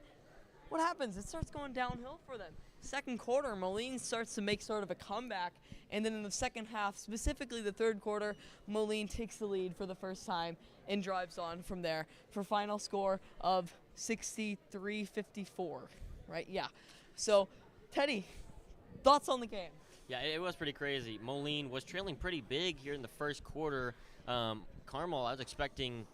what happens? It starts going downhill for them. Second quarter, Moline starts to make sort of a comeback, and then in the second half, specifically the third quarter, Moline takes the lead for the first time and drives on from there for final score of 63-54, right? Yeah. So, Teddy, thoughts on the game? Yeah, it was pretty crazy. Moline was trailing pretty big here in the first quarter. Carmel, I was expecting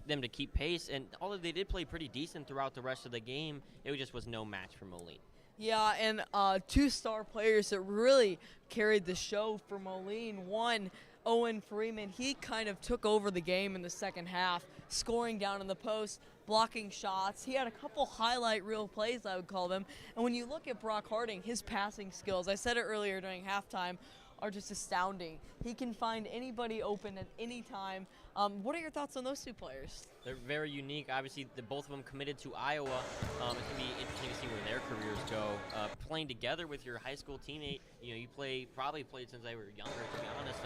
them to keep pace, and although they did play pretty decent throughout the rest of the game, it just was no match for Moline. Yeah, and two star players that really carried the show for Moline. One, Owen Freeman, he kind of took over the game in the second half, scoring down in the post, blocking shots. He had a couple highlight reel plays, I would call them. And when you look at Brock Harding, his passing skills, I said it earlier during halftime, are just astounding. He can find anybody open at any time. What are your thoughts on those two players? They're very unique. Obviously, both of them committed to Iowa. It can be interesting to see where their careers go. Playing together with your high school teammate, you probably played since they were younger, to be honest.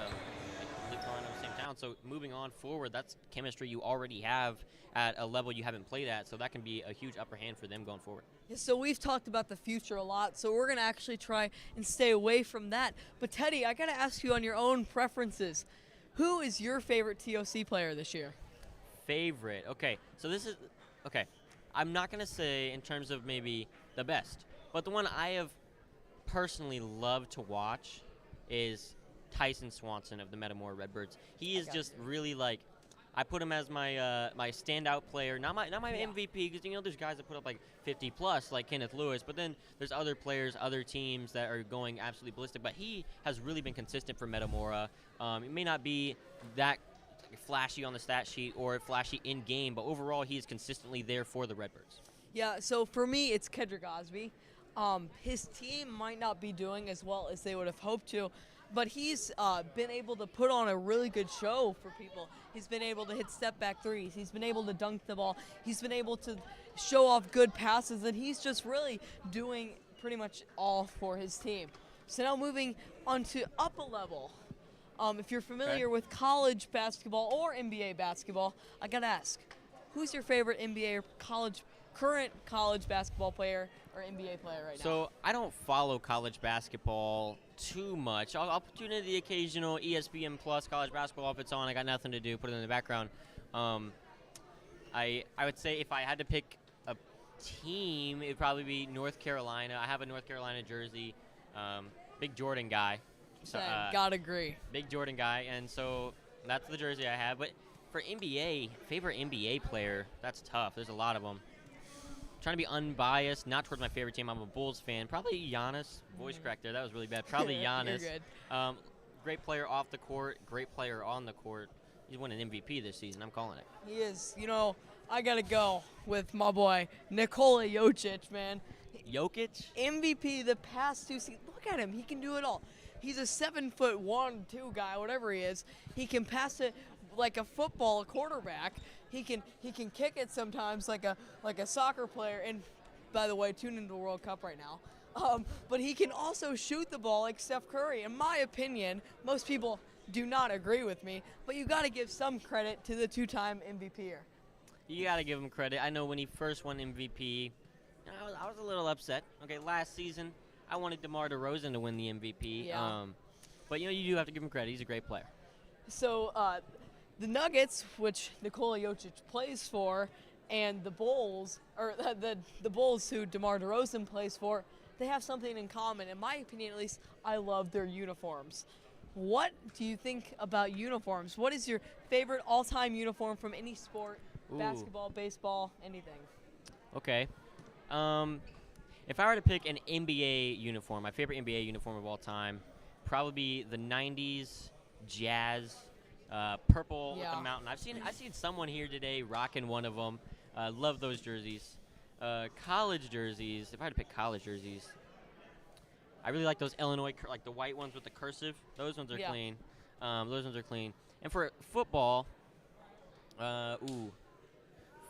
Lived on in the same town. So moving on forward, that's chemistry you already have at a level you haven't played at. So that can be a huge upper hand for them going forward. So we've talked about the future a lot, so we're going to actually try and stay away from that. But Teddy, I got to ask you on your own preferences. Who is your favorite TOC player this year? Favorite. Okay, so I'm not going to say in terms of maybe the best, but the one I have personally loved to watch is Tyson Swanson of the Metamora Redbirds. He is just really I put him as my my standout player, not my MVP, because there's guys that put up like 50 plus like Kenneth Lewis, but then there's other players, other teams that are going absolutely ballistic. But he has really been consistent for Metamora. It may not be that flashy on the stat sheet or flashy in game, but overall he is consistently there for the Redbirds. Yeah, so for me it's Kedrick Osby. His team might not be doing as well as they would have hoped to, but he's been able to put on a really good show for people. He's been able to hit step-back threes. He's been able to dunk the ball. He's been able to show off good passes, and he's just really doing pretty much all for his team. So now moving on to up a level. If you're familiar with college basketball or NBA basketball, I got to ask, who's your favorite NBA or current college basketball player or NBA player right now? So I don't follow college basketball too much. I'll tune in the occasional ESPN Plus college basketball if it's on. I got nothing to do, put it in the background. I would say if I had to pick a team, it would probably be North Carolina. I have a North Carolina jersey. Big Jordan guy. So, gotta agree. Big Jordan guy, and so that's the jersey I have. But for NBA, favorite NBA player, that's tough. There's a lot of them. Trying to be unbiased, not towards my favorite team. I'm a Bulls fan. Probably Giannis. Voice crack there. That was really bad. Probably Giannis. You're good. Great player off the court. Great player on the court. He's won an MVP this season. I'm calling it. He is. I got to go with my boy, Nikola Jokic, man. Jokic? MVP the past 2 seasons. Look at him. He can do it all. He's a 7'1", 2 guy, whatever he is. He can pass it like a football quarterback. He can kick it sometimes like a soccer player. And by the way, tune into the World Cup right now. But he can also shoot the ball like Steph Curry. In my opinion, most people do not agree with me, but you got to give some credit to the 2-time MVP. You got to give him credit. I know when he first won MVP, I was a little upset. Okay, last season, I wanted DeMar DeRozan to win the MVP. Yeah. But you do have to give him credit. He's a great player. So the Nuggets, which Nikola Jokic plays for, and the Bulls, or the Bulls who DeMar DeRozan plays for, they have something in common. In my opinion, at least, I love their uniforms. What do you think about uniforms? What is your favorite all-time uniform from any sport basketball, baseball, anything. Okay. If I were to pick an NBA uniform, my favorite NBA uniform of all time, probably be the '90s Jazz, purple with the mountain. I've seen someone here today rocking one of them. Love those jerseys. College jerseys. If I had to pick college jerseys, I really like those Illinois, like the white ones with the cursive. Those ones are clean. Those ones are clean. And for football,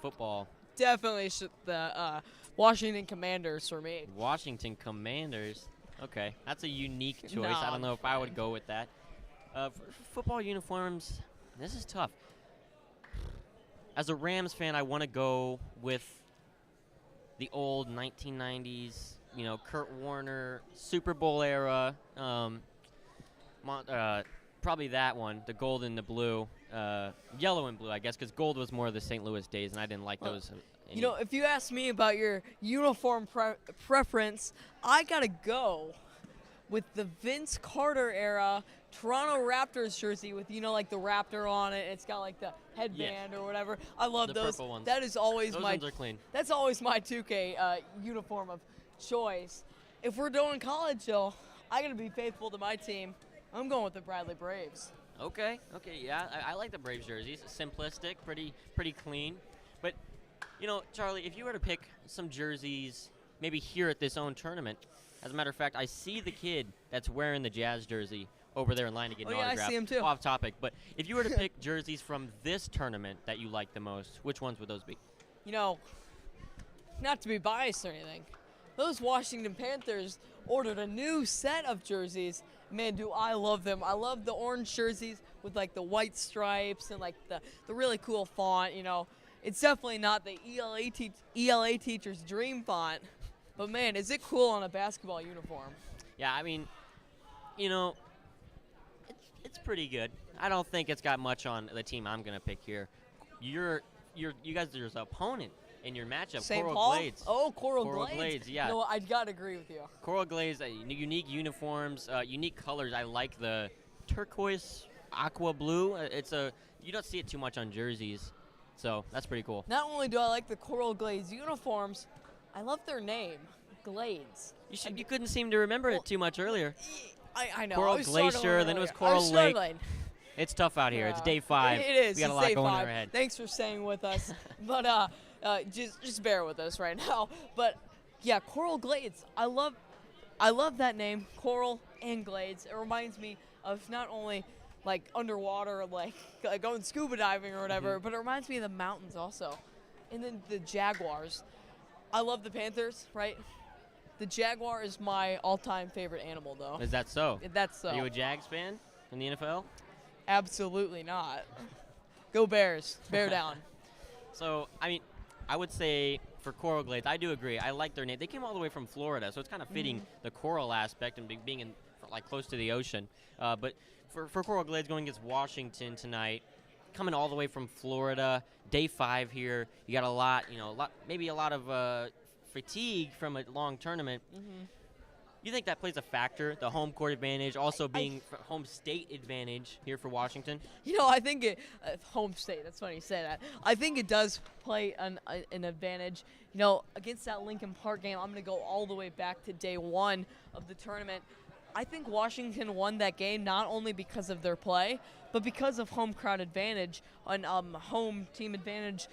football. Definitely the Washington Commanders for me. Washington Commanders. Okay, that's a unique choice. I don't know if I would go with that. For football uniforms, this is tough. As a Rams fan, I want to go with the old 1990s, Kurt Warner, Super Bowl era. Probably that one, the gold and the blue. Yellow and blue, I guess, because gold was more of the St. Louis days, and I didn't like those. If you ask me about your uniform preference, I got to go with the Vince Carter era Toronto Raptors jersey with, like the raptor on it. It's got like the headband or whatever. I love the those. Purple ones. That is always those ones are clean. That's always my 2K uniform of choice. If we're doing college, though, I got to be faithful to my team. I'm going with the Bradley Braves. Okay, yeah, I like the Braves jerseys. Simplistic, pretty clean. But, Charlie, if you were to pick some jerseys, maybe here at this own tournament, as a matter of fact, I see the kid that's wearing the Jazz jersey over there in line to get an autograph. I see him too. Off topic, but if you were to pick jerseys from this tournament that you like the most, which ones would those be? Not to be biased or anything, those Washington Panthers ordered a new set of jerseys. Man, do I love them. I love the orange jerseys with like the white stripes and like the really cool font, It's definitely not the ELA teacher's dream font, but man, is it cool on a basketball uniform. Yeah, I mean, it's pretty good. I don't think it's got much on the team I'm going to pick here. You guys are his opponent in your matchup, St. Coral Paul? Glades. Oh, Coral Glades. Glades, yeah. I got to agree with you. Coral Glades, unique uniforms, unique colors. I like the turquoise, aqua blue. You don't see it too much on jerseys, so that's pretty cool. Not only do I like the Coral Glades uniforms, I love their name, Glades. You couldn't seem to remember it too much earlier. I know. Coral Glacier, then it was Coral Lake. It's tough out here. Yeah. It's day 5. It is. We got it's a lot day going 5. in our head. Thanks for staying with us. But just bear with us right now. But yeah, Coral Glades. I love that name, Coral and Glades. It reminds me of not only like underwater, like going scuba diving or whatever, but it reminds me of the mountains also. And then the Jaguars. I love the Panthers, right? The Jaguar is my all-time favorite animal, though. Is that so? That's so. Are you a Jags fan in the NFL? Absolutely not. Go Bears. Bear down. So, I mean, I would say for Coral Glades, I do agree. I like their name. They came all the way from Florida, so it's kind of fitting the coral aspect and being in like close to the ocean. But for Coral Glades going against Washington tonight, coming all the way from Florida, day 5 here, you got a lot of fatigue from a long tournament. You think that plays a factor, the home court advantage, also being home state advantage here for Washington? I think it home state. That's funny you say that. I think it does play an advantage. Against that Lincoln Park game, I'm going to go all the way back to day 1 of the tournament. I think Washington won that game not only because of their play, but because of home crowd advantage and home team advantage.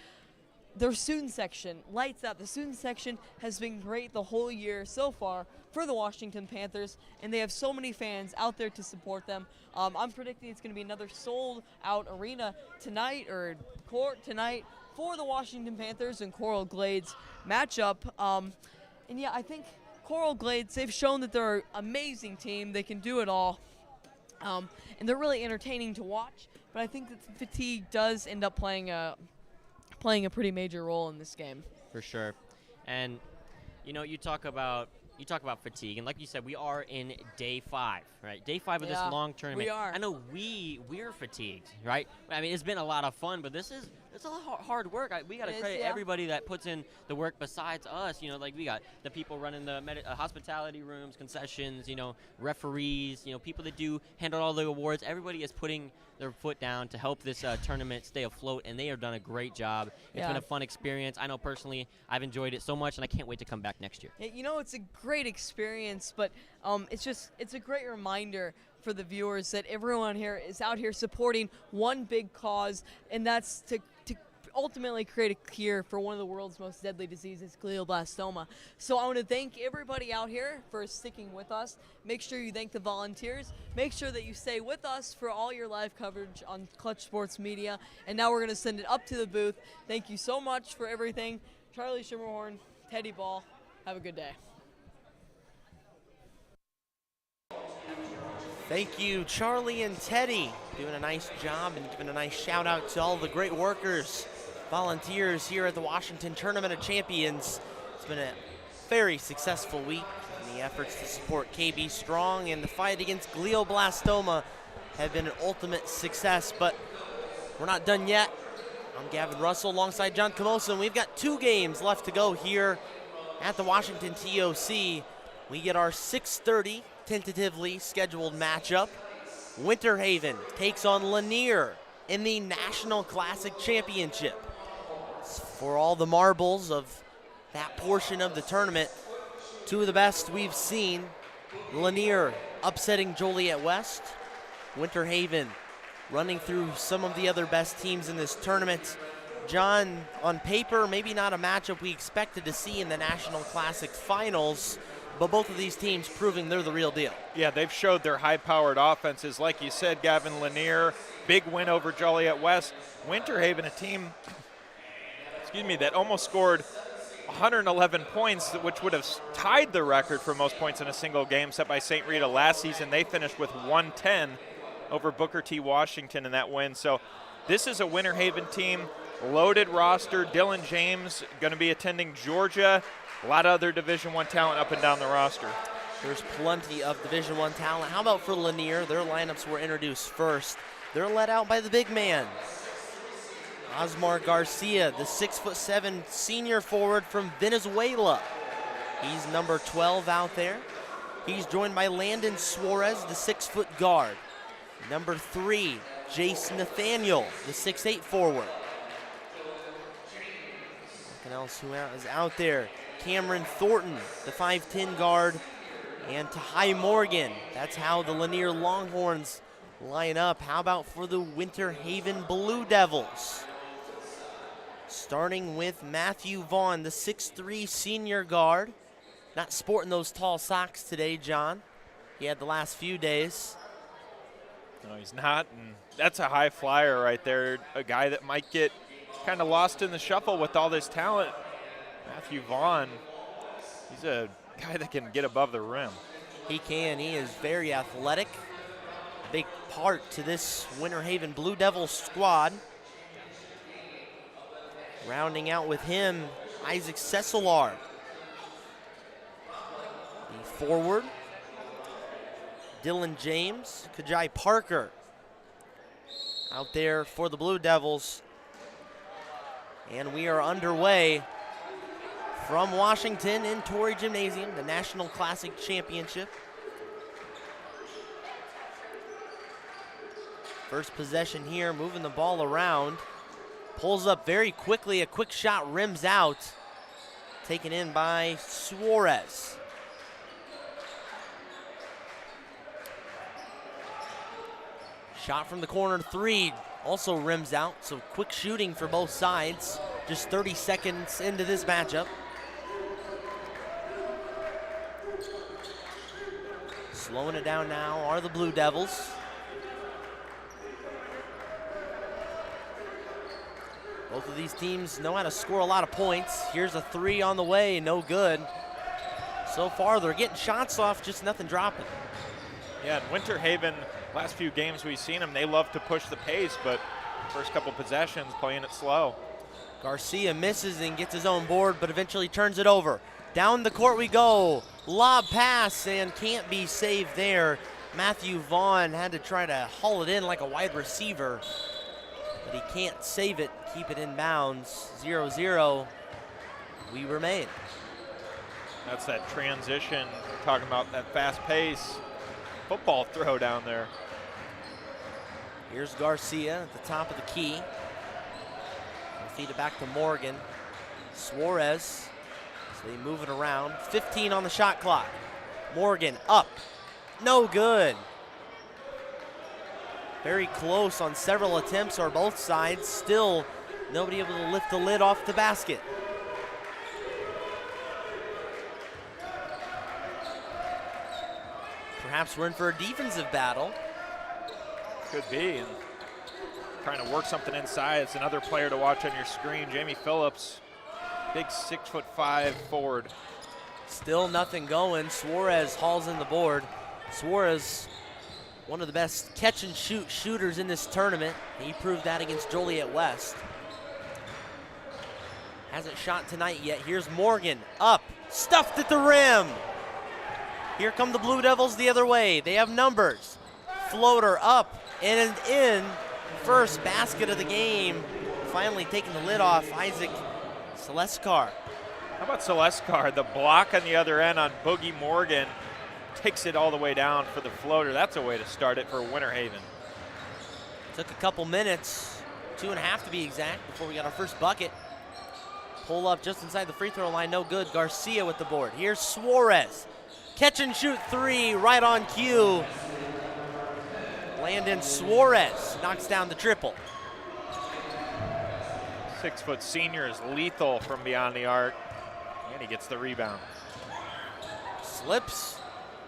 Their student section, lights out. The student section has been great the whole year so far for the Washington Panthers, and they have so many fans out there to support them. I'm predicting it's going to be another sold-out arena tonight or court tonight for the Washington Panthers and Coral Glades matchup. And yeah, I think Coral Glades, they've shown that they're an amazing team. They can do it all, and they're really entertaining to watch. But I think that fatigue does end up playing a pretty major role in this game. For sure. And you talk about fatigue, and like you said, we are in day 5, right? Day 5 of this long tournament. We are. I know we're fatigued, right? I mean, it's been a lot of fun, but this is it's a lot of hard work. We got to credit everybody that puts in the work besides us. You know, like we got the people running the hospitality rooms, concessions, you know, referees, you know, people that handle all the awards. Everybody is putting their foot down to help this tournament stay afloat, and they have done a great job. It's been a fun experience. I know personally I've enjoyed it so much, and I can't wait to come back next year. You know, it's a great experience, but it's a great reminder for the viewers that everyone here is out here supporting one big cause, and that's to ultimately create a cure for one of the world's most deadly diseases, glioblastoma. So I want to thank everybody out here for sticking with us. Make sure you thank the volunteers. Make sure that you stay with us for all your live coverage on Clutch Sports Media. And now we're going to send it up to the booth. Thank you so much for everything. Charlie Shimmerhorn, Teddy Ball, have a good day. Thank you, Charlie and Teddy, doing a nice job and giving a nice shout out to all the great workers, volunteers here at the Washington Tournament of Champions. It's been a very successful week in the efforts to support KB Strong, and the fight against glioblastoma have been an ultimate success, but we're not done yet. I'm Gavin Russell alongside John Camosa, and we've got 2 games left to go here at the Washington TOC. We get our 6:30 tentatively scheduled matchup. Winter Haven takes on Lanier in the National Classic Championship. For all the marbles of that portion of the tournament, 2 of the best we've seen. Lanier upsetting Joliet West. Winter Haven running through some of the other best teams in this tournament. John, on paper, maybe not a matchup we expected to see in the National Classic Finals, but both of these teams proving they're the real deal. Yeah, they've showed their high-powered offenses. Like you said, Gavin, Lanier, big win over Joliet West. Winter Haven, a team, that almost scored 111 points, which would have tied the record for most points in a single game set by St. Rita last season. They finished with 110 over Booker T. Washington in that win. So this is a Winter Haven team, loaded roster. Dylan James going to be attending Georgia. A lot of other Division I talent up and down the roster. There's plenty of Division I talent. How about for Lanier? Their lineups were introduced first. They're led out by the big man, Osmar Garcia, the 6'7" senior forward from Venezuela. He's number 12 out there. He's joined by Landon Suarez, the 6' guard. Number 3, Jace Nathaniel, the 6'8" forward. What else who is out there? Cameron Thornton, the 5'10" guard, and Tahai Morgan. That's how the Lanier Longhorns line up. How about for the Winter Haven Blue Devils? Starting with Matthew Vaughn, the 6'3" senior guard. Not sporting those tall socks today, John. He had the last few days. No, he's not, and that's a high flyer right there. A guy that might get kind of lost in the shuffle with all this talent. Matthew Vaughn, he's a guy that can get above the rim. He can. He is very athletic. Big part to this Winter Haven Blue Devils squad. Rounding out with him, Isaac Cesselar. The forward, Dylan James, Kajai Parker. Out there for the Blue Devils. And we are underway from Washington in Torrey Gymnasium, the National Classic Championship. First possession here, moving the ball around. Pulls up very quickly, a quick shot rims out. Taken in by Suarez. Shot from the corner 3, also rims out, so quick shooting for both sides. Just 30 seconds into this matchup. Slowing it down now are the Blue Devils. Both of these teams know how to score a lot of points. Here's a 3 on the way, no good. So far, they're getting shots off, just nothing dropping. Yeah, and Winter Haven, last few games we've seen them, they love to push the pace, but first couple possessions, playing it slow. Garcia misses and gets his own board, but eventually turns it over. Down the court we go. Lob pass and can't be saved there. Matthew Vaughn had to try to haul it in like a wide receiver. but he can't save it, keep it in bounds. 0-0, we remain. That's that transition, talking about that fast pace football throw down there. Here's Garcia at the top of the key. He'll feed it back to Morgan. Suarez, so they move it around. 15 on the shot clock. Morgan up, no good. Very close on several attempts on both sides. Still nobody able to lift the lid off the basket. Perhaps we're in for a defensive battle. Could be, and trying to work something inside. It's another player to watch on your screen, Jamie Phillips, big 6'5" forward. Still nothing going. Suarez hauls in the board. Suarez, one of the best catch and shoot shooters in this tournament. He proved that against Joliet West. Hasn't shot tonight yet. Here's Morgan, up, stuffed at the rim. Here come the Blue Devils the other way. They have numbers. Floater up and in. First basket of the game. Finally taking the lid off, Isaac Seleskar. How about Seleskar? The block on the other end on Boogie Morgan takes it all the way down for the floater. That's a way to start it for Winter Haven. Took a couple minutes, 2.5 to be exact, before we got our first bucket. Pull up just inside the free throw line, no good. Garcia with the board. Here's Suarez. Catch and shoot three, right on cue. Landon Suarez knocks down the triple. 6-foot senior is lethal from beyond the arc, and he gets the rebound. Slips.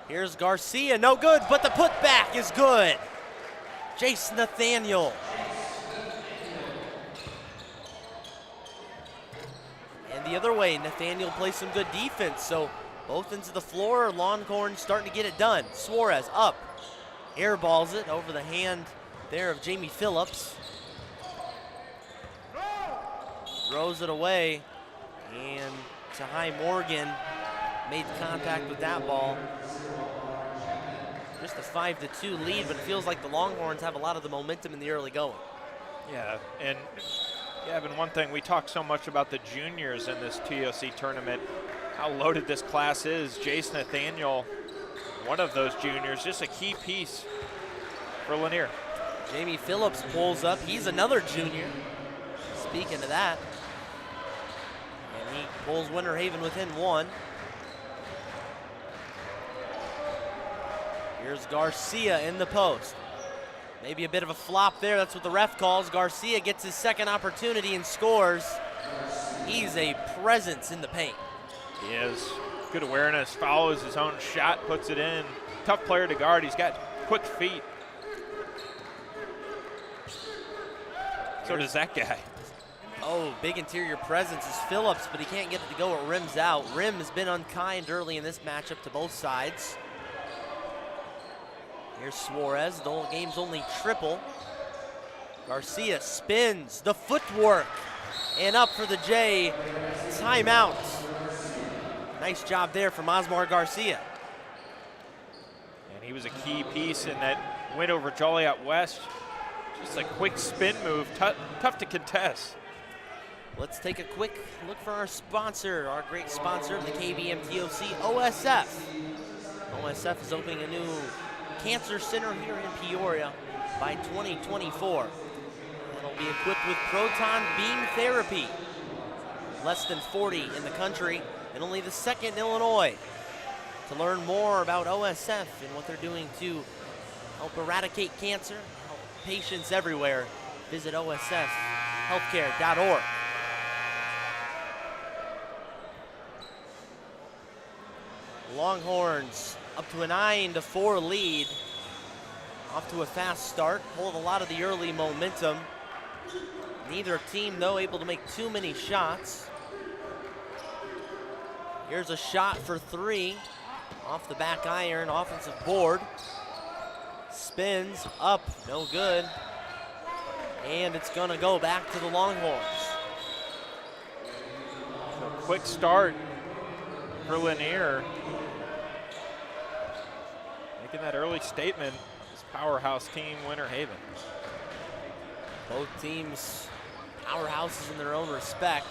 Here's Garcia, no good, but the putback is good. Jace Nathaniel. And the other way, Nathaniel plays some good defense, so both ends of the floor, Longhorn starting to get it done. Suarez up, airballs it over the hand there of Jamie Phillips. Throws it away, and Tahai Morgan made contact with that ball. Just a 5-2 lead, but it feels like the Longhorns have a lot of the momentum in the early going. Yeah, and Gavin, one thing, we talk so much about the juniors in this TOC tournament, how loaded this class is. Jace Nathaniel, one of those juniors, just a key piece for Lanier. Jamie Phillips pulls up. He's another junior. Speaking of that, and he pulls Winter Haven within one. Here's Garcia in the post. Maybe a bit of a flop there. That's what the ref calls. Garcia gets his second opportunity and scores. He's a presence in the paint. He is. Good awareness, follows his own shot, puts it in. Tough player to guard. He's got quick feet. So does that guy. Oh, big interior presence is Phillips, but he can't get it to go. It rims out. Rim has been unkind early in this matchup to both sides. Here's Suarez, the game's only triple. Garcia spins, the footwork, and up for the J. Timeout. Nice job there from Osmar Garcia. And he was a key piece in that win over Joliet West. Just a quick spin move, tough to contest. Let's take a quick look for our sponsor, our great sponsor of the KBM TOC, OSF. OSF is opening a new cancer center here in Peoria by 2024. It'll be equipped with proton beam therapy. Less than 40 in the country and only the second in Illinois. To learn more about OSF and what they're doing to help eradicate cancer, help patients everywhere, visit osfhealthcare.org. Longhorns up to a 9-4 lead. Off to a fast start, hold a lot of the early momentum. Neither team, though, able to make too many shots. Here's a shot for three. Off the back iron, offensive board. Spins, up, no good. And it's gonna go back to the Longhorns. So quick start for Lanier. Making that early statement, this powerhouse team, Winter Haven. Both teams powerhouses in their own respect.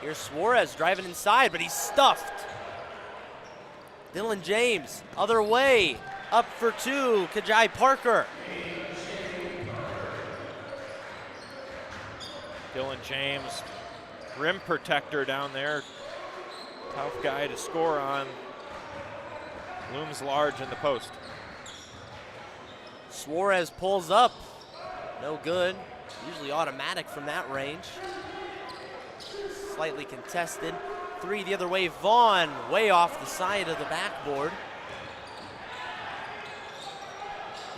Here's Suarez driving inside, but he's stuffed. Dylan James, other way, up for two, Kajai Parker. Dylan James, rim protector down there. Tough guy to score on. Looms large in the post. Suarez pulls up, no good. Usually automatic from that range. Slightly contested. Three the other way, Vaughn, way off the side of the backboard.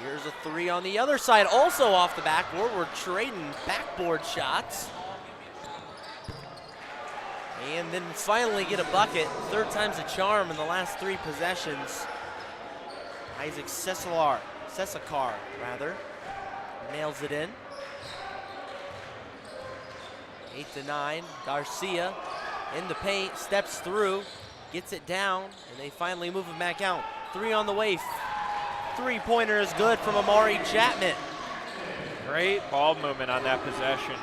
Here's a three on the other side, also off the backboard. We're trading backboard shots. And then finally get a bucket. Third time's a charm in the last three possessions. Isaac Cesar, nails it in. 8-9, Garcia in the paint, steps through, gets it down, and they finally move it back out. Three on the way. Three-pointer is good from Amari Chapman. Great ball movement on that possession.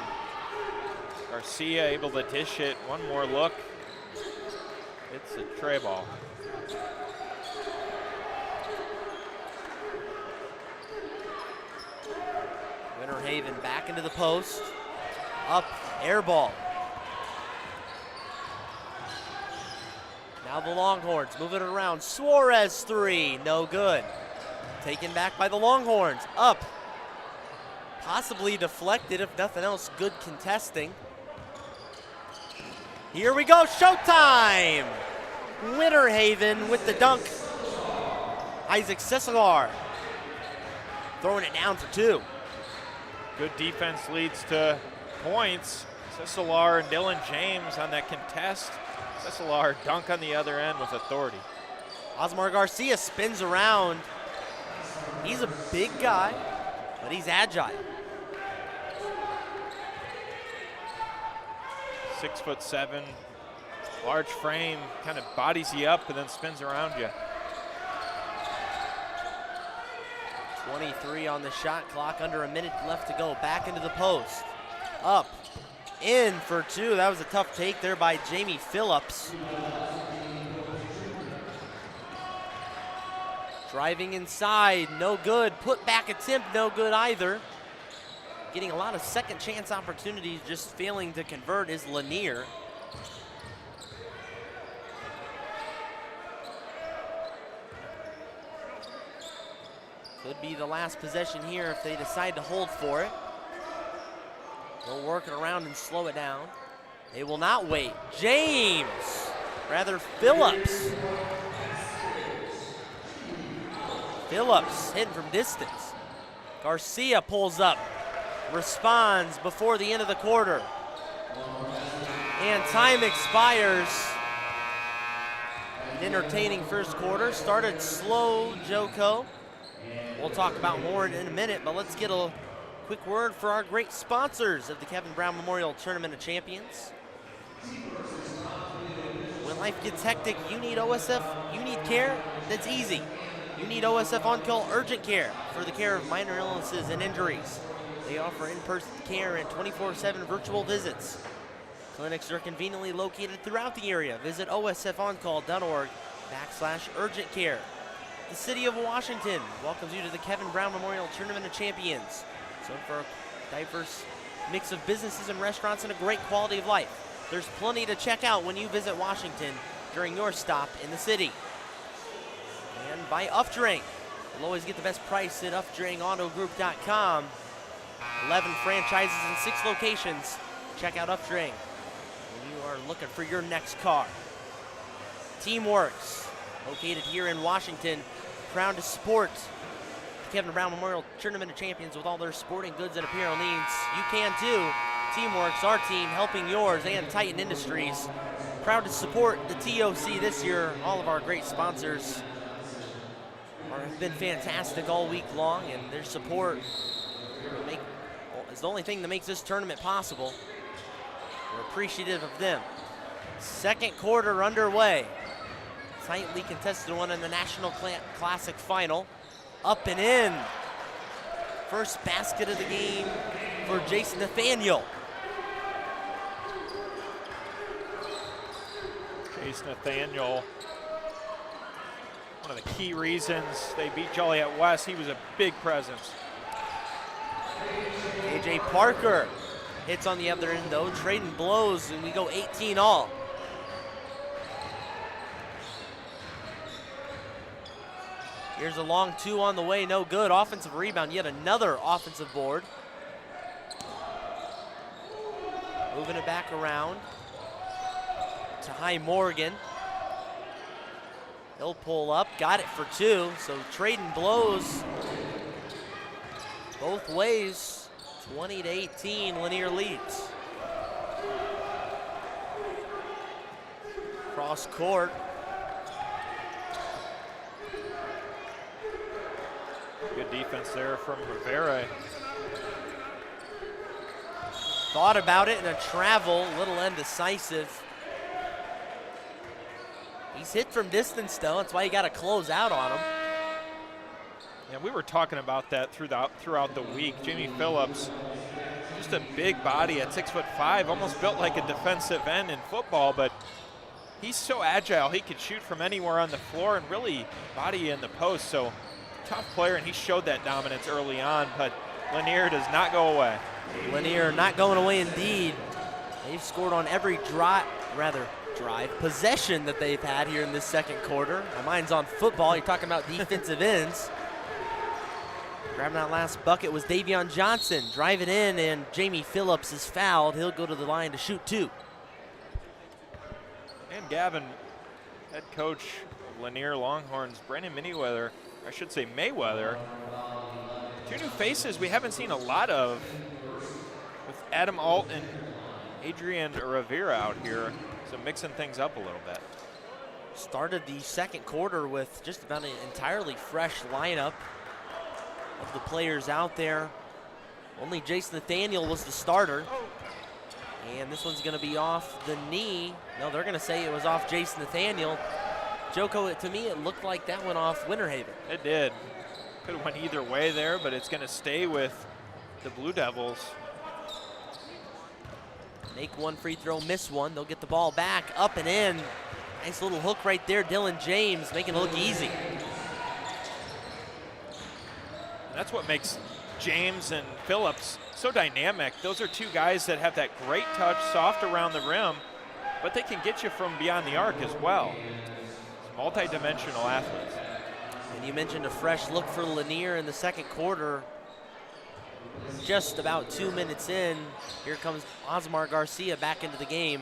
Garcia able to dish it. One more look. It's a tray ball. Winter Haven back into the post. Up, air ball. Now the Longhorns move it around. Suarez three, no good. Taken back by the Longhorns. Up. Possibly deflected, if nothing else. Good contesting. Here we go, showtime! Winter Haven with the dunk. Isaac Cesar throwing it down for two. Good defense leads to points. Cesar and Dylan James on that contest. Cesar dunk on the other end with authority. Osmar Garcia spins around. He's a big guy, but he's agile. 6'7", large frame, kind of bodies you up and then spins around you. 23 on the shot clock, under a minute left to go. Back into the post. Up, in for two. That was a tough take there by Jamie Phillips. Driving inside, no good. Put back attempt, no good either. Getting a lot of second chance opportunities, just failing to convert is Lanier. Could be the last possession here if they decide to hold for it. They'll work it around and slow it down. They will not wait. James, rather Phillips. Phillips hitting from distance. Garcia pulls up, responds before the end of the quarter. And time expires. An entertaining first quarter. Started slow, Joko. We'll talk about more in a minute, but let's get a quick word for our great sponsors of the Kevin Brown Memorial Tournament of Champions. When life gets hectic, you need OSF, you need care, that's easy. You need OSF On-Call Urgent Care for the care of minor illnesses and injuries. They offer in-person care and 24/7 virtual visits. Clinics are conveniently located throughout the area. Visit osfoncall.org/urgent care. The City of Washington welcomes you to the Kevin Brown Memorial Tournament of Champions. So for a diverse mix of businesses and restaurants and a great quality of life. There's plenty to check out when you visit Washington during your stop in the city. And by Uftring. You'll always get the best price at UftringAutoGroup.com. 11 franchises in 6 locations. Check out Uftring when you are looking for your next car. Teamworks, located here in Washington, proud to support the Kevin Brown Memorial Tournament of Champions with all their sporting goods and apparel needs. You can too. Teamworks, our team, helping yours, and Titan Industries. Proud to support the TOC this year. All of our great sponsors have been fantastic all week long, and their support is the only thing that makes this tournament possible. We're appreciative of them. Second quarter underway. Tightly contested one in the National Classic Final. Up and in. First basket of the game for Jason Nathaniel. Jason Nathaniel, one of the key reasons they beat Joliet West. He was a big presence. KJ Parker hits on the other end though, trading blows, and we go 18 all. Here's a long 2 on the way, no good. Offensive rebound, yet another offensive board. Moving it back around to High Morgan. He'll pull up, got it for 2, so trading blows both ways. 20-18, Lanier leads. Cross court. Good defense there from Rivera. Thought about it in a travel, little indecisive. He's hit from distance though, that's why you got to close out on him. Yeah, we were talking about that throughout the week. Jamie Phillips, just a big body at 6'5", almost built like a defensive end in football, but he's so agile. He could shoot from anywhere on the floor and really body in the post. So tough player, and he showed that dominance early on, but Lanier does not go away. Lanier not going away indeed. They've scored on every possession that they've had here in this second quarter. My mind's on football. You're talking about defensive ends. Grabbing that last bucket was Davion Johnson. Drive it in, and Jamie Phillips is fouled. He'll go to the line to shoot 2. And Gavin, head coach of Lanier Longhorns, Brandon Mayweather, 2 new faces we haven't seen a lot of, with Adam Alt and Adrian Rivera out here, so mixing things up a little bit. Started the second quarter with just about an entirely fresh lineup of the players out there. Only Jason Nathaniel was the starter. And this one's going to be off the knee. No, they're going to say it was off Jason Nathaniel. Joko, to me, it looked like that went off Winter Haven. It did. Could have went either way there, but it's going to stay with the Blue Devils. Make one free throw, miss one. They'll get the ball back, up and in. Nice little hook right there, Dylan James, making it look easy. That's what makes James and Phillips so dynamic. Those are 2 guys that have that great touch, soft around the rim, but they can get you from beyond the arc as well. Multi-dimensional athletes. And you mentioned a fresh look for Lanier in the second quarter. Just about 2 minutes in, here comes Osmar Garcia back into the game.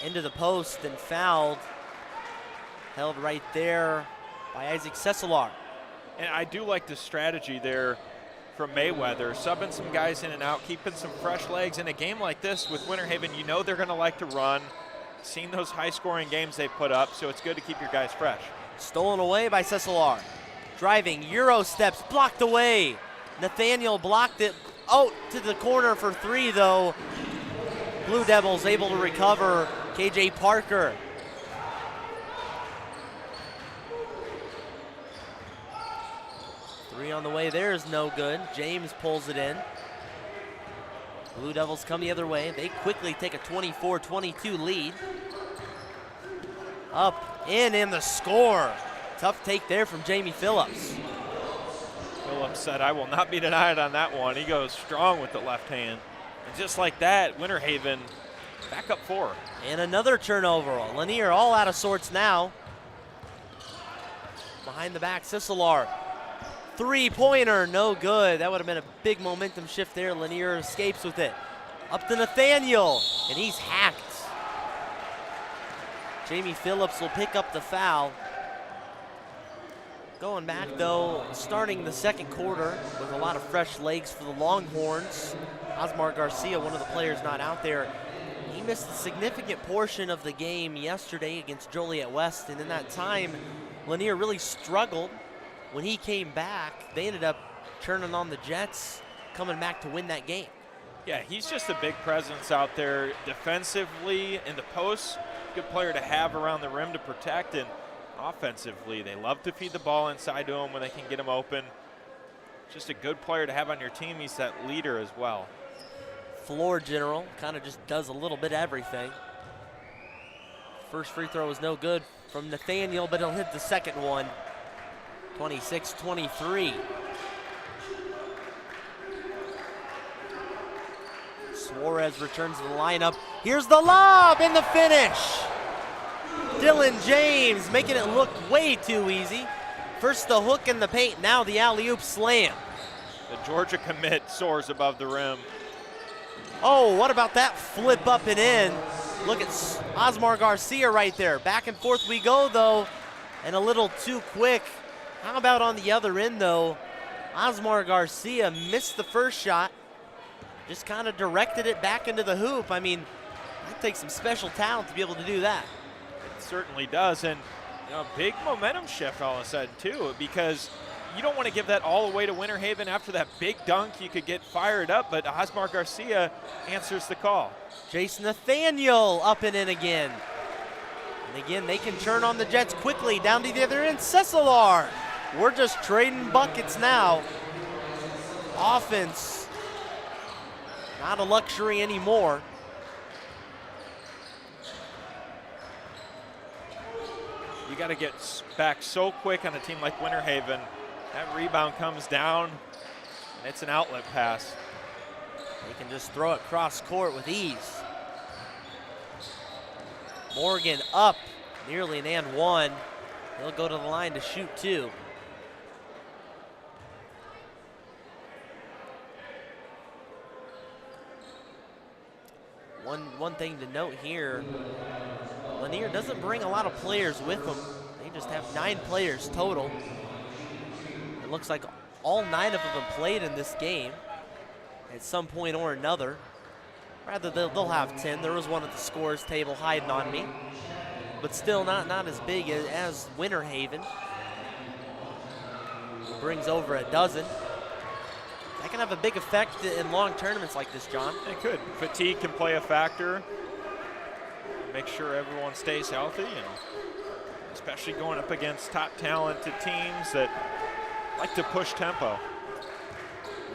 Into the post and fouled. Held right there by Isaac Cesselar. And I do like the strategy there from Mayweather, subbing some guys in and out, keeping some fresh legs. In a game like this with Winter Haven, you know they're going to like to run. Seen those high-scoring games they put up, so it's good to keep your guys fresh. Stolen away by Cesselar. Driving, Euro steps, blocked away. Nathaniel blocked it out to the corner for 3, though. Blue Devils able to recover. KJ Parker. Three on the way there is no good. James pulls it in. Blue Devils come the other way. They quickly take a 24-22 lead. Up, in the score. Tough take there from Jamie Phillips. Phillips said, I will not be denied on that one. He goes strong with the left hand. And just like that, Winter Haven back up 4. And another turnover. Lanier all out of sorts now. Behind the back, Cesselar. Three-pointer, no good. That would have been a big momentum shift there. Lanier escapes with it. Up to Nathaniel, and he's hacked. Jamie Phillips will pick up the foul. Going back, though, starting the second quarter with a lot of fresh legs for the Longhorns. Osmar Garcia, one of the players not out there, he missed a significant portion of the game yesterday against Joliet West, and in that time, Lanier really struggled. When he came back, they ended up turning on the Jets, coming back to win that game. Yeah, he's just a big presence out there defensively in the post. Good player to have around the rim to protect, and offensively, they love to feed the ball inside to him when they can get him open. just a good player to have on your team. He's that leader as well. Floor general, kind of just does a little bit of everything. First free throw was no good from Nathaniel, but he'll hit the second one. 26-23. Suarez returns to the lineup. Here's the lob and the finish. Dylan James making it look way too easy. First the hook in the paint, now the alley-oop slam. The Georgia commit soars above the rim. Oh, what about that flip up and in? Look at Osmar Garcia right there. Back and forth we go though, and a little too quick. How about on the other end though? Osmar Garcia missed the first shot, just kind of directed it back into the hoop. I mean, it takes some special talent to be able to do that. It certainly does, and big momentum shift all of a sudden too, because you don't want to give that all away to Winter Haven after that big dunk. You could get fired up, but Osmar Garcia answers the call. Jason Nathaniel up and in again. And again, they can turn on the Jets quickly. Down to the other end, Cesilar. We're just trading buckets now. Offense, not a luxury anymore. You got to get back so quick on a team like Winter Haven. That rebound comes down, and it's an outlet pass. They can just throw it cross court with ease. Morgan up, nearly an and one. He'll go to the line to shoot two. One thing to note here, Lanier doesn't bring a lot of players with them. They just have 9 players total. It looks like all 9 of them played in this game at some point or another. Rather, they'll have 10. There was one at the scores table hiding on me, but still not as big as Winter Haven. Brings over a dozen. That can have a big effect in long tournaments like this, John. It could. Fatigue can play a factor. Make sure everyone stays healthy, and especially going up against top talented teams that like to push tempo.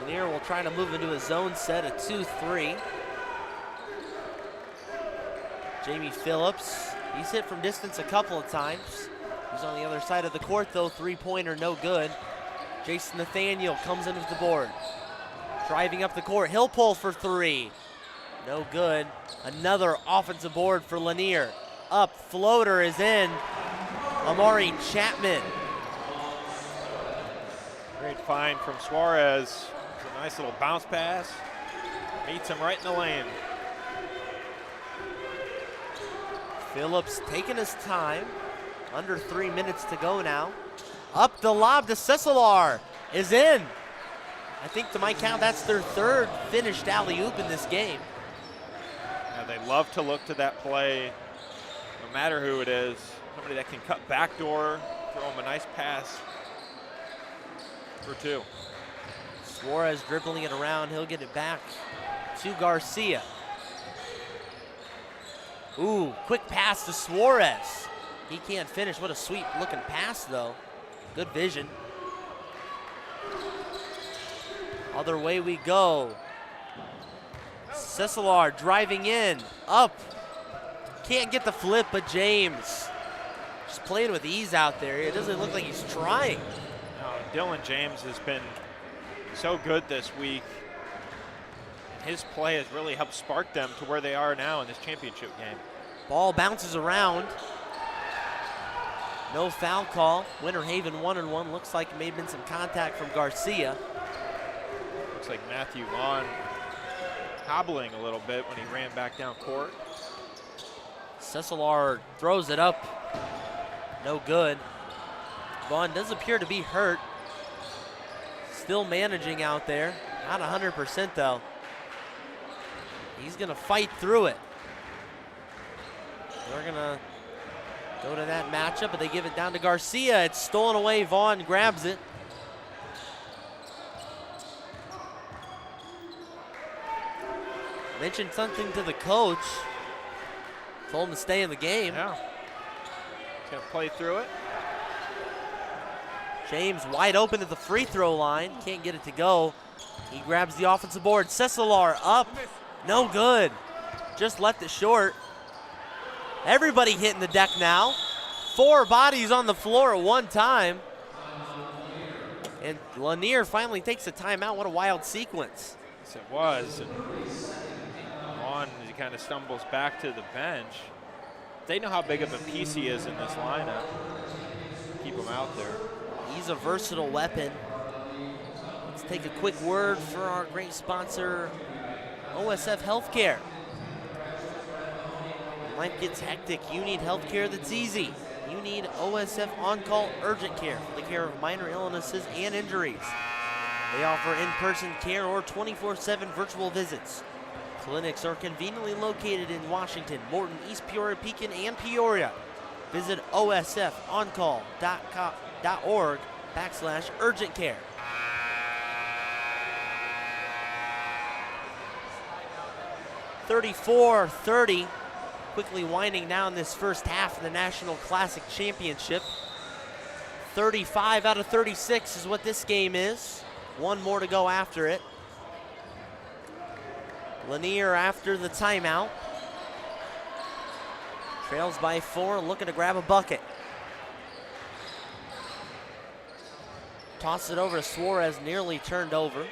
Lanier will try to move into a zone set, a 2-3. Jamie Phillips, he's hit from distance a couple of times. He's on the other side of the court though, 3-pointer, no good. Jason Nathaniel comes in with the board. Driving up the court, he'll pull for 3. No good. Another offensive board for Lanier. Up, floater is in. Amari Chapman. Great find from Suarez. It's a nice little bounce pass. Meets him right in the lane. Phillips taking his time. Under 3 minutes to go now. Up the lob to Cesilar. Is in. I think to my count, that's their 3rd finished alley-oop in this game. Yeah, they love to look to that play, no matter who it is. Somebody that can cut backdoor, throw him a nice pass for 2. Suarez dribbling it around. He'll get it back to Garcia. Ooh, quick pass to Suarez. He can't finish. What a sweet looking pass though. Good vision. Other way we go. Cesilar driving in, up. Can't get the flip, but James just playing with ease out there. It doesn't look like he's trying. No, Dylan James has been so good this week. His play has really helped spark them to where they are now in this championship game. Ball bounces around. No foul call. Winter Haven 1-1. Looks like it may have been some contact from Garcia. Looks like Matthew Vaughn hobbling a little bit when he ran back down court. Cesilar throws it up. No good. Vaughn does appear to be hurt. Still managing out there. Not 100% though. He's gonna fight through it. They're gonna go to that matchup, but they give it down to Garcia. It's stolen away. Vaughn grabs it. Mentioned something to the coach. Told him to stay in the game. Yeah. He's gonna play through it. James wide open at the free throw line. Can't get it to go. He grabs the offensive board. Cesilar up. No good. Just left it short. Everybody hitting the deck now. 4 bodies on the floor at one time. And Lanier finally takes a timeout. What a wild sequence. Yes, it was. And Vaughn, he kind of stumbles back to the bench. They know how big of a piece he is in this lineup. Keep him out there. He's a versatile weapon. Let's take a quick word for our great sponsor, OSF Healthcare. When life gets hectic, you need healthcare that's easy. You need OSF on-call urgent care for the care of minor illnesses and injuries. They offer in-person care or 24/7 virtual visits. Clinics are conveniently located in Washington, Morton, East Peoria, Pekin, and Peoria. Visit osfoncall.org/urgent care. (34-30). Quickly winding down this first half of the National Classic Championship. 35 out of 36 is what this game is. One more to go after it. Lanier after the timeout. Trails by 4, looking to grab a bucket. Toss it over to Suarez, nearly turned over.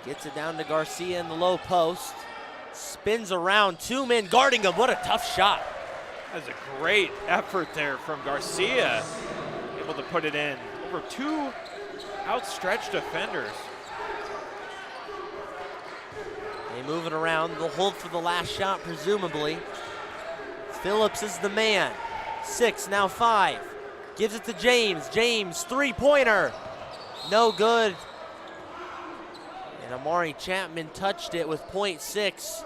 Gets it down to Garcia in the low post. Spins around, 2 men guarding him. What a tough shot. That was a great effort there from Garcia. Able to put it in over 2 outstretched defenders. They move it around. They'll hold for the last shot, presumably. Phillips is the man. 6, now 5. Gives it to James. James, 3-pointer. No good. And Amari Chapman touched it with .6.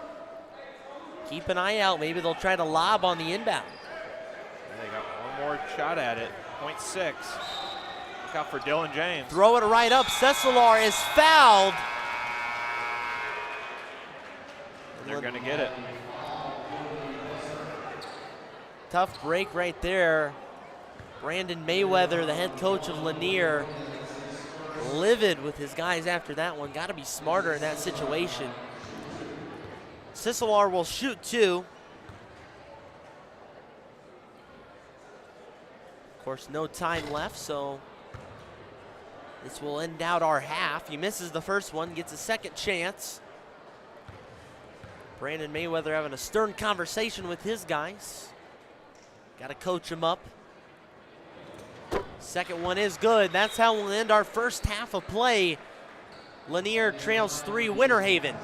Keep an eye out. Maybe they'll try to lob on the inbound. They got one more shot at it. .6. Look out for Dylan James. Throw it right up. Cesilar is fouled. They're going to get it. Tough break right there. Brandon Mayweather, the head coach of Lanier, livid with his guys after that one. Got to be smarter in that situation. Cesilar will shoot 2. Of course, no time left, so this will end out our half. He misses the first one, gets a second chance. Brandon Mayweather having a stern conversation with his guys. Got to coach him up. Second one is good. That's how we'll end our first half of play. Lanier trails 3, Winter Haven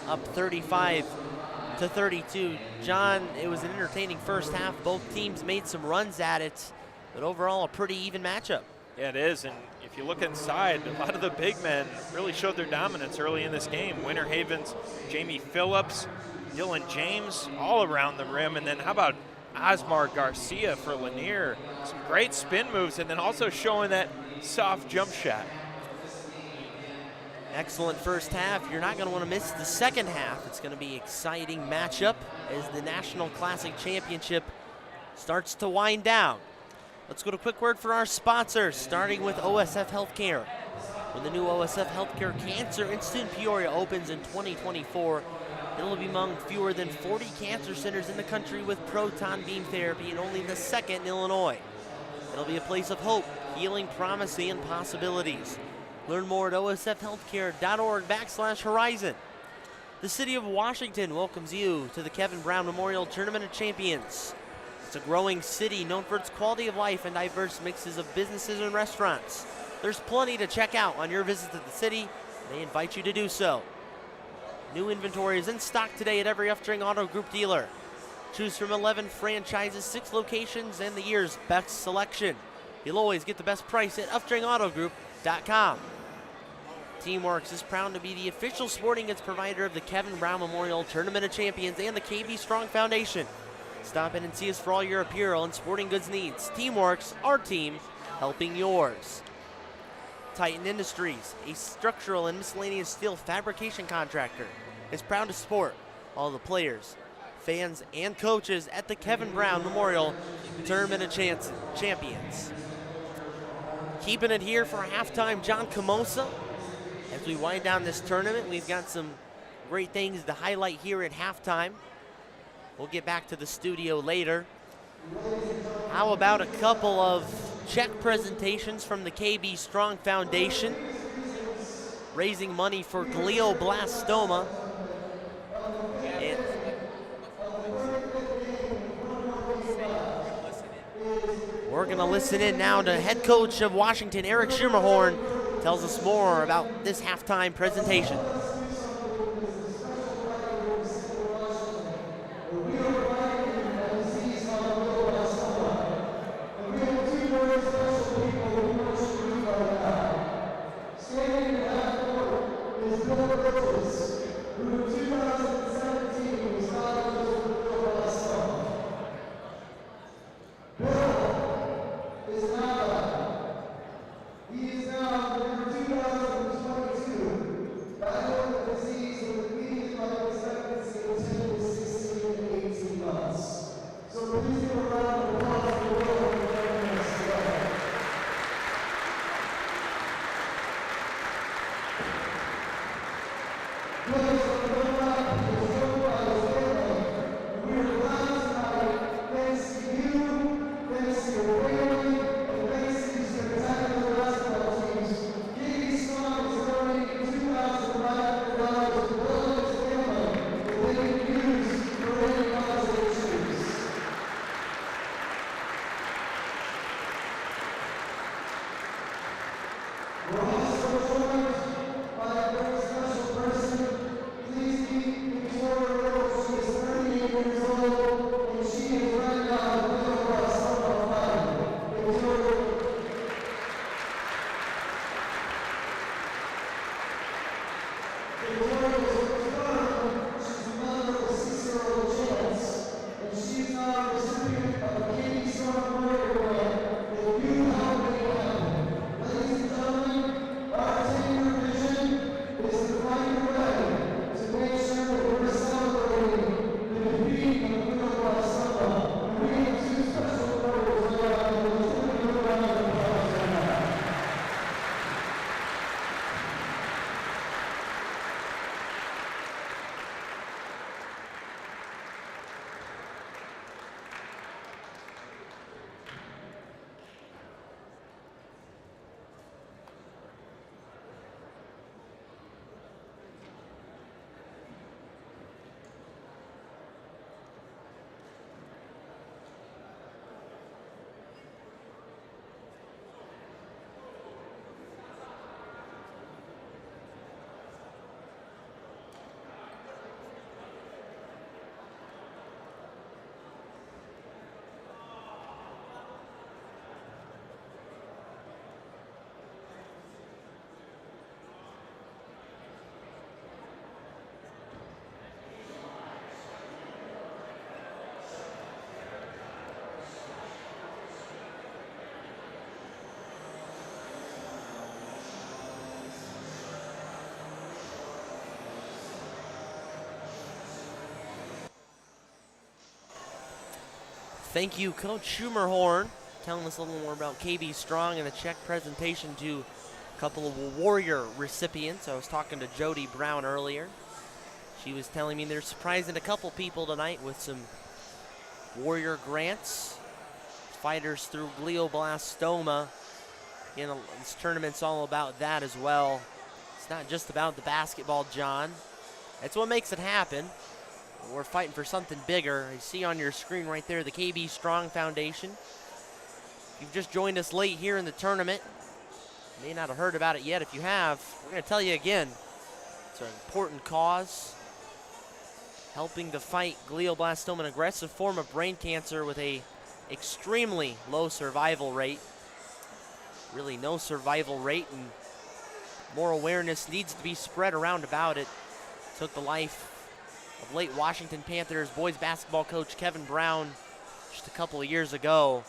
up 35-32. John, it was an entertaining first half. Both teams made some runs at it, but overall a pretty even matchup. Yeah, it is, and if you look inside, a lot of the big men really showed their dominance early in this game. Winter Haven's Jamie Phillips, Dylan James, all around the rim, and then how about Osmar Garcia for Lanier? Some great spin moves, and then also showing that soft jump shot. Excellent first half. You're not going to want to miss the second half. It's going to be an exciting matchup as the National Classic Championship starts to wind down. Let's go to a quick word for our sponsors, starting with OSF Healthcare. When the new OSF Healthcare Cancer Institute in Peoria opens in 2024, it'll be among fewer than 40 cancer centers in the country with proton beam therapy, and only the second in Illinois. It'll be a place of hope, healing, promise, and possibilities. Learn more at osfhealthcare.org/horizon. The City of Washington welcomes you to the Kevin Brown Memorial Tournament of Champions. It's a growing city known for its quality of life and diverse mixes of businesses and restaurants. There's plenty to check out on your visit to the city, and they invite you to do so. New inventory is in stock today at every Upstring Auto Group dealer. Choose from 11 franchises, 6 locations, and the year's best selection. You'll always get the best price at UpstringAutoGroup.com. Teamworks is proud to be the official sporting goods provider of the Kevin Brown Memorial Tournament of Champions and the KB Strong Foundation. Stop in and see us for all your apparel and sporting goods needs. Teamworks, our team, helping yours. Titan Industries, a structural and miscellaneous steel fabrication contractor, is proud to support all the players, fans, and coaches at the Kevin Brown Memorial Tournament of Champions. Keeping it here for halftime, John Camosa. As we wind down this tournament, we've got some great things to highlight here at halftime. We'll get back to the studio later. How about a couple of check presentations from the KB Strong Foundation, raising money for glioblastoma. And we're going to listen in now to head coach of Washington, Eric Schumerhorn, tells us more about this halftime presentation. Thank you, Coach Schumerhorn, telling us a little more about KB Strong and a check presentation to a couple of Warrior recipients. I was talking to Jody Brown earlier. She was telling me they're surprising a couple people tonight with some Warrior grants. Fighters through glioblastoma. You know, this tournament's all about that as well. It's not just about the basketball, John. That's what makes it happen. We're fighting for something bigger. You see on your screen right there the KB Strong Foundation. If you've just joined us late here in the tournament, you may not have heard about it yet. If you have, we're going to tell you again. It's an important cause, helping to fight glioblastoma, an aggressive form of brain cancer with a extremely low survival rate. Really no survival rate, and more awareness needs to be spread around about it. Took the life of late Washington Panthers boys basketball coach Kevin Brown just a couple of years ago.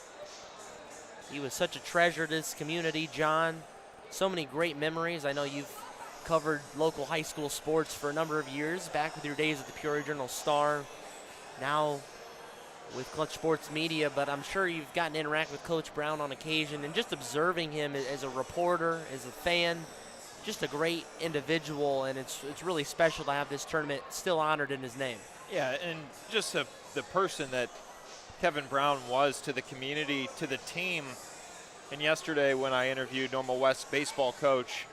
He was such a treasure to this community, John. So many great memories. I know you've covered local high school sports for a number of years, back with your days at the Peoria Journal-Star. Now with Clutch Sports Media, but I'm sure you've gotten to interact with Coach Brown on occasion, and just observing him as a reporter, as a fan, just a great individual, and it's really special to have this tournament still honored in his name. Yeah, and just the person that Kevin Brown was to the community, to the team. And yesterday when I interviewed Normal West baseball coach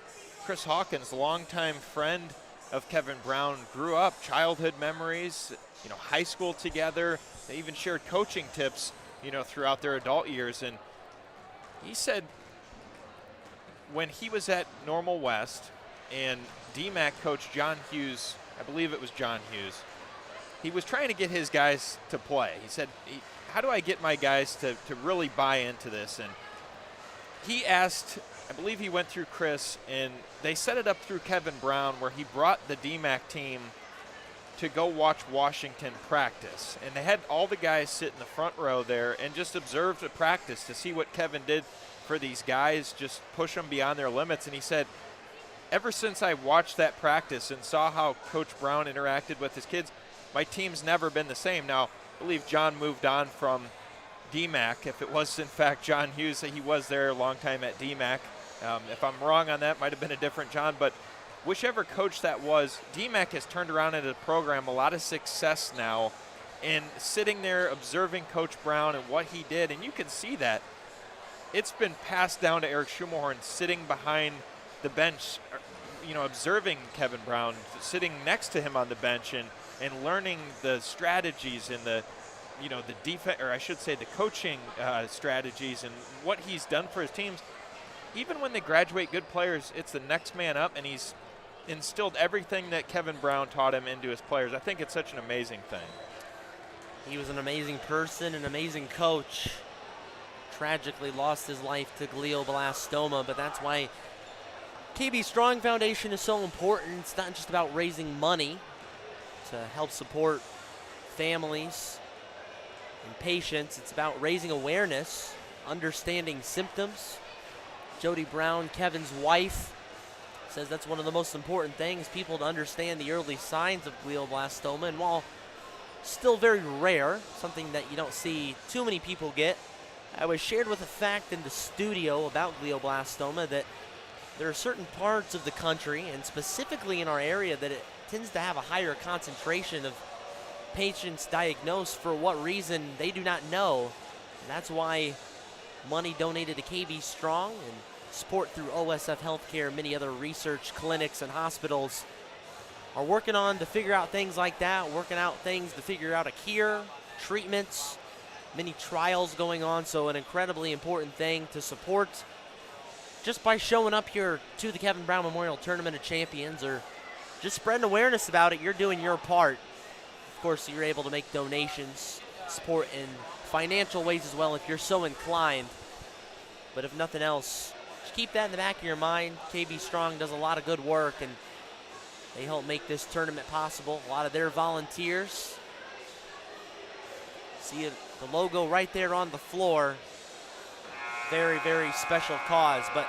Chris Hawkins, longtime friend of Kevin Brown, grew up, childhood memories, high school together. They even shared coaching tips, throughout their adult years. And he said when he was at Normal West and DMAC coach John Hughes, I believe it was John Hughes, he was trying to get his guys to play. He said, how do I get my guys to really buy into this? And he asked, I believe he went through Chris, and they set it up through Kevin Brown, where he brought the DMAC team to go watch Washington practice. And they had all the guys sit in the front row there and just observe the practice to see what Kevin did for these guys, just push them beyond their limits. And he said, ever since I watched that practice and saw how Coach Brown interacted with his kids, my team's never been the same. Now, I believe John moved on from DMAC. If it was, in fact, John Hughes, he was there a long time at DMAC. If I'm wrong on that, might have been a different John. But whichever coach that was, DMAC has turned around into the program, a lot of success now. And sitting there observing Coach Brown and what he did, and you can see that. It's been passed down to Eric Schumacher, sitting behind the bench, observing Kevin Brown, sitting next to him on the bench and learning the strategies and the defense, or I should say the coaching strategies and what he's done for his teams. Even when they graduate good players, it's the next man up, and he's instilled everything that Kevin Brown taught him into his players. I think it's such an amazing thing. He was an amazing person, an amazing coach. Tragically lost his life to glioblastoma, but that's why KB Strong Foundation is so important. It's not just about raising money to help support families and patients. It's about raising awareness, understanding symptoms. Jody Brown, Kevin's wife, says that's one of the most important things, people to understand the early signs of glioblastoma. And while still very rare, something that you don't see too many people get, I was shared with a fact in the studio about glioblastoma that there are certain parts of the country, and specifically in our area, that it tends to have a higher concentration of patients diagnosed. For what reason, they do not know. And that's why money donated to KB Strong and support through OSF Healthcare and many other research clinics and hospitals are working on to figure out things like that, working out things to figure out a cure, treatments, many trials going on. So an incredibly important thing to support just by showing up here to the Kevin Brown Memorial Tournament of Champions, or just spreading awareness about it. You're doing your part. Of course, you're able to make donations, support in financial ways as well if you're so inclined. But if nothing else, just keep that in the back of your mind. KB Strong does a lot of good work, and they help make this tournament possible. A lot of their volunteers. See the logo right there on the floor. Very, very special cause. But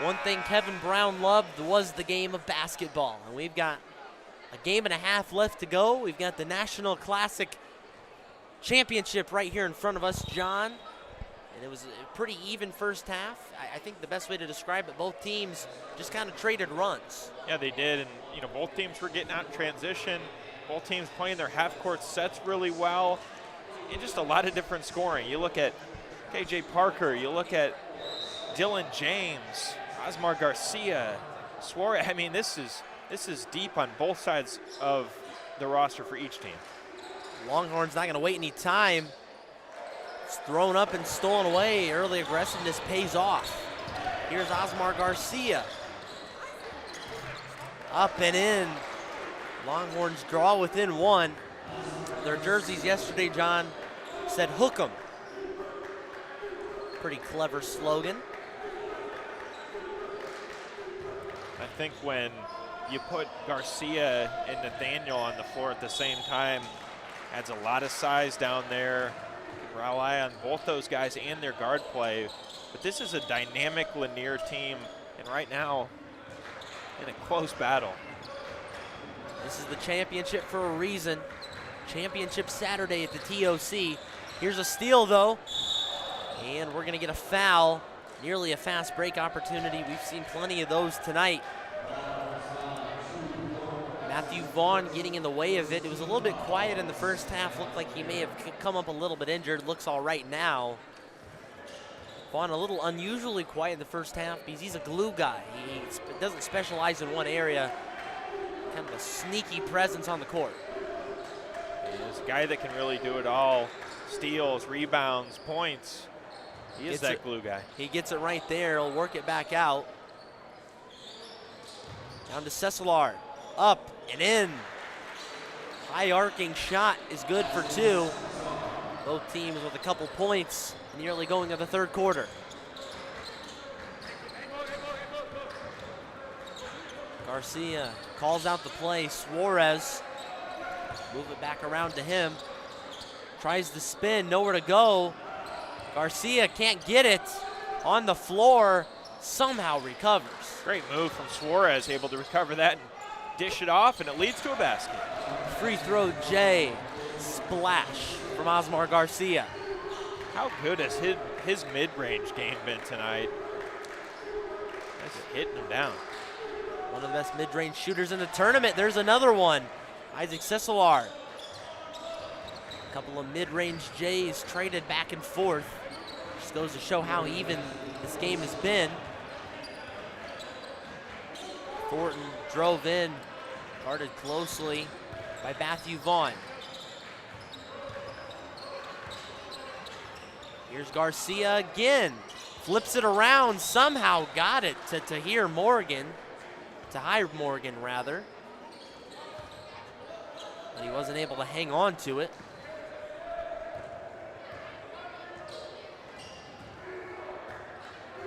one thing Kevin Brown loved was the game of basketball. And we've got a game and a half left to go. We've got the National Classic Championship right here in front of us, John. And it was a pretty even first half. I think the best way to describe it, both teams just kind of traded runs. Yeah, they did. And, both teams were getting out in transition. Both teams playing their half-court sets really well. And just a lot of different scoring. You look at KJ Parker, you look at Dylan James, Osmar Garcia, Suarez. I mean, this is deep on both sides of the roster for each team. Longhorns not going to wait any time. It's thrown up and stolen away. Early aggressiveness pays off. Here's Osmar Garcia. Up and in. Longhorns draw within one. Their jerseys yesterday, John, said hook 'em. Pretty clever slogan. I think when you put Garcia and Nathaniel on the floor at the same time, adds a lot of size down there. You can rely on both those guys and their guard play. But this is a dynamic Lanier team, and right now, in a close battle. This is the championship for a reason. Championship Saturday at the TOC. Here's a steal, though. And we're going to get a foul. Nearly a fast break opportunity. We've seen plenty of those tonight. Matthew Vaughn getting in the way of it. It was a little bit quiet in the first half. Looked like he may have come up a little bit injured. Looks all right now. Vaughn a little unusually quiet in the first half because he's a glue guy. He doesn't specialize in one area. Kind of a sneaky presence on the court. He's a guy that can really do it all. Steals, rebounds, points. He is that glue guy. He gets it right there. He'll work it back out. Down to Cesselard. Up and in. High arcing shot is good for 2. Both teams with a couple points nearly going to the third quarter. Garcia calls out the play. Suarez. Move it back around to him. Tries to spin, nowhere to go. Garcia can't get it on the floor. Somehow recovers. Great move from Suarez, able to recover that and dish it off, and it leads to a basket. Free throw J. Splash from Osmar Garcia. How good has his mid-range game been tonight? Just hitting him down. One of the best mid-range shooters in the tournament. There's another one. Isaac Cesselard. A couple of mid-range J's traded back and forth. Just goes to show how even this game has been. Thornton drove in, guarded closely by Matthew Vaughn. Here's Garcia again. Flips it around, somehow got it to Tahir Morgan. Tahir Morgan, rather. But he wasn't able to hang on to it.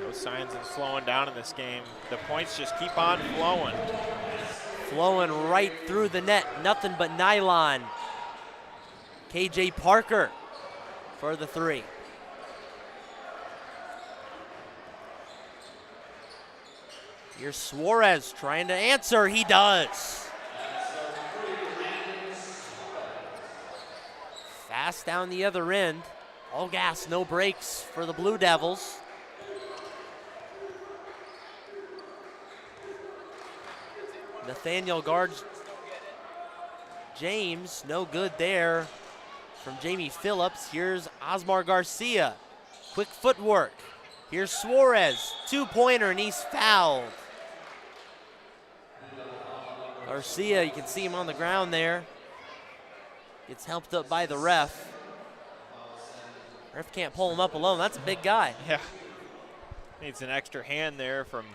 No signs of slowing down in this game. The points just keep on flowing. Flowing right through the net. Nothing but nylon. KJ Parker for the 3. Here's Suarez trying to answer. He does. Fast down the other end. All gas, no brakes for the Blue Devils. Nathaniel guards James, no good there from Jamie Phillips. Here's Osmar Garcia, quick footwork. Here's Suarez, 2-pointer, and he's fouled. Garcia, you can see him on the ground there. Gets helped up by the ref. Ref can't pull him up alone, that's a big guy. Yeah, needs an extra hand there from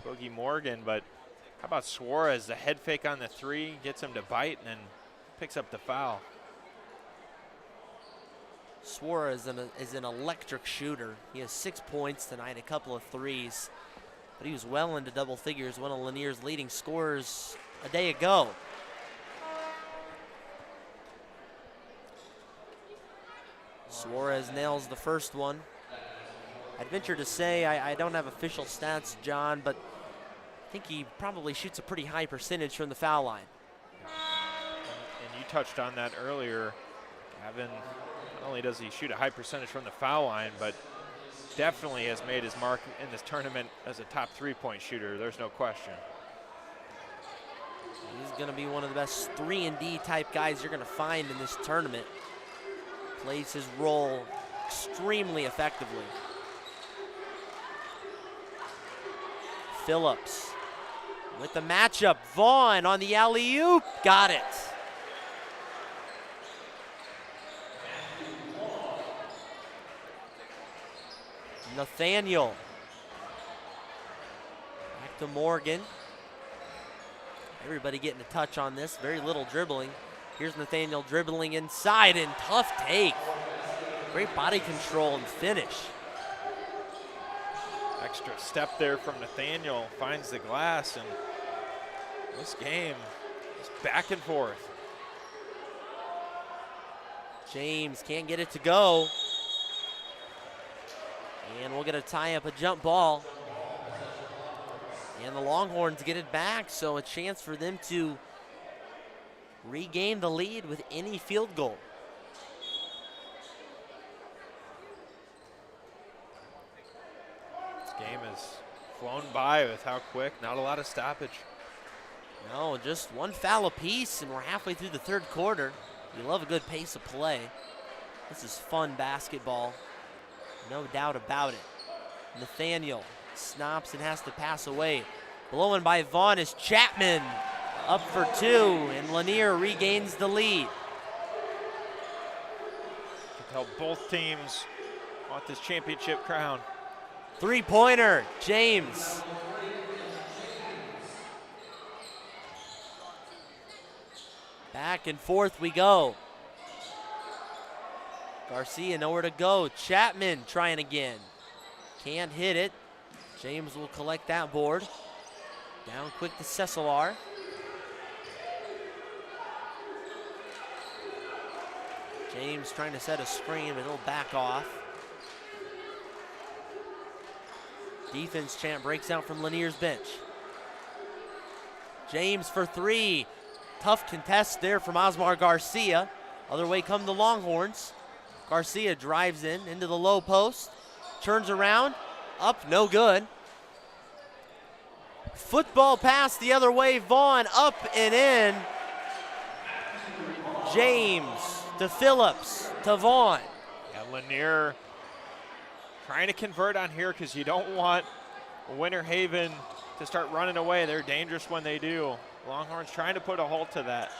Boogie Morgan, but how about Suarez, the head fake on the 3, gets him to bite and then picks up the foul. Suarez is an electric shooter. He has 6 points tonight, a couple of threes, but he was well into double figures, one of Lanier's leading scorers a day ago. Suarez nails the first one. I'd venture to say, I don't have official stats, John, but I think he probably shoots a pretty high percentage from the foul line. And you touched on that earlier. Gavin, not only does he shoot a high percentage from the foul line, but definitely has made his mark in this tournament as a top 3-point shooter. There's no question. He's going to be one of the best 3-and-D type guys you're going to find in this tournament. Plays his role extremely effectively. Phillips with the matchup. Vaughn on the alley-oop. Got it. Nathaniel. Back to Morgan. Everybody getting a touch on this. Very little dribbling. Here's Nathaniel dribbling inside and tough take. Great body control and finish. Extra step there from Nathaniel, finds the glass, and this game is back and forth. James can't get it to go. And we'll get a tie up, a jump ball. And the Longhorns get it back, so a chance for them to regain the lead with any field goal. flown by with how quick, not a lot of stoppage. No, just one foul apiece, and we're halfway through the third quarter. You love a good pace of play. This is fun basketball, no doubt about it. Nathaniel snaps and has to pass away. Blown by Vaughn is Chapman, up for two, and Lanier regains the lead. You can tell both teams want this championship crown. Three-pointer, James. Back and forth we go. Garcia nowhere to go. Chapman trying again. Can't hit it. James will collect that board. Down quick to Cesar. James trying to set a screen, but he'll back off. Defense champ breaks out from Lanier's bench. James for three. Tough contest there from Osmar Garcia. Other way come the Longhorns. Garcia drives into the low post. Turns around. Up, no good. Football pass the other way. Vaughn up and in. James to Phillips to Vaughn. Yeah, Lanier trying to convert on here because you don't want Winter Haven to start running away. They're dangerous when they do. Longhorns trying to put a halt to that.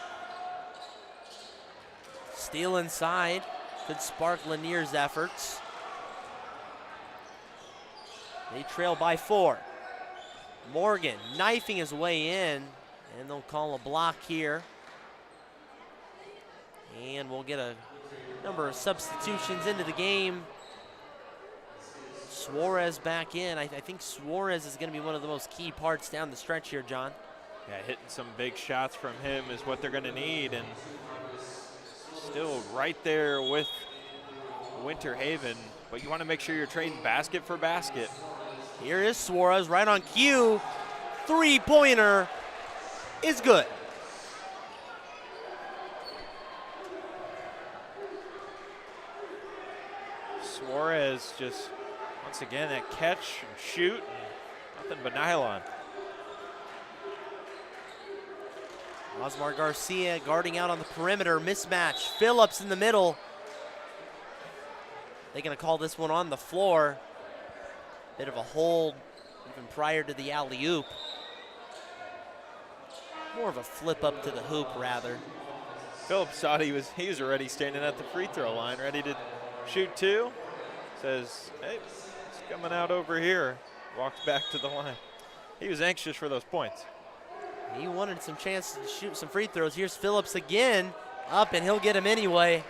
Steal inside could spark Lanier's efforts. They trail by 4. Morgan knifing his way in, and they'll call a block here. And we'll get a number of substitutions into the game. Suarez back in. I think Suarez is going to be one of the most key parts down the stretch here, John. Yeah, hitting some big shots from him is what they're going to need, and still right there with Winter Haven, but you want to make sure you're trading basket for basket. Here is Suarez right on cue. Three-pointer is good. Suarez just, once again, that catch and shoot, nothing but nylon. Osmar Garcia guarding out on the perimeter, mismatch. Phillips in the middle. They're going to call this one on the floor. Bit of a hold even prior to the alley-oop. More of a flip up to the hoop, rather. Phillips thought he was already standing at the free throw line, ready to shoot two. Says, hey, it's coming out over here. Walks back to the line. He was anxious for those points. He wanted some chance to shoot some free throws. Here's Phillips again, up, and he'll get him anyway.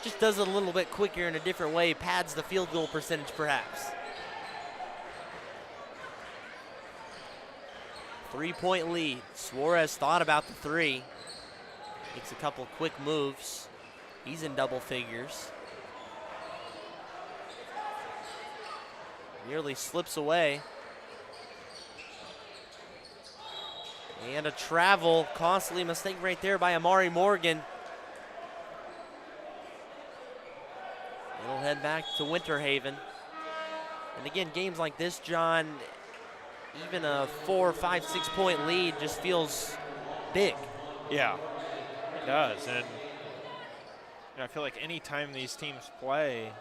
Just does it a little bit quicker in a different way, pads the field goal percentage perhaps. 3-point lead. Suarez thought about the three. Makes a couple quick moves. He's in double figures. Nearly slips away. And a travel, costly mistake right there by Amari Morgan. It'll head back to Winter Haven. And again, games like this, John, even a 4, 5, 6 point lead just feels big. Yeah, it does. And I feel like any time these teams play,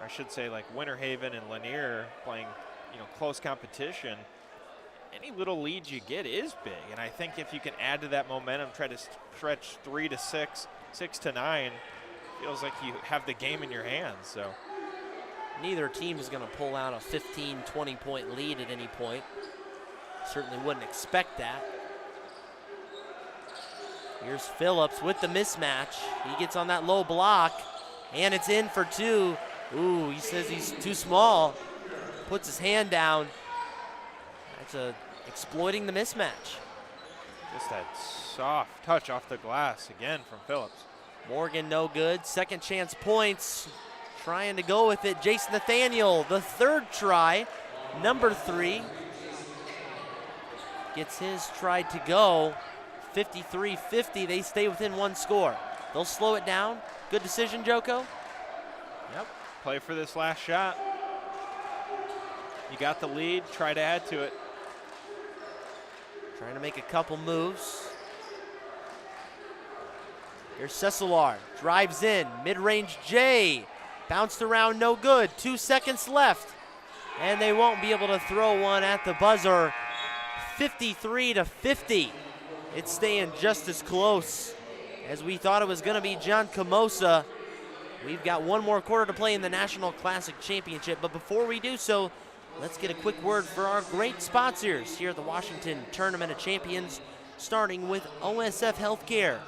I should say like Winter Haven and Lanier playing, close competition, any little lead you get is big. And I think if you can add to that momentum, try to stretch 3 to 6, 6 to 9, feels like you have the game in your hands. So neither team is going to pull out a 15, 20 point lead at any point. Certainly wouldn't expect that. Here's Phillips with the mismatch. He gets on that low block, and it's in for two. Ooh, he says he's too small. Puts his hand down. That's exploiting the mismatch. Just that soft touch off the glass again from Phillips. Morgan no good. Second chance points. Trying to go with it. Jason Nathaniel, the third try. Number 3. Gets his try to go. 53-50. They stay within one score. They'll slow it down. Good decision, Joko. Yep. Play for this last shot. You got the lead, try to add to it. Trying to make a couple moves. Here's Cesar, drives in, mid-range J. Bounced around, no good. 2 seconds left. And they won't be able to throw one at the buzzer. 53-50. It's staying just as close as we thought it was going to be. John Camosa. We've got one more quarter to play in the National Classic Championship, but before we do so, let's get a quick word for our great sponsors here at the Washington Tournament of Champions, starting with OSF Healthcare.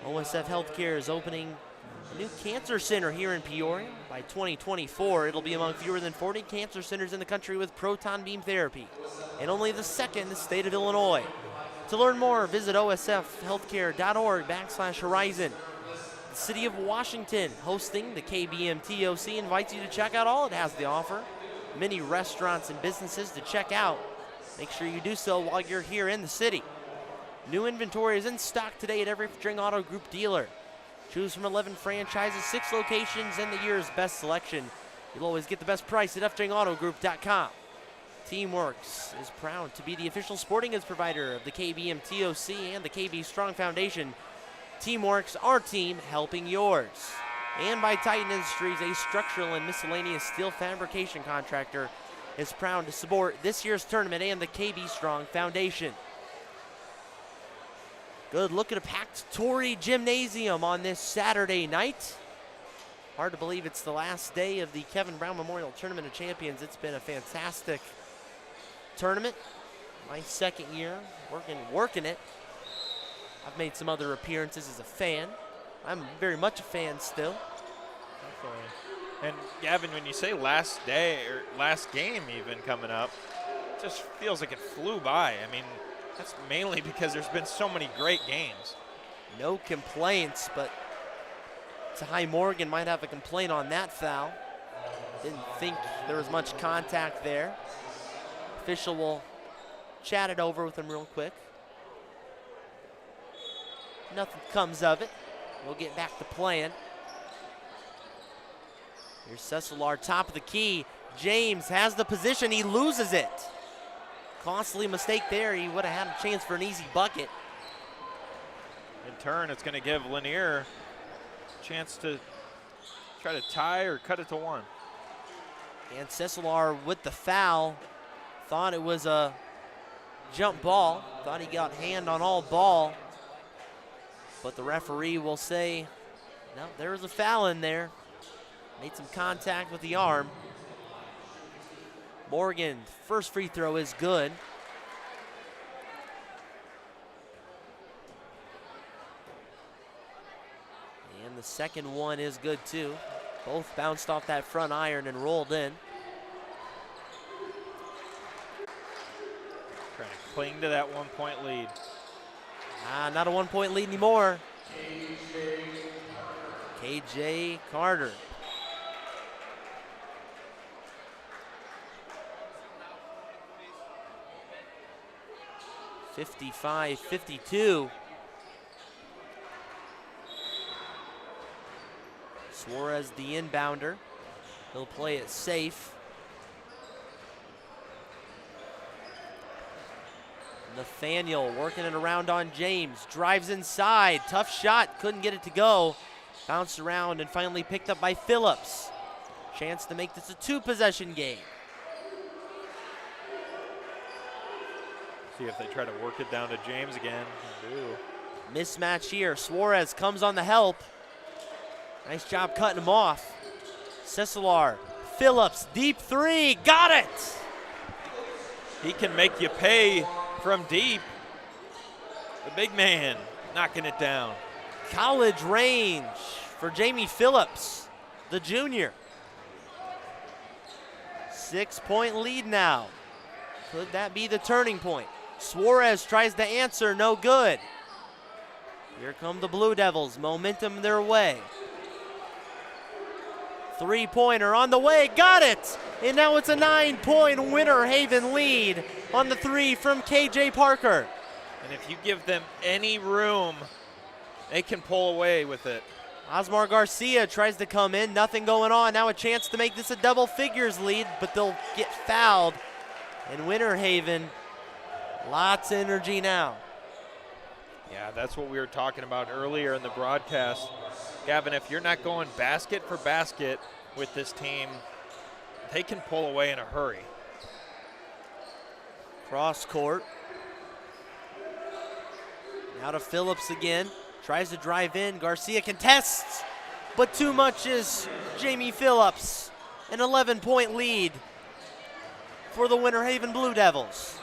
OSF Healthcare is opening a new cancer center here in Peoria. By 2024, it'll be among fewer than 40 cancer centers in the country with proton beam therapy, and only the second in the state of Illinois. To learn more, visit osfhealthcare.org/horizon. The City of Washington, hosting the KBM TOC, invites you to check out all it has to offer. Many restaurants and businesses to check out. Make sure you do so while you're here in the city. New inventory is in stock today at every String Auto Group dealer. Choose from 11 franchises, 6 locations, and the year's best selection. You'll always get the best price at fstringautogroup.com. Teamworks is proud to be the official sporting goods provider of the KBM TOC and the KB Strong Foundation. Teamworks, our team helping yours. And by Titan Industries, a structural and miscellaneous steel fabrication contractor, is proud to support this year's tournament and the KB Strong Foundation. Good look at a packed Torrey Gymnasium on this Saturday night. Hard to believe it's the last day of the Kevin Brown Memorial Tournament of Champions. It's been a fantastic tournament. My second year working it. I've made some other appearances as a fan. I'm very much a fan still. Definitely. And Gavin, when you say last day or last game even coming up, it just feels like it flew by. I mean, that's mainly because there's been so many great games. No complaints, but Ty Morgan might have a complaint on that foul. Didn't think there was much contact there. Official will chat it over with him real quick. Nothing comes of it. We'll get back to playing. Here's Cesar, top of the key. James has the position, he loses it. Costly mistake there, he would have had a chance for an easy bucket. In turn, it's going to give Lanier a chance to try to tie or cut it to 1. And Cesar with the foul. Thought it was a jump ball. Thought he got hand on all ball. But the referee will say, no, there was a foul in there. Made some contact with the arm. Morgan, first free throw is good. And the second one is good too. Both bounced off that front iron and rolled in. Trying to cling to that 1-point lead. Not a 1-point lead anymore. KJ Carter. (55-52). Suarez the inbounder. He'll play it safe. Nathaniel working it around on James. Drives inside. Tough shot. Couldn't get it to go. Bounced around and finally picked up by Phillips. Chance to make this a 2-possession game. See if they try to work it down to James again. They do. Mismatch here. Suarez comes on the help. Nice job cutting him off. Cesar. Phillips. Deep 3. Got it! He can make you pay from deep. The big man knocking it down. College range for Jamie Phillips, the junior. 6-point lead now. Could that be the turning point? Suarez tries to answer, no good. Here come the Blue Devils, momentum their way. 3-pointer on the way, got it! And now it's a 9-point Winter Haven lead on the 3 from KJ Parker. And if you give them any room, they can pull away with it. Osmar Garcia tries to come in, nothing going on. Now a chance to make this a double figures lead, but they'll get fouled. And Winter Haven, lots of energy now. Yeah, that's what we were talking about earlier in the broadcast. Gavin, if you're not going basket for basket with this team, they can pull away in a hurry. Cross court. Now to Phillips again. Tries to drive in. Garcia contests, but too much is Jamie Phillips. An 11-point lead for the Winter Haven Blue Devils.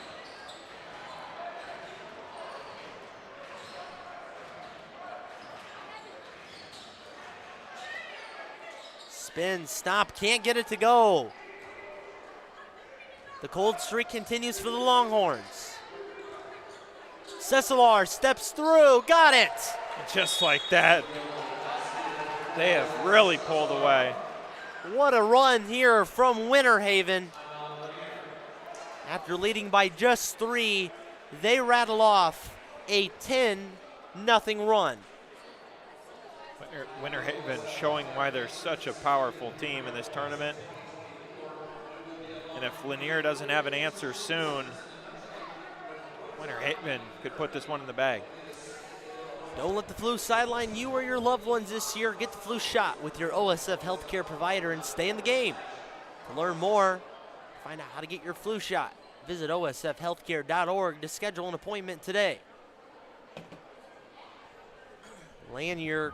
Spin, stop, can't get it to go. The cold streak continues for the Longhorns. Cesilar steps through, got it. Just like that, they have really pulled away. What a run here from Winter Haven. After leading by just 3, they rattle off a 10-0 run. Winter Haven showing why they're such a powerful team in this tournament. And if Lanier doesn't have an answer soon, Winter Haven could put this one in the bag. Don't let the flu sideline you or your loved ones this year. Get the flu shot with your OSF healthcare provider and stay in the game. To learn more, find out how to get your flu shot. Visit osfhealthcare.org to schedule an appointment today. Lanier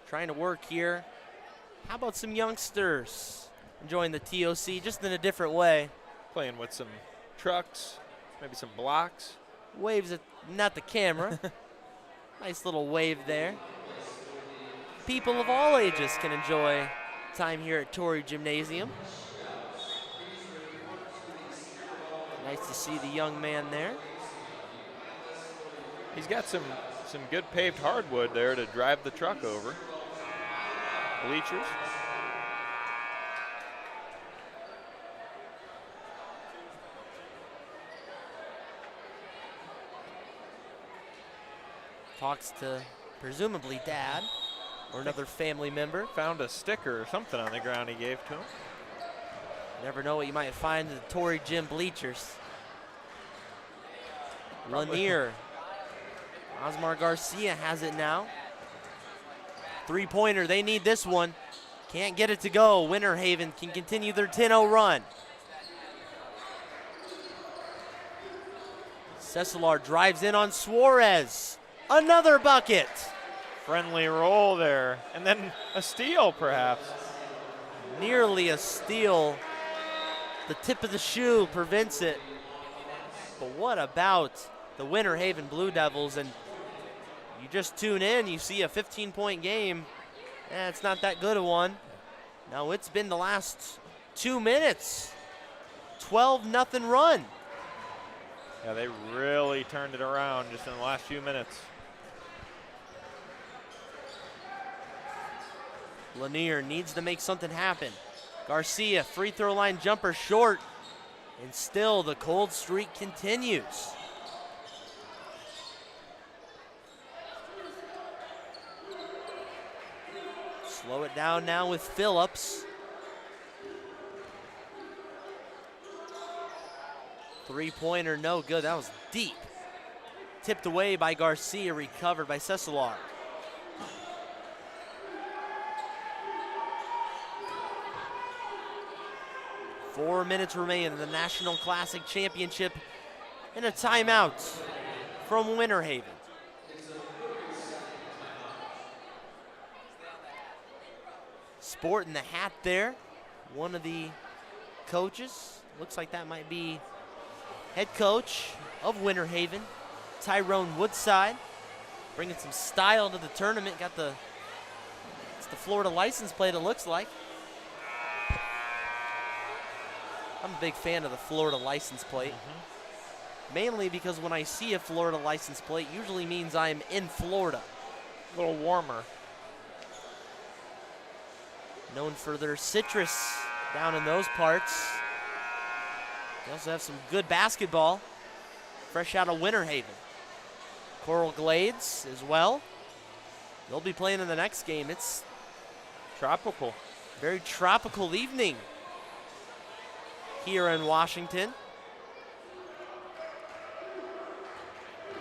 trying to work here. How about some youngsters enjoying the TOC just in a different way? Playing with some trucks, maybe some blocks. Waves at not the camera. Nice little wave there. People of all ages can enjoy time here at Torrey Gymnasium. Nice to see the young man there. He's got some good paved hardwood there to drive the truck over. Bleachers. Talks to presumably dad or another family member. Found a sticker or something on the ground he gave to him. Never know what you might find in the Torrey Gym bleachers. Lanier. Osmar Garcia has it now. Three-pointer, they need this one. Can't get it to go. Winter Haven can continue their 10-0 run. Cesilar drives in on Suarez. Another bucket. Friendly roll there. And then a steal, perhaps. Nearly a steal. The tip of the shoe prevents it. But what about the Winter Haven Blue Devils? And you just tune in, you see a 15-point game. It's not that good a one. No, it's been the last 2 minutes. 12-0 run. Yeah, they really turned it around just in the last few minutes. Lanier needs to make something happen. Garcia, free throw line jumper short. And still the cold streak continues. Slow it down now with Phillips. Three-pointer, no good. That was deep. Tipped away by Garcia, recovered by Cesilar. Four minutes remain in the National Classic Championship, and a timeout from Winter Haven. Sporting the hat there, one of the coaches. Looks like that might be head coach of Winter Haven, Tyrone Woodside. Bringing some style to the tournament. It's the Florida license plate, it looks like. I'm a big fan of the Florida license plate. Mainly because when I see a Florida license plate, usually means I'm in Florida. A little warmer. Known for their citrus down in those parts. They also have some good basketball, fresh out of Winter Haven. Coral Glades as well. They'll be playing in the next game. It's Tropical. very tropical evening here in Washington.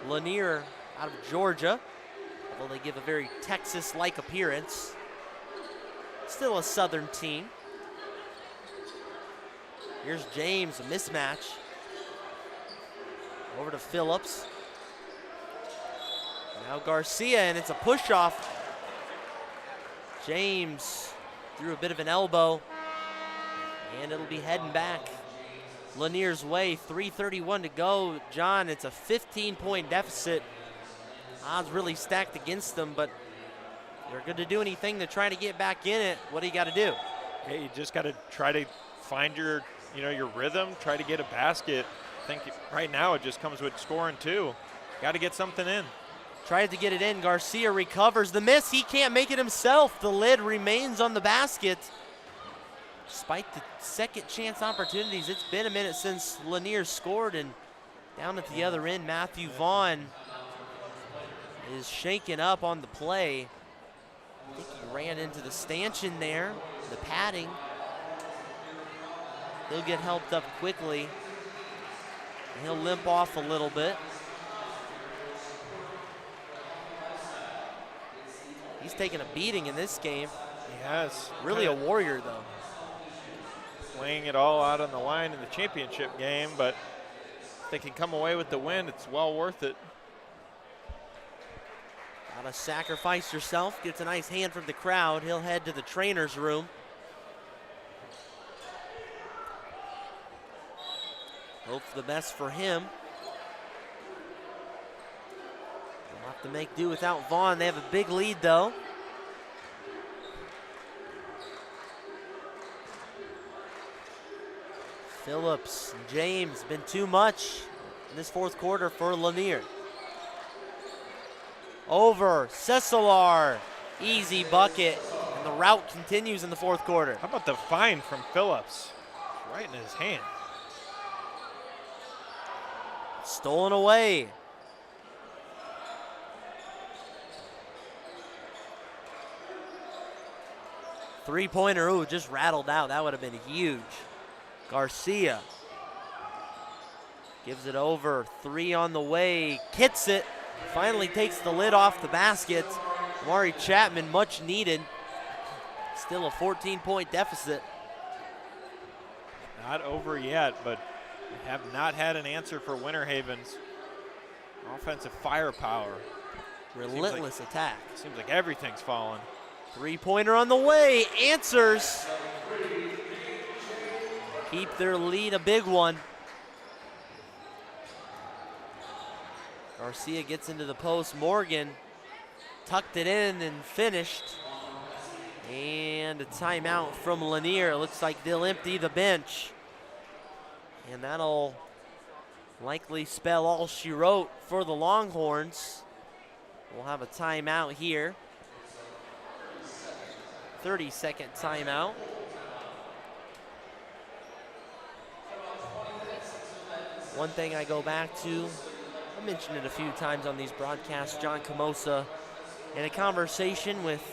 Lanier out of Georgia, although they give a very Texas-like appearance. Still a Southern team. Here's James, a mismatch. Over to Phillips. Now Garcia, and it's a push-off. James threw a bit of an elbow, and it'll be heading back Lanier's way. 3:31 to go. John, it's a 15-point deficit. Odds really stacked against them, but they're good to do anything to try to get back in it. What do you got to do? Hey, you just got to try to find your rhythm, try to get a basket. I think right now it just comes with scoring too. Got to get something in. Tried to get it in. Garcia recovers the miss. He can't make it himself. The lid remains on the basket. Despite the second chance opportunities, it's been a minute since Lanier scored, and down at the other end, Matthew Vaughn is shaken up on the play. I think he ran into the stanchion there, the padding. He'll get helped up quickly. He'll limp off a little bit. He's taken a beating in this game. He has. Really a warrior, though. Laying it all out on the line in the championship game, but if they can come away with the win, it's well worth it. Gotta sacrifice yourself. Gets a nice hand from the crowd. He'll head to the trainer's room. Hope for the best for him. They'll have to make do without Vaughn. They have a big lead, though. Phillips, James, been too much in this fourth quarter for Lanier. Over, Cesar, easy bucket, and the rout continues in the fourth quarter. How about the find from Phillips? It's right in his hand. Stolen away. Three-pointer, ooh, just rattled out. That would have been huge. Garcia gives it over. Three on the way. Kits it. Finally takes the lid off the basket. Amari Chapman, much needed. Still a 14-point deficit. Not over yet, but we have not had an answer for Winter Haven's offensive firepower. Relentless attack. Seems like everything's falling. Three-pointer on the way. Answers. Keep their lead, a big one. Garcia gets into the post. Morgan tucked it in and finished. And a timeout from Lanier. Looks like they'll empty the bench. And that'll likely spell all she wrote for the Longhorns. We'll have a timeout here. 30-second timeout. One thing I go back to, I mentioned it a few times on these broadcasts, John Camosa, in a conversation with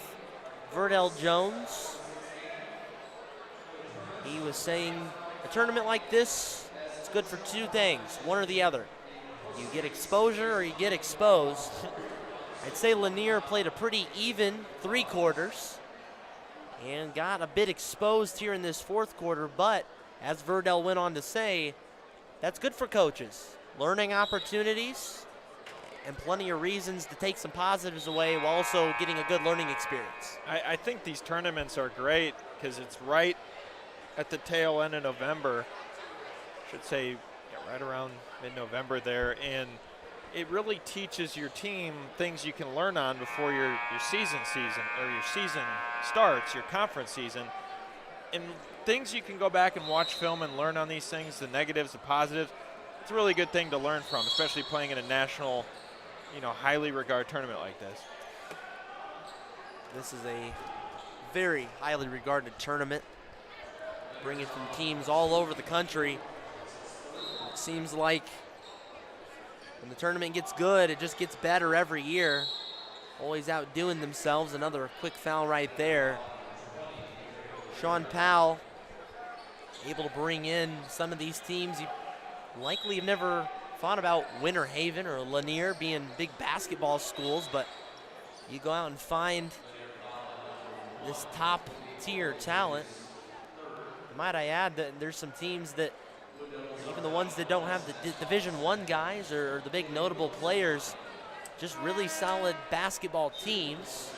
Verdell Jones. He was saying a tournament like this, it's good for two things, one or the other. You get exposure or you get exposed. I'd say Lanier played a pretty even 3 quarters and got a bit exposed here in this fourth quarter, but as Verdell went on to say, that's good for coaches. Learning opportunities and plenty of reasons to take some positives away while also getting a good learning experience. I think these tournaments are great because it's right at the tail end of November. I should say right around mid-November there. And it really teaches your team things you can learn on before your season or your season starts, your conference season. And things you can go back and watch film and learn on these things, the negatives, the positives. It's a really good thing to learn from, especially playing in a national, highly regarded tournament like this. This is a very highly regarded tournament, bringing from teams all over the country. It seems like when the tournament gets good, it just gets better every year. always outdoing themselves. Another quick foul right there. Sean Powell able to bring in some of these teams you likely have never thought about. Winter Haven or Lanier being big basketball schools, but you go out and find this top tier talent. Might I add that there's some teams that, even the ones that don't have the Division I guys or the big notable players, just really solid basketball teams.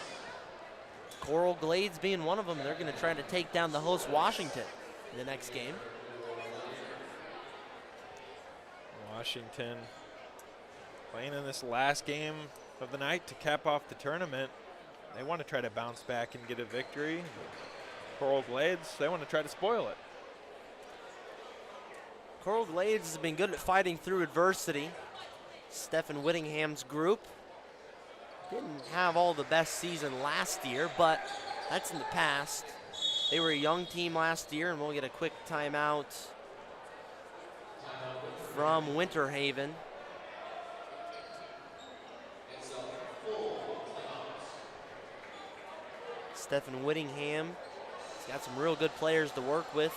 Coral Glades being one of them. They're going to try to take down the host Washington in the next game. Washington playing in this last game of the night to cap off the tournament. They want to try to bounce back and get a victory. Coral Glades, they want to try to spoil it. Coral Glades has been good at fighting through adversity. Stephen Whittingham's group didn't have all the best season last year, but that's in the past. They were a young team last year, and we'll get a quick timeout from Winter Haven. Stephen Whittingham, he's got some real good players to work with.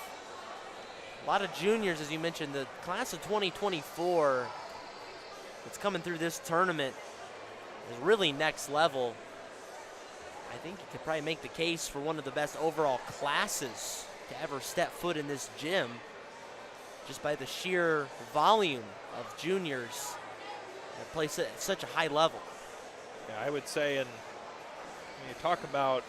A lot of juniors, as you mentioned. The class of 2024 that's coming through this tournament is really next level. I think you could probably make the case for one of the best overall classes to ever step foot in this gym, just by the sheer volume of juniors that play at such a high level. Yeah, I would say, and when you talk about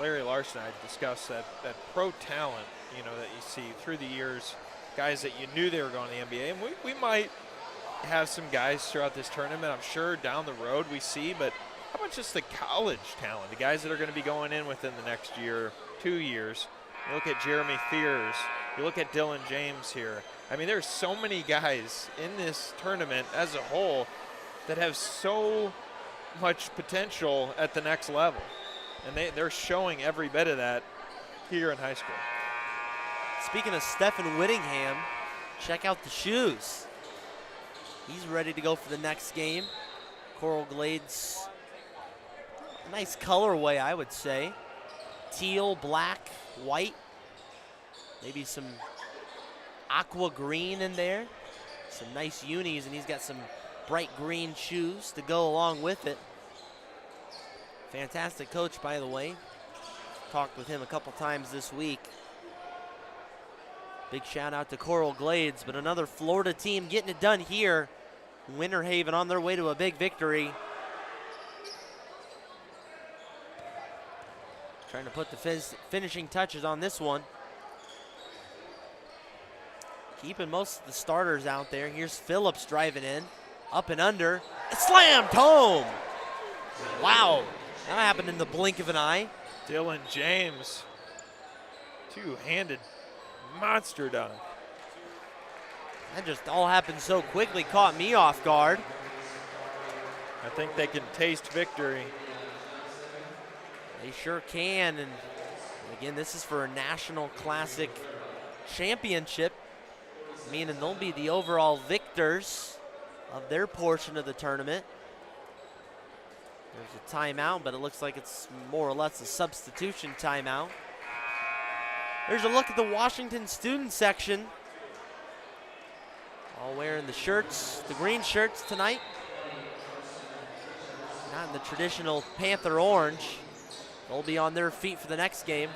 Larry Larson, I discussed that pro talent, you know, that you see through the years, guys that you knew they were going to the NBA. And we might have some guys throughout this tournament, I'm sure, down the road we see, but how about just the college talent, the guys that are going to be going in within the next year, 2 years? You look at Jeremy Fears, you look at Dylan James here. I mean, there's so many guys in this tournament as a whole that have so much potential at the next level. And they're showing every bit of that here in high school. Speaking of Stephen Whittingham, check out the shoes. He's ready to go for the next game. Coral Glades, a nice colorway, I would say. Teal, black, white. Maybe some aqua green in there. Some nice unis, and he's got some bright green shoes to go along with it. Fantastic coach, by the way. Talked with him a couple times this week. Big shout out to Coral Glades, but another Florida team getting it done here. Winter Haven on their way to a big victory. Trying to put the finishing touches on this one. Keeping most of the starters out there. Here's Phillips driving in. Up and under. Slammed home. Wow. That happened in the blink of an eye. Dylan James, two-handed monster dunk. That just all happened so quickly, caught me off guard. I think they can taste victory. They sure can, and again, this is for a National Classic Championship, meaning they'll be the overall victors of their portion of the tournament. There's a timeout, but it looks like it's more or less a substitution timeout. There's a look at the Washington student section. All wearing the shirts, the green shirts tonight. Not in the traditional Panther orange. They'll be on their feet for the next game.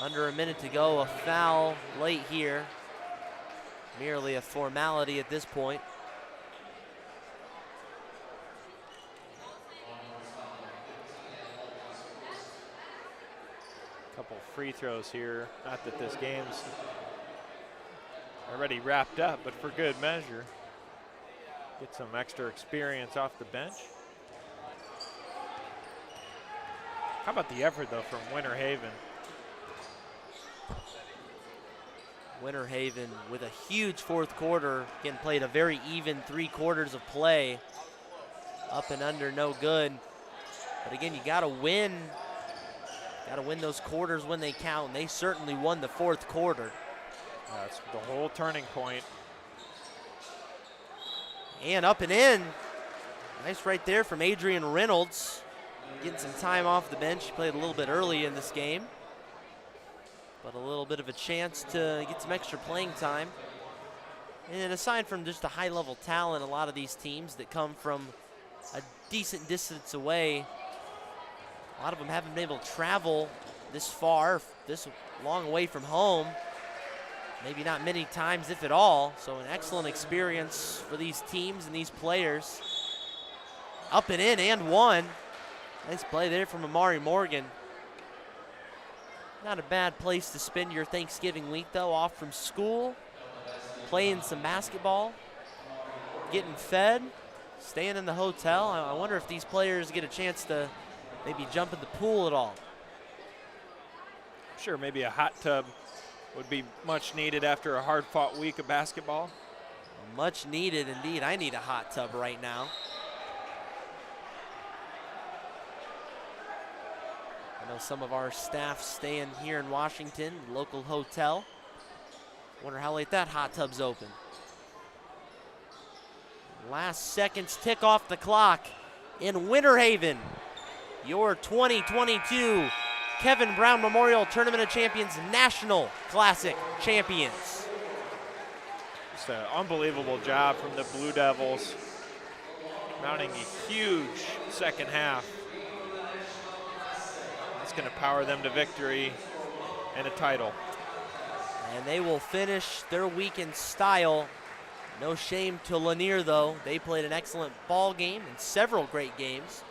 Under a minute to go, a foul late here. Merely a formality at this point. Couple free throws here. Not that this game's already wrapped up, but for good measure. Get some extra experience off the bench. How about the effort, though, from Winter Haven? Winter Haven with a huge fourth quarter. Again, played a very even 3 quarters of play. Up and under, no good. But again, you gotta win. Gotta win those quarters when they count. And they certainly won the fourth quarter. That's the whole turning point. And up and in. Nice right there from Adrian Reynolds. Getting some time off the bench. He played a little bit early in this game, but a little bit of a chance to get some extra playing time. And aside from just the high-level talent, a lot of these teams that come from a decent distance away, a lot of them haven't been able to travel this far, this long away from home. Maybe not many times, if at all. So an excellent experience for these teams and these players. Up and in and one. Nice play there from Amari Morgan. Not a bad place to spend your Thanksgiving week, though. Off from school, playing some basketball, getting fed, staying in the hotel. I wonder if these players get a chance to maybe jump in the pool at all. Sure, maybe a hot tub would be much needed after a hard-fought week of basketball. Much needed indeed. I need a hot tub right now. I know some of our staff staying here in Washington, local hotel. Wonder how late that hot tub's open. Last seconds tick off the clock in Winter Haven. Your 2022 Kevin Brown Memorial Tournament of Champions National Classic champions. Just an unbelievable job from the Blue Devils, mounting a huge second half. That's going to power them to victory and a title. And they will finish their week in style. No shame to Lanier, though. They played an excellent ball game and several great games.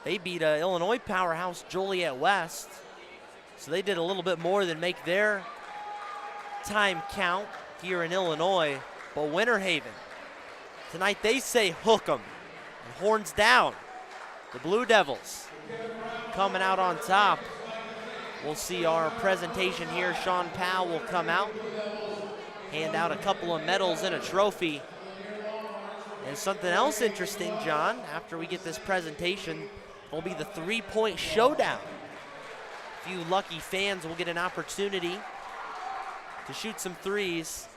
They beat Illinois powerhouse Joliet West. So they did a little bit more than make their time count here in Illinois. But Winter Haven, tonight they say hook 'em and horns down. The Blue Devils coming out on top. We'll see our presentation here. Sean Powell will come out, hand out a couple of medals and a trophy. And something else interesting, John, after we get this presentation, will be the three-point showdown. A few lucky fans will get an opportunity to shoot some threes.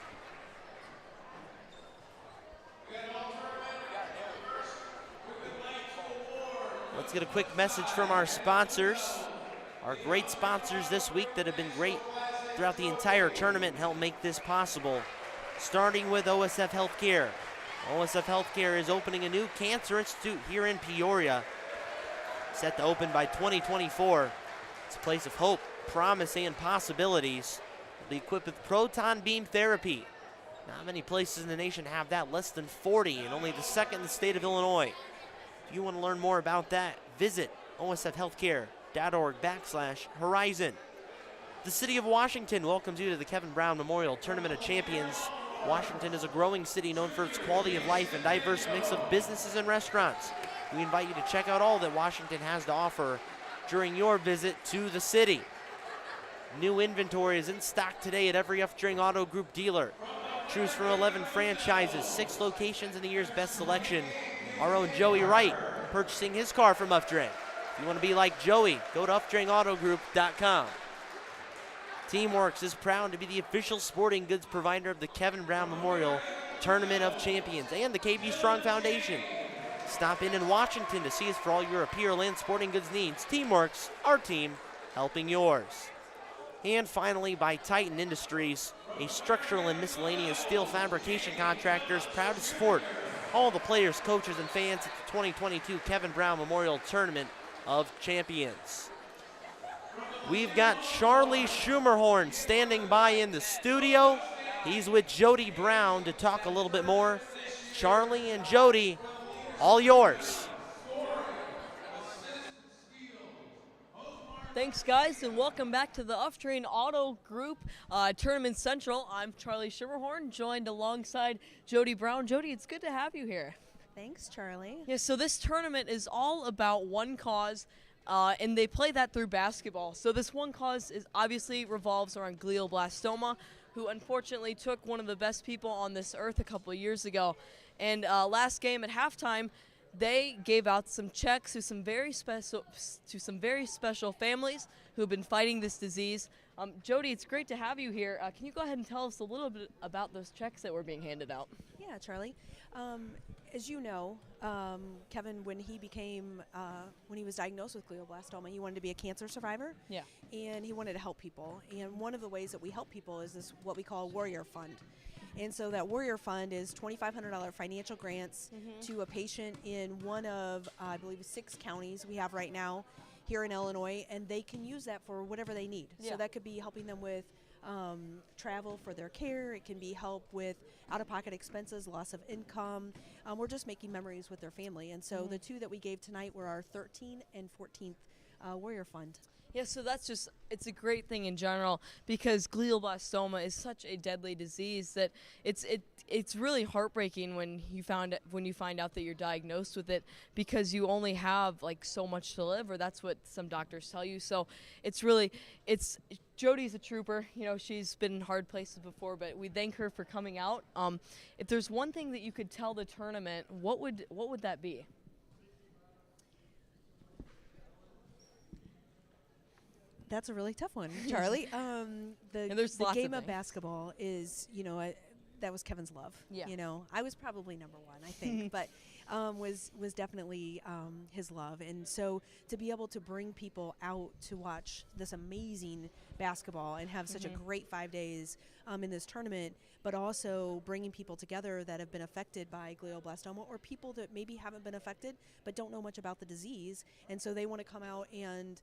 Let's get a quick message from our sponsors. Our great sponsors this week that have been great throughout the entire tournament and help make this possible. Starting with OSF Healthcare. OSF Healthcare is opening a new cancer institute here in Peoria. Set to open by 2024. It's a place of hope, promise, and possibilities. It'll be equipped with proton beam therapy. Not many places in the nation have that, less than 40, and only the second in the state of Illinois. If you want to learn more about that, visit osfhealthcare.org/horizon. The City of Washington welcomes you to the Kevin Brown Memorial Tournament of Champions. Washington is a growing city known for its quality of life and diverse mix of businesses and restaurants. We invite you to check out all that Washington has to offer during your visit to the city. New inventory is in stock today at every Upstring Auto Group dealer. Choose from 11 franchises, 6 locations in the year's best selection. Our own Joey Wright purchasing his car from Upstring. If you want to be like Joey, go to upstringautogroup.com. Teamworks is proud to be the official sporting goods provider of the Kevin Brown Memorial Tournament of Champions and the KB Strong Foundation. Stop in Washington to see us for all your apparel and sporting goods needs. Teamworks, our team, helping yours. And finally, by Titan Industries, a structural and miscellaneous steel fabrication contractor, is proud to support all the players, coaches, and fans at the 2022 Kevin Brown Memorial Tournament of Champions. We've got Charlie Schumerhorn standing by in the studio. He's with Jody Brown to talk a little bit more. Charlie and Jody, all yours. Thanks, guys, and welcome back to the Upstream Auto Group Tournament Central. I'm Charlie Schumerhorn, joined alongside Jody Brown. Jody, it's good to have you here. Thanks, Charlie. Yeah, so this tournament is all about one cause, and they play that through basketball. So this one cause is obviously revolves around glioblastoma, who unfortunately took one of the best people on this earth a couple of years ago. And last game at halftime, they gave out some checks to some very special families who have been fighting this disease. Jody, it's great to have you here. Can you go ahead and tell us a little bit about those checks that were being handed out? Yeah, Charlie. as you know, Kevin, when he was diagnosed with glioblastoma, he wanted to be a cancer survivor. Yeah. And he wanted to help people. And one of the ways that we help people is this, what we call a Warrior Fund. And so that Warrior Fund is $2,500 financial grants to a patient in one of, I believe, 6 counties we have right now here in Illinois, and they can use that for whatever they need. Yeah. So that could be helping them with travel for their care. It can be help with out-of-pocket expenses, loss of income. We're just making memories with their family. And so the 2 that we gave tonight were our 13th and 14th Warrior Fund. Yeah, so that's just, it's a great thing in general because glioblastoma is such a deadly disease that it's really heartbreaking when you find out that you're diagnosed with it because you only have like so much to live, or that's what some doctors tell you. So Jody's a trooper. You know, she's been in hard places before, but we thank her for coming out. If there's one thing that you could tell the tournament, what would that be? That's a really tough one, Charlie. there's the lots of game of things. basketball is, that was Kevin's love. Yeah. I was probably number 1, I think, but was definitely his love. And so to be able to bring people out to watch this amazing basketball and have such a great 5 days in this tournament, but also bringing people together that have been affected by glioblastoma or people that maybe haven't been affected but don't know much about the disease. And so they want to come out and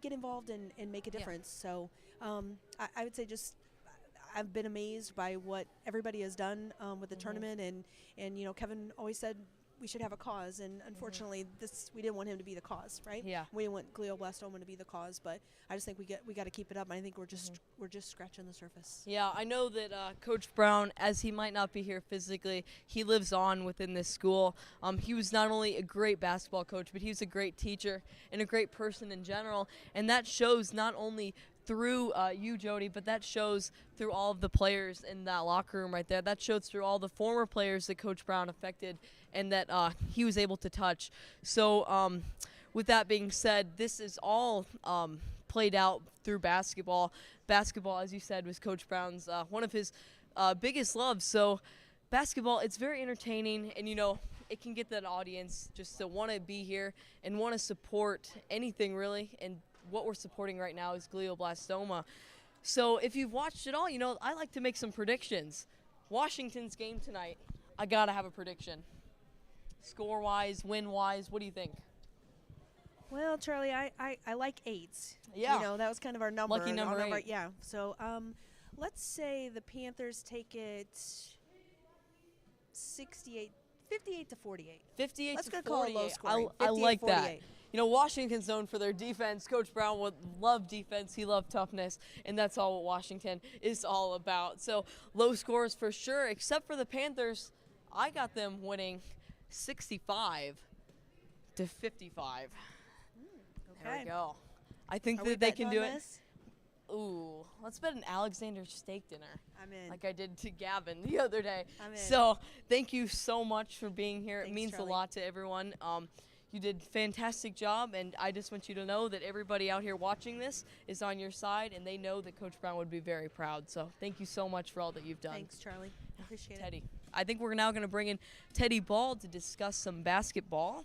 get involved and make a difference. So I would say just I've been amazed by what everybody has done with the tournament, and Kevin always said we should have a cause, and unfortunately we didn't want him to be the cause, right? Yeah. We didn't want glioblastoma to be the cause, but I just think we got to keep it up. And I think we're just scratching the surface. Yeah, I know that Coach Brown, as he might not be here physically, he lives on within this school. He was not only a great basketball coach, but he was a great teacher and a great person in general, and that shows not only through you, Jody, but that shows through all of the players in that locker room right there. That shows through all the former players that Coach Brown affected and that he was able to touch. So with that being said, this is all played out through basketball. Basketball, as you said, was Coach Brown's one of his biggest loves. So basketball, it's very entertaining, and it can get that audience just to want to be here and want to support anything really. And what we're supporting right now is glioblastoma. So if you've watched it all, I like to make some predictions. Washington's game tonight, I got to have a prediction. Score-wise, win-wise, what do you think? Well, Charlie, I like 8s. Yeah. That was kind of our number. Lucky number 8. Yeah. So let's say the Panthers take it 58 to 48. 58 Let's to go 48. call it low scoring. I 58, like that. 48. Washington's known for their defense. Coach Brown would love defense. He loved toughness, and that's all what Washington is all about. So low scores for sure, except for the Panthers. I got them winning 65 to 55. There we go. I think that they can do it. Ooh, let's bet an Alexander steak dinner. I'm in. Like I did to Gavin the other day. I'm in. So thank you so much for being here. Thanks, it means Charlie. a lot to everyone. You did a fantastic job, and I just want you to know that everybody out here watching this is on your side, and they know that Coach Brown would be very proud. So thank you so much for all that you've done. Thanks, Charlie. Appreciate it. Teddy. I think we're now going to bring in Teddy Ball to discuss some basketball.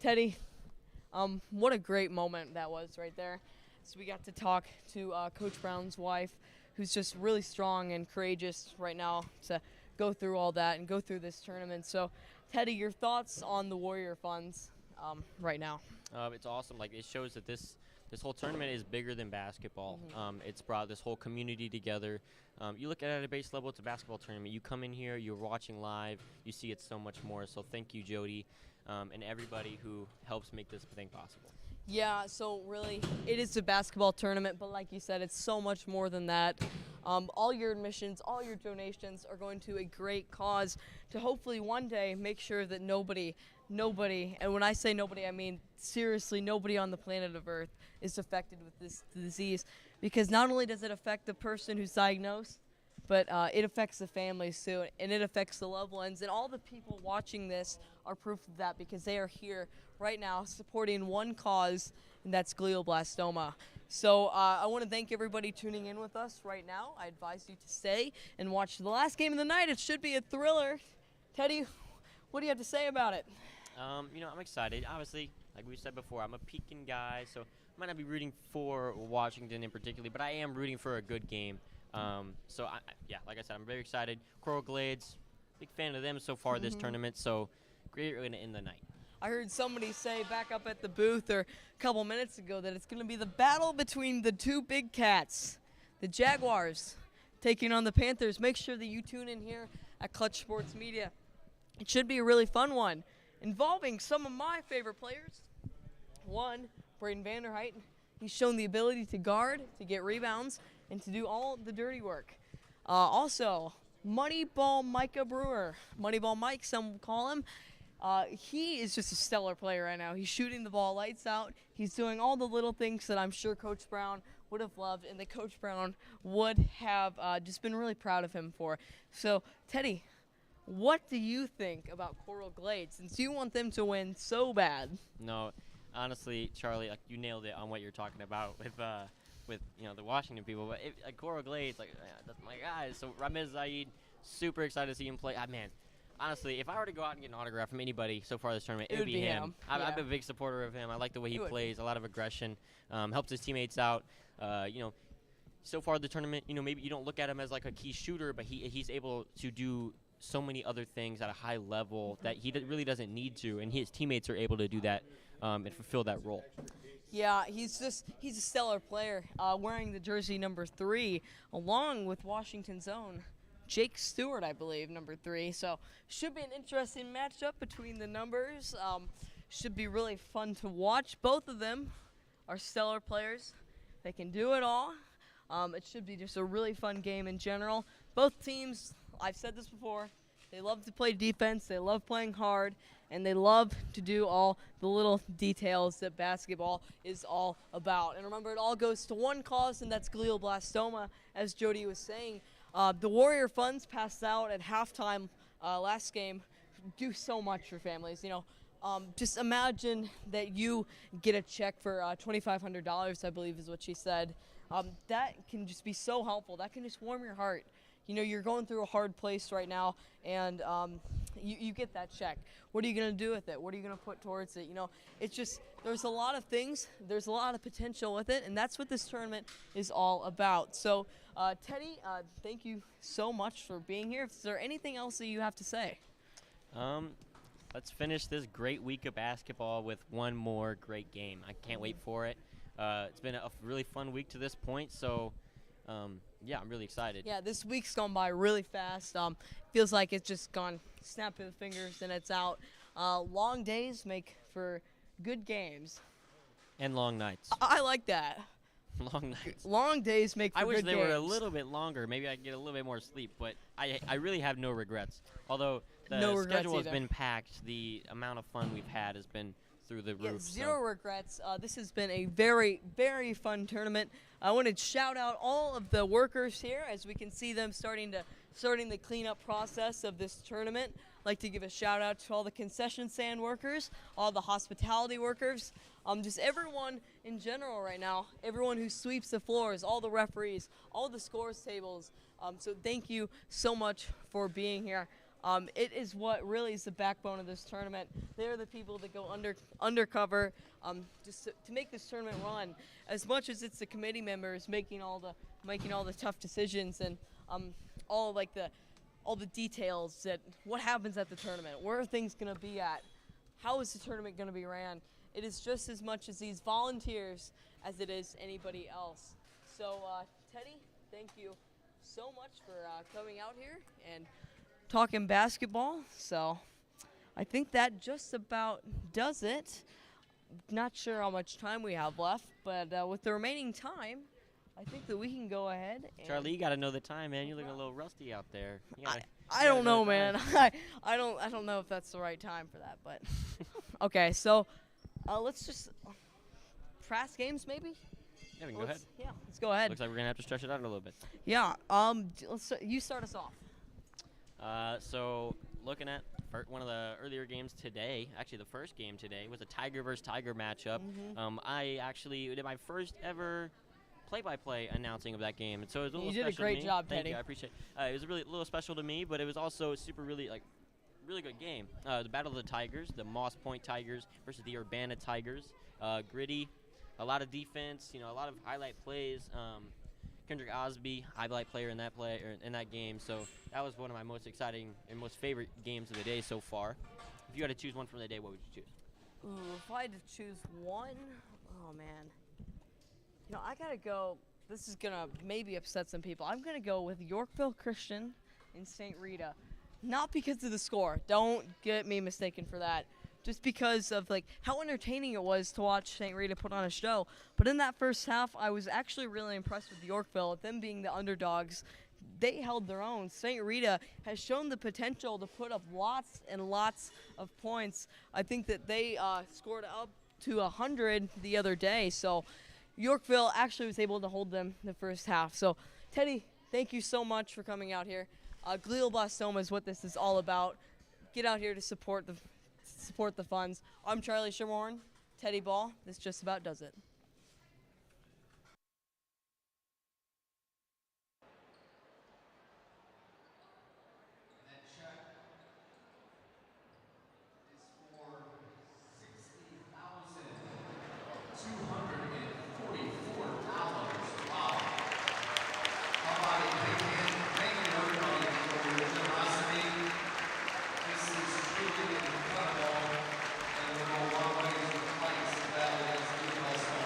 Teddy, what a great moment that was right there. So we got to talk to Coach Brown's wife, who's just really strong and courageous right now to go through all that and go through this tournament. So, Teddy, your thoughts on the Warrior Funds right now? It's awesome. Like, it shows that this whole tournament is bigger than basketball. It's brought this whole community together. You look at it at a base level, it's a basketball tournament. You come in here, you're watching live, you see it's so much more. So thank you, Jody, and everybody who helps make this thing possible. Yeah, so really, it is a basketball tournament, but like you said, it's so much more than that. All your admissions, all your donations are going to a great cause to hopefully one day make sure that nobody, and when I say nobody, I mean seriously nobody on the planet of Earth is affected with this disease, because not only does it affect the person who's diagnosed, but it affects the families too, and it affects the loved ones, and all the people watching this are proof of that, because they are here right now supporting one cause and that's glioblastoma. So I want to thank everybody tuning in with us right now. I advise you to stay and watch the last game of the night. It should be a thriller. Teddy, what do you have to say about it? You know, I'm excited. Obviously, like we said before, I'm a Pekin guy, so I might not be rooting for Washington in particular, but I am rooting for a good game. So, yeah, like I said, I'm very excited. Coral Glades, big fan of them so far this tournament, so great way to end the night. I heard somebody say back up at the booth a couple minutes ago that it's going to be the battle between the two big cats, the Jaguars, taking on the Panthers. Make sure that you tune in here at Clutch Sports Media. It should be a really fun one, involving some of my favorite players. One, Braden Vanderheit. He's shown the ability to guard, to get rebounds, and to do all the dirty work. Also, Moneyball Micah Brewer. Moneyball Mike, some will call him. He is just a stellar player right now. He's shooting the ball lights out. He's doing all the little things that I'm sure Coach Brown would have loved and that Coach Brown would have just been really proud of him for. So, Teddy, what do you think about Coral Glades, since you want them to win so bad? No, honestly, Charlie, like, you nailed it on what you're talking about with the Washington people. But Coral Glades, that's my guys. So Ramez Zaid, super excited to see him play. Man, honestly, if I were to go out and get an autograph from anybody so far this tournament, it would be him. I'm a big supporter of him. I like the way he plays, a lot of aggression, helps his teammates out. So far the tournament, maybe you don't look at him as like a key shooter, but he's able to do so many other things at a high level that he really doesn't need to, and his teammates are able to do that and fulfill that role. Yeah, he's a stellar player, wearing the jersey number 3, along with Washington's own Jake Stewart, I believe, number 3. So should be an interesting matchup between the numbers. Should be really fun to watch. Both of them are stellar players. They can do it all. It should be just a really fun game in general. Both teams, I've said this before, they love to play defense, they love playing hard, and they love to do all the little details that basketball is all about. And remember, it all goes to one cause, and that's glioblastoma, as Jody was saying. The Warrior Funds passed out at halftime last game do so much for families. Just imagine that you get a check for $2,500, I believe is what she said. That can just be so helpful. That can just warm your heart. You're going through a hard place right now, and you get that check. What are you going to do with it? What are you going to put towards it? It's just, there's a lot of things. There's a lot of potential with it, and that's what this tournament is all about. So, Teddy, thank you so much for being here. Is there anything else that you have to say? Let's finish this great week of basketball with one more great game. I can't wait for it. It's been a really fun week to this point, so yeah, I'm really excited. Yeah, this week's gone by really fast. Feels like it's just gone snap of the fingers and it's out. Long days make for good games. And long nights. I like that. Long nights. Long days make for good games. I wish they were a little bit longer. Maybe I could get a little bit more sleep, but I really have no regrets. Although the schedule has been packed, the amount of fun we've had has been through the roof. Zero regrets. This has been a very, very fun tournament. I want to shout out all of the workers here, as we can see them starting the cleanup process of this tournament. I'd like to give a shout out to all the concession stand workers, all the hospitality workers, just everyone in general right now, everyone who sweeps the floors, all the referees, all the scores tables. So thank you so much for being here. It is what really is the backbone of this tournament. They're the people that go undercover just to make this tournament run. As much as it's the committee members making all the tough decisions and all the details that what happens at the tournament, where are things going to be at, how is the tournament going to be ran. It is just as much as these volunteers as it is anybody else. So Teddy, thank you so much for coming out here and talking basketball. So I think that just about does it. Not sure how much time we have left, but with the remaining time, I think that we can go ahead. And Charlie, you got to know the time, man. You're looking a little rusty out there. I don't know, man. I don't know if that's the right time for that, but okay. So let's just press games, maybe. Yeah, we can go ahead. Yeah, let's go ahead. Looks like we're gonna have to stretch it out a little bit. Yeah. You start us off. So looking at one of the earlier games today, actually the first game today, was a Tiger versus Tiger matchup. I actually did my first ever play-by-play announcing of that game, and so it was a little You special did a great to me. job, Thank Teddy. you, I appreciate it. It was a little special to me, but it was also really good game. The Battle of the Tigers, the Moss Point Tigers versus the Urbana Tigers. Gritty, a lot of defense, a lot of highlight plays. Kendrick Osby, highlight player in that game. So that was one of my most exciting and most favorite games of the day so far. If you had to choose one from the day, what would you choose? Ooh, if I had to choose one, oh man. I gotta go. This is gonna maybe upset some people. I'm gonna go with Yorkville Christian in St. Rita. Not because of the score. Don't get me mistaken for that. Just because of how entertaining it was to watch St. Rita put on a show. But in that first half, I was actually really impressed with Yorkville. Them being the underdogs, they held their own. St. Rita has shown the potential to put up lots and lots of points. I think that they scored up to 100 the other day. So Yorkville actually was able to hold them the first half. So Teddy, thank you so much for coming out here. Glioblastoma is what this is all about. Get out here to support the funds. I'm Charlie Schermerhorn, Teddy Ball. This just about does it. Incredible, and we'll go a long way to fight that against the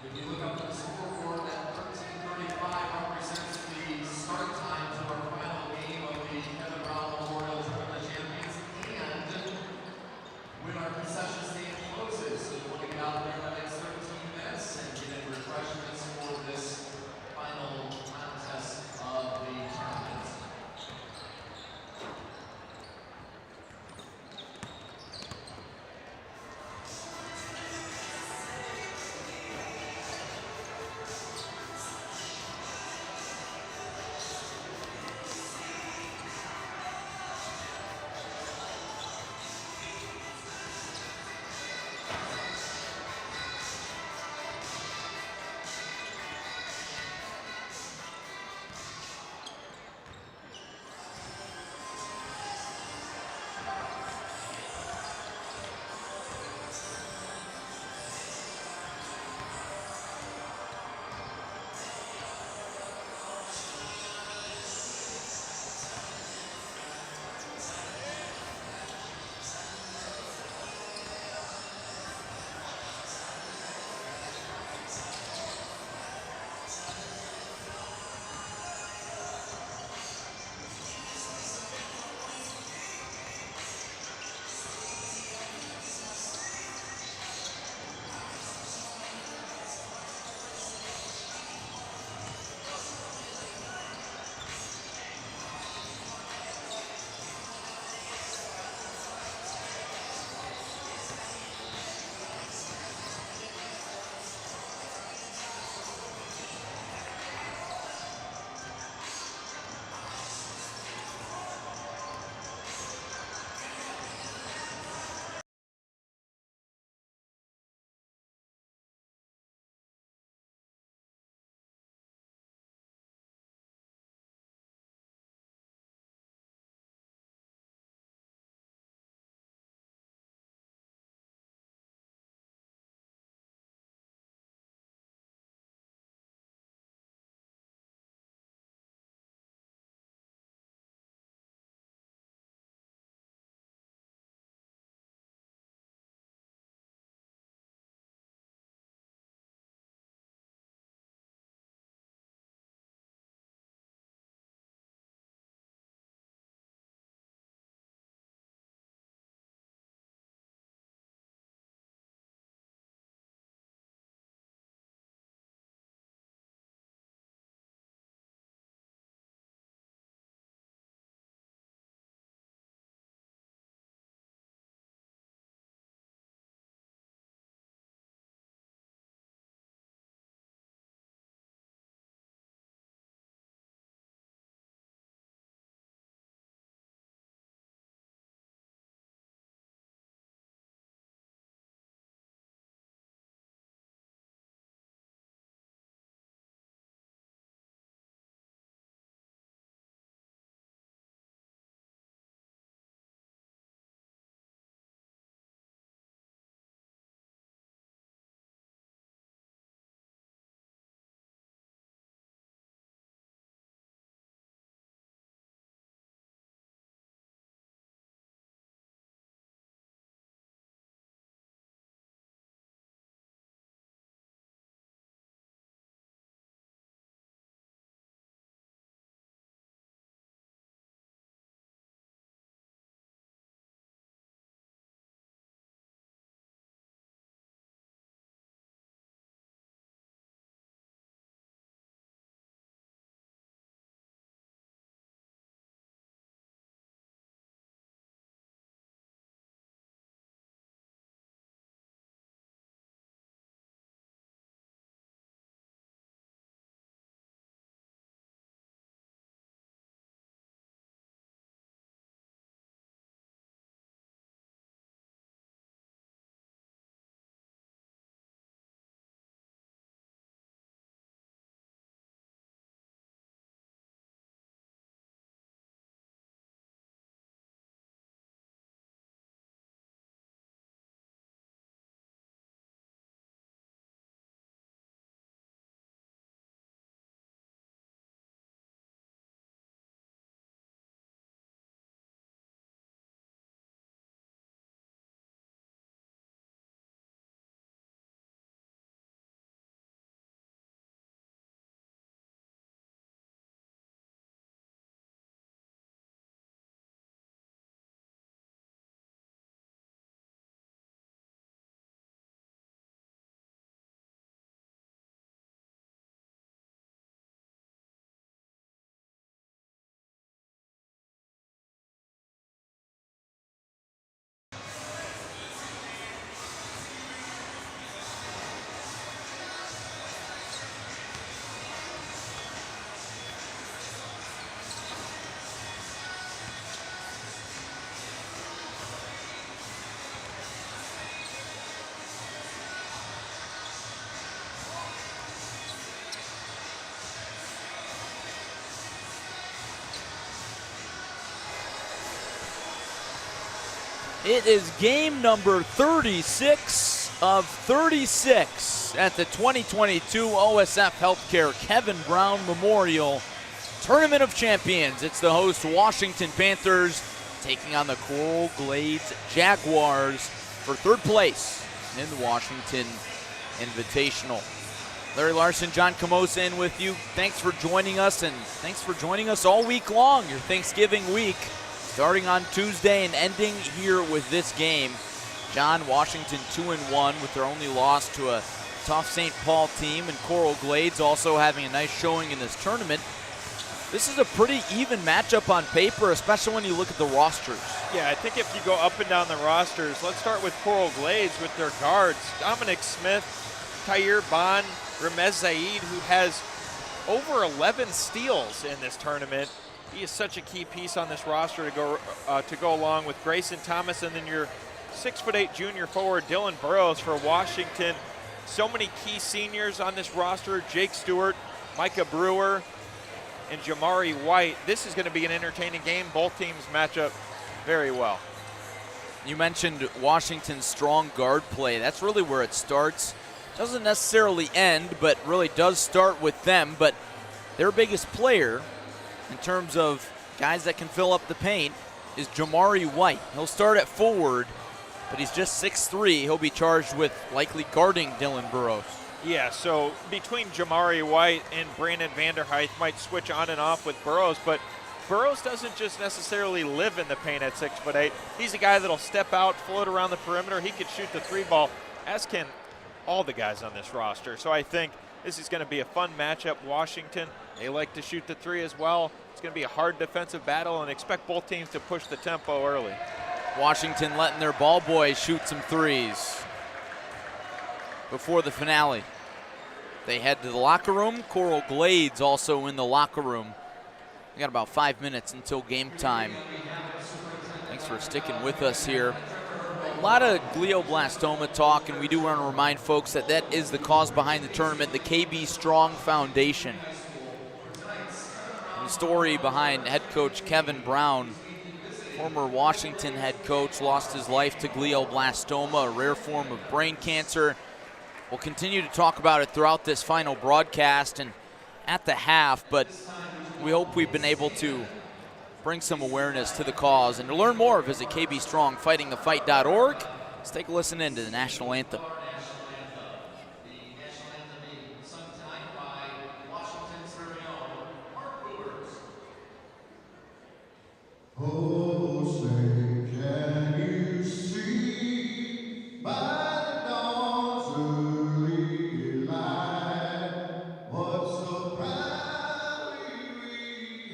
If you look up at the scoreboard, that 13:35 represents the start time to our final game of the Kevin Brown Memorial Tournament Champions, and when our concession stand closes. So you want to get out there in the next 13 minutes and get in refreshments for this final contest of the tournament. It is game number 36 of 36 at the 2022 OSF Healthcare Kevin Brown Memorial Tournament of Champions. It's the host Washington Panthers taking on the Coral Glades Jaguars for third place in the Washington Invitational. Larry Larson, John Camosa in with you. Thanks for joining us, and thanks for joining us all week long, your Thanksgiving week. Starting on Tuesday and ending here with this game. John, Washington 2-1 with their only loss to a tough St. Paul team, and Coral Glades also having a nice showing in this tournament. This is a pretty even matchup on paper, especially when you look at the rosters. Yeah, I think if you go up and down the rosters, let's start with Coral Glades with their guards. Dominic Smith, Tyre Bond, Ramez Zaid, who has over 11 steals in this tournament. He is such a key piece on this roster to go along with Grayson Thomas, and then your 6'8" junior forward Dylan Burrows for Washington. So many key seniors on this roster: Jake Stewart, Micah Brewer, and Jamari White. This is going to be an entertaining game. Both teams match up very well. You mentioned Washington's strong guard play. That's really where it starts. Doesn't necessarily end, but really does start with them. But their biggest player, in terms of guys that can fill up the paint, is Jamari White. He'll start at forward, but he's just 6'3". He'll be charged with likely guarding Dylan Burrows. Yeah, so between Jamari White and Brandon Vanderhyde might switch on and off with Burrows, but Burrows doesn't just necessarily live in the paint at 6'8". He's a guy that'll step out, float around the perimeter. He can shoot the three ball, as can all the guys on this roster. So I think this is going to be a fun matchup. Washington, they like to shoot the three as well. It's going to be a hard defensive battle, and expect both teams to push the tempo early. Washington letting their ball boys shoot some threes before the finale. They head to the locker room. Coral Glades also in the locker room. We got about 5 minutes until game time. Thanks for sticking with us here. A lot of glioblastoma talk, and we do want to remind folks that that is the cause behind the tournament, the KB Strong Foundation. And the story behind head coach Kevin Brown, former Washington head coach, lost his life to glioblastoma, a rare form of brain cancer. We'll continue to talk about it throughout this final broadcast and at the half, but we hope we've been able to bring some awareness to the cause. And to learn more, visit kbstrongfightingthefight.org. Let's take a listen into the national anthem. Oh, say, can you see by the dawn's early light what so proudly we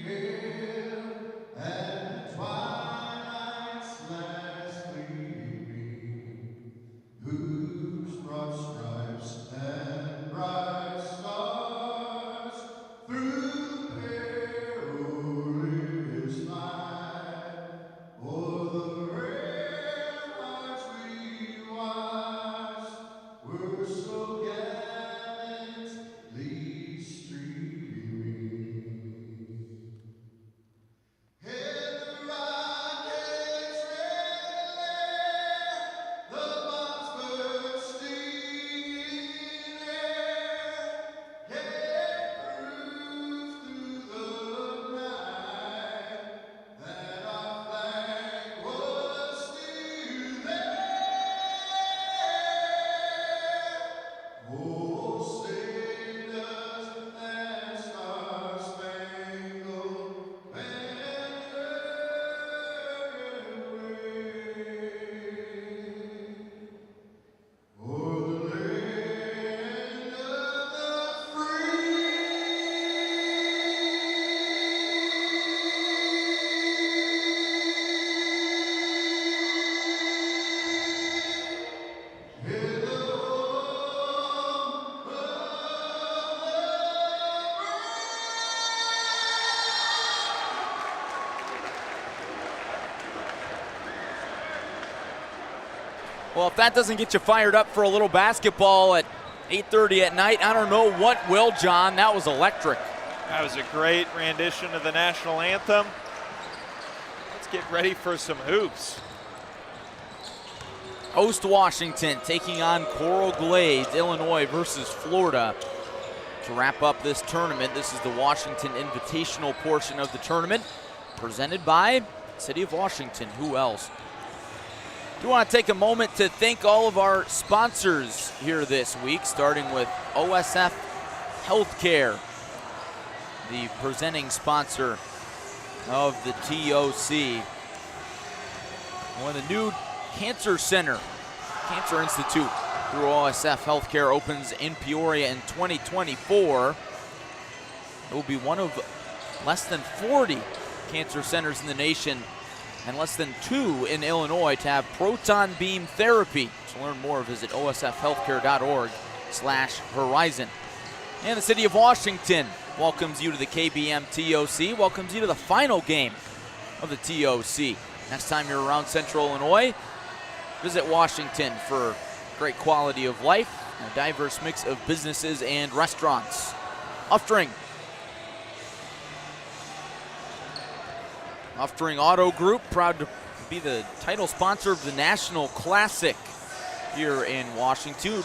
hailed at the twilight's last gleaming, whose broad stripes and bright stars through perilous night o'er the ramparts we watched were so gallantly streaming. Head the rockets red glare, the bombs bursting in air, yet proof through the night that our flag was still there. Oh, say does that star-spangled banner wave o'er the land of the free? Hear the home of the Well, if that doesn't get you fired up for a little basketball at 8:30 at night, I don't know what will, John. That was electric. That was a great rendition of the national anthem. Let's get ready for some hoops. Host Washington taking on Coral Glades, Illinois versus Florida. To wrap up this tournament, this is the Washington Invitational portion of the tournament, presented by City of Washington. Who else? Do want to take a moment to thank all of our sponsors here this week, starting with OSF Healthcare, the presenting sponsor of the TOC. One of the new Cancer Institute through OSF Healthcare opens in Peoria in 2024. It will be one of less than 40 cancer centers in the nation and less than 2 in Illinois to have proton beam therapy. To learn more, visit osfhealthcare.org/horizon. And the City of Washington welcomes you to the KBM TOC, welcomes you to the final game of the TOC. Next time you're around Central Illinois, visit Washington for great quality of life and a diverse mix of businesses and restaurants. Uftring Auto Group, proud to be the title sponsor of the National Classic here in Washington.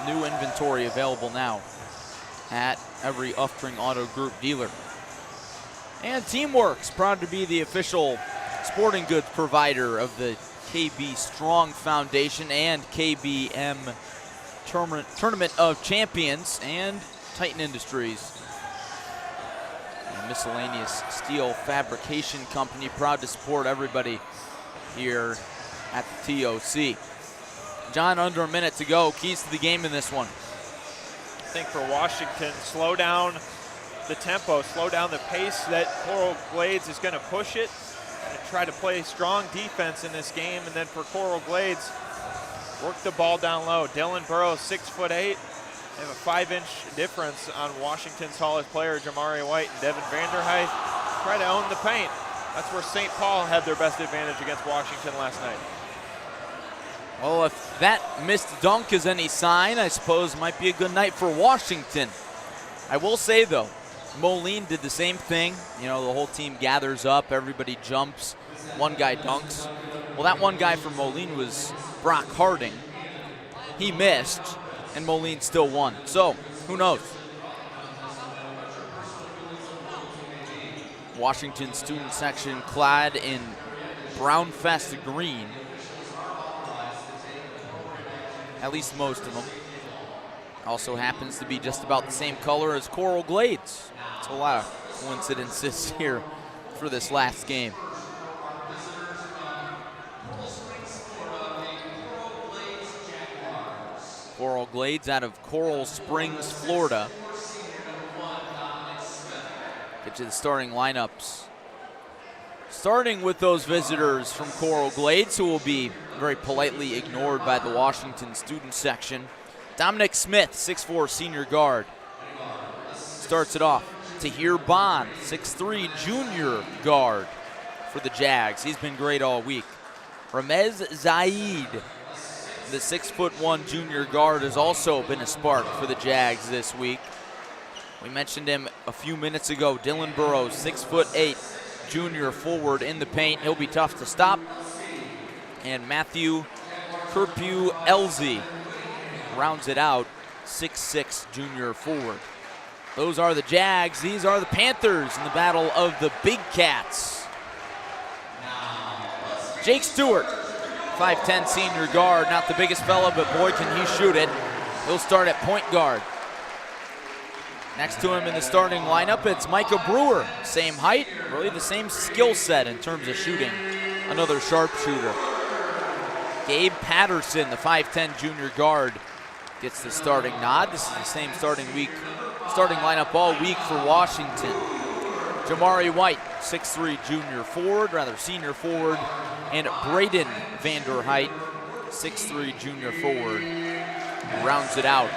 New inventory available now at every Uftring Auto Group dealer. And Teamworks, proud to be the official sporting goods provider of the KB Strong Foundation and KBM Tournament of Champions, and Titan Industries, a miscellaneous steel fabrication company, proud to support everybody here at the TOC. John, under a minute to go. Keys to the game in this one. I think for Washington, slow down the tempo, slow down the pace that Coral Glades is going to push it, and try to play strong defense in this game. And then for Coral Glades, work the ball down low. Dylan Burrows, 6'8". They have a 5-inch difference on Washington's tallest player, Jamari White and Devin Vanderhyde. Try to own the paint. That's where St. Paul had their best advantage against Washington last night. Well, if that missed dunk is any sign, I suppose it might be a good night for Washington. I will say, though, Moline did the same thing. You know, the whole team gathers up, everybody jumps, one guy dunks. Well, that one guy from Moline was Brock Harding. He missed, and Moline still won. So, who knows? Washington student section clad in Brown Fest green. At least most of them. Also happens to be just about the same color as Coral Glades. It's a lot of coincidences here for this last game. Coral Glades out of Coral Springs, Florida. Get you the starting lineups. Starting with those visitors from Coral Glades, who will be very politely ignored by the Washington student section. Dominic Smith, 6'4", senior guard. Starts it off. Tahir Bond, 6'3", junior guard for the Jags. He's been great all week. Ramez Zaid, the 6'1" junior guard, has also been a spark for the Jags this week. We mentioned him a few minutes ago. Dylan Burrows, 6'8", junior forward in the paint. He'll be tough to stop. And Matthew Kerpew-Elzy rounds it out, 6'6", junior forward. Those are the Jags. These are the Panthers in the battle of the Big Cats. Jake Stewart, 5'10", senior guard. Not the biggest fella, but boy, can he shoot it. He'll start at point guard. Next to him in the starting lineup, it's Micah Brewer. Same height, really the same skill set in terms of shooting. Another sharpshooter. Gabe Patterson, the 5'10" junior guard, gets the starting nod. This is the same starting lineup all week for Washington. Jamari White, 6'3", senior forward, and Braden Vanderhyde, 6'3", junior forward, rounds it out.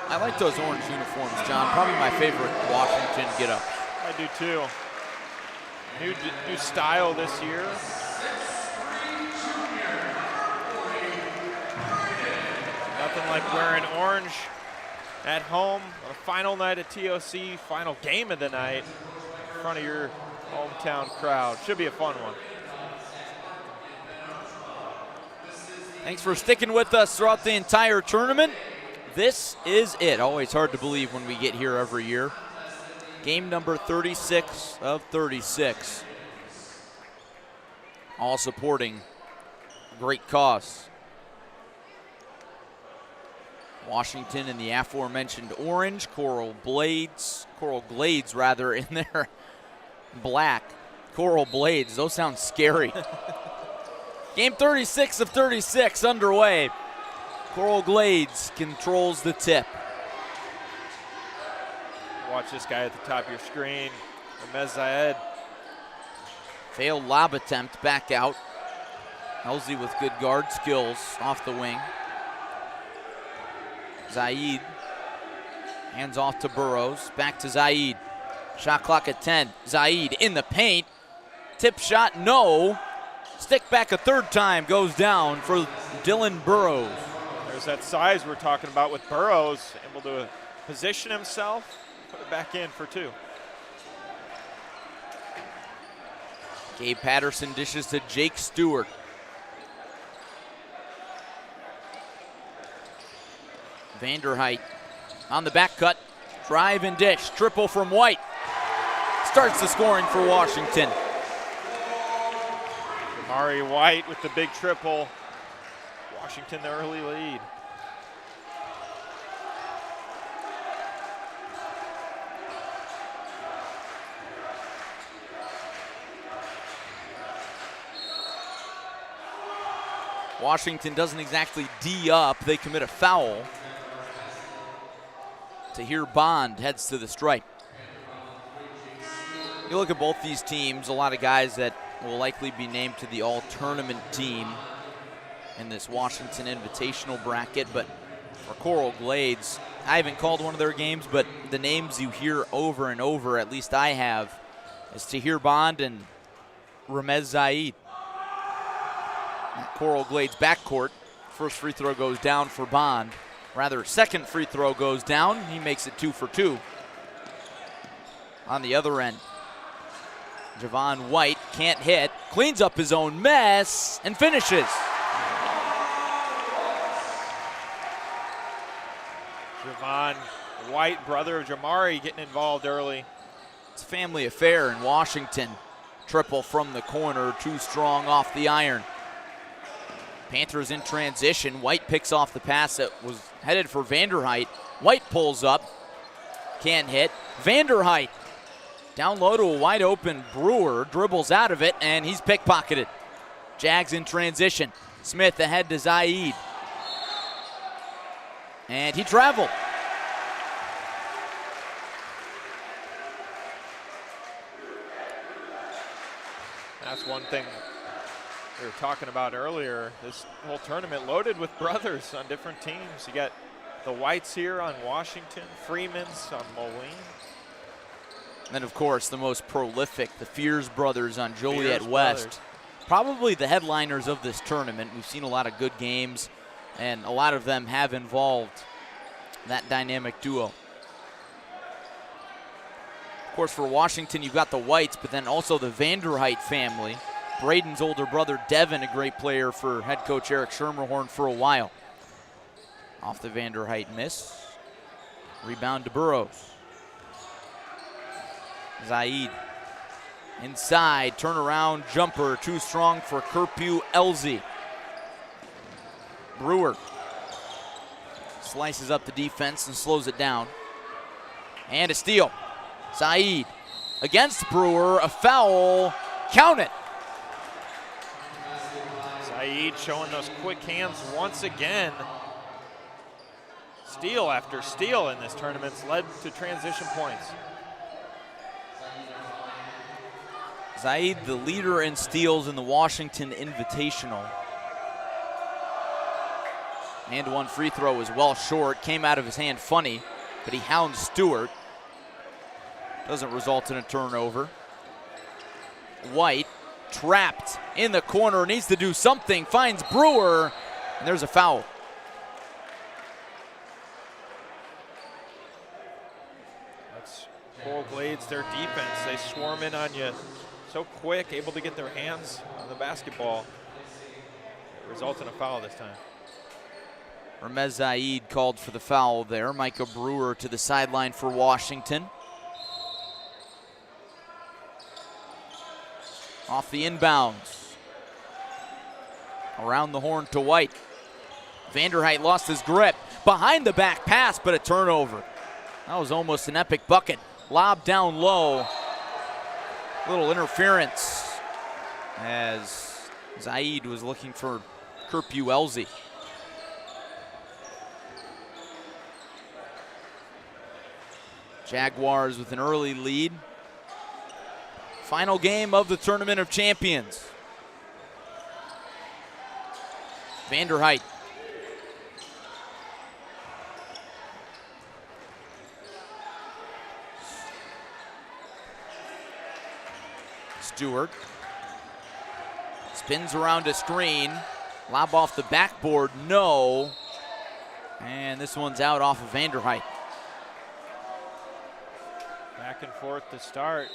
I like those orange uniforms, John. Probably my favorite Washington get-up. I do too. New style this year. Nothing like wearing orange at home on a final night at TOC, final game of the night, in front of your Hometown crowd. Should be a fun one. Thanks for sticking with us throughout the entire tournament. This is it. Always hard to believe when we get here every year. Game number 36 of 36. All supporting great cause. Washington in the aforementioned orange, coral glades in their black. Coral blades, those sound scary. Game 36 of 36 underway. Coral Glades controls the tip. Watch this guy at the top of your screen, Ramez Zayed. Failed lob attempt, back out. Elsie with good guard skills off the wing. Zayed hands off to Burrows, back to Zayed. Shot clock at 10. Zayed in the paint. Tip shot, no. Stick back a third time, goes down for Dylan Burrows. There's that size we're talking about with Burrows, able to position himself, put it back in for two. Gabe Patterson dishes to Jake Stewart. Vanderheit on the back cut, drive and dish, triple from White. Starts the scoring for Washington. Jamari White with the big triple. Washington the early lead. Washington doesn't exactly D up, they commit a foul. Tahir Bond heads to the stripe. You look at both these teams, a lot of guys that will likely be named to the all-tournament team in this Washington Invitational bracket, but for Coral Glades, I haven't called one of their games, but the names you hear over and over, at least I have, is Tahir Bond and Ramez Zayed. Coral Glades backcourt, first free throw goes down for Bond. Rather, second free throw goes down, he makes it 2 for 2. On the other end, Javon White can't hit, cleans up his own mess, and finishes. Javon White, brother of Jamari, getting involved early. It's a family affair in Washington. Triple from the corner, too strong off the iron. Panthers in transition. White picks off the pass that was headed for Vanderheit. White pulls up, can't hit. Vanderheit down low to a wide open Brewer, dribbles out of it, and he's pickpocketed. Jags in transition. Smith ahead to Zayed. And he traveled. That's one thing we were talking about earlier. This whole tournament loaded with brothers on different teams. You got the Whites here on Washington, Freeman's on Moline. And then, of course, the most prolific, the Fears brothers on Joliet Fears West. brothers. Probably the headliners of this tournament. We've seen a lot of good games, and a lot of them have involved that dynamic duo. Of course, for Washington, you've got the Whites, but then also the Vanderheit family. Braden's older brother, Devin, a great player for head coach Eric Schermerhorn for a while. Off the Vanderheit miss. Rebound to Burrows. Zayed inside, turnaround jumper, too strong for Kerpew Elsie. Brewer slices up the defense and slows it down. And a steal. Zayed against Brewer, a foul, count it. Zayed showing those quick hands once again. Steal after steal in this tournament's led to transition points. Zayed, the leader in steals in the Washington Invitational. And one free throw is well short, came out of his hand funny, but he hounds Stewart. Doesn't result in a turnover. White, trapped in the corner, needs to do something, finds Brewer, and there's a foul. That's Coral Glades, their defense, they swarm in on you so quick, able to get their hands on the basketball. It results in a foul this time. Ramez Zaid called for the foul there. Micah Brewer to the sideline for Washington. Off the inbounds. Around the horn to White. Vanderheit lost his grip. Behind the back pass, but a turnover. That was almost an epic bucket. Lob down low. Little interference as Zaid was looking for Kerpu Elzy. Jaguars with an early lead. Final game of the Tournament of Champions. Vanderheit. Stewart spins around a screen. Lob off the backboard, no. And this one's out off of Vanderheit. Back and forth to start.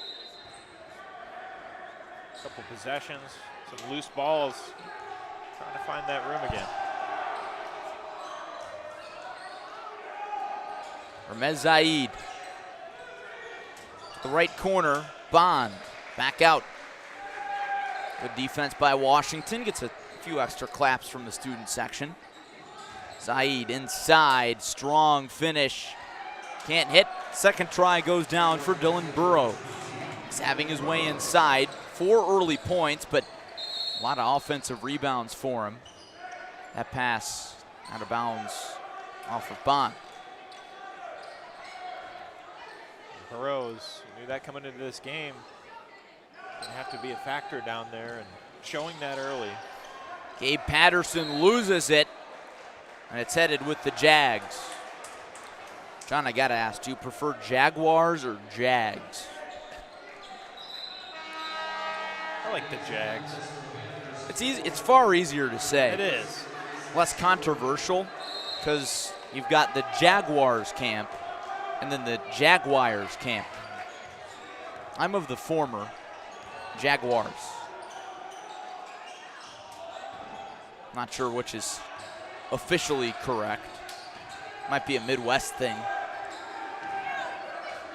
Couple possessions, some loose balls. Trying to find that room again. Ramez Zaid. The right corner, Bond. Back out. Good defense by Washington. Gets a few extra claps from the student section. Zaid inside, strong finish. Can't hit. Second try goes down for Dylan Burrows. He's having his way inside. 4 early points, but a lot of offensive rebounds for him. That pass out of bounds off of Bond. Burrows knew that coming into this game. Gonna have to be a factor down there and showing that early. Gabe Patterson loses it, and it's headed with the Jags. John, I gotta ask, do you prefer Jaguars or Jags? I like the Jags. It's easy. It's far easier to say. It is. Less controversial, because you've got the Jaguars camp and then the Jaguars camp. I'm of the former, Jaguars. Not sure which is officially correct. Might be a Midwest thing.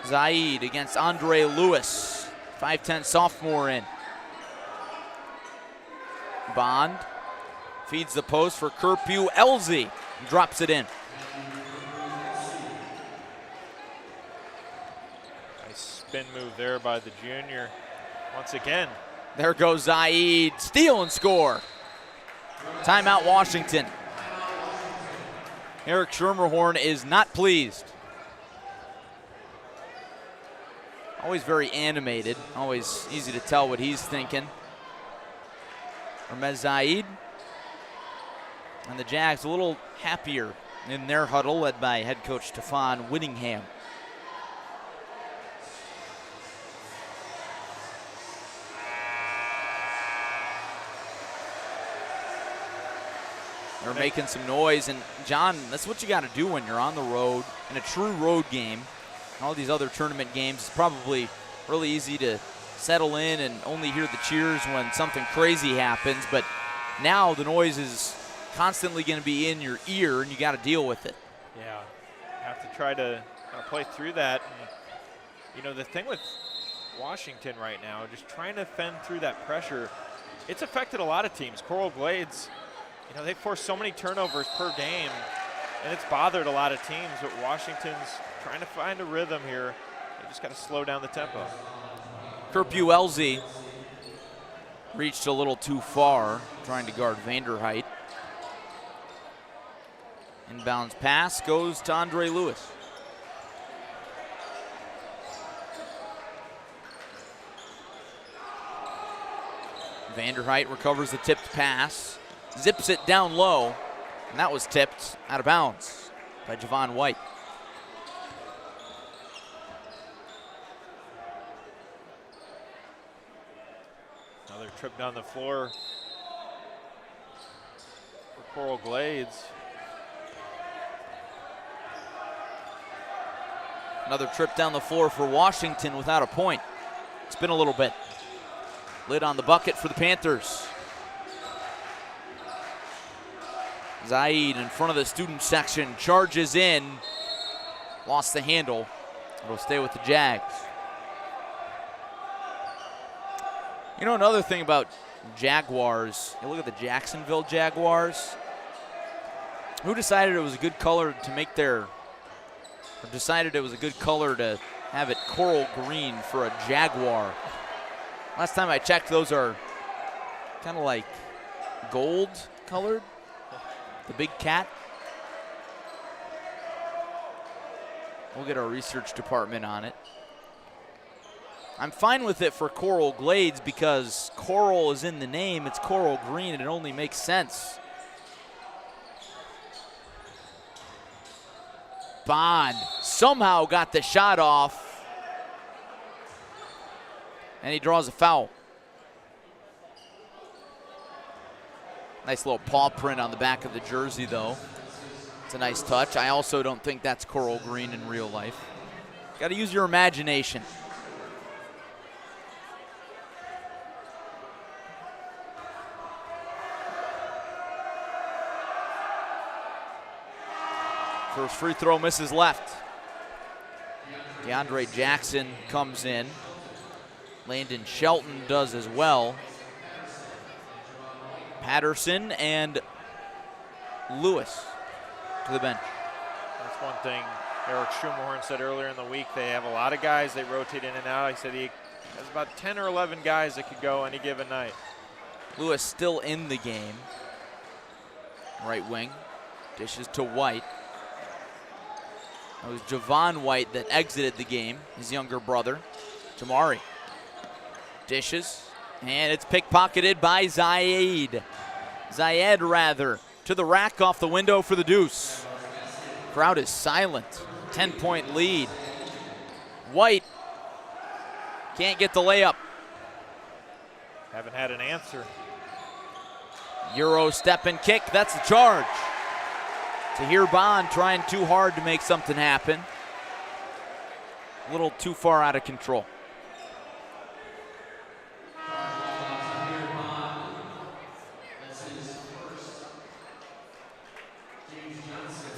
Zaid against Andre Lewis. 5'10 sophomore in. Bond feeds the post for Kerpu Elzy. Drops it in. Nice spin move there by the junior. Once again. There goes Zaid. Steal and score. Timeout Washington. Eric Schermerhorn is not pleased. Always very animated. Always easy to tell what he's thinking. Ramez Zaid. And the Jags a little happier in their huddle, led by head coach Stefan Whittingham. They're making some noise, and John, that's what you got to do when you're on the road in a true road game. All these other tournament games, it's probably really easy to settle in and only hear the cheers when something crazy happens, but now the noise is constantly going to be in your ear, and you got to deal with it. Yeah, have to try to play through that. And, you know, the thing with Washington right now, just trying to fend through that pressure, it's affected a lot of teams. Coral Glades, you know, they force so many turnovers per game, and it's bothered a lot of teams, but Washington's trying to find a rhythm here. They just got to slow down the tempo. Kerpu Elzy reached a little too far, trying to guard Vanderheit. Inbounds pass goes to Andre Lewis. Vanderheit recovers the tipped pass, zips it down low, and that was tipped out of bounds by Javon White. Another trip down the floor for Coral Glades. Another trip down the floor for Washington without a point. It's been a little bit. Lid on the bucket for the Panthers. Zaid in front of the student section, charges in. Lost the handle. It'll stay with the Jags. You know, another thing about Jaguars, you look at the Jacksonville Jaguars. Who decided it was a good color to make or decided it was a good color to have it coral green for a Jaguar? Last time I checked, those are kind of like gold colored. The big cat. We'll get our research department on it. I'm fine with it for Coral Glades because coral is in the name. It's coral green, and it only makes sense. Bond somehow got the shot off, and he draws a foul. Nice little paw print on the back of the jersey, though. It's a nice touch. I also don't think that's coral green in real life. Got to use your imagination. First free throw misses left. DeAndre Jackson comes in. Landon Shelton does as well. Patterson and Lewis to the bench. That's one thing Eric Schumerhorn said earlier in the week. They have a lot of guys they rotate in and out. He said he has about 10 or 11 guys that could go any given night. Lewis still in the game. Right wing. Dishes to White. It was Javon White that exited the game, his younger brother. Jamari dishes, and it's pickpocketed by Zayed, to the rack off the window for the deuce. Crowd is silent, 10-point lead. White can't get the layup. Haven't had an answer. Euro step and kick, that's the charge. Tahir Bond trying too hard to make something happen. A little too far out of control.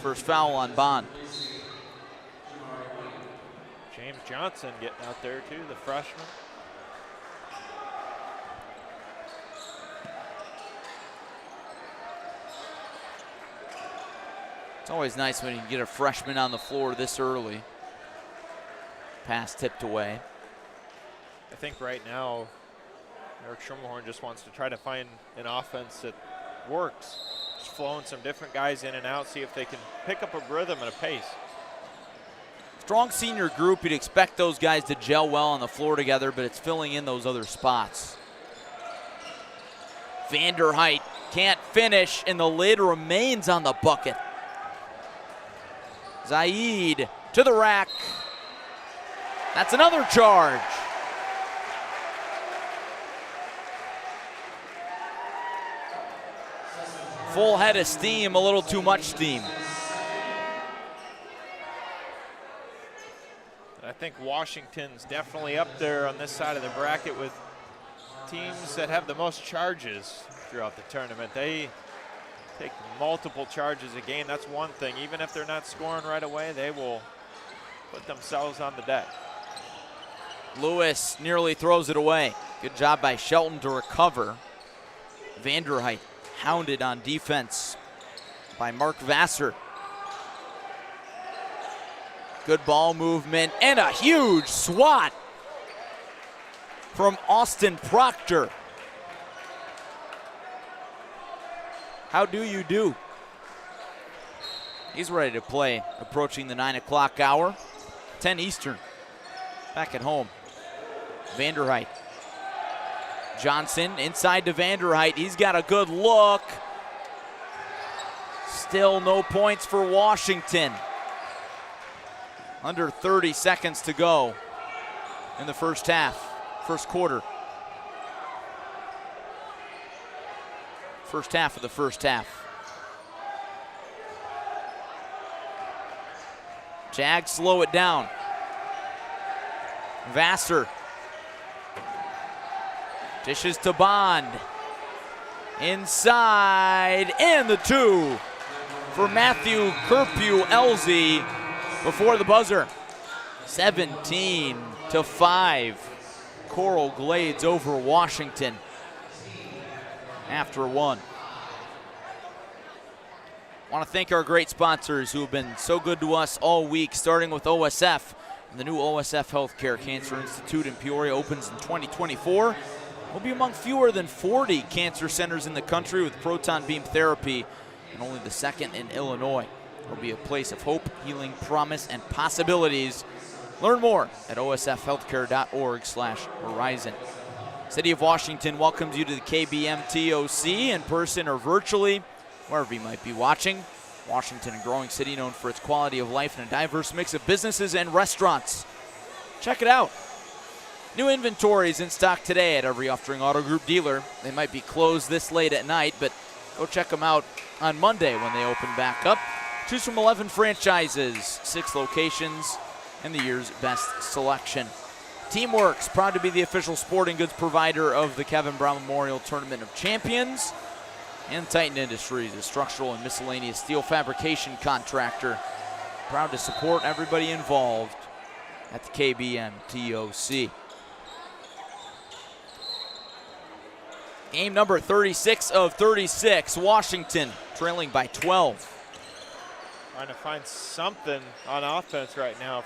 First foul on Bond. James Johnson getting out there too, the freshman. It's always nice when you can get a freshman on the floor this early. Pass tipped away. I think right now, Eric Schumerhorn just wants to try to find an offense that works. Just flowing some different guys in and out, see if they can pick up a rhythm and a pace. Strong senior group, you'd expect those guys to gel well on the floor together, but it's filling in those other spots. Vanderheit can't finish, and the lid remains on the bucket. Zaid to the rack. That's another charge. Full head of steam, a little too much steam. I think Washington's definitely up there on this side of the bracket with teams that have the most charges throughout the tournament. They take multiple charges a game. That's one thing. Even if they're not scoring right away, they will put themselves on the deck. Lewis nearly throws it away. Good job by Shelton to recover. Vanderheit hounded on defense by Mark Vassar. Good ball movement and a huge swat from Austin Proctor. How do you do? He's ready to play, approaching the 9 o'clock hour. 10 Eastern, back at home. Vanderheit. Johnson inside to Vanderheit. He's got a good look. Still no points for Washington. Under 30 seconds to go in the first half, first quarter. First half of the first half. Jags slow it down. Vassar dishes to Bond. Inside, and the 2 for Matthew Kerpue-Elzy before the buzzer. 17-5. Coral Glades over Washington after 1. Want to thank our great sponsors who have been so good to us all week, starting with OSF. And the new OSF Healthcare Cancer Institute in Peoria opens in 2024. We'll be among fewer than 40 cancer centers in the country with proton beam therapy, and only the second in Illinois. It'll be a place of hope, healing, promise, and possibilities. Learn more at osfhealthcare.org/horizon. City of Washington welcomes you to the KBM TOC in person or virtually, wherever you might be watching. Washington, a growing city known for its quality of life and a diverse mix of businesses and restaurants. Check it out. New inventory is in stock today at every Uftring Auto Group dealer. They might be closed this late at night, but go check them out on Monday when they open back up. Choose from 11 franchises, 6 locations, and the year's best selection. Teamworks, proud to be the official sporting goods provider of the Kevin Brown Memorial Tournament of Champions. And Titan Industries, a structural and miscellaneous steel fabrication contractor. Proud to support everybody involved at the KBM TOC. Game number 36 of 36, Washington trailing by 12. Trying to find something on offense right now.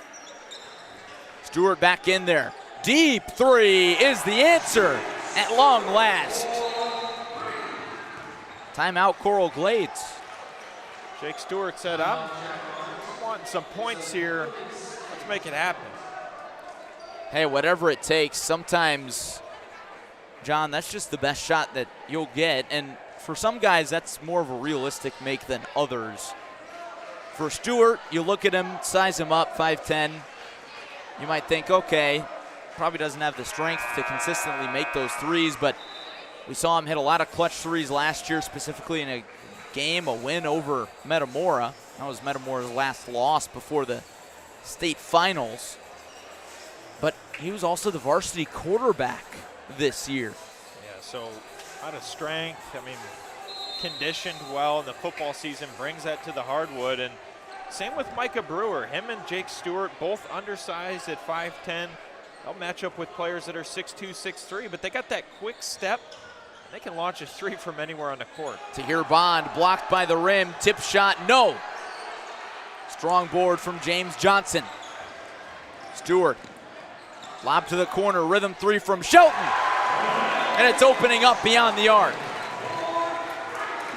Stewart back in there. Deep 3 is the answer at long last. Timeout, Coral Glades. Jake Stewart said, I'm wanting some points here. Let's make it happen. Hey, whatever it takes. Sometimes, John, that's just the best shot that you'll get. And for some guys, that's more of a realistic make than others. For Stewart, you look at him, size him up, 5'10". You might think, okay, probably doesn't have the strength to consistently make those threes, but we saw him hit a lot of clutch threes last year, specifically in a game, a win over Metamora. That was Metamora's last loss before the state finals. But he was also the varsity quarterback this year. Yeah, so out of strength, I mean, conditioned well in the football season, brings that to the hardwood. And same with Micah Brewer. Him and Jake Stewart, both undersized at 5'10". They'll match up with players that are 6'2", 6'3", but they got that quick step. They can launch a 3 from anywhere on the court. Tahir Bond blocked by the rim. Tip shot, no. Strong board from James Johnson. Stewart, lob to the corner, rhythm 3 from Shelton. And it's opening up beyond the arc.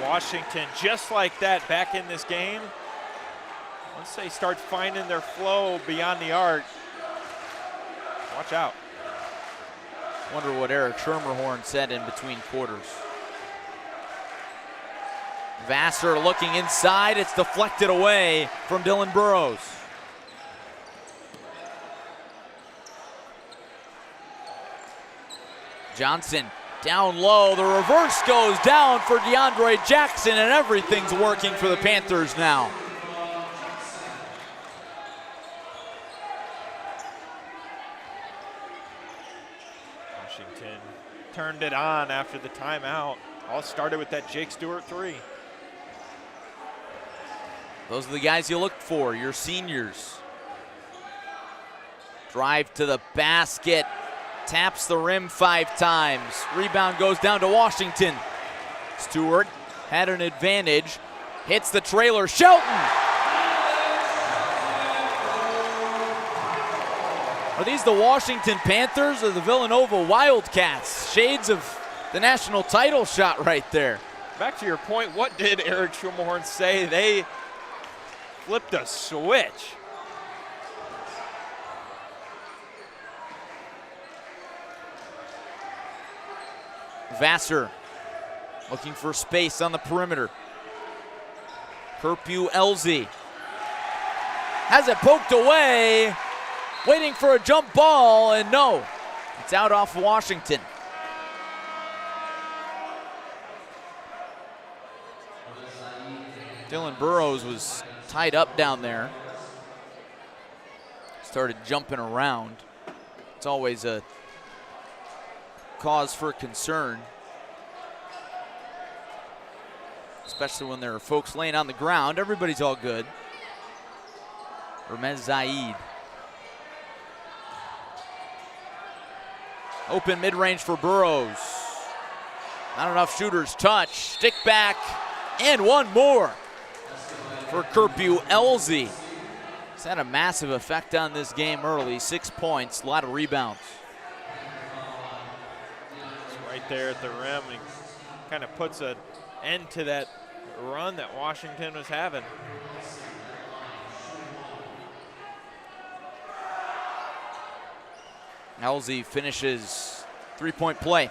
Washington, just like that, back in this game. Once they start finding their flow beyond the arc, watch out. Wonder what Eric Schermerhorn said in between quarters. Vassar looking inside. It's deflected away from Dylan Burrows. Johnson down low. The reverse goes down for DeAndre Jackson, and everything's working for the Panthers now. Washington turned it on after the timeout. All started with that Jake Stewart 3. Those are the guys you look for, your seniors. Drive to the basket. Taps the rim 5 times. Rebound goes down to Washington. Stewart had an advantage. Hits the trailer. Shelton! Are these the Washington Panthers or the Villanova Wildcats? Shades of the national title shot right there. Back to your point, what did Eric Schermerhorn say? They flipped a switch. Vassar looking for space on the perimeter. Kerpue-Elzy has it poked away, waiting for a jump ball, and no, it's out off Washington. Dylan Burrows was tied up down there. Started jumping around. It's always a cause for concern, especially when there are folks laying on the ground. Everybody's all good. Ramez Zaid. Open mid-range for Burrows. Not enough shooters touch. Stick back, and one more for Kerpew Elzy. It's had a massive effect on this game early. 6 points, a lot of rebounds. It's right there at the rim. He kind of puts an end to that run that Washington was having. Elzy finishes three-point play.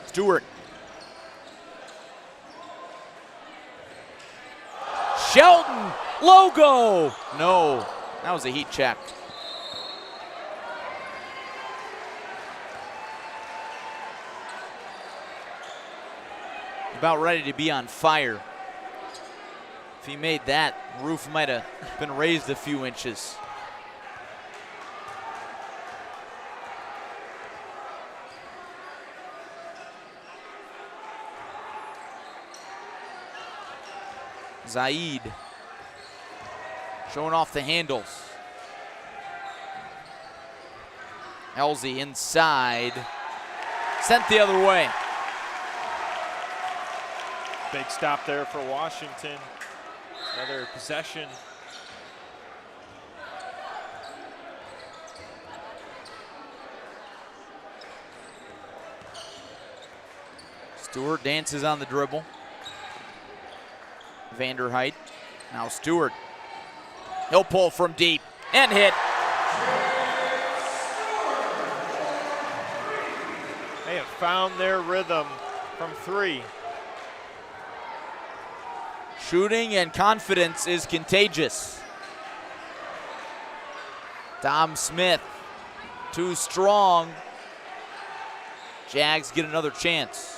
Stewart. Shelton, logo. No, that was a heat check. About ready to be on fire. If he made that, roof might have been raised a few inches. Zaid showing off the handles. Elzy inside, sent the other way. Big stop there for Washington. Another possession. Stewart dances on the dribble. Vanderheit, now Stewart. He'll pull from deep and hit. They have found their rhythm from three. Shooting and confidence is contagious. Dom Smith, too strong. Jags get another chance.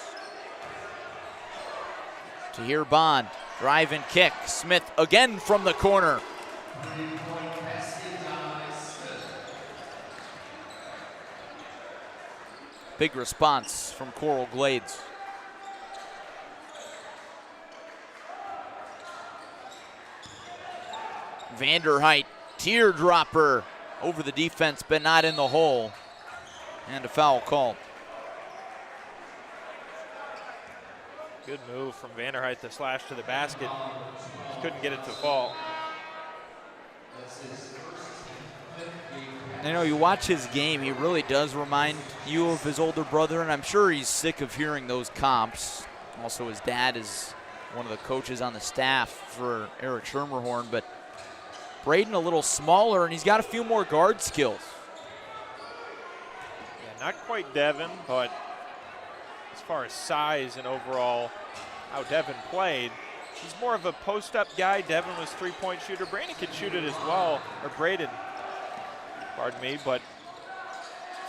Tahir Bond, drive and kick. Smith again from the corner. Big response from Coral Glades. Vanderheit, teardropper over the defense, but not in the hole. And a foul called. Good move from Vanderheit to slash to the basket. Just couldn't get it to fall. You know, you watch his game, he really does remind you of his older brother, and I'm sure he's sick of hearing those comps. Also, his dad is one of the coaches on the staff for Eric Schermerhorn, but Braden a little smaller, and he's got a few more guard skills. Yeah, not quite Devin, but as far as size and overall how Devin played, he's more of a post-up guy. Devin was three-point shooter. Braden could shoot it as well, or Braden, pardon me, but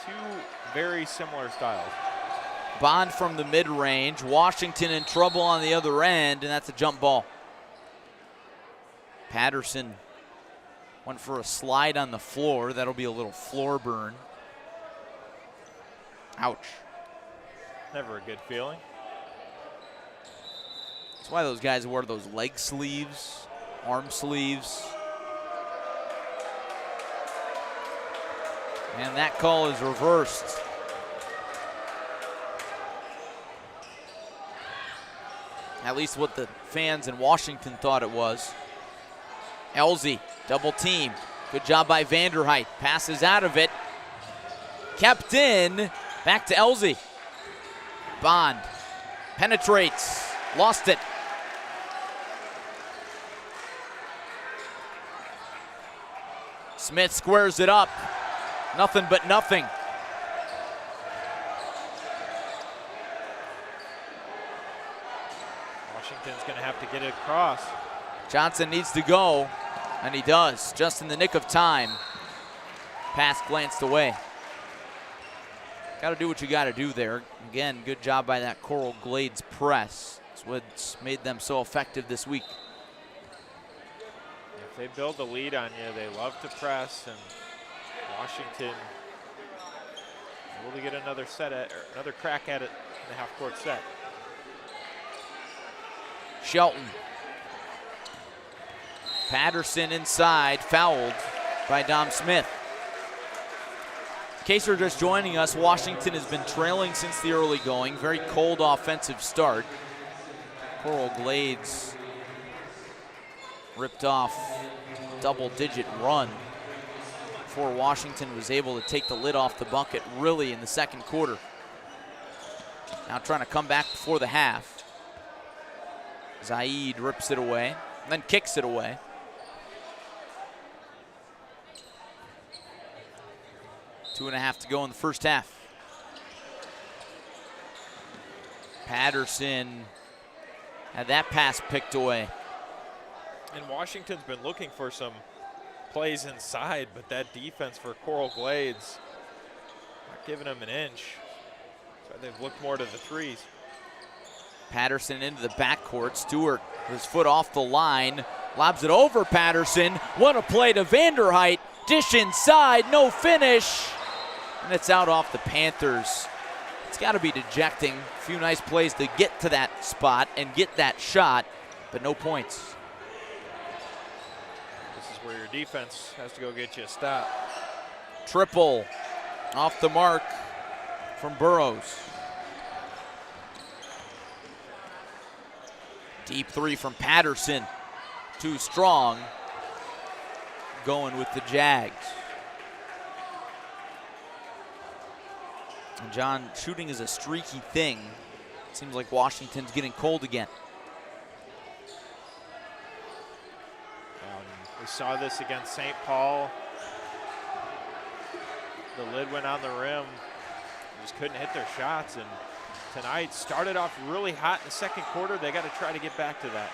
two very similar styles. Bond from the mid-range. Washington in trouble on the other end, and that's a jump ball. Patterson went for a slide on the floor. That'll be a little floor burn. Ouch. Never a good feeling. That's why those guys wear those leg sleeves, arm sleeves. And that call is reversed. At least what the fans in Washington thought it was. Elzy, double team. Good job by Vanderheit. Passes out of it. Kept in. Back to Elzy. Bond penetrates. Lost it. Smith squares it up. Nothing but nothing. Washington's going to have to get it across. Johnson needs to go, and he does, just in the nick of time. Pass glanced away. Got to do what you got to do there. Again, good job by that Coral Glades press. It's what's made them so effective this week. If they build a lead on you, they love to press, and Washington Will they get another crack at it in the half-court set? Shelton. Patterson inside, fouled by Dom Smith. In case you're just joining us, Washington has been trailing since the early going. Very cold offensive start. Coral Glades ripped off double-digit run before Washington was able to take the lid off the bucket really in the second quarter. Now trying to come back before the half. Zaid rips it away, then kicks it away. Two and a half to go in the first half. Patterson had that pass picked away. And Washington's been looking for some plays inside, but that defense for Coral Glades not giving them an inch. So they've looked more to the threes. Patterson into the backcourt. Stewart with his foot off the line. Lobs it over Patterson. What a play to Vanderheit. Dish inside, no finish. And it's out off the Panthers. It's got to be dejecting. A few nice plays to get to that spot and get that shot, but no points. This is where your defense has to go get you a stop. Triple off the mark from Burrows. Deep three from Patterson. Too strong. Going with the Jags. And John, shooting is a streaky thing. Seems like Washington's getting cold again. We saw this against St. Paul. The lid went on the rim. They just couldn't hit their shots. And tonight started off really hot in the second quarter. They got to try to get back to that.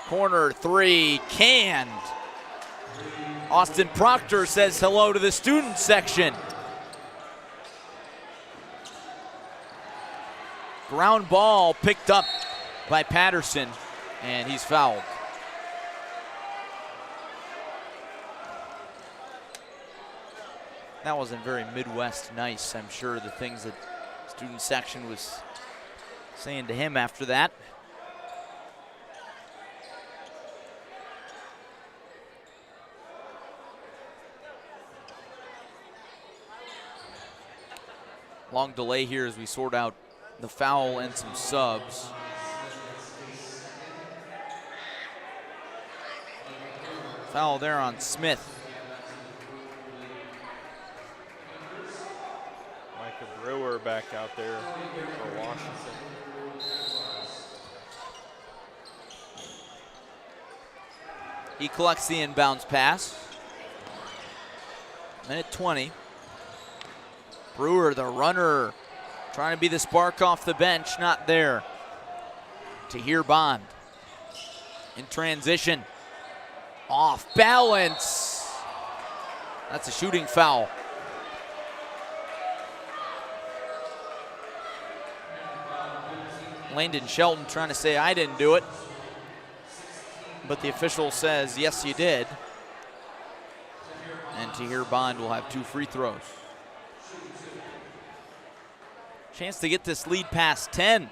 Corner three, canned. Austin Proctor says hello to the student section. Ground ball picked up by Patterson, and he's fouled. That wasn't very Midwest nice, I'm sure, the things that student section was saying to him after that. Long delay here as we sort out the foul and some subs. Foul there on Smith. Micah Brewer back out there for Washington. He collects the inbounds pass. Minute 20. Brewer, the runner, trying to be the spark off the bench, not there. Tahir Bond in transition. Off balance. That's a shooting foul. Landon Shelton trying to say, I didn't do it. But the official says, yes, you did. And Tahir Bond will have 2 free throws. Chance to get this lead past 10.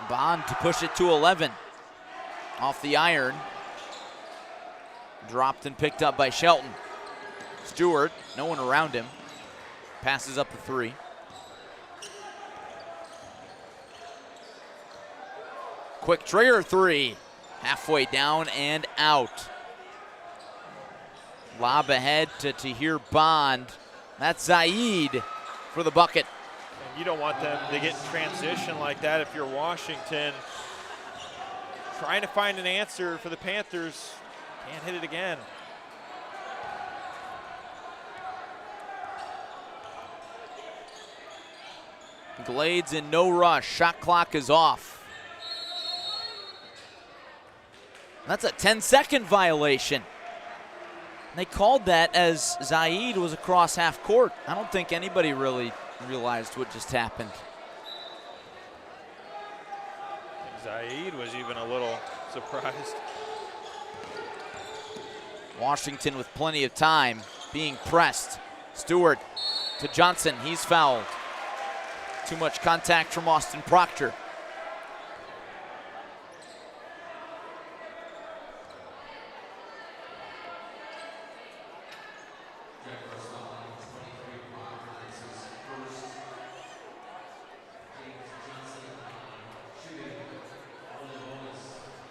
Bond to push it to 11. Off the iron. Dropped and picked up by Shelton. Stewart, no one around him. Passes up the 3. Quick trigger 3. Halfway down and out. Lob ahead to Tahir Bond. That's Zaid for the bucket. And you don't want them to get in transition like that if you're Washington. Trying to find an answer for the Panthers. Can't hit it again. Glades in no rush. Shot clock is off. That's a 10-second violation. They called that as Zaid was across half court. I don't think anybody really realized what just happened. Zaid was even a little surprised. Washington with plenty of time, being pressed. Stewart to Johnson, he's fouled. Too much contact from Austin Proctor.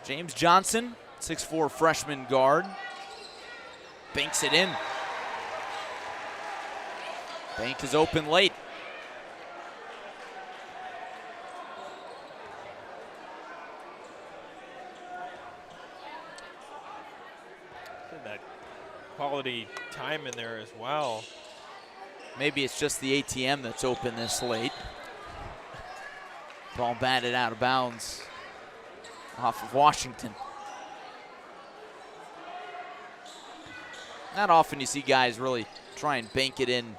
James Johnson, 6'4" freshman guard, banks it in. Bank is open late. That quality time in there as well. Maybe it's just the ATM that's open this late. Ball batted out of bounds off of Washington. Not often you see guys really try and bank it in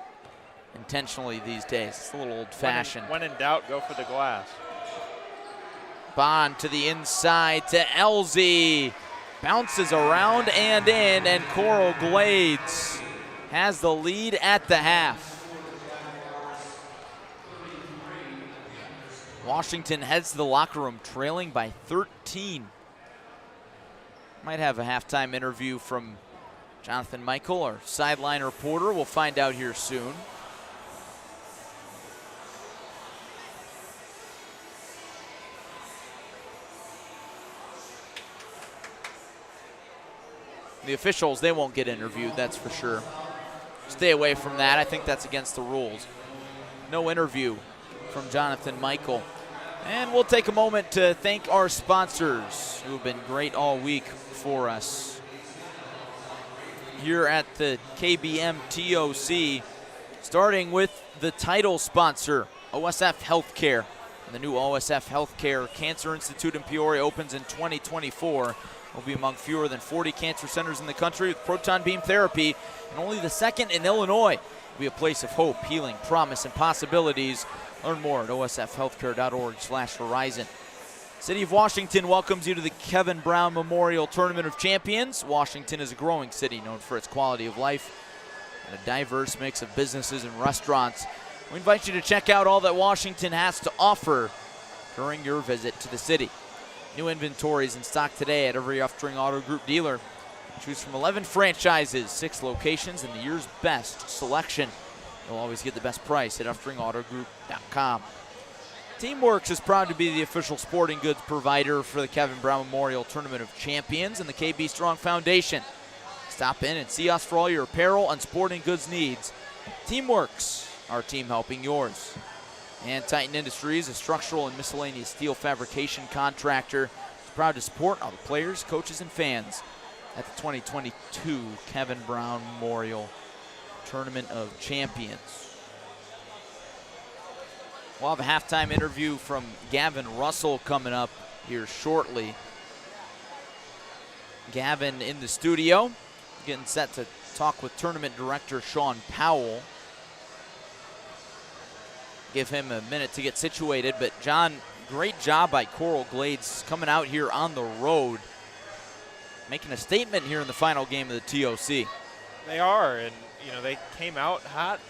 intentionally these days. It's a little old-fashioned. When in doubt, go for the glass. Bond to the inside to Elzy. Bounces around and in, and Coral Glades has the lead at the half. Washington heads to the locker room trailing by 13. Might have a halftime interview from Jonathan Michael, our sideline reporter. We'll find out here soon. The officials, they won't get interviewed, that's for sure. Stay away from that. I think that's against the rules. No interview from Jonathan Michael. And we'll take a moment to thank our sponsors who have been great all week for us here at the KBM TOC, starting with the title sponsor, OSF Healthcare. And the new OSF Healthcare Cancer Institute in Peoria opens in 2024. Will be among fewer than 40 cancer centers in the country with proton beam therapy, and only the second in Illinois. Will be a place of hope, healing, promise, and possibilities. Learn more at osfhealthcare.org/horizon. City of Washington welcomes you to the Kevin Brown Memorial Tournament of Champions. Washington is a growing city known for its quality of life and a diverse mix of businesses and restaurants. We invite you to check out all that Washington has to offer during your visit to the city. New inventories in stock today at every Uftring Auto Group dealer. Choose from 11 franchises, 6 locations, and the year's best selection. You'll always get the best price at UfteringAutoGroup.com. Teamworks is proud to be the official sporting goods provider for the Kevin Brown Memorial Tournament of Champions and the KB Strong Foundation. Stop in and see us for all your apparel and sporting goods needs. Teamworks, our team helping yours. And Titan Industries, a structural and miscellaneous steel fabrication contractor, is proud to support all the players, coaches, and fans at the 2022 Kevin Brown Memorial Tournament of Champions. We'll have a halftime interview from Gavin Russell coming up here shortly. Gavin in the studio, getting set to talk with tournament director Sean Powell. Give him a minute to get situated, but John, great job by Coral Glades coming out here on the road, making a statement here in the final game of the TOC. They are, and they came out hot,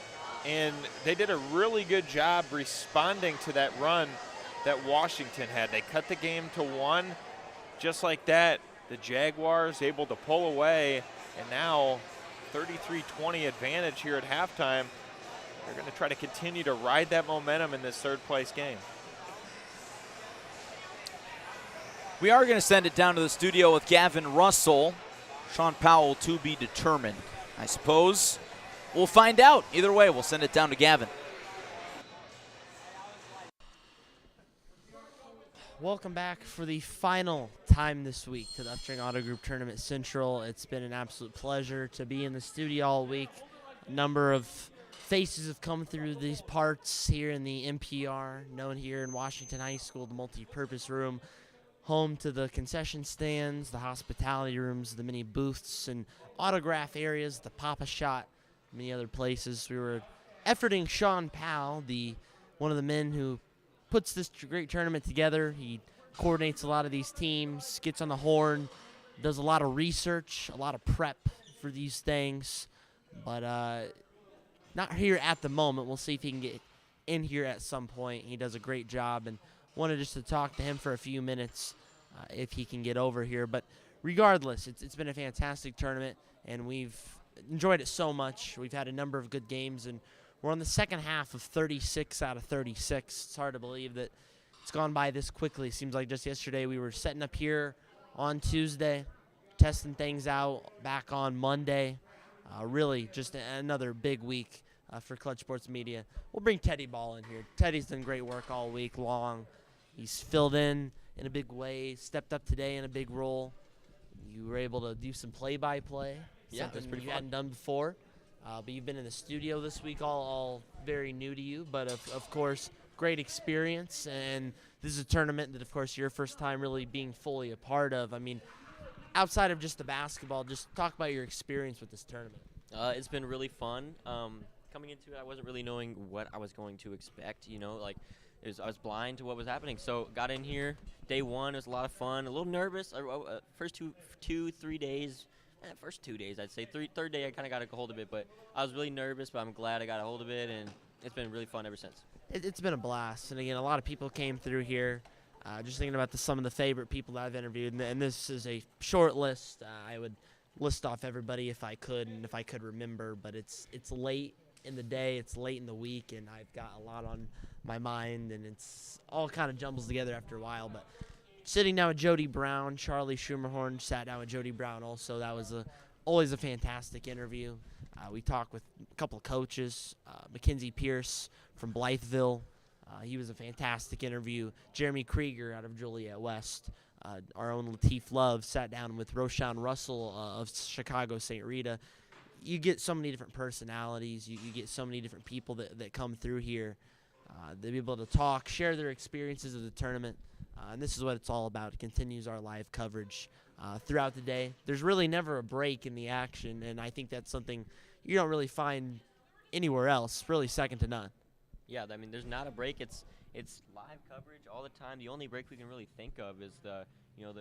and they did a really good job responding to that run that Washington had. They cut the game to 1, just like that. The Jaguars able to pull away, and now 33-20 advantage here at halftime. They're going to try to continue to ride that momentum in this third-place game. We are going to send it down to the studio with Gavin Russell. Sean Powell to be determined, I suppose. We'll find out. Either way, we'll send it down to Gavin. Welcome back for the final time this week to the Uftring Auto Group Tournament Central. It's been an absolute pleasure to be in the studio all week. A number of faces have come through these parts here in the MPR, known here in Washington High School, the multi-purpose room. home to the concession stands, the hospitality rooms, the mini booths and autograph areas, the Papa Shot, many other places. We were efforting Sean Powell, one of the men who puts this great tournament together. He coordinates a lot of these teams, gets on the horn, does a lot of research, a lot of prep for these things, but not here at the moment. We'll see if he can get in here at some point. He does a great job, and wanted just to talk to him for a few minutes if he can get over here. But regardless, it's been a fantastic tournament, and we've enjoyed it so much. We've had a number of good games, and we're on the second half of 36 out of 36. It's hard to believe that it's gone by this quickly. Seems like just yesterday we were setting up here on Tuesday, testing things out back on Monday. Really just another big week for Clutch Sports Media. We'll bring Teddy Ball in here. Teddy's done great work all week long. He's filled in a big way, stepped up today in a big role. You were able to do some play-by-play, something you hadn't done before. But you've been in the studio this week, all very new to you, but of course, great experience. And this is a tournament that, of course, your first time really being fully a part of. I mean, outside of just the basketball, just talk about your experience with this tournament. It's been really fun. Coming into it, I wasn't really knowing what I was going to expect. I was blind to what was happening. So got in here, day one, it was a lot of fun. A little nervous. First 3 days. First 2 days, I'd say. Third day, I kind of got a hold of it, but I was really nervous, but I'm glad I got a hold of it, and it's been really fun ever since. It's been a blast, and again, a lot of people came through here. Just thinking about some of the favorite people that I've interviewed, and this is a short list. I would list off everybody if I could, and if I could remember, but it's late in the day, it's late in the week, and I've got a lot on my mind, and it's all kind of jumbles together after a while, but sitting down with Jody Brown, Charlie Schumerhorn sat down with Jody Brown also. That was always a fantastic interview. We talked with a couple of coaches, Mackenzie Pierce from Blytheville. He was a fantastic interview. Jeremy Krieger out of Joliet West. Our own Lateef Love sat down with Roshan Russell of Chicago St. Rita. You get so many different personalities. You get so many different people that come through here. They'll be able to talk, share their experiences of the tournament. And this is what it's all about. It continues our live coverage throughout the day. There's really never a break in the action, and I think that's something you don't really find anywhere else, really second to none. Yeah, I mean, there's not a break. It's live coverage all the time. The only break we can really think of is that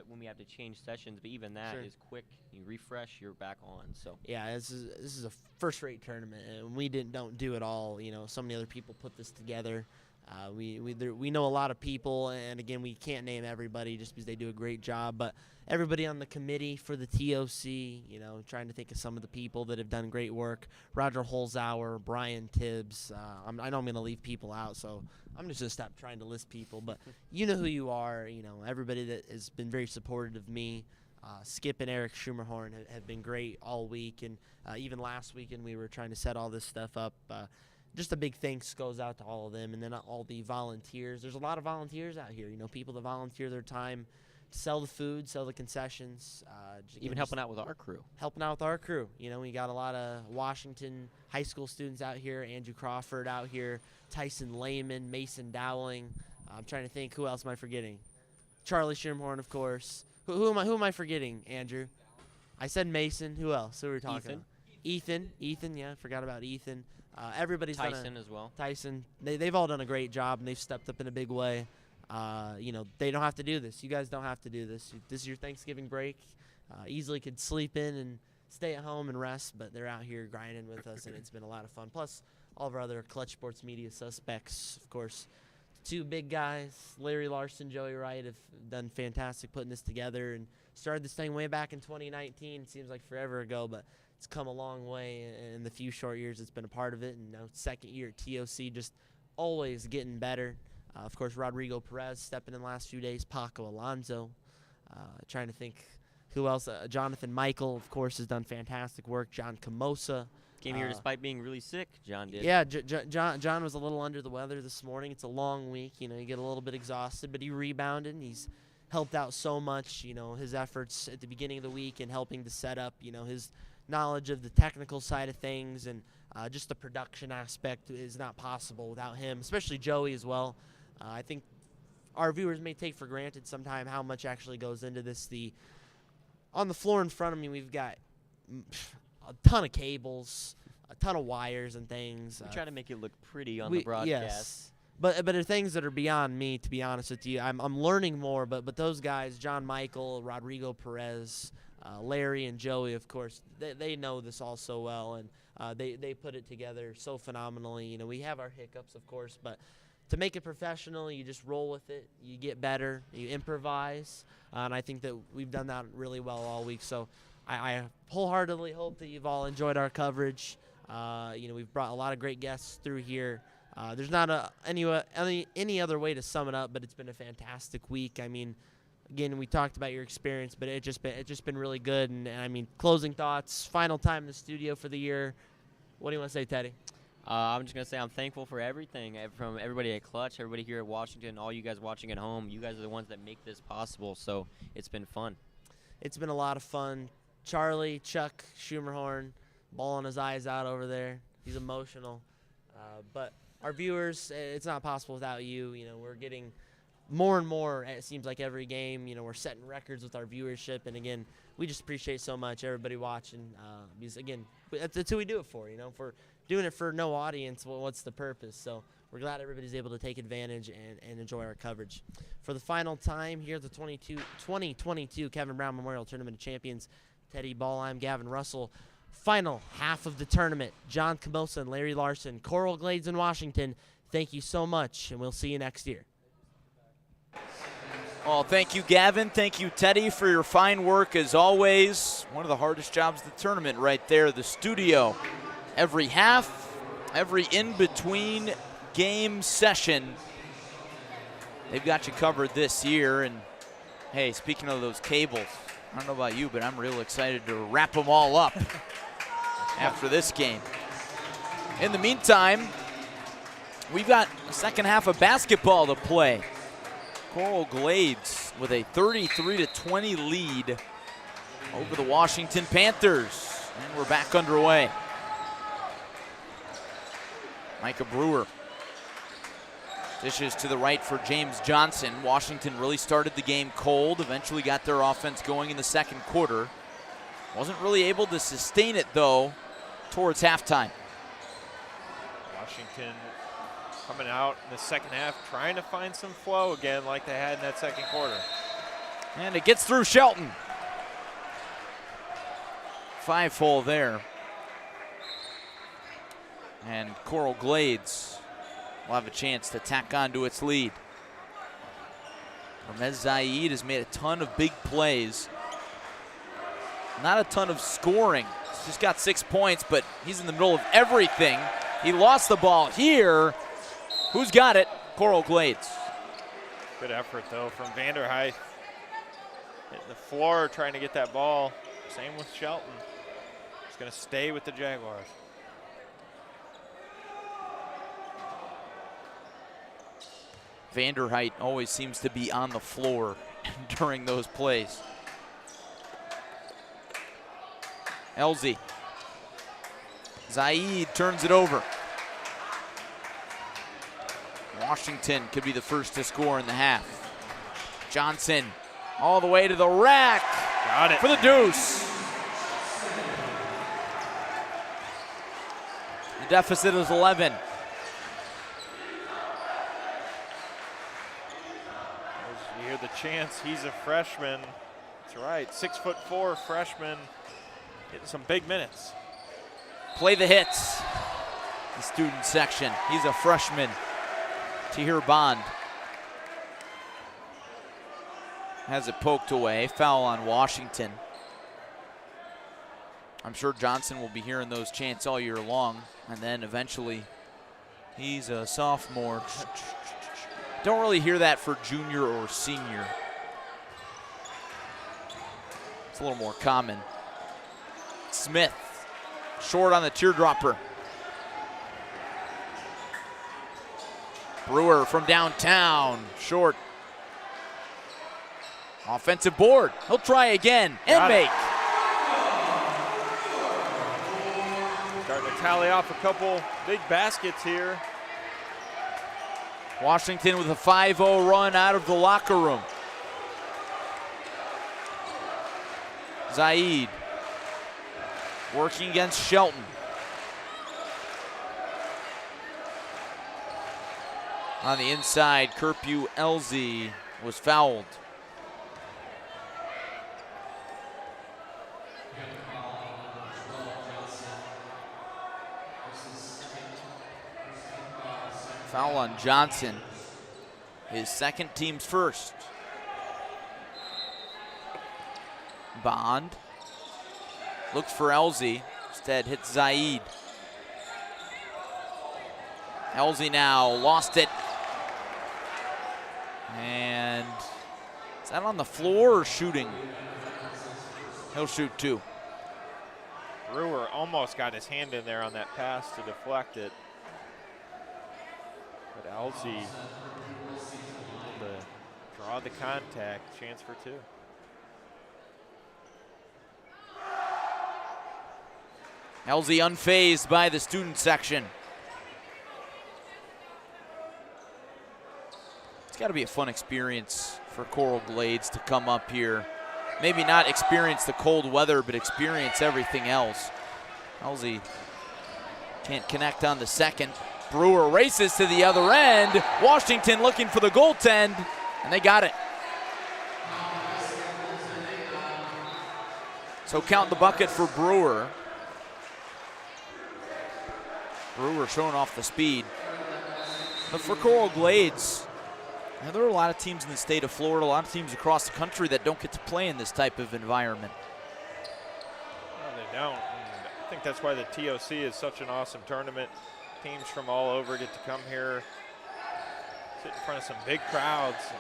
when we have to change sessions, but even that is quick. You refresh, you're back on. So yeah, this is a first-rate tournament, and we don't do it all. So many other people put this together. We know a lot of people, and again, we can't name everybody just because they do a great job, but everybody on the committee for the TOC, trying to think of some of the people that have done great work. Roger Holzauer, Brian Tibbs. I know I'm going to leave people out, so I'm just going to stop trying to list people, but you know who you are. Everybody that has been very supportive of me. Skip and Eric Schumerhorn have been great all week, and even last weekend we were trying to set all this stuff up. Just a big thanks goes out to all of them, and then all the volunteers. There's a lot of volunteers out here, people that volunteer their time to sell the food, sell the concessions. Even helping out with our crew. Helping out with our crew. We got a lot of Washington high school students out here, Andrew Crawford out here, Tyson Lehman, Mason Dowling. I'm trying to think, who else am I forgetting? Charlie Schumerhorn, of course. Who am I forgetting, Andrew? I said Mason. Who else? Who were we talking about? Ethan, yeah, forgot about Ethan. Everybody's Tyson as well. Tyson. They've all done a great job, and they've stepped up in a big way. They don't have to do this. You guys don't have to do this. This is your Thanksgiving break. Easily could sleep in and stay at home and rest, but they're out here grinding with us, and it's been a lot of fun. Plus, all of our other Clutch Sports Media suspects, of course. Two big guys, Larry Larson, Joey Wright, have done fantastic putting this together and started this thing way back in 2019. Seems like forever ago, but it's come a long way in the few short years it's been a part of it. And now second year at TOC, just always getting better. Of course, Rodrigo Perez stepping in the last few days. Paco Alonso. Trying to think who else. Jonathan Michael, of course, has done fantastic work. John Camosa. Came here despite being really sick, John did. Yeah, John was a little under the weather this morning. It's a long week. You get a little bit exhausted, but he rebounded, and he's helped out so much. His efforts at the beginning of the week and helping to set up, his knowledge of the technical side of things and just the production aspect is not possible without him, especially Joey as well. I think our viewers may take for granted sometime how much actually goes into this. On the floor in front of me, we've got a ton of cables, a ton of wires and things. We try to make it look pretty on the broadcast. Yes. But there are things that are beyond me, to be honest with you. I'm learning more, but those guys, John Michael, Rodrigo Perez, Larry and Joey, of course, they know this all so well, and they put it together so phenomenally. You know, we have our hiccups, of course, but to make it professional, you just roll with it. You get better. You improvise, and I think that we've done that really well all week. So I wholeheartedly hope that you've all enjoyed our coverage. You know, we've brought a lot of great guests through here. There's not any other way to sum it up, but it's been a fantastic week. I mean, again, we talked about your experience, but it's just been really good. And I mean, closing thoughts, final time in the studio for the year. What do you want to say, Teddy? I'm just going to say I'm thankful for everything, from everybody at Clutch, everybody here at Washington, all you guys watching at home. You guys are the ones that make this possible, so it's been fun. It's been a lot of fun. Charlie, Chuck Schumerhorn, bawling his eyes out over there. He's emotional. But our viewers, it's not possible without you. You know, we're getting more and more, it seems like every game. You know, we're setting records with our viewership. And, again, we just appreciate so much everybody watching. Because, again, that's who we do it for. You know, if we're doing it for no audience, well, what's the purpose? So we're glad everybody's able to take advantage and enjoy our coverage. For the final time here at the 2022 Kevin Brown Memorial Tournament of Champions, Teddy Ballheim, Gavin Russell. Final half of the tournament, John Camosa and Larry Larson, Coral Glades in Washington. Thank you so much, and we'll see you next year. Well, thank you, Gavin. Thank you, Teddy, for your fine work as always. One of the hardest jobs of the tournament right there, the studio. Every half, every in-between game session, they've got you covered this year. And, hey, speaking of those cables, I don't know about you, but I'm real excited to wrap them all up after this game. In the meantime, we've got a second half of basketball to play. Coral Glades with a 33-20 lead over the Washington Panthers. And we're back underway. Micah Brewer dishes to the right for James Johnson. Washington really started the game cold, eventually got their offense going in the second quarter. Wasn't really able to sustain it, though, towards halftime. Washington coming out in the second half, trying to find some flow again like they had in that second quarter. And it gets through Shelton. 5-hole there. And Coral Glades will have a chance to tack on to its lead. Hermez Zaid has made a ton of big plays. Not a ton of scoring. He's just got 6 points, but he's in the middle of everything. He lost the ball here. Who's got it? Coral Glades. Good effort, though, from Vanderhyde. Hitting the floor, trying to get that ball. Same with Shelton. He's going to stay with the Jaguars. Vanderhyde always seems to be on the floor during those plays. Elzy. Zaid turns it over. Washington could be the first to score in the half. Johnson all the way to the rack. Got it. For the deuce. The deficit is 11. You hear the chants, he's a freshman. That's right, 6'4" freshman, getting some big minutes. Play the hits. The student section. He's a freshman. Tahir Bond has it poked away. Foul on Washington. I'm sure Johnson will be hearing those chants all year long, and then eventually he's a sophomore. Don't really hear that for junior or senior. It's a little more common. Smith, short on the teardropper. Brewer from downtown, short. Offensive board, he'll try again and make. Starting to tally off a couple big baskets here. Washington with a 5-0 run out of the locker room. Zaid working against Shelton. On the inside, Kerpew Elzy was fouled. Foul on Johnson, his second, team's first. Bond looks for Elzy, instead hits Zaid. Elzy now lost it. And is that on the floor or shooting? He'll shoot two. Brewer almost got his hand in there on that pass to deflect it. But Elzy able to draw the contact, chance for two. Elzy unfazed by the student section. It's got to be a fun experience for Coral Glades to come up here. Maybe not experience the cold weather, but experience everything else. Elzy can't connect on the second. Brewer races to the other end. Washington looking for the goaltend, and they got it. So count the bucket for Brewer. Brewer showing off the speed. But for Coral Glades, there are a lot of teams in the state of Florida, a lot of teams across the country that don't get to play in this type of environment. No, they don't. And I think that's why the TOC is such an awesome tournament. Teams from all over get to come here, sit in front of some big crowds, and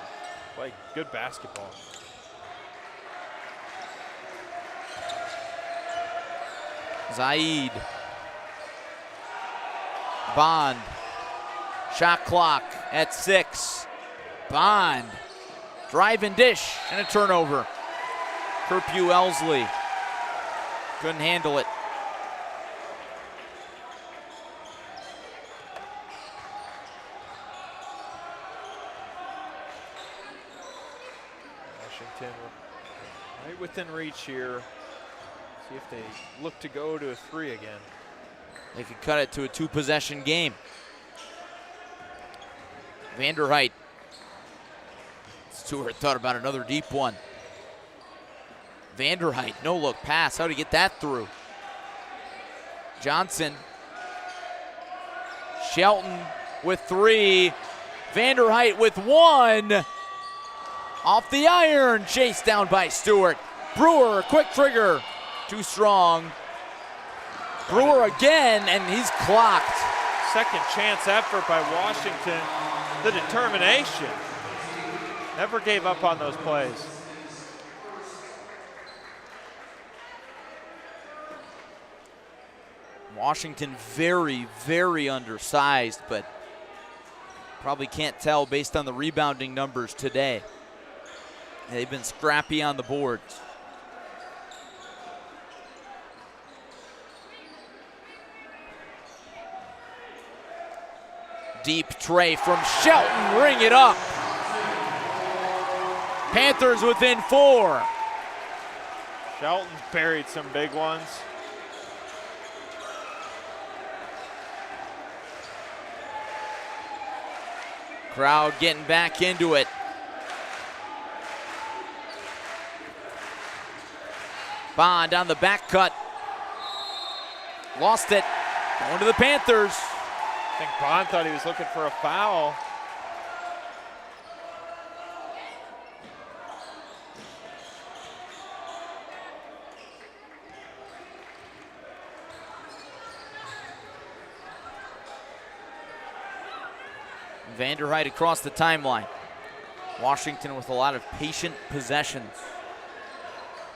play good basketball. Zaid. Bond. Shot clock at 6. Bond. Drive and dish and a turnover. Kerpew Elsley couldn't handle it. Washington right within reach here. See if they look to go to a 3 again. They could cut it to a 2-possession game. Vanderheit. Stewart thought about another deep one. Vanderheit, no look pass. How to get that through? Johnson. Shelton with 3. Vanderheit with 1. Off the iron, chased down by Stewart. Brewer, quick trigger. Too strong. Brewer again, and he's clocked. Second chance effort by Washington. The determination. Never gave up on those plays. Washington very, very undersized, but probably can't tell based on the rebounding numbers today. They've been scrappy on the boards. Deep tray from Shelton, ring it up. Panthers within 4. Shelton's buried some big ones. Crowd getting back into it. Bond on the back cut. Lost it. Going to the Panthers. I think Bond thought he was looking for a foul. Vanderheit across the timeline. Washington with a lot of patient possessions.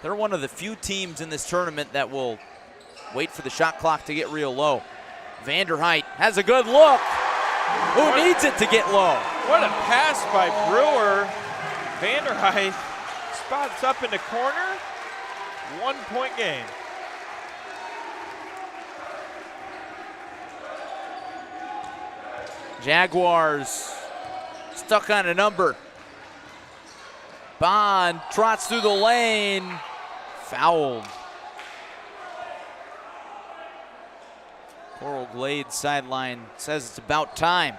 They're one of the few teams in this tournament that will wait for the shot clock to get real low. Vanderheit has a good look. Who needs it to get low? What a pass by Brewer. Vanderheit spots up in the corner. 1-point game. Jaguars stuck on a number. Bond trots through the lane. Fouled. Coral Glades sideline says it's about time.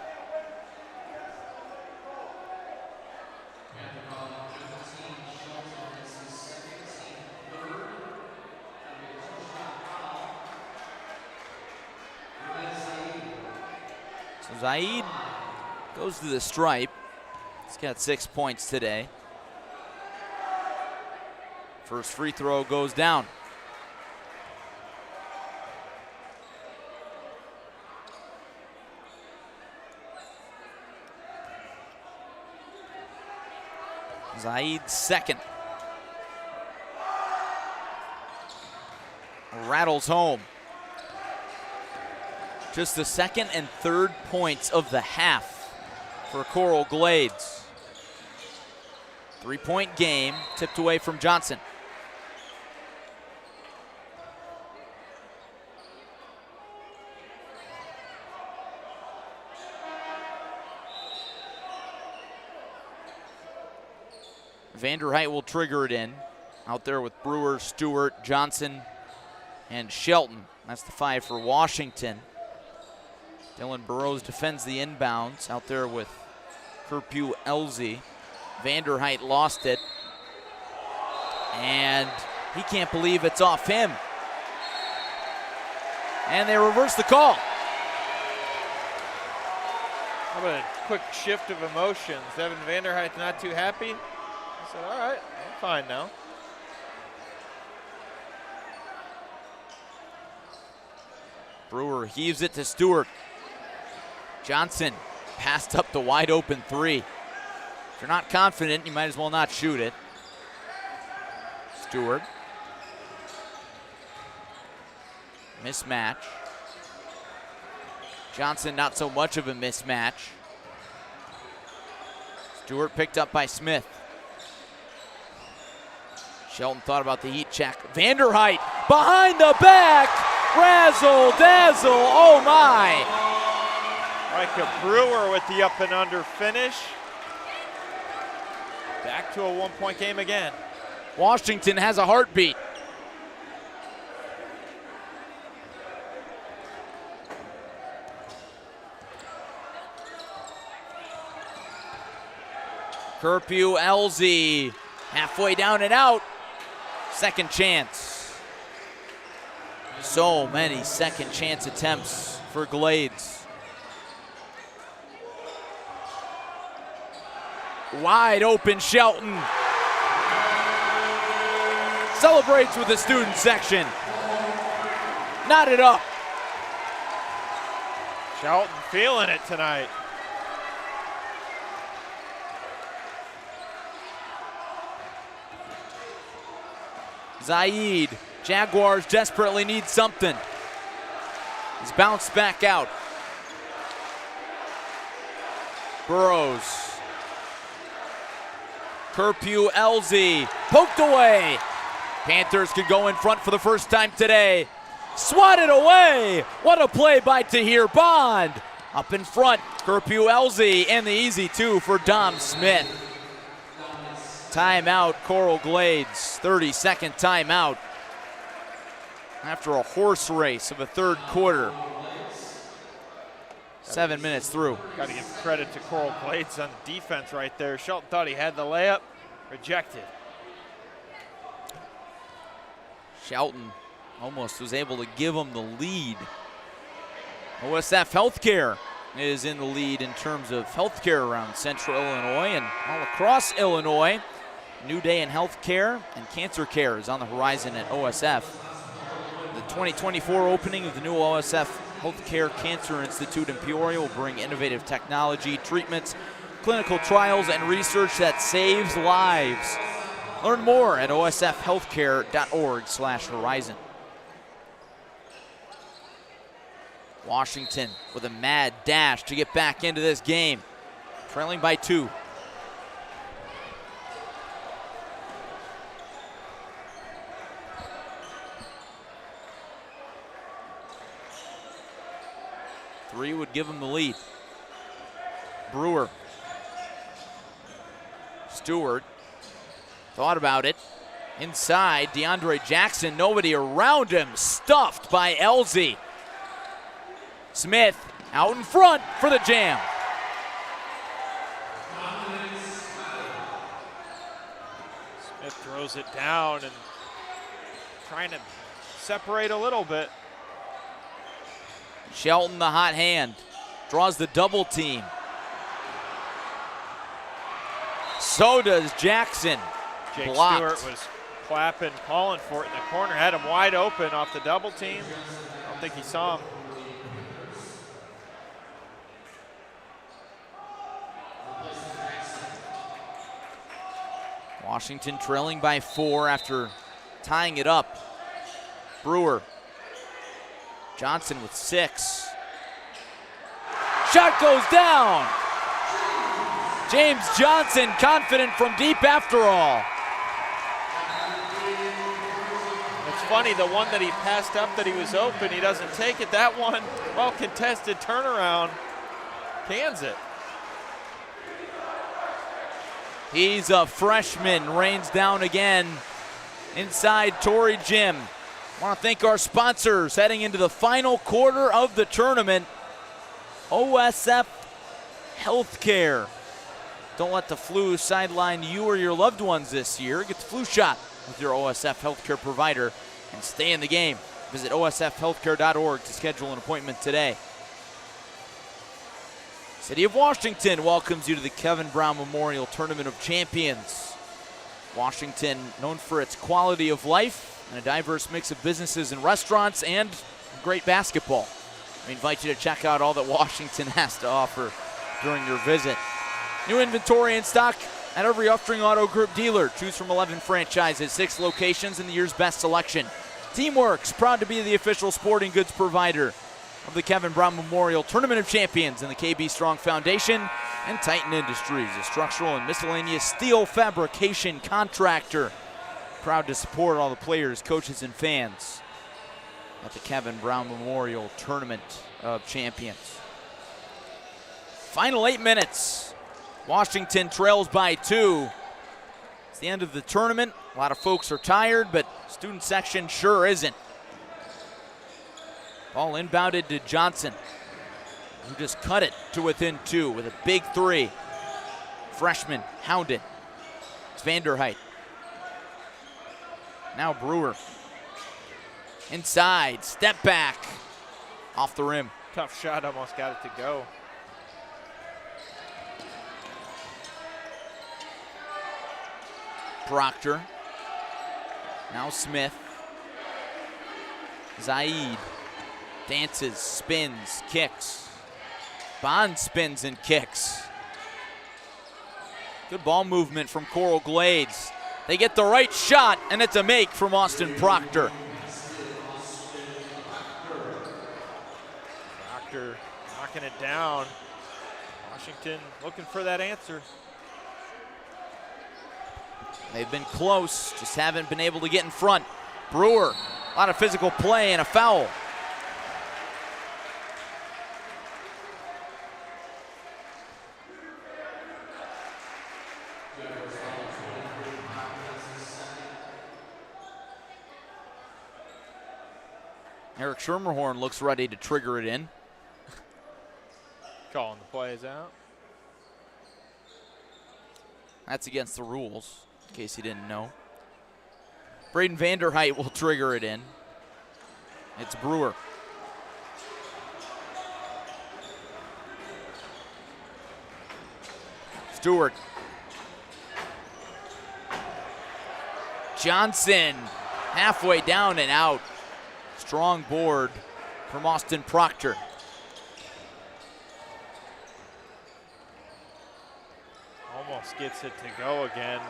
So Zaid goes to the stripe. He's got 6 points today. First free throw goes down. Zaid's second. Rattles home. Just the second and third points of the half for Coral Glades. 3-point game, tipped away from Johnson. Vanderheit will trigger it in. Out there with Brewer, Stewart, Johnson, and Shelton. That's the 5 for Washington. Dylan Burrows defends the inbounds. Out there with Kerpew Elzy. Vanderheit lost it. And he can't believe it's off him. And they reverse the call. How about a quick shift of emotions? Evan Vanderheit's not too happy. He said, all right, I'm fine now. Brewer heaves it to Stewart. Johnson passed up the wide open 3. If you're not confident, you might as well not shoot it. Stewart. Mismatch. Johnson not so much of a mismatch. Stewart picked up by Smith. Shelton thought about the heat check. Vanderheit behind the back. Razzle dazzle, oh my. Micah Brewer with the up and under finish. Back to a 1-point game again. Washington has a heartbeat. Kerpew Elzy halfway down and out. Second chance. So many second chance attempts for Glades. Wide open Shelton. Celebrates with the student section. Knotted up. Shelton feeling it tonight. Zaid. Jaguars desperately need something. He's bounced back out. Burrows. Kerpew Elzy. Poked away. Panthers could go in front for the first time today. Swatted away. What a play by Tahir Bond. Up in front, Kerpew Elzy, and the easy 2 for Dom Smith. Timeout, Coral Glades. 30-second timeout. After a horse race of a third quarter. 7 minutes through. Got to give credit to Coral Glades on the defense right there. Shelton thought he had the layup. Rejected. Shelton almost was able to give him the lead. OSF Healthcare is in the lead in terms of healthcare around Central Illinois and all across Illinois. New day in healthcare and cancer care is on the horizon at OSF. The 2024 opening of the new OSF Healthcare Cancer Institute in Peoria will bring innovative technology, treatments, clinical trials, and research that saves lives. Learn more at osfhealthcare.org/horizon. Washington with a mad dash to get back into this game, trailing by 2. Three would give him the lead. Brewer Stewart thought about it. Inside, DeAndre Jackson, nobody around him, stuffed by Elzy. Smith out in front for the jam. Smith throws it down and trying to separate a little bit. Shelton, the hot hand, draws the double team. So does Jackson. Jake Blocked. Stewart was clapping, calling for it in the corner, had him wide open off the double team. I don't think he saw him. Washington trailing by 4 after tying it up. Brewer. Johnson with 6. Shot goes down. James Johnson confident from deep after all. It's funny, the one that he passed up that he was open, he doesn't take it. That one, well contested turnaround, cans it. He's a freshman, rains down again inside Torrey Gym. Want to thank our sponsors heading into the final quarter of the tournament. OSF Healthcare. Don't let the flu sideline you or your loved ones this year. Get the flu shot with your OSF Healthcare provider and stay in the game. Visit osfhealthcare.org to schedule an appointment today. City of Washington welcomes you to the Kevin Brown Memorial Tournament of Champions. Washington, known for its quality of life and a diverse mix of businesses and restaurants and great basketball. We invite you to check out all that Washington has to offer during your visit. New inventory in stock at every Uftring Auto Group dealer. Choose from 11 franchises, 6 locations, and the year's best selection. Teamworks, proud to be the official sporting goods provider of the Kevin Brown Memorial Tournament of Champions and the KB Strong Foundation, and Titan Industries, a structural and miscellaneous steel fabrication contractor. Proud to support all the players, coaches, and fans at the Kevin Brown Memorial Tournament of Champions. Final 8 minutes. Washington trails by 2. It's the end of the tournament. A lot of folks are tired, but student section sure isn't. Ball inbounded to Johnson, who just cut it to within 2 with a big 3. Freshman hounded. It's Vanderheit. Now Brewer. Inside, step back. Off the rim. Tough shot, almost got it to go. Proctor. Now Smith. Zaid. Dances, spins, kicks. Bond spins and kicks. Good ball movement from Coral Glades. They get the right shot, and it's a make from Austin Proctor. Proctor knocking it down. Washington looking for that answer. They've been close, just haven't been able to get in front. Brewer, a lot of physical play and a foul. Eric Schermerhorn looks ready to trigger it in. Calling the plays out. That's against the rules, in case you didn't know. Braden Vanderheit will trigger it in. It's Brewer. Stewart. Johnson, halfway down and out. Strong board from Austin Proctor. Almost gets it to go again.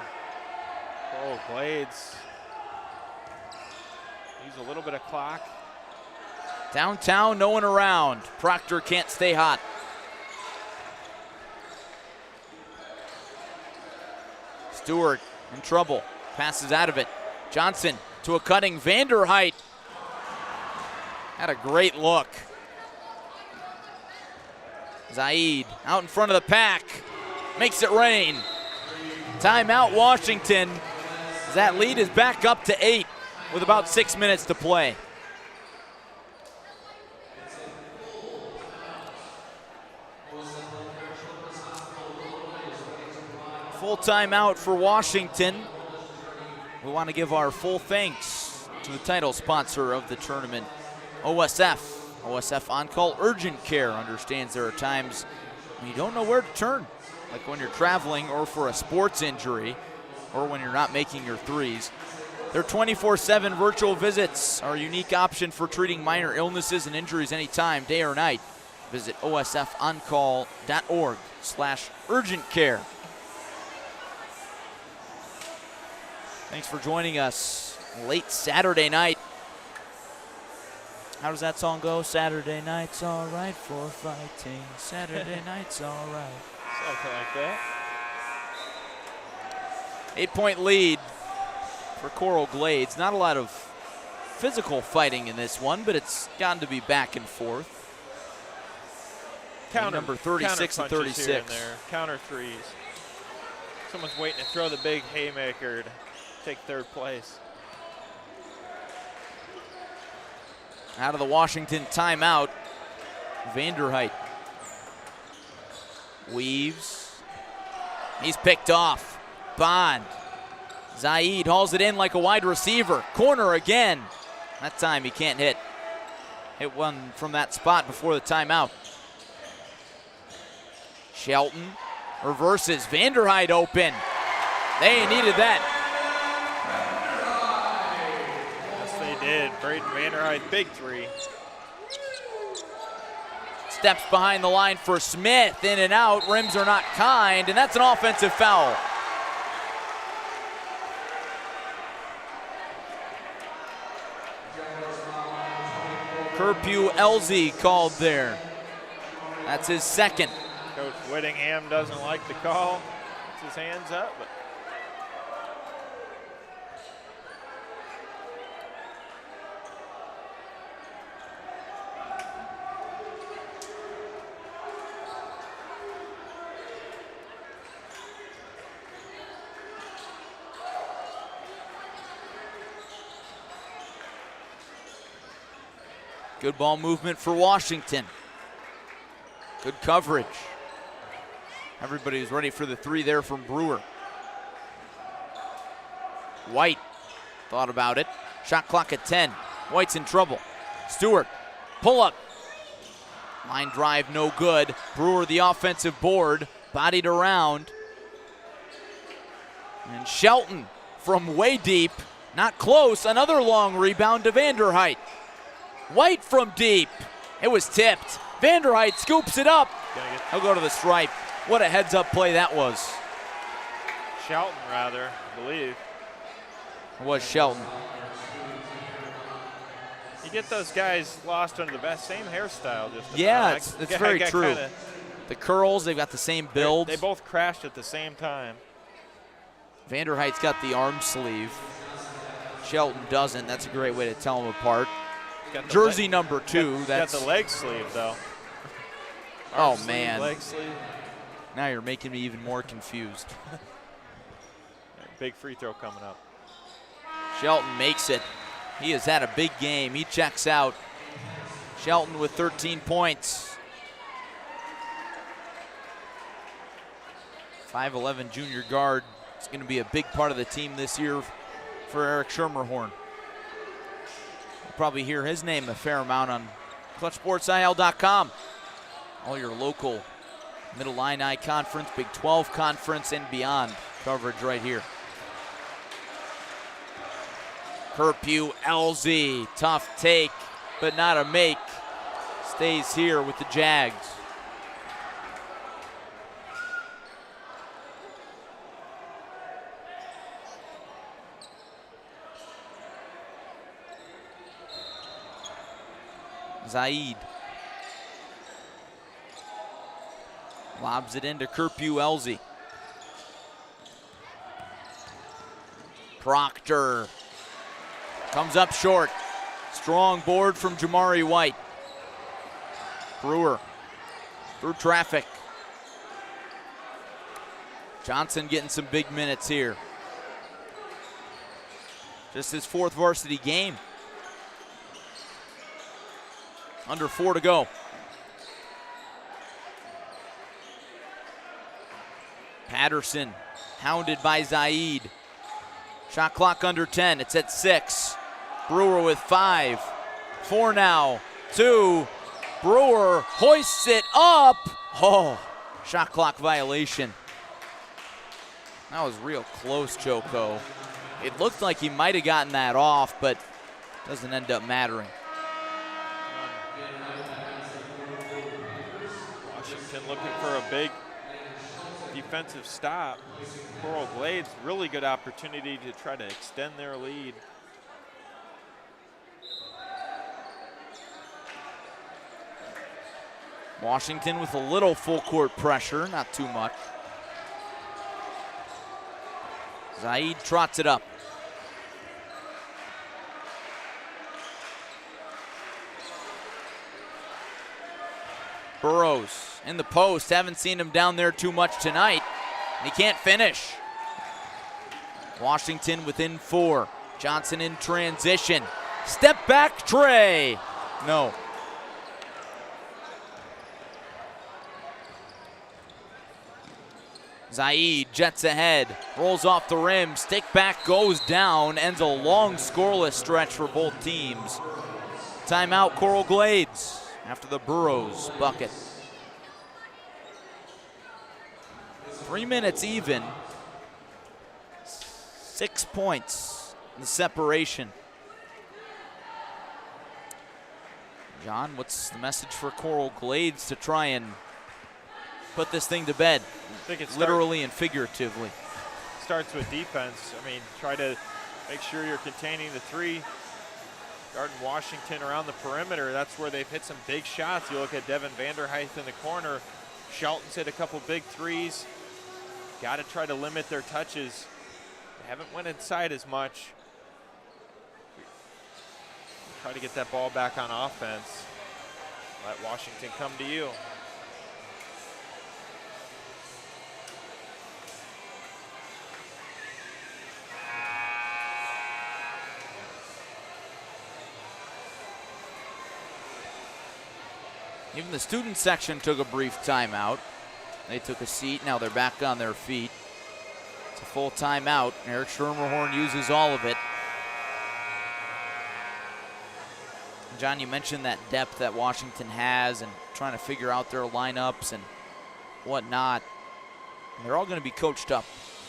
Oh, Glades. Use a little bit of clock. Downtown, no one around. Proctor can't stay hot. Stewart in trouble. Passes out of it. Johnson to a cutting Vanderheit. Had a great look. Zaid out in front of the pack. Makes it rain. Timeout, Washington. That lead is back up to 8 with about 6 minutes to play. Full timeout for Washington. We want to give our full thanks to the title sponsor of the tournament, OSF. OSF On-Call Urgent Care understands there are times when you don't know where to turn, like when you're traveling or for a sports injury or when you're not making your threes. Their 24/7 virtual visits are a unique option for treating minor illnesses and injuries anytime, day or night. Visit osfoncall.org/urgent care. Thanks for joining us late Saturday night. How does that song go? Saturday night's all right for fighting. Saturday night's all right. Something like that. 8-point lead for Coral Glades. Not a lot of physical fighting in this one, but it's gotten to be back and forth. Number 36 and 36. Here and there. Counter threes. Someone's waiting to throw the big haymaker to take third place. Out of the Washington timeout, Vanderheit weaves. He's picked off. Bond. Zaid hauls it in like a wide receiver. Corner again. That time he can't hit. Hit one from that spot before the timeout. Shelton reverses. Vanderheit open. They needed that. Yes, they did. Braden Vanderheit, big three. Steps behind the line for Smith. In and out. Rims are not kind, and that's an offensive foul. Kerpew Elzy called there. That's his second. Coach Whittingham doesn't like the call. Puts his hands up, but good ball movement for Washington. Good coverage. Everybody was ready for the three there from Brewer. White thought about it. Shot clock at 10. White's in trouble. Stewart, pull up. Line drive, no good. Brewer, the offensive board, bodied around. And Shelton from way deep, not close. Another long rebound to Vanderheit. White from deep. It was tipped. Vanderheit scoops it up. He'll go to the stripe. What a heads-up play that was. Shelton, rather, I believe. It was Shelton. You get those guys lost under the best, same hairstyle. Just yeah, it's very true. The curls, they've got the same build. They both crashed at the same time. Vanderheit's got the arm sleeve. Shelton doesn't. That's a great way to tell them apart. Jersey number 2. Got the leg sleeve, though. Oh, sleeve, man. Leg sleeve. Now you're making me even more confused. Big free throw coming up. Shelton makes it. He has had a big game. He checks out. Shelton with 13 points. 5'11" junior guard. It's going to be a big part of the team this year for Eric Schermerhorn. You'll probably hear his name a fair amount on ClutchSportsIL.com. All your local Middle Illini Conference, Big 12 Conference, and beyond coverage right here. Kerpew LZ, tough take, but not a make. Stays here with the Jags. Zaid lobs it into Kerpew Elzy. Proctor comes up short. Strong board from Jamari White. Brewer through traffic. Johnson getting some big minutes here. Just his 4th varsity game. Under 4 to go. Patterson hounded by Zaid. Shot clock under 10. It's at 6. Brewer with 5. 4 now. 2. Brewer hoists it up. Oh, shot clock violation. That was real close, Choco. It looked like he might have gotten that off, but doesn't end up mattering. Washington looking for a big defensive stop. Coral Glades, really good opportunity to try to extend their lead. Washington with a little full court pressure, not too much. Zaid trots it up. Burrows in the post. Haven't seen him down there too much tonight. He can't finish. Washington within 4. Johnson in transition. Step back tray. No. Zaid jets ahead, rolls off the rim, stick back goes down, ends a long scoreless stretch for both teams. Timeout Coral Glades after the Burrows bucket. 3 minutes even. 6 points in the separation. John, what's the message for Coral Glades to try and put this thing to bed, I think it literally and figuratively? Starts with defense. I mean, try to make sure you're containing the 3. Guarding Washington around the perimeter. That's where they've hit some big shots. You look at Devin Vanderhyth in the corner. Shelton's hit a couple big 3s. Got to try to limit their touches. They haven't went inside as much. Try to get that ball back on offense. Let Washington come to you. Even the student section took a brief timeout. They took a seat, now they're back on their feet. It's a full timeout. Eric Schermerhorn uses all of it. John, you mentioned that depth that Washington has and trying to figure out their lineups and whatnot. And they're all going to be coached up.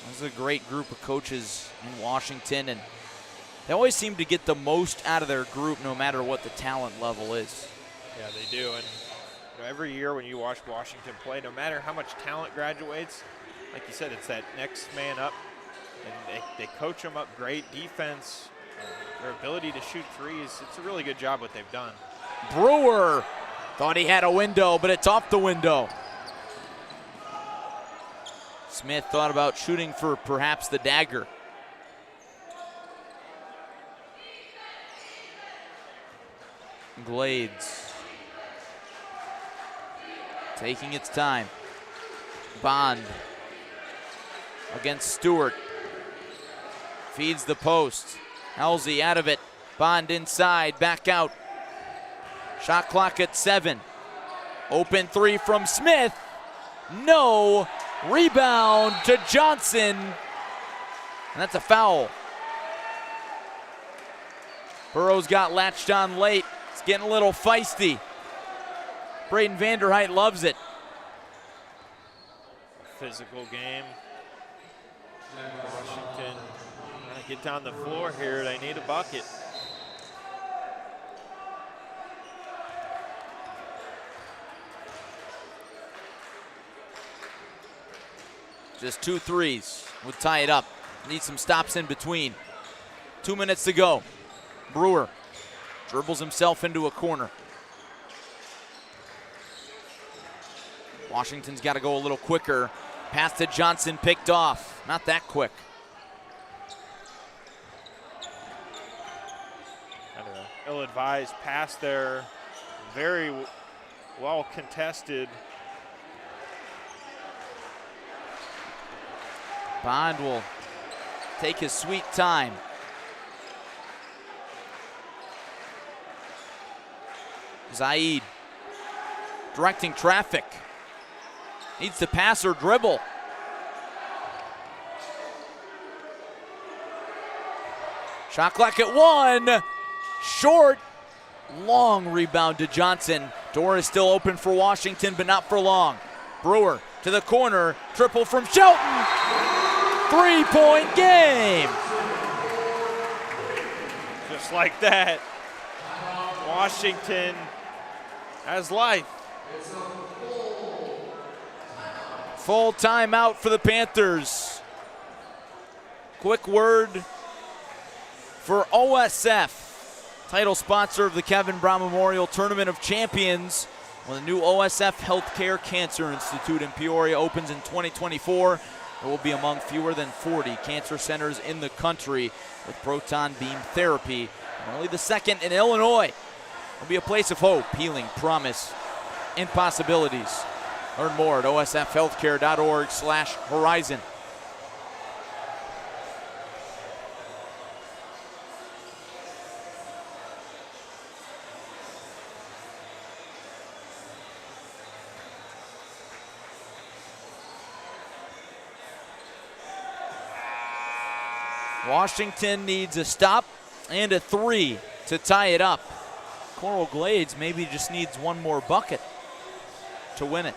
This is a great group of coaches in Washington, and they always seem to get the most out of their group no matter what the talent level is. Yeah, they do. And every year when you watch Washington play, no matter how much talent graduates, like you said, it's that next man up. And they coach them up great. Defense, their ability to shoot 3s, it's a really good job what they've done. Brewer thought he had a window, but it's off the window. Smith thought about shooting for perhaps the dagger. Glades taking its time. Bond against Stewart. Feeds the post. Halsey out of it. Bond inside, back out. Shot clock at 7. Open 3 from Smith. No. Rebound to Johnson. And that's a foul. Burrows got latched on late. It's getting a little feisty. Braden Vanderhyt loves it. Physical game. Washington trying to get down the floor here. They need a bucket. Just 2 threes would tie it up. Need some stops in between. 2 minutes to go. Brewer dribbles himself into a corner. Washington's got to go a little quicker. Pass to Johnson, picked off. Not that quick. Kind of an ill-advised pass there. Very well contested. Bond will take his sweet time. Zaid directing traffic. Needs to pass or dribble. Shot clock at 1. Short. Long rebound to Johnson. Door is still open for Washington, but not for long. Brewer to the corner. Triple from Shelton. 3-point game. Just like that, Washington has life. Full timeout for the Panthers. Quick word for OSF, title sponsor of the Kevin Brown Memorial Tournament of Champions. When the new OSF Healthcare Cancer Institute in Peoria opens in 2024, it will be among fewer than 40 cancer centers in the country with proton beam therapy, and only the second in Illinois. It will be a place of hope, healing, promise, and possibilities. Learn more at osfhealthcare.org/horizon. Washington needs a stop and a 3 to tie it up. Coral Glades maybe just needs one more bucket to win it.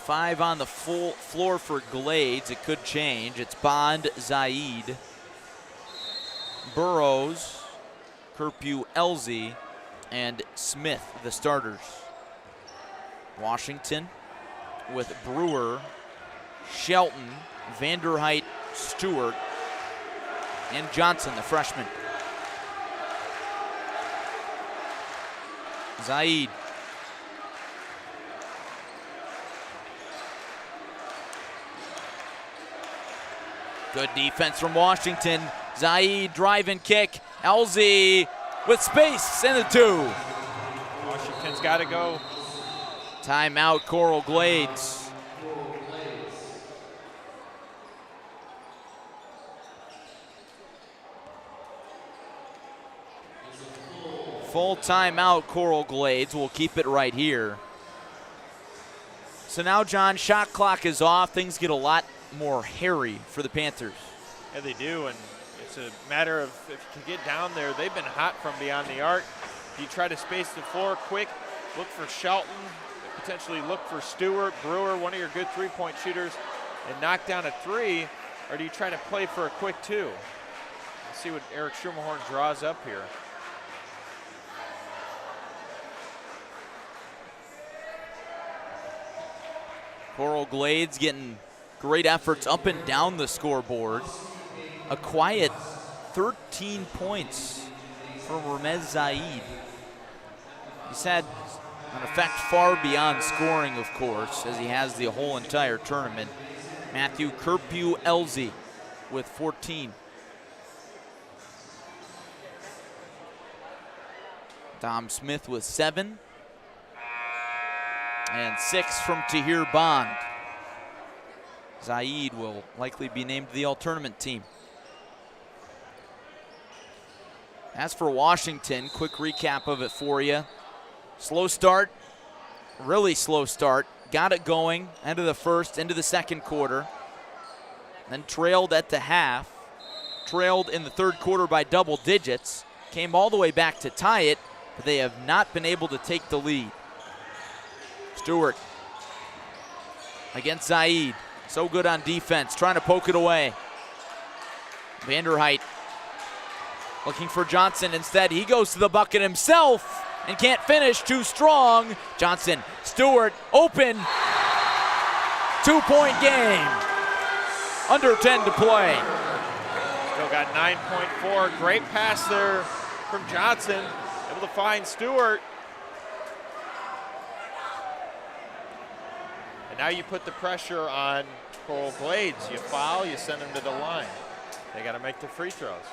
Five on the full floor for Glades. It could change. It's Bond, Zaid, Burrows, Kerpew, Elzy, and Smith, the starters. Washington with Brewer, Shelton, Vanderheit, Stewart, and Johnson, the freshman. Zaid. Good defense from Washington. Zaid drive and kick. Elzy with space and the 2. Washington's got to go. Timeout, Coral Glades. Full timeout, Coral Glades. We'll keep it right here. So now, John, shot clock is off. Things get a lot more hairy for the Panthers. Yeah, they do, and it's a matter of if you can get down there. They've been hot from beyond the arc. You try to space the floor quick, look for Shelton, potentially look for Stewart, Brewer, one of your good three-point shooters, and knock down a 3, or do you try to play for a quick 2? Let's see what Eric Schumerhorn draws up here. Coral Glades getting great efforts up and down the scoreboard. A quiet 13 points from Ramez Zaid. He's had an effect far beyond scoring, of course, as he has the whole entire tournament. Matthew Kerpew Elzy with 14. Dom Smith with 7. And 6 from Tahir Bond. Zaid will likely be named the all-tournament team. As for Washington, quick recap of it for you. Slow start, really slow start. Got it going, end of the first, into the second quarter. Then trailed at the half. Trailed in the third quarter by double digits. Came all the way back to tie it, but they have not been able to take the lead. Stewart against Zaid. So good on defense, trying to poke it away. Vanderheit looking for Johnson. Instead, he goes to the bucket himself and can't finish, too strong. Johnson, Stewart, open. 2-point game. Under 10 to play. Still got 9.4. Great pass there from Johnson. Able to find Stewart. And now you put the pressure on Coral Glades. You foul, you send them to the line. They got to make the free throws.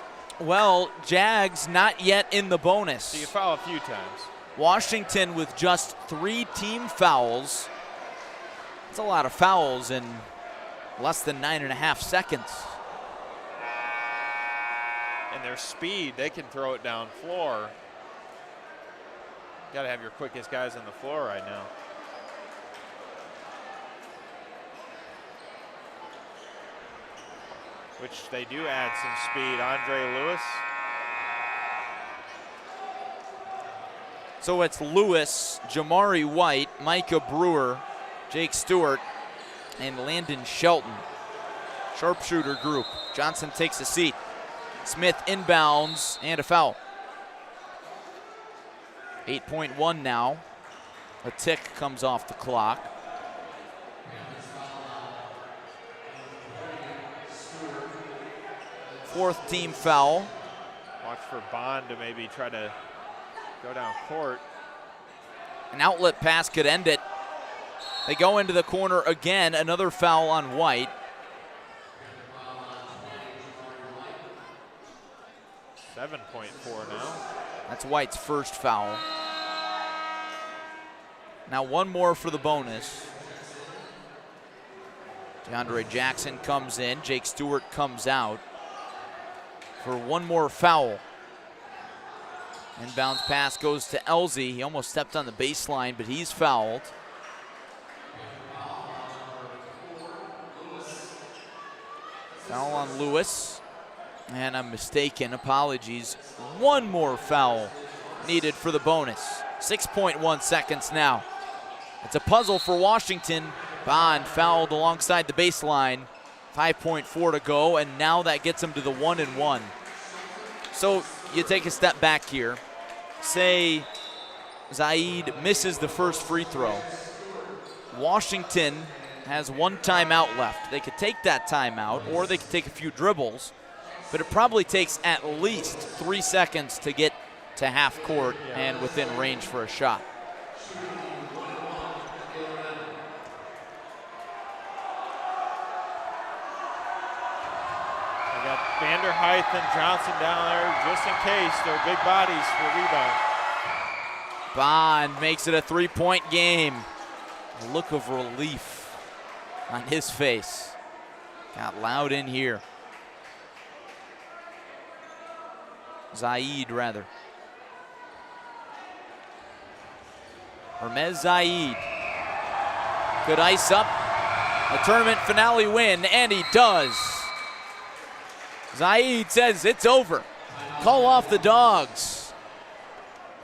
Well, Jags not yet in the bonus. So you foul a few times. Washington with just 3 team fouls. That's a lot of fouls in less than 9.5 seconds. And their speed, they can throw it down floor. Got to have your quickest guys on the floor right now. Which they do add some speed. Andre Lewis. So it's Lewis, Jamari White, Micah Brewer, Jake Stewart, and Landon Shelton. Sharpshooter group. Johnson takes a seat. Smith inbounds and a foul. 8.1 now. A tick comes off the clock. Fourth team foul. Watch for Bond to maybe try to go down court. An outlet pass could end it. They go into the corner again. Another foul on White. .4 now. That's White's first foul. Now one more for the bonus. DeAndre Jackson comes in. Jake Stewart comes out for one more foul. Inbounds pass goes to Elzy. He almost stepped on the baseline, but he's fouled. Foul on Lewis. And I'm mistaken, apologies. One more foul needed for the bonus. 6.1 seconds now. It's a puzzle for Washington. Bond fouled alongside the baseline. 5.4 to go, and now that gets him to the 1-and-1. So you take a step back here. Say Zaid misses the first free throw. Washington has one timeout left. They could take that timeout, or they could take a few dribbles, but it probably takes at least 3 seconds to get to half court and within range for a shot. We got Vanderhyde and Johnson down there just in case. They're big bodies for rebound. Bond makes it a 3-point game. A look of relief on his face. Got loud in here. Zaid, rather. Hermez Zaid could ice up a tournament finale win, and he does. Zaid says it's over. Call off the dogs.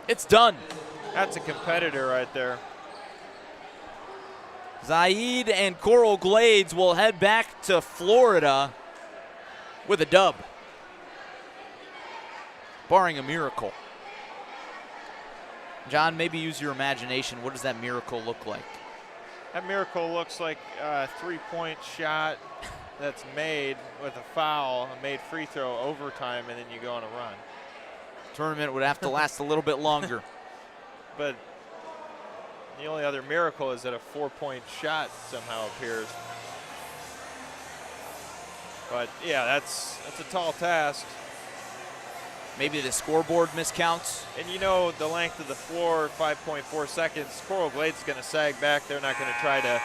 It's done. That's a competitor right there. Zaid and Coral Glades will head back to Florida with a dub, barring a miracle. John, maybe use your imagination. What does that miracle look like? That miracle looks like a 3-point shot that's made with a foul, a made free throw, overtime, and then you go on a run. Tournament would have to last a little bit longer. But the only other miracle is that a 4-point shot somehow appears. But yeah, that's a tall task. Maybe the scoreboard miscounts. And you know the length of the floor, 5.4 seconds. Coral Glades is going to sag back. They're not going to try to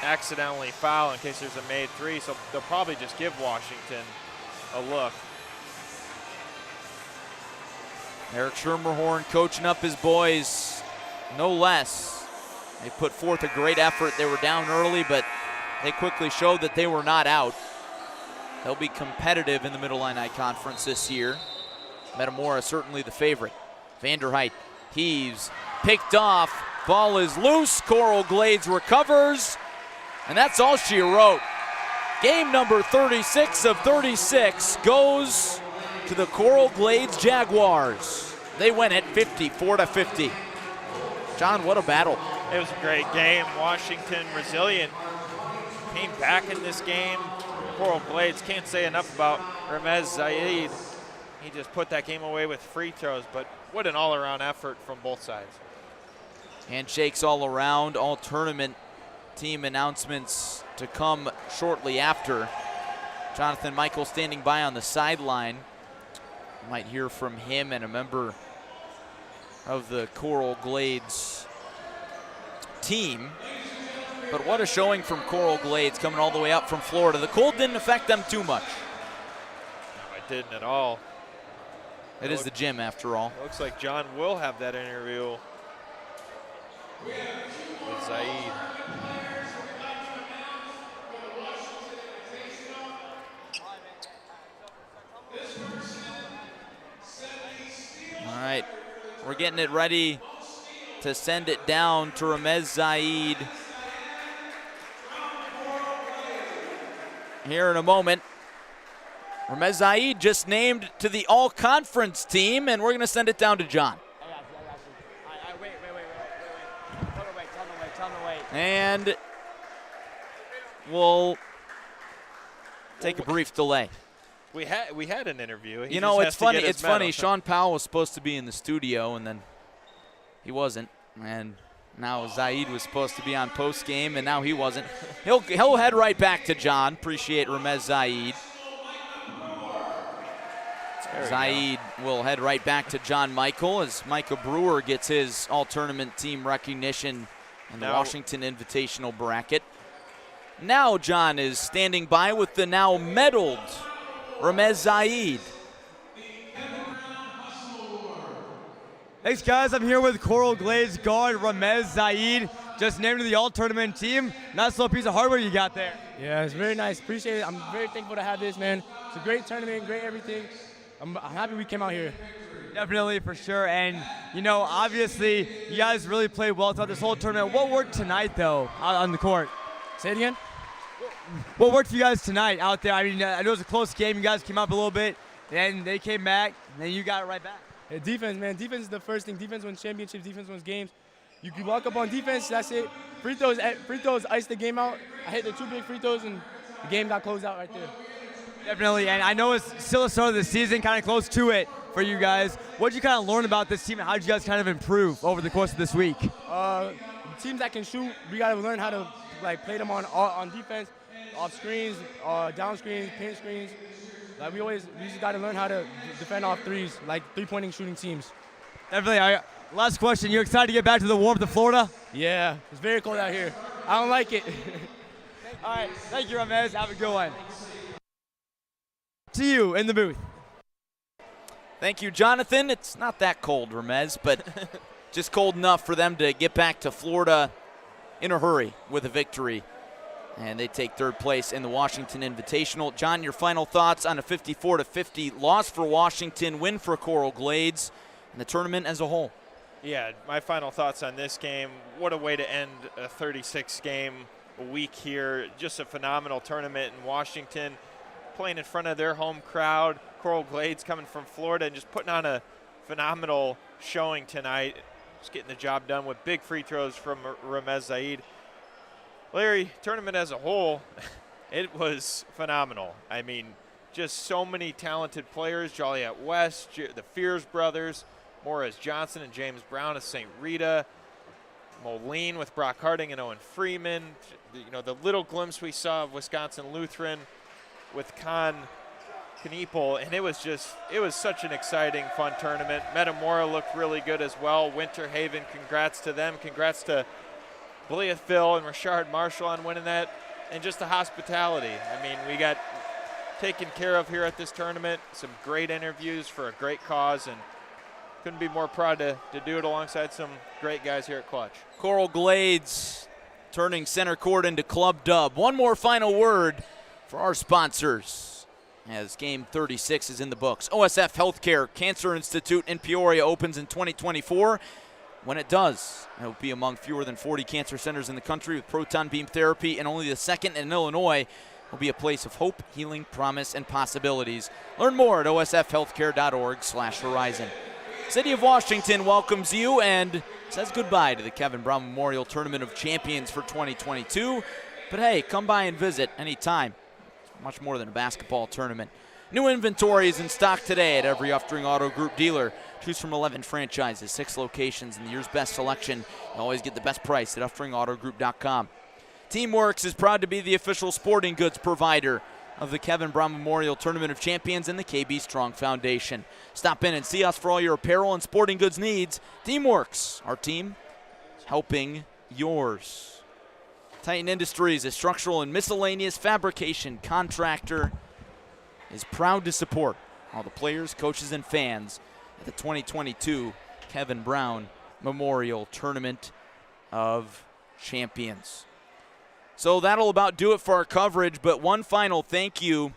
accidentally foul in case there's a made three, so they'll probably just give Washington a look. Eric Schermerhorn coaching up his boys, no less. They put forth a great effort. They were down early, but they quickly showed that they were not out. They'll be competitive in the Mid-Illini Conference this year. Metamora certainly the favorite. Vanderhyde heaves, picked off, ball is loose, Coral Glades recovers, and that's all she wrote. Game number 36 of 36 goes to the Coral Glades Jaguars. They win it 54-50. John, what a battle. It was a great game. Washington resilient, came back in this game. Coral Glades, can't say enough about Hermez Zaid. He just put that game away with free throws, but what an all-around effort from both sides. Handshakes all around, all tournament team announcements to come shortly after. Jonathan Michael standing by on the sideline. Might hear from him and a member of the Coral Glades team. But what a showing from Coral Glades coming all the way up from Florida. The cold didn't affect them too much. No, it didn't at all. It is the gym after all. Looks like John will have that interview with Zaid. All right, we're getting it ready to send it down to Ramez Zaid here in a moment. Ramez Zaid just named to the all-conference team, and we're going to send it down to John. Wait. Tell him to wait. And we'll take a brief delay. We had an interview. He You know, just it's has to funny. get his It's funny. medal. Sean Powell was supposed to be in the studio, and then he wasn't. And now Zaid was supposed to be on post game, and now he wasn't. He'll head right back to John. Appreciate Ramez Zaid. Zaid will head right back to John Michael as Micah Brewer gets his all-tournament team recognition in the Washington Invitational bracket. Now John is standing by with the now medaled Ramez Zaid. Thanks, guys. I'm here with Coral Glades guard Ramez Zaid, just named to the all-tournament team. Nice little piece of hardware you got there. Yeah, it's very nice. Appreciate it. I'm very thankful to have this, man. It's a great tournament, great everything. I'm happy we came out here. Definitely, for sure. And, you know, obviously, you guys really played well throughout this whole tournament. What worked tonight, though, out on the court? Say it again? What worked for you guys tonight out there? I mean, I know it was a close game. You guys came up a little bit, and they came back, and then you got it right back. Yeah, defense, man. Defense is the first thing. Defense wins championships. Defense wins games. You walk up on defense, that's it. Free throws ice the game out. I hit the 2 big free throws, and the game got closed out right there. Definitely, and I know it's still the start of the season, kind of close to it for you guys. What did you kind of learn about this team, and how did you guys kind of improve over the course of this week? Teams that can shoot, we got to learn how to play them on defense, off screens, down screens, paint screens. We just got to learn how to defend off threes, like three-pointing shooting teams. Definitely. Last question, you excited to get back to the warmth of Florida? Yeah, it's very cold out here. I don't like it. All right, thank you, Ramez. Have a good one. To you in the booth. Thank you, Jonathan. It's not that cold, Ramez, but just cold enough for them to get back to Florida in a hurry with a victory. And they take third place in the Washington Invitational. John, your final thoughts on a 54-50 loss for Washington, win for Coral Glades, and the tournament as a whole. Yeah, my final thoughts on this game. What a way to end a 36-game week here. Just a phenomenal tournament in Washington, playing in front of their home crowd. Coral Glades coming from Florida and just putting on a phenomenal showing tonight. Just getting the job done with big free throws from Ramez Zaid. Larry, tournament as a whole, it was phenomenal. I mean, just so many talented players. Joliet West, the Fears brothers, Morris Johnson and James Brown of St. Rita, Moline with Brock Harding and Owen Freeman. You know, the little glimpse we saw of Wisconsin Lutheran with Kniepel, and it was such an exciting, fun tournament. Metamora looked really good as well. Winter Haven, congrats to them. Congrats to Blytheville and Rashard Marshall on winning that, and just the hospitality. I mean, we got taken care of here at this tournament. Some great interviews for a great cause, and couldn't be more proud to do it alongside some great guys here at Clutch. Coral Glades turning center court into Club Dub. One more final word for our sponsors as game 36 is in the books. OSF Healthcare Cancer Institute in Peoria opens in 2024. When it does, it will be among fewer than 40 cancer centers in the country with proton beam therapy, and only the second in Illinois. Will be a place of hope, healing, promise, and possibilities. Learn more at osfhealthcare.org/horizon. City of Washington welcomes you and says goodbye to the Kevin Brown Memorial Tournament of Champions for 2022. But hey, come by and visit anytime. It's much more than a basketball tournament. New inventory is in stock today at every Uftring Auto Group dealer. Choose from 11 franchises, 6 locations, and the year's best selection. You always get the best price at UftringAutoGroup.com. Teamworks is proud to be the official sporting goods provider of the Kevin Brown Memorial Tournament of Champions and the KB Strong Foundation. Stop in and see us for all your apparel and sporting goods needs. Teamworks, our team helping yours. Titan Industries, a structural and miscellaneous fabrication contractor, is proud to support all the players, coaches, and fans at the 2022 Kevin Brown Memorial Tournament of Champions. So that'll about do it for our coverage, but one final thank you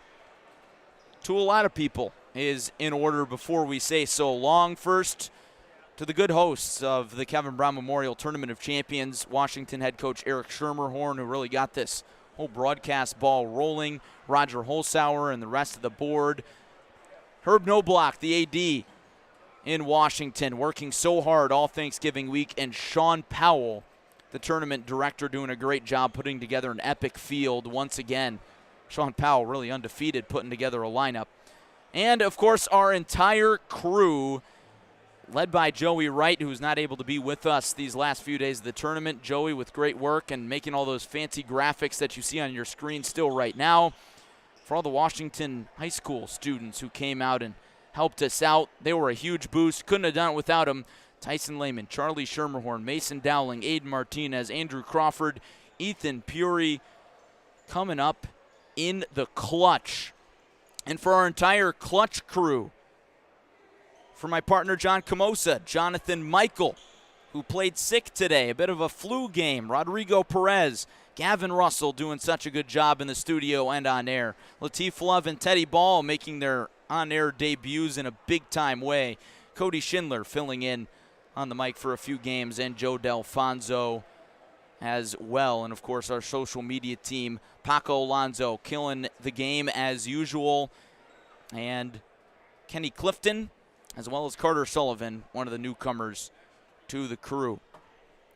to a lot of people is in order before we say so long. First, to the good hosts of the Kevin Brown Memorial Tournament of Champions, Washington head coach Eric Schermerhorn, who really got this whole broadcast ball rolling, Roger Holzhauer and the rest of the board, Herb Knobloch, the AD in Washington, working so hard all Thanksgiving week, and Sean Powell, the tournament director, doing a great job putting together an epic field once again. Sean Powell really undefeated putting together a lineup. And, of course, our entire crew, led by Joey Wright, who's not able to be with us these last few days of the tournament. Joey with great work and making all those fancy graphics that you see on your screen still right now. For all the Washington high school students who came out and helped us out, they were a huge boost. Couldn't have done it without them. Tyson Lehman, Charlie Schermerhorn, Mason Dowling, Aiden Martinez, Andrew Crawford, Ethan Puri coming up in the clutch. And for our entire clutch crew, for my partner John Camosa, Jonathan Michael, who played sick today, a bit of a flu game, Rodrigo Perez, Gavin Russell doing such a good job in the studio and on air, Latif Love and Teddy Ball making their on-air debuts in a big-time way, Cody Schindler filling in on the mic for a few games, and Joe Delfonso as well. And, of course, our social media team, Paco Alonso, killing the game as usual, and Kenny Clifton, as well as Carter Sullivan, one of the newcomers to the crew.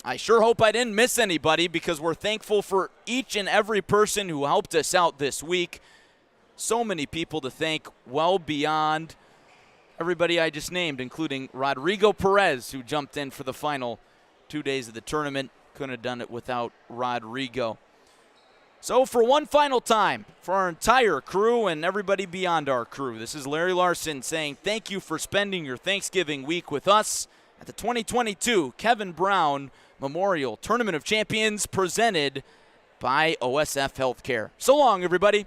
I sure hope I didn't miss anybody, because we're thankful for each and every person who helped us out this week. So many people to thank, well beyond everybody I just named, including Rodrigo Perez, who jumped in for the final 2 days of the tournament. Couldn't have done it without Rodrigo. So for one final time, for our entire crew and everybody beyond our crew, this is Larry Larson saying thank you for spending your Thanksgiving week with us at the 2022 Kevin Brown Memorial Tournament of Champions, presented by OSF Healthcare. So long, everybody.